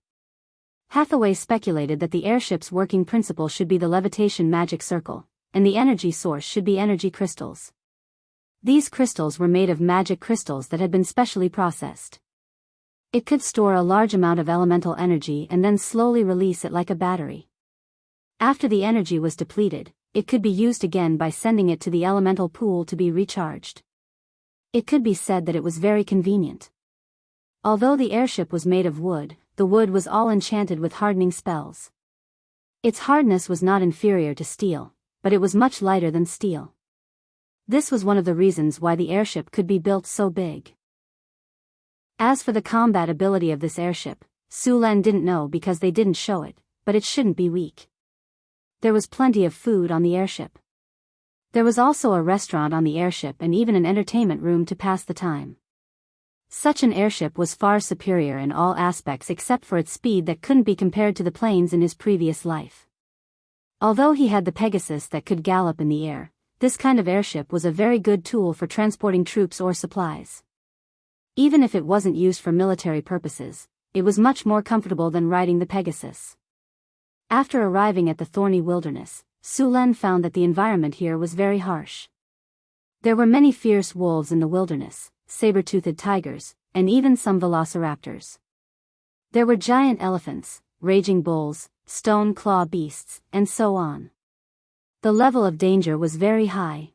Hathaway speculated that the airship's working principle should be the levitation magic circle, and the energy source should be energy crystals. These crystals were made of magic crystals that had been specially processed. It could store a large amount of elemental energy and then slowly release it like a battery. After the energy was depleted, it could be used again by sending it to the elemental pool to be recharged. It could be said that it was very convenient. Although the airship was made of wood, the wood was all enchanted with hardening spells. Its hardness was not inferior to steel, but it was much lighter than steel. This was one of the reasons why the airship could be built so big. As for the combat ability of this airship, Su Len didn't know because they didn't show it, but it shouldn't be weak. There was plenty of food on the airship. There was also a restaurant on the airship and even an entertainment room to pass the time. Such an airship was far superior in all aspects except for its speed that couldn't be compared to the planes in his previous life. Although he had the Pegasus that could gallop in the air, this kind of airship was a very good tool for transporting troops or supplies. Even if it wasn't used for military purposes, it was much more comfortable than riding the Pegasus. After arriving at the thorny wilderness, Su Len found that the environment here was very harsh. There were many fierce wolves in the wilderness, saber-toothed tigers, and even some velociraptors. There were giant elephants, raging bulls, stone-claw beasts, and so on. The level of danger was very high.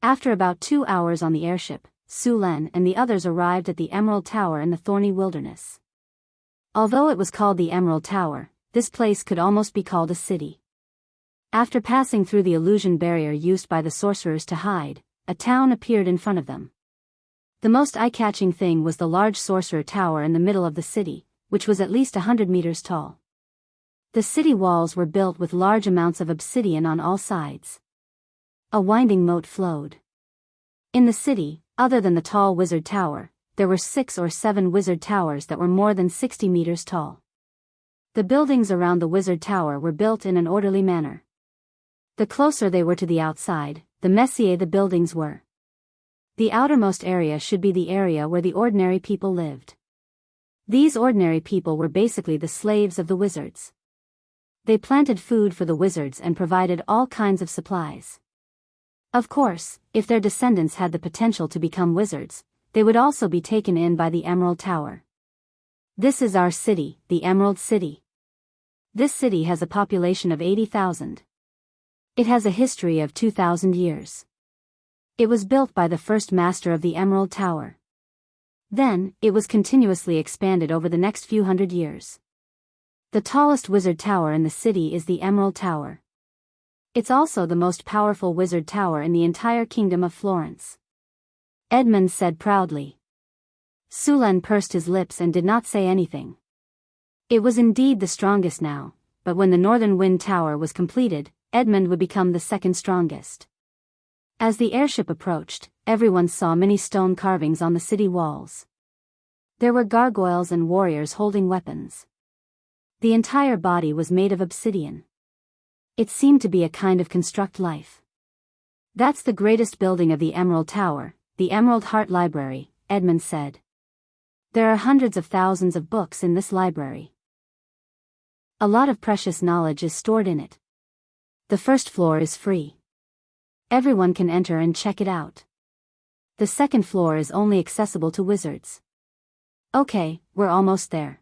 After about 2 hours on the airship, Su Len and the others arrived at the Emerald Tower in the thorny wilderness. Although it was called the Emerald Tower, this place could almost be called a city. After passing through the illusion barrier used by the sorcerers to hide, a town appeared in front of them. The most eye-catching thing was the large sorcerer tower in the middle of the city, which was at least 100 meters tall. The city walls were built with large amounts of obsidian on all sides. A winding moat flowed. In the city, other than the tall wizard tower, there were 6 or 7 wizard towers that were more than 60 meters tall. The buildings around the wizard tower were built in an orderly manner. The closer they were to the outside, the messier the buildings were. The outermost area should be the area where the ordinary people lived. These ordinary people were basically the slaves of the wizards. They planted food for the wizards and provided all kinds of supplies. Of course, if their descendants had the potential to become wizards, they would also be taken in by the Emerald Tower. This is our city, the Emerald City. This city has a population of 80,000. It has a history of 2,000 years. It was built by the first master of the Emerald Tower. Then, it was continuously expanded over the next few hundred years. The tallest wizard tower in the city is the Emerald Tower. It's also the most powerful wizard tower in the entire kingdom of Florence. Edmund said proudly. Su Len pursed his lips and did not say anything. It was indeed the strongest now, but when the Northern Wind Tower was completed, Edmund would become the second strongest. As the airship approached, everyone saw many stone carvings on the city walls. There were gargoyles and warriors holding weapons. The entire body was made of obsidian. It seemed to be a kind of construct life. That's the greatest building of the Emerald Tower, the Emerald Heart Library, Edmund said. There are hundreds of thousands of books in this library. A lot of precious knowledge is stored in it. The first floor is free. Everyone can enter and check it out. The second floor is only accessible to wizards. Okay, we're almost there.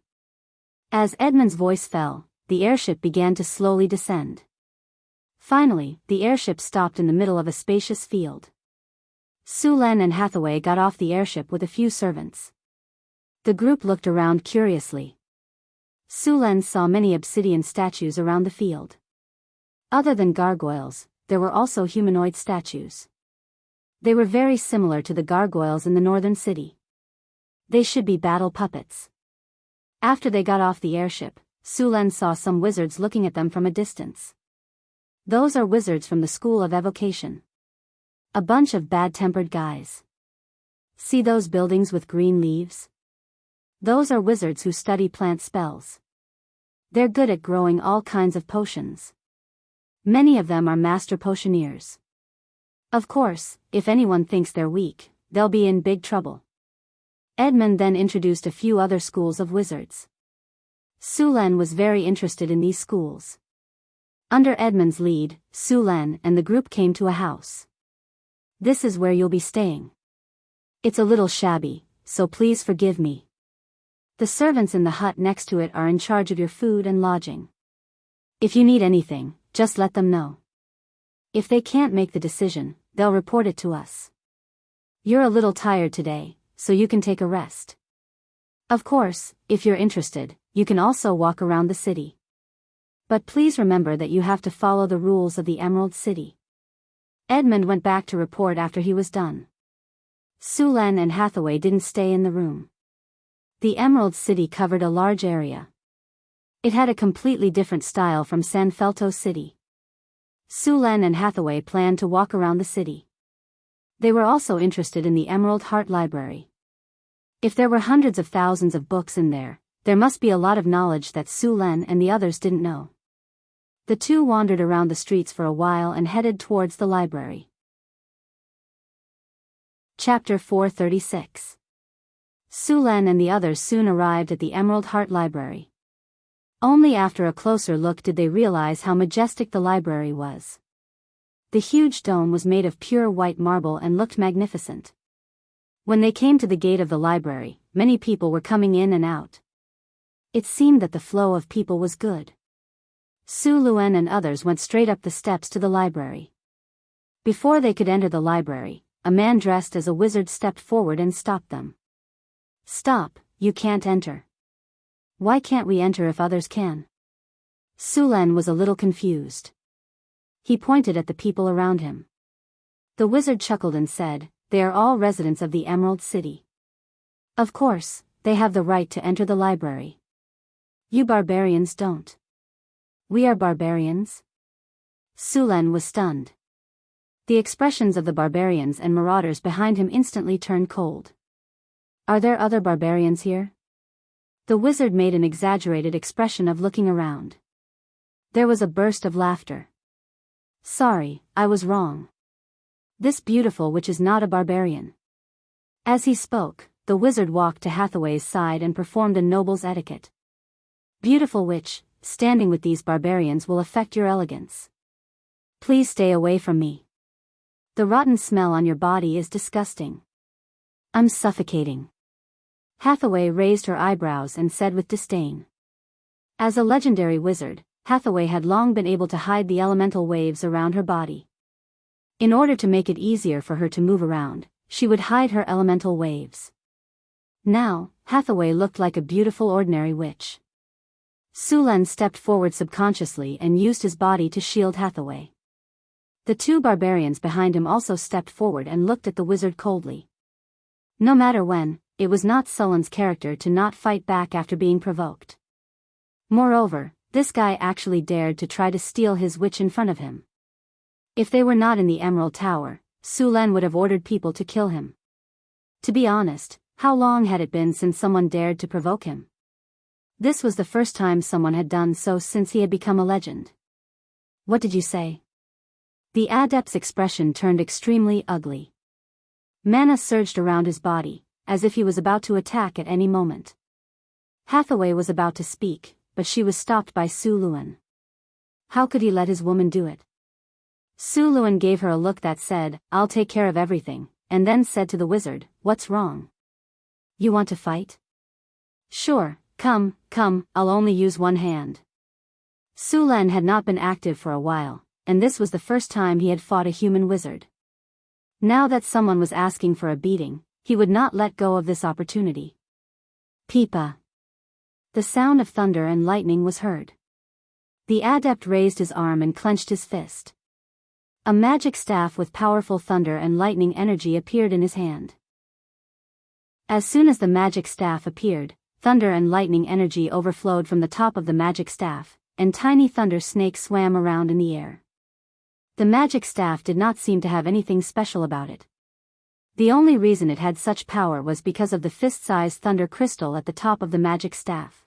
As Edmund's voice fell, the airship began to slowly descend. Finally, the airship stopped in the middle of a spacious field. Su Len and Hathaway got off the airship with a few servants. The group looked around curiously. Su Len saw many obsidian statues around the field. Other than gargoyles, there were also humanoid statues. They were very similar to the gargoyles in the northern city. They should be battle puppets. After they got off the airship, Su Len saw some wizards looking at them from a distance. Those are wizards from the School of Evocation. A bunch of bad-tempered guys. See those buildings with green leaves? Those are wizards who study plant spells. They're good at growing all kinds of potions. Many of them are master potioneers. Of course, if anyone thinks they're weak, they'll be in big trouble. Edmund then introduced a few other schools of wizards. Sulan was very interested in these schools. Under Edmund's lead, Sulan and the group came to a house. This is where you'll be staying. It's a little shabby, so please forgive me. The servants in the hut next to it are in charge of your food and lodging. If you need anything, just let them know. If they can't make the decision, they'll report it to us. You're a little tired today, so you can take a rest. Of course, if you're interested, you can also walk around the city. But please remember that you have to follow the rules of the Emerald City. Edmund went back to report after he was done. Sulan and Hathaway didn't stay in the room. The Emerald City covered a large area. It had a completely different style from San Felto City. Sulan and Hathaway planned to walk around the city. They were also interested in the Emerald Heart Library. If there were hundreds of thousands of books in there must be a lot of knowledge that Sulan and the others didn't know. The two wandered around the streets for a while and headed towards the library. Chapter 436. Sulan and the others soon arrived at the Emerald Heart Library. Only after a closer look did they realize how majestic the library was. The huge dome was made of pure white marble and looked magnificent. When they came to the gate of the library, many people were coming in and out. It seemed that the flow of people was good. Su Luen and others went straight up the steps to the library. Before they could enter the library, a man dressed as a wizard stepped forward and stopped them. Stop, you can't enter. Why can't we enter if others can? Sulan was a little confused. He pointed at the people around him. The wizard chuckled and said, "They are all residents of the Emerald City. Of course, they have the right to enter the library. You barbarians don't." "We are barbarians?" Sulan was stunned. The expressions of the barbarians and marauders behind him instantly turned cold. "Are there other barbarians here?" The wizard made an exaggerated expression of looking around. There was a burst of laughter. "Sorry, I was wrong. This beautiful witch is not a barbarian." As he spoke, the wizard walked to Hathaway's side and performed a noble's etiquette. "Beautiful witch, standing with these barbarians will affect your elegance. Please stay away from me. The rotten smell on your body is disgusting. I'm suffocating." Hathaway raised her eyebrows and said with disdain. As a legendary wizard, Hathaway had long been able to hide the elemental waves around her body. In order to make it easier for her to move around, she would hide her elemental waves. Now, Hathaway looked like a beautiful ordinary witch. Sulan stepped forward subconsciously and used his body to shield Hathaway. The two barbarians behind him also stepped forward and looked at the wizard coldly. No matter when, it was not Sulan's character to not fight back after being provoked. Moreover, this guy actually dared to try to steal his witch in front of him. If they were not in the Emerald Tower, Sulan would have ordered people to kill him. To be honest, how long had it been since someone dared to provoke him? This was the first time someone had done so since he had become a legend. "What did you say?" The adept's expression turned extremely ugly. Mana surged around his body, as if he was about to attack at any moment. Hathaway was about to speak, but she was stopped by Su Luen. How could he let his woman do it? Su Luen gave her a look that said, "I'll take care of everything," and then said to the wizard, "What's wrong? You want to fight? Sure, come, I'll only use one hand." Sulan had not been active for a while, and this was the first time he had fought a human wizard. Now that someone was asking for a beating, he would not let go of this opportunity. Pipa. The sound of thunder and lightning was heard. The adept raised his arm and clenched his fist. A magic staff with powerful thunder and lightning energy appeared in his hand. As soon as the magic staff appeared, thunder and lightning energy overflowed from the top of the magic staff, and tiny thunder snakes swam around in the air. The magic staff did not seem to have anything special about it. The only reason it had such power was because of the fist-sized thunder crystal at the top of the magic staff.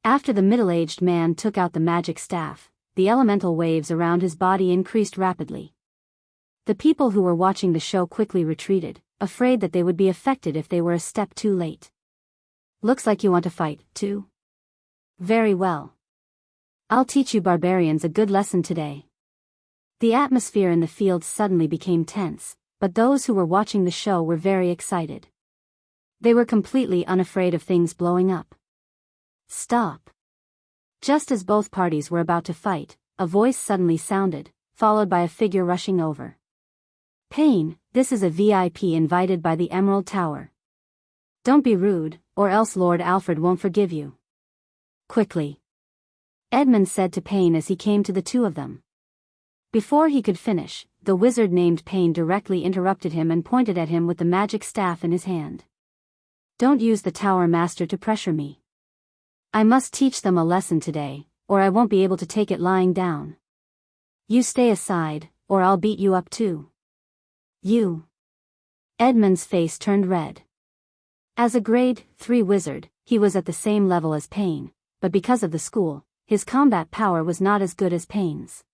After the middle-aged man took out the magic staff, the elemental waves around his body increased rapidly. The people who were watching the show quickly retreated, afraid that they would be affected if they were a step too late. Looks like you want to fight, too? Very well. I'll teach you barbarians a good lesson today. The atmosphere in the field suddenly became tense, but those who were watching the show were very excited. They were completely unafraid of things blowing up. Stop. Just as both parties were about to fight, a voice suddenly sounded, followed by a figure rushing over. Pain, this is a VIP invited by the Emerald Tower. Don't be rude, or else Lord Alfred won't forgive you. Quickly. Edmund said to Pain as he came to the two of them. Before he could finish, the wizard named Pain directly interrupted him and pointed at him with the magic staff in his hand. Don't use the Tower Master to pressure me. I must teach them a lesson today, or I won't be able to take it lying down. You stay aside, or I'll beat you up too. You. Edmund's face turned red. As a grade 3 wizard, he was at the same level as Pain, but because of the school, his combat power was not as good as Pain's.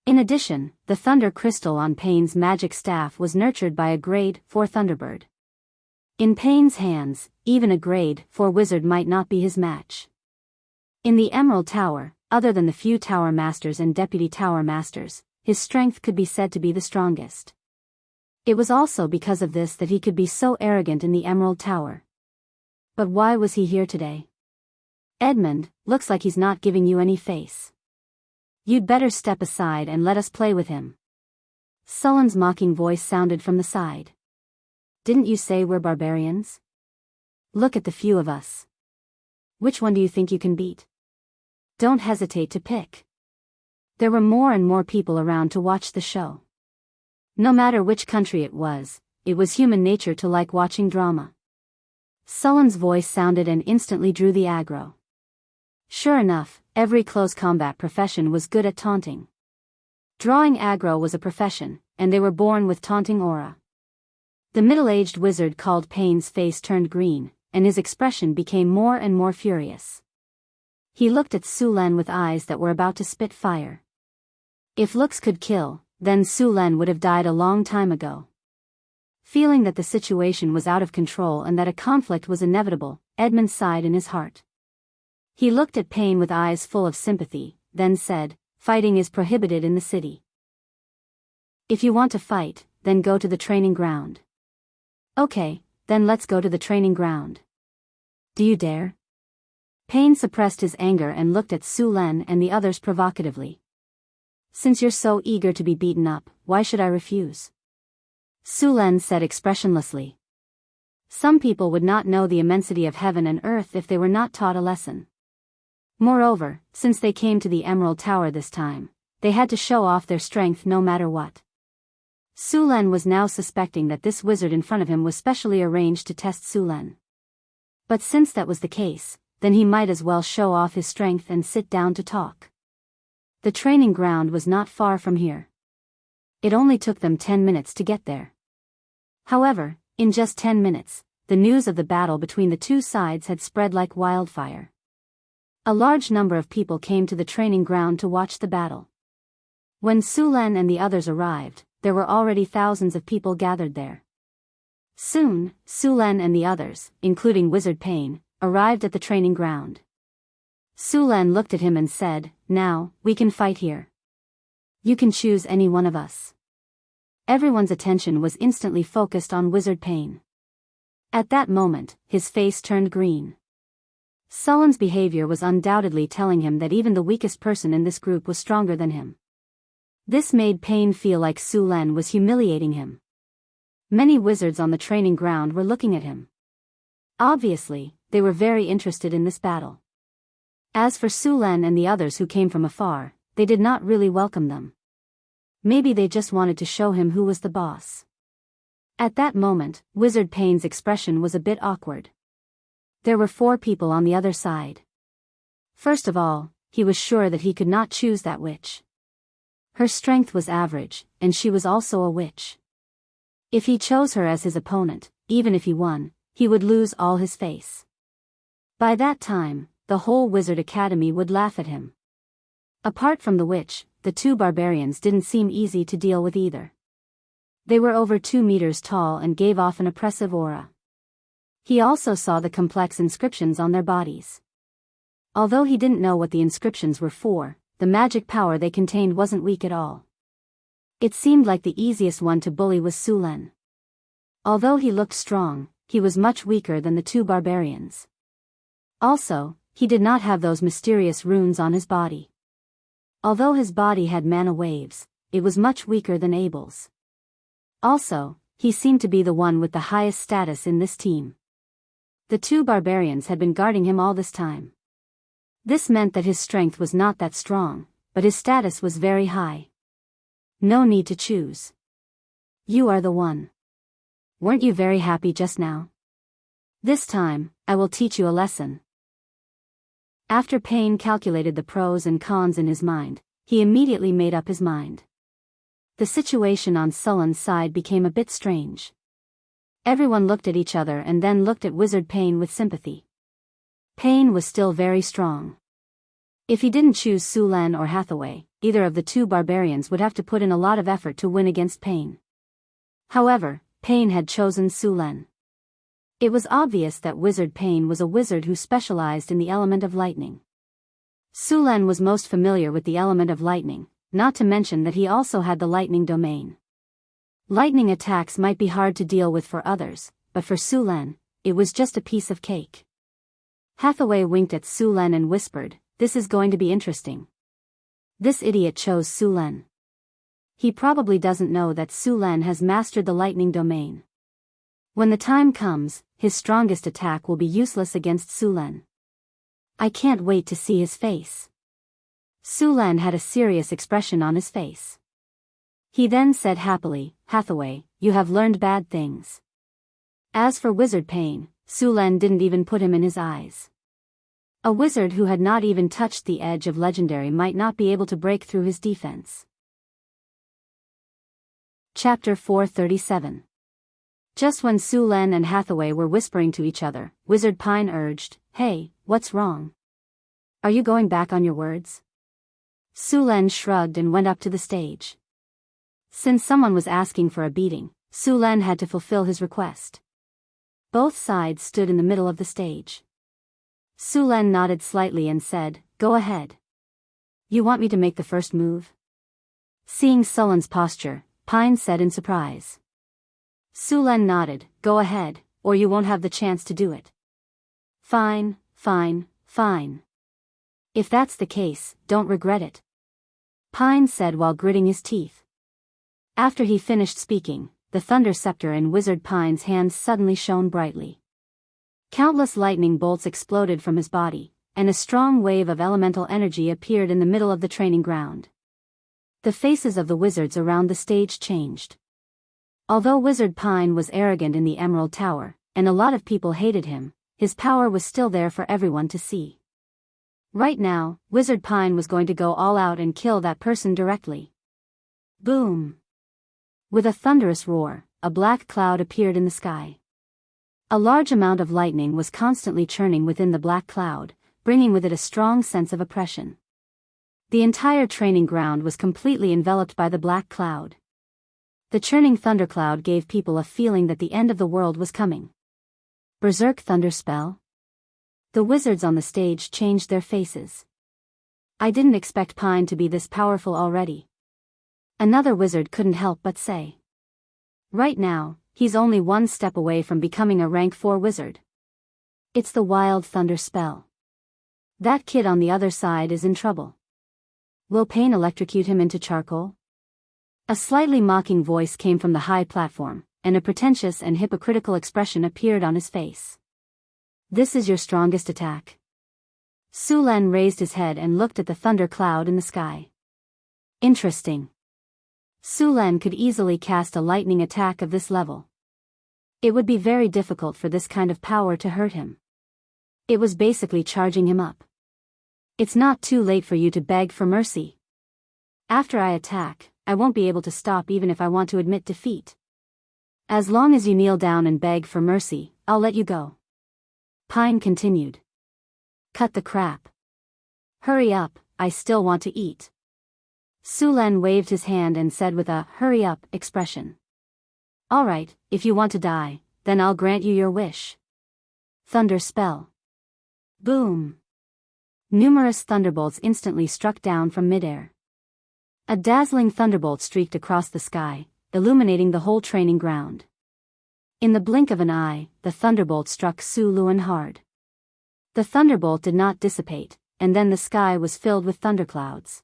In addition, the thunder crystal on Pain's magic staff was nurtured by a grade 4 Thunderbird. In Pain's hands, even a grade 4 wizard might not be his match. In the Emerald Tower, other than the few Tower Masters and Deputy Tower Masters, his strength could be said to be the strongest. It was also because of this that he could be so arrogant in the Emerald Tower. But why was he here today? Edmund, looks like he's not giving you any face. You'd better step aside and let us play with him. Sullen's mocking voice sounded from the side. Didn't you say we're barbarians? Look at the few of us. Which one do you think you can beat? Don't hesitate to pick. There were more and more people around to watch the show. No matter which country it was human nature to like watching drama. Sullen's voice sounded and instantly drew the aggro. Sure enough, every close combat profession was good at taunting. Drawing aggro was a profession, and they were born with taunting aura. The middle-aged wizard called Pain's face turned green, and his expression became more and more furious. He looked at Su Len with eyes that were about to spit fire. If looks could kill, then Su Len would have died a long time ago. Feeling that the situation was out of control and that a conflict was inevitable, Edmund sighed in his heart. He looked at Pain with eyes full of sympathy, then said, "Fighting is prohibited in the city. If you want to fight, then go to the training ground." "Okay, then let's go to the training ground." "Do you dare?" Pain suppressed his anger and looked at Su Len and the others provocatively. "Since you're so eager to be beaten up, why should I refuse?" Su Len said expressionlessly. Some people would not know the immensity of heaven and earth if they were not taught a lesson. Moreover, since they came to the Emerald Tower this time, they had to show off their strength no matter what. Su Len was now suspecting that this wizard in front of him was specially arranged to test Su Len. But since that was the case, then he might as well show off his strength and sit down to talk. The training ground was not far from here. It only took them 10 minutes to get there. However, in just 10 minutes, the news of the battle between the two sides had spread like wildfire. A large number of people came to the training ground to watch the battle. When Su Len and the others arrived, there were already thousands of people gathered there. Soon, Su Len and the others, including Wizard Pain, arrived at the training ground. Su Len looked at him and said, "Now, we can fight here. You can choose any one of us." Everyone's attention was instantly focused on Wizard Pain. At that moment, his face turned green. Sullen's behavior was undoubtedly telling him that even the weakest person in this group was stronger than him. This made Pain feel like Su Len was humiliating him. Many wizards on the training ground were looking at him. Obviously, they were very interested in this battle. As for Su Len and the others who came from afar, they did not really welcome them. Maybe they just wanted to show him who was the boss. At that moment, Wizard Pain's expression was a bit awkward. There were 4 people on the other side. First of all, he was sure that he could not choose that witch. Her strength was average, and she was also a witch. If he chose her as his opponent, even if he won, he would lose all his face. By that time, the whole Wizard Academy would laugh at him. Apart from the witch, the two barbarians didn't seem easy to deal with either. They were over 2 meters tall and gave off an oppressive aura. He also saw the complex inscriptions on their bodies. Although he didn't know what the inscriptions were for, the magic power they contained wasn't weak at all. It seemed like the easiest one to bully was Su Len. Although he looked strong, he was much weaker than the two barbarians. Also, he did not have those mysterious runes on his body. Although his body had mana waves, it was much weaker than Abel's. Also, he seemed to be the one with the highest status in this team. The two barbarians had been guarding him all this time. This meant that his strength was not that strong, but his status was very high. No need to choose. You are the one. Weren't you very happy just now? This time, I will teach you a lesson. After Payne calculated the pros and cons in his mind, he immediately made up his mind. The situation on Sullen's side became a bit strange. Everyone looked at each other and then looked at Wizard Payne with sympathy. Payne was still very strong. If he didn't choose Su Len or Hathaway, either of the two barbarians would have to put in a lot of effort to win against Payne. However, Payne had chosen Su Len. It was obvious that Wizard Payne was a wizard who specialized in the element of lightning. Su Len was most familiar with the element of lightning, not to mention that he also had the lightning domain. Lightning attacks might be hard to deal with for others, but for Su Len, it was just a piece of cake. Hathaway winked at Su Len and whispered, "This is going to be interesting." This idiot chose Su Len. He probably doesn't know that Su Len has mastered the lightning domain. When the time comes, his strongest attack will be useless against Su Len. I can't wait to see his face. Su Len had a serious expression on his face. He then said happily, "Hathaway, you have learned bad things." As for Wizard Payne, Su Len didn't even put him in his eyes. A wizard who had not even touched the edge of legendary might not be able to break through his defense. Chapter 437. Just when Su Len and Hathaway were whispering to each other, Wizard Pine urged, "Hey, what's wrong? Are you going back on your words?" Su Len shrugged and went up to the stage. Since someone was asking for a beating, Su Len had to fulfill his request. Both sides stood in the middle of the stage. Su Len nodded slightly and said, "Go ahead. You want me to make the first move?" Seeing Sullen's posture, Pine said in surprise. Su Len nodded, "Go ahead, or you won't have the chance to do it." Fine, fine, fine. If that's the case, don't regret it," Pine said while gritting his teeth. After he finished speaking, the thunder scepter in Wizard Pine's hands suddenly shone brightly. Countless lightning bolts exploded from his body, and a strong wave of elemental energy appeared in the middle of the training ground. The faces of the wizards around the stage changed. Although Wizard Pine was arrogant in the Emerald Tower, and a lot of people hated him, his power was still there for everyone to see. Right now, Wizard Pine was going to go all out and kill that person directly. Boom! With a thunderous roar, a black cloud appeared in the sky. A large amount of lightning was constantly churning within the black cloud, bringing with it a strong sense of oppression. The entire training ground was completely enveloped by the black cloud. The churning thundercloud gave people a feeling that the end of the world was coming. Berserk thunder spell? The wizards on the stage changed their faces. I didn't expect Pine to be this powerful already. Another wizard couldn't help but say. Right now, he's only one step away from becoming a rank 4 wizard. It's the wild thunder spell. That kid on the other side is in trouble. Will Payne electrocute him into charcoal? A slightly mocking voice came from the high platform, and a pretentious and hypocritical expression appeared on his face. This is your strongest attack? Su Len raised his head and looked at the thunder cloud in the sky. Interesting. Su Len could easily cast a lightning attack of this level. It would be very difficult for this kind of power to hurt him. It was basically charging him up. It's not too late for you to beg for mercy. After I attack, I won't be able to stop even if I want to admit defeat. As long as you kneel down and beg for mercy, I'll let you go. Pine continued. Cut the crap. Hurry up, I still want to eat. Su Len waved his hand and said with a hurry up expression. All right, if you want to die, then I'll grant you your wish. Thunder spell. Boom. Numerous thunderbolts instantly struck down from midair. A dazzling thunderbolt streaked across the sky, illuminating the whole training ground. In the blink of an eye, the thunderbolt struck Su Luen hard. The thunderbolt did not dissipate, and then the sky was filled with thunderclouds.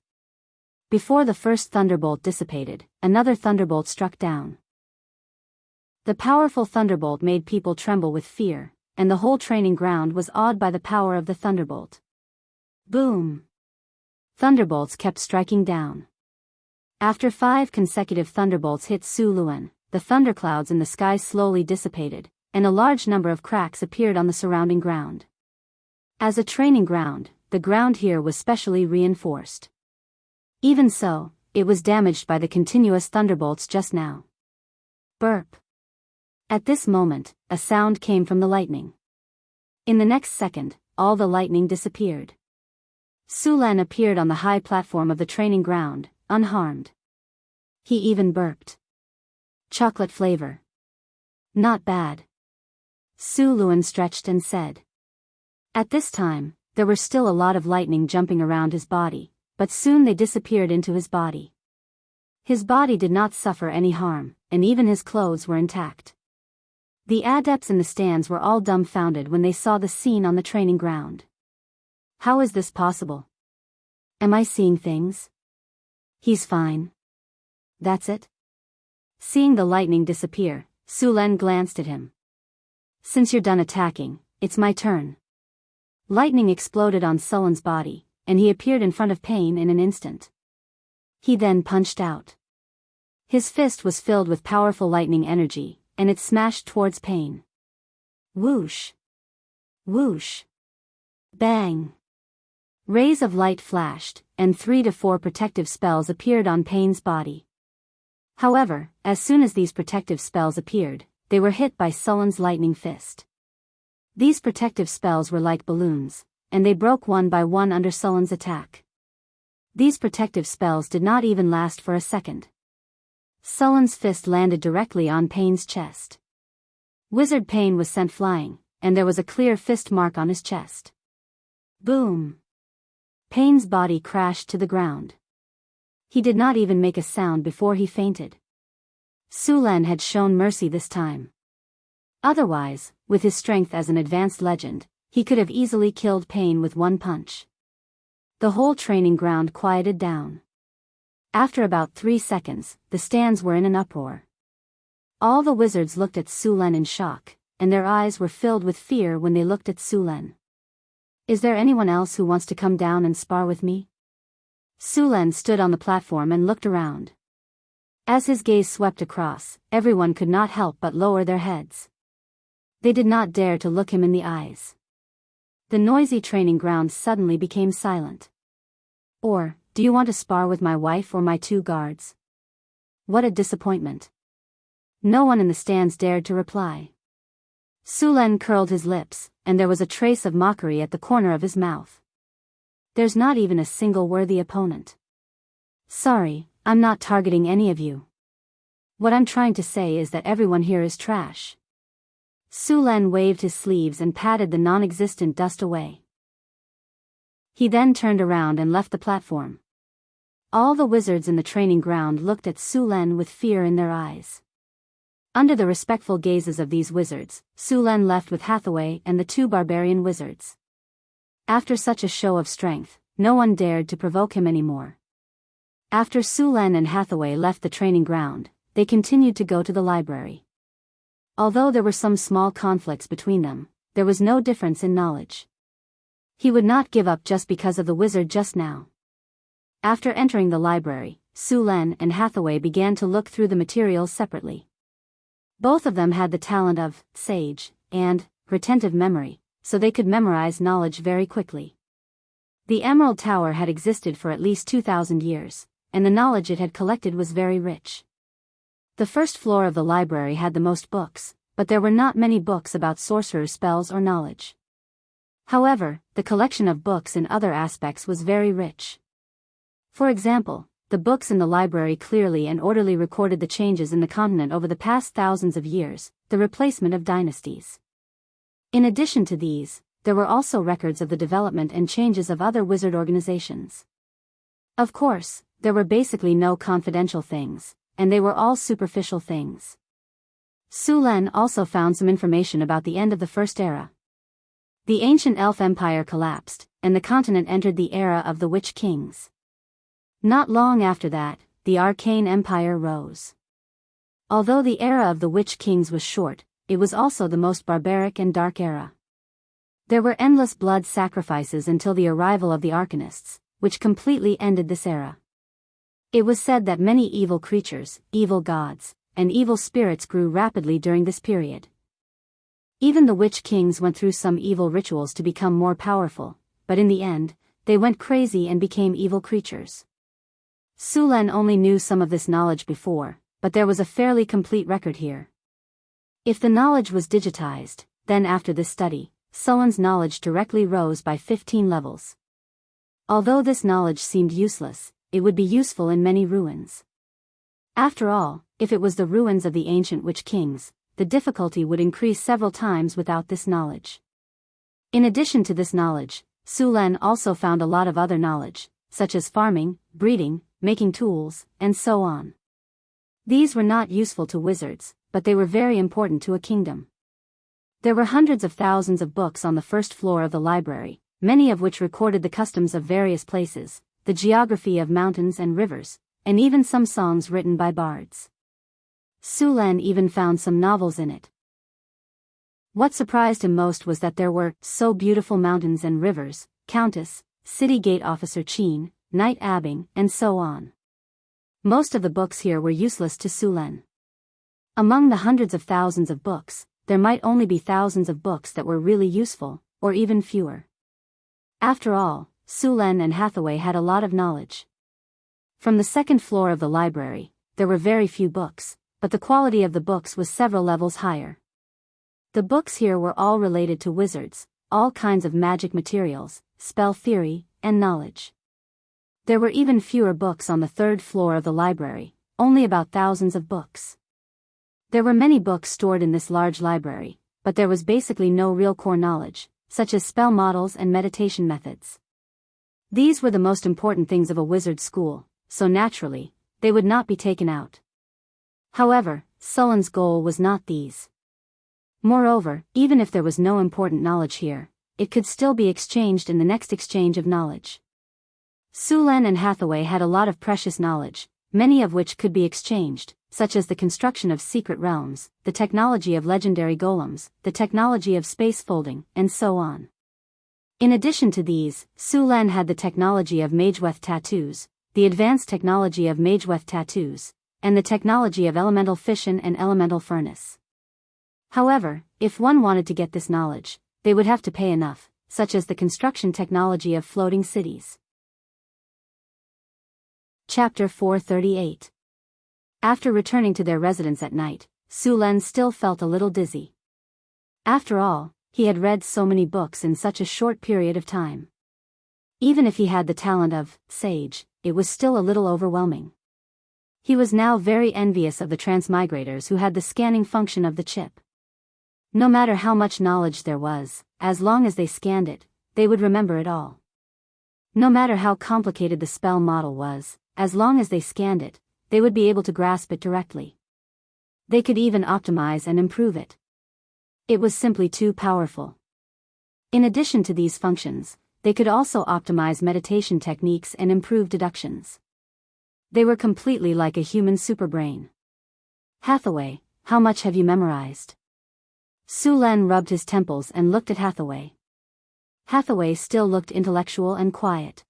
Before the first thunderbolt dissipated, another thunderbolt struck down. The powerful thunderbolt made people tremble with fear, and the whole training ground was awed by the power of the thunderbolt. Boom! Thunderbolts kept striking down. After 5 consecutive thunderbolts hit Su Luen, the thunderclouds in the sky slowly dissipated, and a large number of cracks appeared on the surrounding ground. As a training ground, the ground here was specially reinforced. Even so, it was damaged by the continuous thunderbolts just now. Burp. At this moment, a sound came from the lightning. In the next second, all the lightning disappeared. Su Len appeared on the high platform of the training ground, unharmed. He even burped. Chocolate flavor. Not bad. Su Luen stretched and said. At this time, there were still a lot of lightning jumping around his body, but soon they disappeared into his body. His body did not suffer any harm, and even his clothes were intact. The adepts in the stands were all dumbfounded when they saw the scene on the training ground. How is this possible? Am I seeing things? He's fine. That's it? Seeing the lightning disappear, Su Len glanced at him. Since you're done attacking, it's my turn. Lightning exploded on Sullen's body, and he appeared in front of Pain in an instant. He then punched out. His fist was filled with powerful lightning energy, and it smashed towards Pain. Whoosh! Whoosh! Bang! Rays of light flashed, and 3 to 4 protective spells appeared on Pain's body. However, as soon as these protective spells appeared, they were hit by Sullen's lightning fist. These protective spells were like balloons, and they broke one by one under Sullen's attack. These protective spells did not even last for a second. Sullen's fist landed directly on Pain's chest. Wizard Pain was sent flying, and there was a clear fist mark on his chest. Boom! Pain's body crashed to the ground. He did not even make a sound before he fainted. Su Len had shown mercy this time. Otherwise, with his strength as an advanced legend, he could have easily killed Pain with one punch. The whole training ground quieted down. After about 3 seconds, the stands were in an uproar. All the wizards looked at Su Len in shock, and their eyes were filled with fear when they looked at Su Len. Is there anyone else who wants to come down and spar with me? Su Len stood on the platform and looked around. As his gaze swept across, everyone could not help but lower their heads. They did not dare to look him in the eyes. The noisy training ground suddenly became silent. Or, do you want to spar with my wife or my 2 guards? What a disappointment. No one in the stands dared to reply. Su Len curled his lips, and there was a trace of mockery at the corner of his mouth. There's not even a single worthy opponent. Sorry, I'm not targeting any of you. What I'm trying to say is that everyone here is trash. Su Len waved his sleeves and patted the non-existent dust away. He then turned around and left the platform. All the wizards in the training ground looked at Su Len with fear in their eyes. Under the respectful gazes of these wizards, Su Len left with Hathaway and the 2 barbarian wizards. After such a show of strength, no one dared to provoke him anymore. After Su Len and Hathaway left the training ground, they continued to go to the library. Although there were some small conflicts between them, there was no difference in knowledge. He would not give up just because of the wizard just now. After entering the library, Su Len and Hathaway began to look through the materials separately. Both of them had the talent of sage and retentive memory, so they could memorize knowledge very quickly. The Emerald Tower had existed for at least 2,000 years, and the knowledge it had collected was very rich. The first floor of the library had the most books, but there were not many books about sorcerer's spells or knowledge. However, the collection of books in other aspects was very rich. For example, the books in the library clearly and orderly recorded the changes in the continent over the past thousands of years, the replacement of dynasties. In addition to these, there were also records of the development and changes of other wizard organizations. Of course, there were basically no confidential things, and they were all superficial things. Su Len also found some information about the end of the First Era. The ancient elf empire collapsed, and the continent entered the era of the Witch Kings. Not long after that, the Arcane Empire rose. Although the era of the Witch Kings was short, it was also the most barbaric and dark era. There were endless blood sacrifices until the arrival of the Arcanists, which completely ended this era. It was said that many evil creatures, evil gods, and evil spirits grew rapidly during this period. Even the Witch Kings went through some evil rituals to become more powerful, but in the end, they went crazy and became evil creatures. Su Len only knew some of this knowledge before, but there was a fairly complete record here. If the knowledge was digitized, then after this study, Su Len's knowledge directly rose by 15 levels. Although this knowledge seemed useless, it would be useful in many ruins. After all, if it was the ruins of the ancient Witch Kings, the difficulty would increase several times without this knowledge. In addition to this knowledge, Su Len also found a lot of other knowledge, such as farming, breeding, making tools, and so on. These were not useful to wizards, but they were very important to a kingdom. There were hundreds of thousands of books on the first floor of the library, many of which recorded the customs of various places, the geography of mountains and rivers, and even some songs written by bards. Su Len even found some novels in it. What surprised him most was that there were so beautiful mountains and rivers, Countess, City Gate Officer Qin, Knight Abbing, and so on. Most of the books here were useless to Su Len. Among the hundreds of thousands of books, there might only be thousands of books that were really useful, or even fewer. After all, Su Len and Hathaway had a lot of knowledge. From the second floor of the library, there were very few books, but the quality of the books was several levels higher. The books here were all related to wizards, all kinds of magic materials, spell theory, and knowledge. There were even fewer books on the third floor of the library, only about thousands of books. There were many books stored in this large library, but there was basically no real core knowledge, such as spell models and meditation methods. These were the most important things of a wizard's school, so naturally, they would not be taken out. However, Su Len's goal was not these. Moreover, even if there was no important knowledge here, it could still be exchanged in the next exchange of knowledge. Su Len and Hathaway had a lot of precious knowledge, many of which could be exchanged, such as the construction of secret realms, the technology of legendary golems, the technology of space folding, and so on. In addition to these, Su Len had the technology of Mageweth tattoos, the advanced technology of Mageweth tattoos, and the technology of elemental fission and elemental furnace. However, if one wanted to get this knowledge, they would have to pay enough, such as the construction technology of floating cities. Chapter 438. After returning to their residence at night, Su Len still felt a little dizzy. After all, he had read so many books in such a short period of time. Even if he had the talent of sage, it was still a little overwhelming. He was now very envious of the transmigrators who had the scanning function of the chip. No matter how much knowledge there was, as long as they scanned it, they would remember it all. No matter how complicated the spell model was, as long as they scanned it, they would be able to grasp it directly. They could even optimize and improve it. It was simply too powerful. In addition to these functions, they could also optimize meditation techniques and improve deductions. They were completely like a human superbrain. Hathaway, how much have you memorized? Su Len rubbed his temples and looked at Hathaway. Hathaway still looked intellectual and quiet.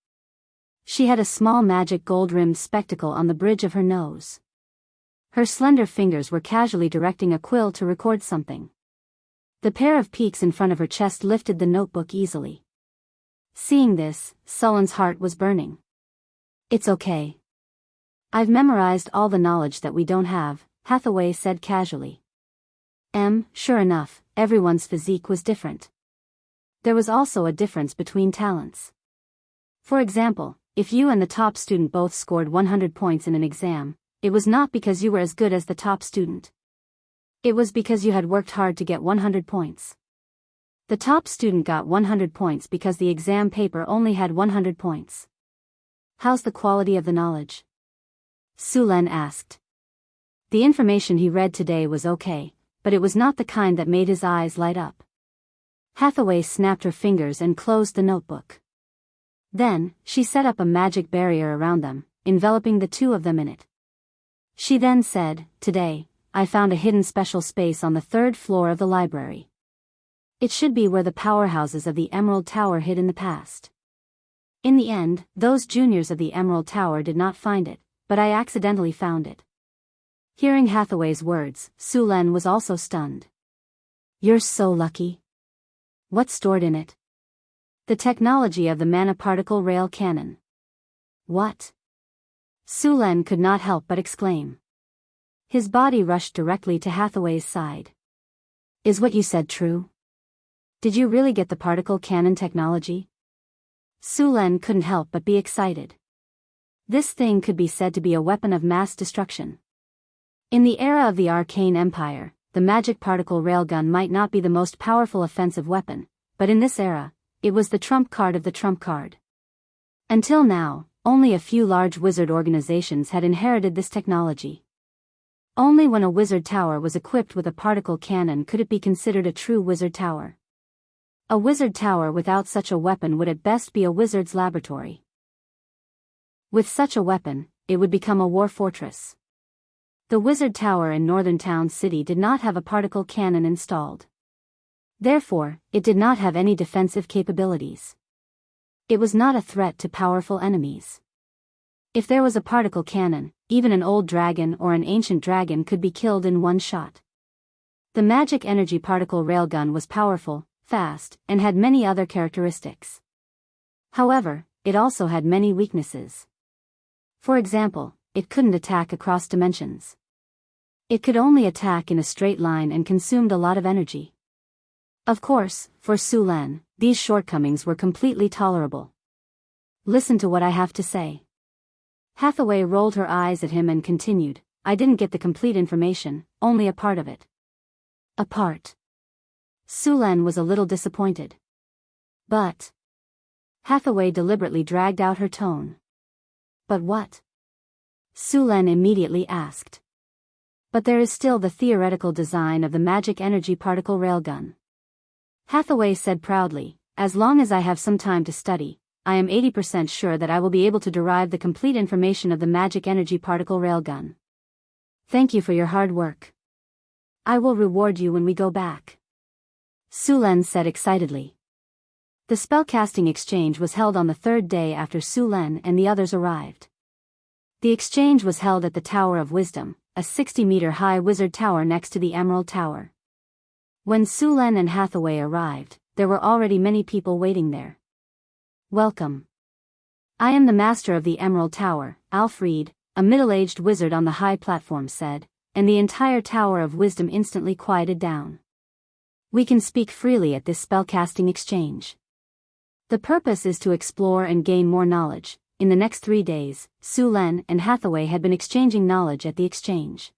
She had a small magic gold-rimmed spectacle on the bridge of her nose. Her slender fingers were casually directing a quill to record something. The pair of peaks in front of her chest lifted the notebook easily. Seeing this, Su Len's heart was burning. It's okay. I've memorized all the knowledge that we don't have, Hathaway said casually. Sure enough, everyone's physique was different. There was also a difference between talents. For example, if you and the top student both scored 100 points in an exam, it was not because you were as good as the top student. It was because you had worked hard to get 100 points. The top student got 100 points because the exam paper only had 100 points. How's the quality of the knowledge? Su Len asked. The information he read today was okay, but it was not the kind that made his eyes light up. Hathaway snapped her fingers and closed the notebook. Then, she set up a magic barrier around them, enveloping the two of them in it. She then said, "Today, I found a hidden special space on the 3rd floor of the library. It should be where the powerhouses of the Emerald Tower hid in the past. In the end, those juniors of the Emerald Tower did not find it, but I accidentally found it." Hearing Hathaway's words, Su Len was also stunned. "You're so lucky. What's stored in it?" "The technology of the mana particle rail cannon." "What?" Su Len could not help but exclaim. His body rushed directly to Hathaway's side. "Is what you said true? Did you really get the particle cannon technology?" Su Len couldn't help but be excited. This thing could be said to be a weapon of mass destruction. In the era of the Arcane Empire, the magic particle railgun might not be the most powerful offensive weapon, but in this era, it was the trump card of the trump card. Until now, only a few large wizard organizations had inherited this technology. Only when a wizard tower was equipped with a particle cannon could it be considered a true wizard tower. A wizard tower without such a weapon would at best be a wizard's laboratory. With such a weapon, it would become a war fortress. The wizard tower in Northern Town City did not have a particle cannon installed. Therefore, it did not have any defensive capabilities. It was not a threat to powerful enemies. If there was a particle cannon, even an old dragon or an ancient dragon could be killed in one shot. The magic energy particle railgun was powerful, fast, and had many other characteristics. However, it also had many weaknesses. For example, it couldn't attack across dimensions. It could only attack in a straight line and consumed a lot of energy. Of course, for Su Len, these shortcomings were completely tolerable. "Listen to what I have to say." Hathaway rolled her eyes at him and continued, "I didn't get the complete information, only a part of it." "A part?" Su Len was a little disappointed. "But..." Hathaway deliberately dragged out her tone. "But what?" Su Len immediately asked. "But there is still the theoretical design of the magic energy particle railgun." Hathaway said proudly, "As long as I have some time to study, I am 80% sure that I will be able to derive the complete information of the magic energy particle railgun. Thank you for your hard work. I will reward you when we go back," Su Len said excitedly. The spellcasting exchange was held on the 3rd day after Su Len and the others arrived. The exchange was held at the Tower of Wisdom, a 60-meter-high wizard tower next to the Emerald Tower. When Su Len and Hathaway arrived, there were already many people waiting there. "Welcome. I am the master of the Emerald Tower," Alfred, a middle-aged wizard on the high platform said, and the entire Tower of Wisdom instantly quieted down. "We can speak freely at this spellcasting exchange. The purpose is to explore and gain more knowledge." In the next 3 days, Su Len and Hathaway had been exchanging knowledge at the exchange.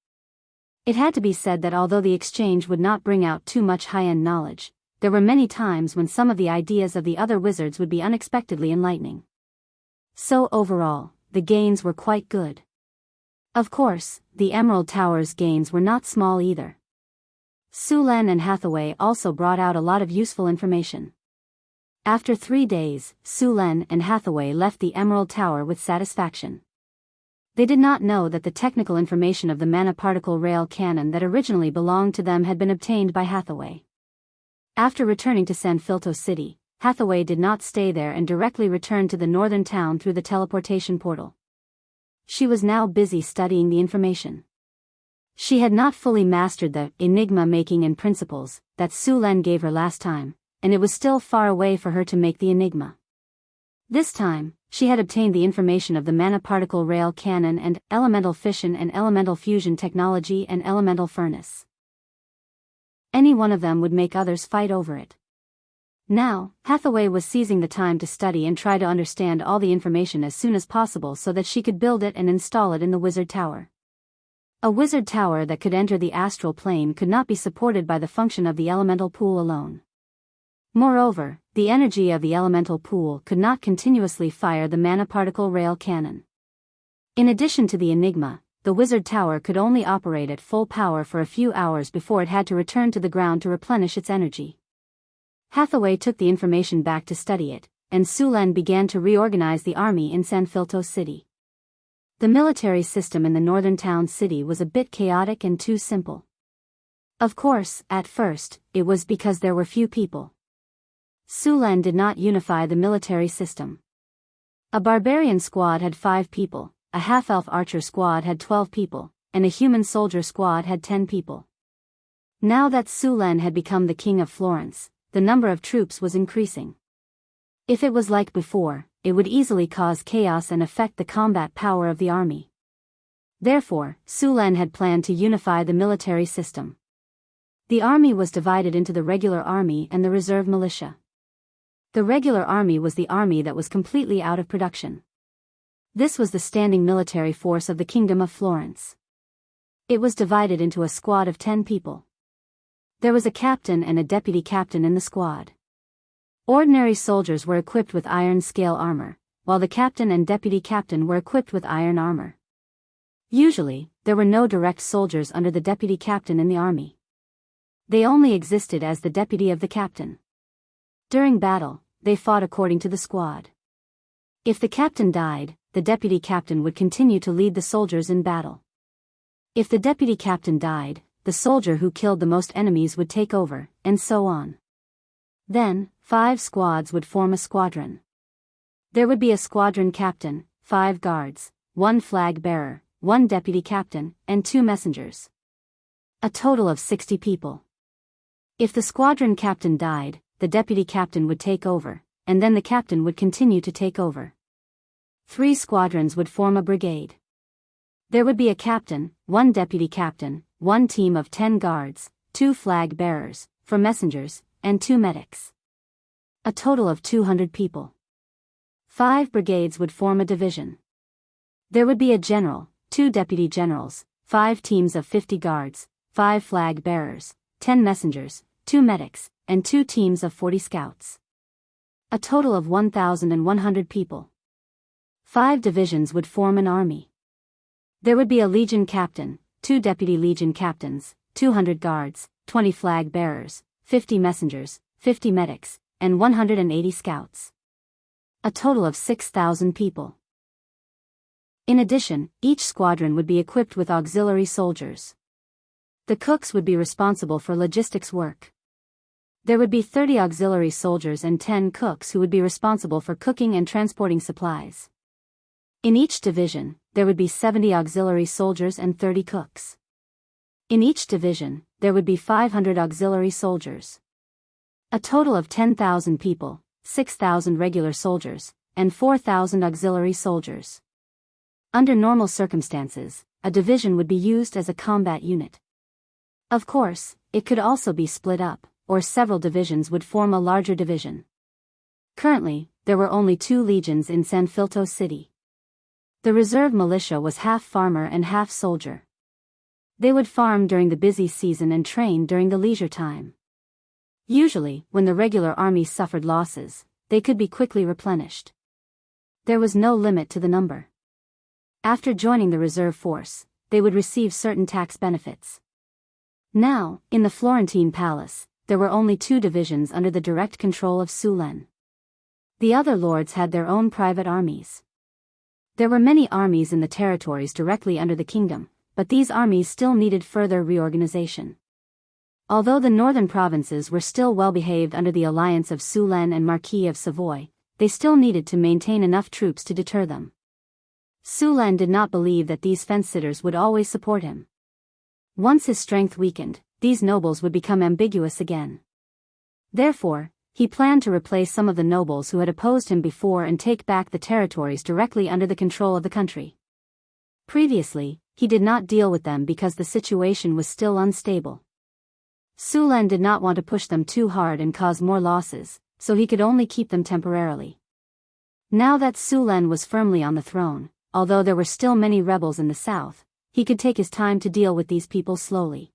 It had to be said that although the exchange would not bring out too much high-end knowledge, there were many times when some of the ideas of the other wizards would be unexpectedly enlightening. So overall, the gains were quite good. Of course, the Emerald Tower's gains were not small either. Su Len and Hathaway also brought out a lot of useful information. After 3 days, Su Len and Hathaway left the Emerald Tower with satisfaction. They did not know that the technical information of the mana particle rail cannon that originally belonged to them had been obtained by Hathaway. After returning to San Filto City, Hathaway did not stay there and directly returned to the northern town through the teleportation portal. She was now busy studying the information. She had not fully mastered the enigma making and principles that Su Len gave her last time, and it was still far away for her to make the enigma. This time, she had obtained the information of the mana particle rail cannon and elemental fission and elemental fusion technology and elemental furnace. Any one of them would make others fight over it. Now, Hathaway was seizing the time to study and try to understand all the information as soon as possible so that she could build it and install it in the wizard tower. A wizard tower that could enter the astral plane could not be supported by the function of the elemental pool alone. Moreover, the energy of the elemental pool could not continuously fire the mana particle rail cannon. In addition to the Enigma, the wizard tower could only operate at full power for a few hours before it had to return to the ground to replenish its energy. Hathaway took the information back to study it, and Sulen began to reorganize the army in San Filto City. The military system in the northern town city was a bit chaotic and too simple. Of course, at first, it was because there were few people. Sulen did not unify the military system. A barbarian squad had 5 people, a half-elf archer squad had 12 people, and a human soldier squad had 10 people. Now that Sulen had become the king of Florence, the number of troops was increasing. If it was like before, it would easily cause chaos and affect the combat power of the army. Therefore, Sulen had planned to unify the military system. The army was divided into the regular army and the reserve militia. The regular army was the army that was completely out of production. This was the standing military force of the Kingdom of Florence. It was divided into a squad of 10 people. There was a captain and a deputy captain in the squad. Ordinary soldiers were equipped with iron scale armor, while the captain and deputy captain were equipped with iron armor. Usually, there were no direct soldiers under the deputy captain in the army. They only existed as the deputy of the captain. During battle, they fought according to the squad. If the captain died, the deputy captain would continue to lead the soldiers in battle. If the deputy captain died, the soldier who killed the most enemies would take over, and so on. Then, 5 squads would form a squadron. There would be a squadron captain, 5 guards, 1 flag bearer, 1 deputy captain, and 2 messengers. A total of 60 people. If the squadron captain died, the deputy captain would take over, and then the captain would continue to take over. 3 squadrons would form a brigade. There would be a captain, 1 deputy captain, 1 team of 10 guards, 2 flag bearers, for messengers, and 2 medics. A total of 200 people. 5 brigades would form a division. There would be a general, 2 deputy generals, 5 teams of 50 guards, 5 flag bearers, 10 messengers, 2 medics, and 2 teams of 40 scouts. A total of 1,100 people. 5 divisions would form an army. There would be a legion captain, 2 deputy legion captains, 200 guards, 20 flag bearers, 50 messengers, 50 medics, and 180 scouts. A total of 6,000 people. In addition, each squadron would be equipped with auxiliary soldiers. The cooks would be responsible for logistics work. There would be 30 auxiliary soldiers and 10 cooks who would be responsible for cooking and transporting supplies. In each division, there would be 70 auxiliary soldiers and 30 cooks. In each division, there would be 500 auxiliary soldiers. A total of 10,000 people, 6,000 regular soldiers, and 4,000 auxiliary soldiers. Under normal circumstances, a division would be used as a combat unit. Of course, it could also be split up, or several divisions would form a larger division. Currently, there were only 2 legions in San Filto City. The reserve militia was half farmer and half soldier. They would farm during the busy season and train during the leisure time. Usually, when the regular army suffered losses, they could be quickly replenished. There was no limit to the number. After joining the reserve force, they would receive certain tax benefits. Now, in the Florentine palace, there were only 2 divisions under the direct control of Sulen. The other lords had their own private armies. There were many armies in the territories directly under the kingdom, but these armies still needed further reorganization. Although the northern provinces were still well behaved under the alliance of Sulen and Marquis of Savoy, they still needed to maintain enough troops to deter them. Sulen did not believe that these fence-sitters would always support him. Once his strength weakened, these nobles would become ambiguous again. Therefore, he planned to replace some of the nobles who had opposed him before and take back the territories directly under the control of the country. Previously, he did not deal with them because the situation was still unstable. Sulen did not want to push them too hard and cause more losses, so he could only keep them temporarily. Now that Su Len was firmly on the throne, although there were still many rebels in the south, he could take his time to deal with these people slowly.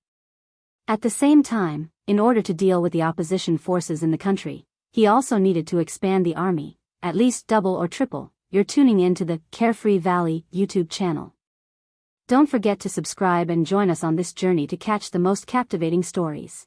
At the same time, in order to deal with the opposition forces in the country, he also needed to expand the army, at least double or triple. You're tuning in to the Carefree Valley YouTube channel. Don't forget to subscribe and join us on this journey to catch the most captivating stories.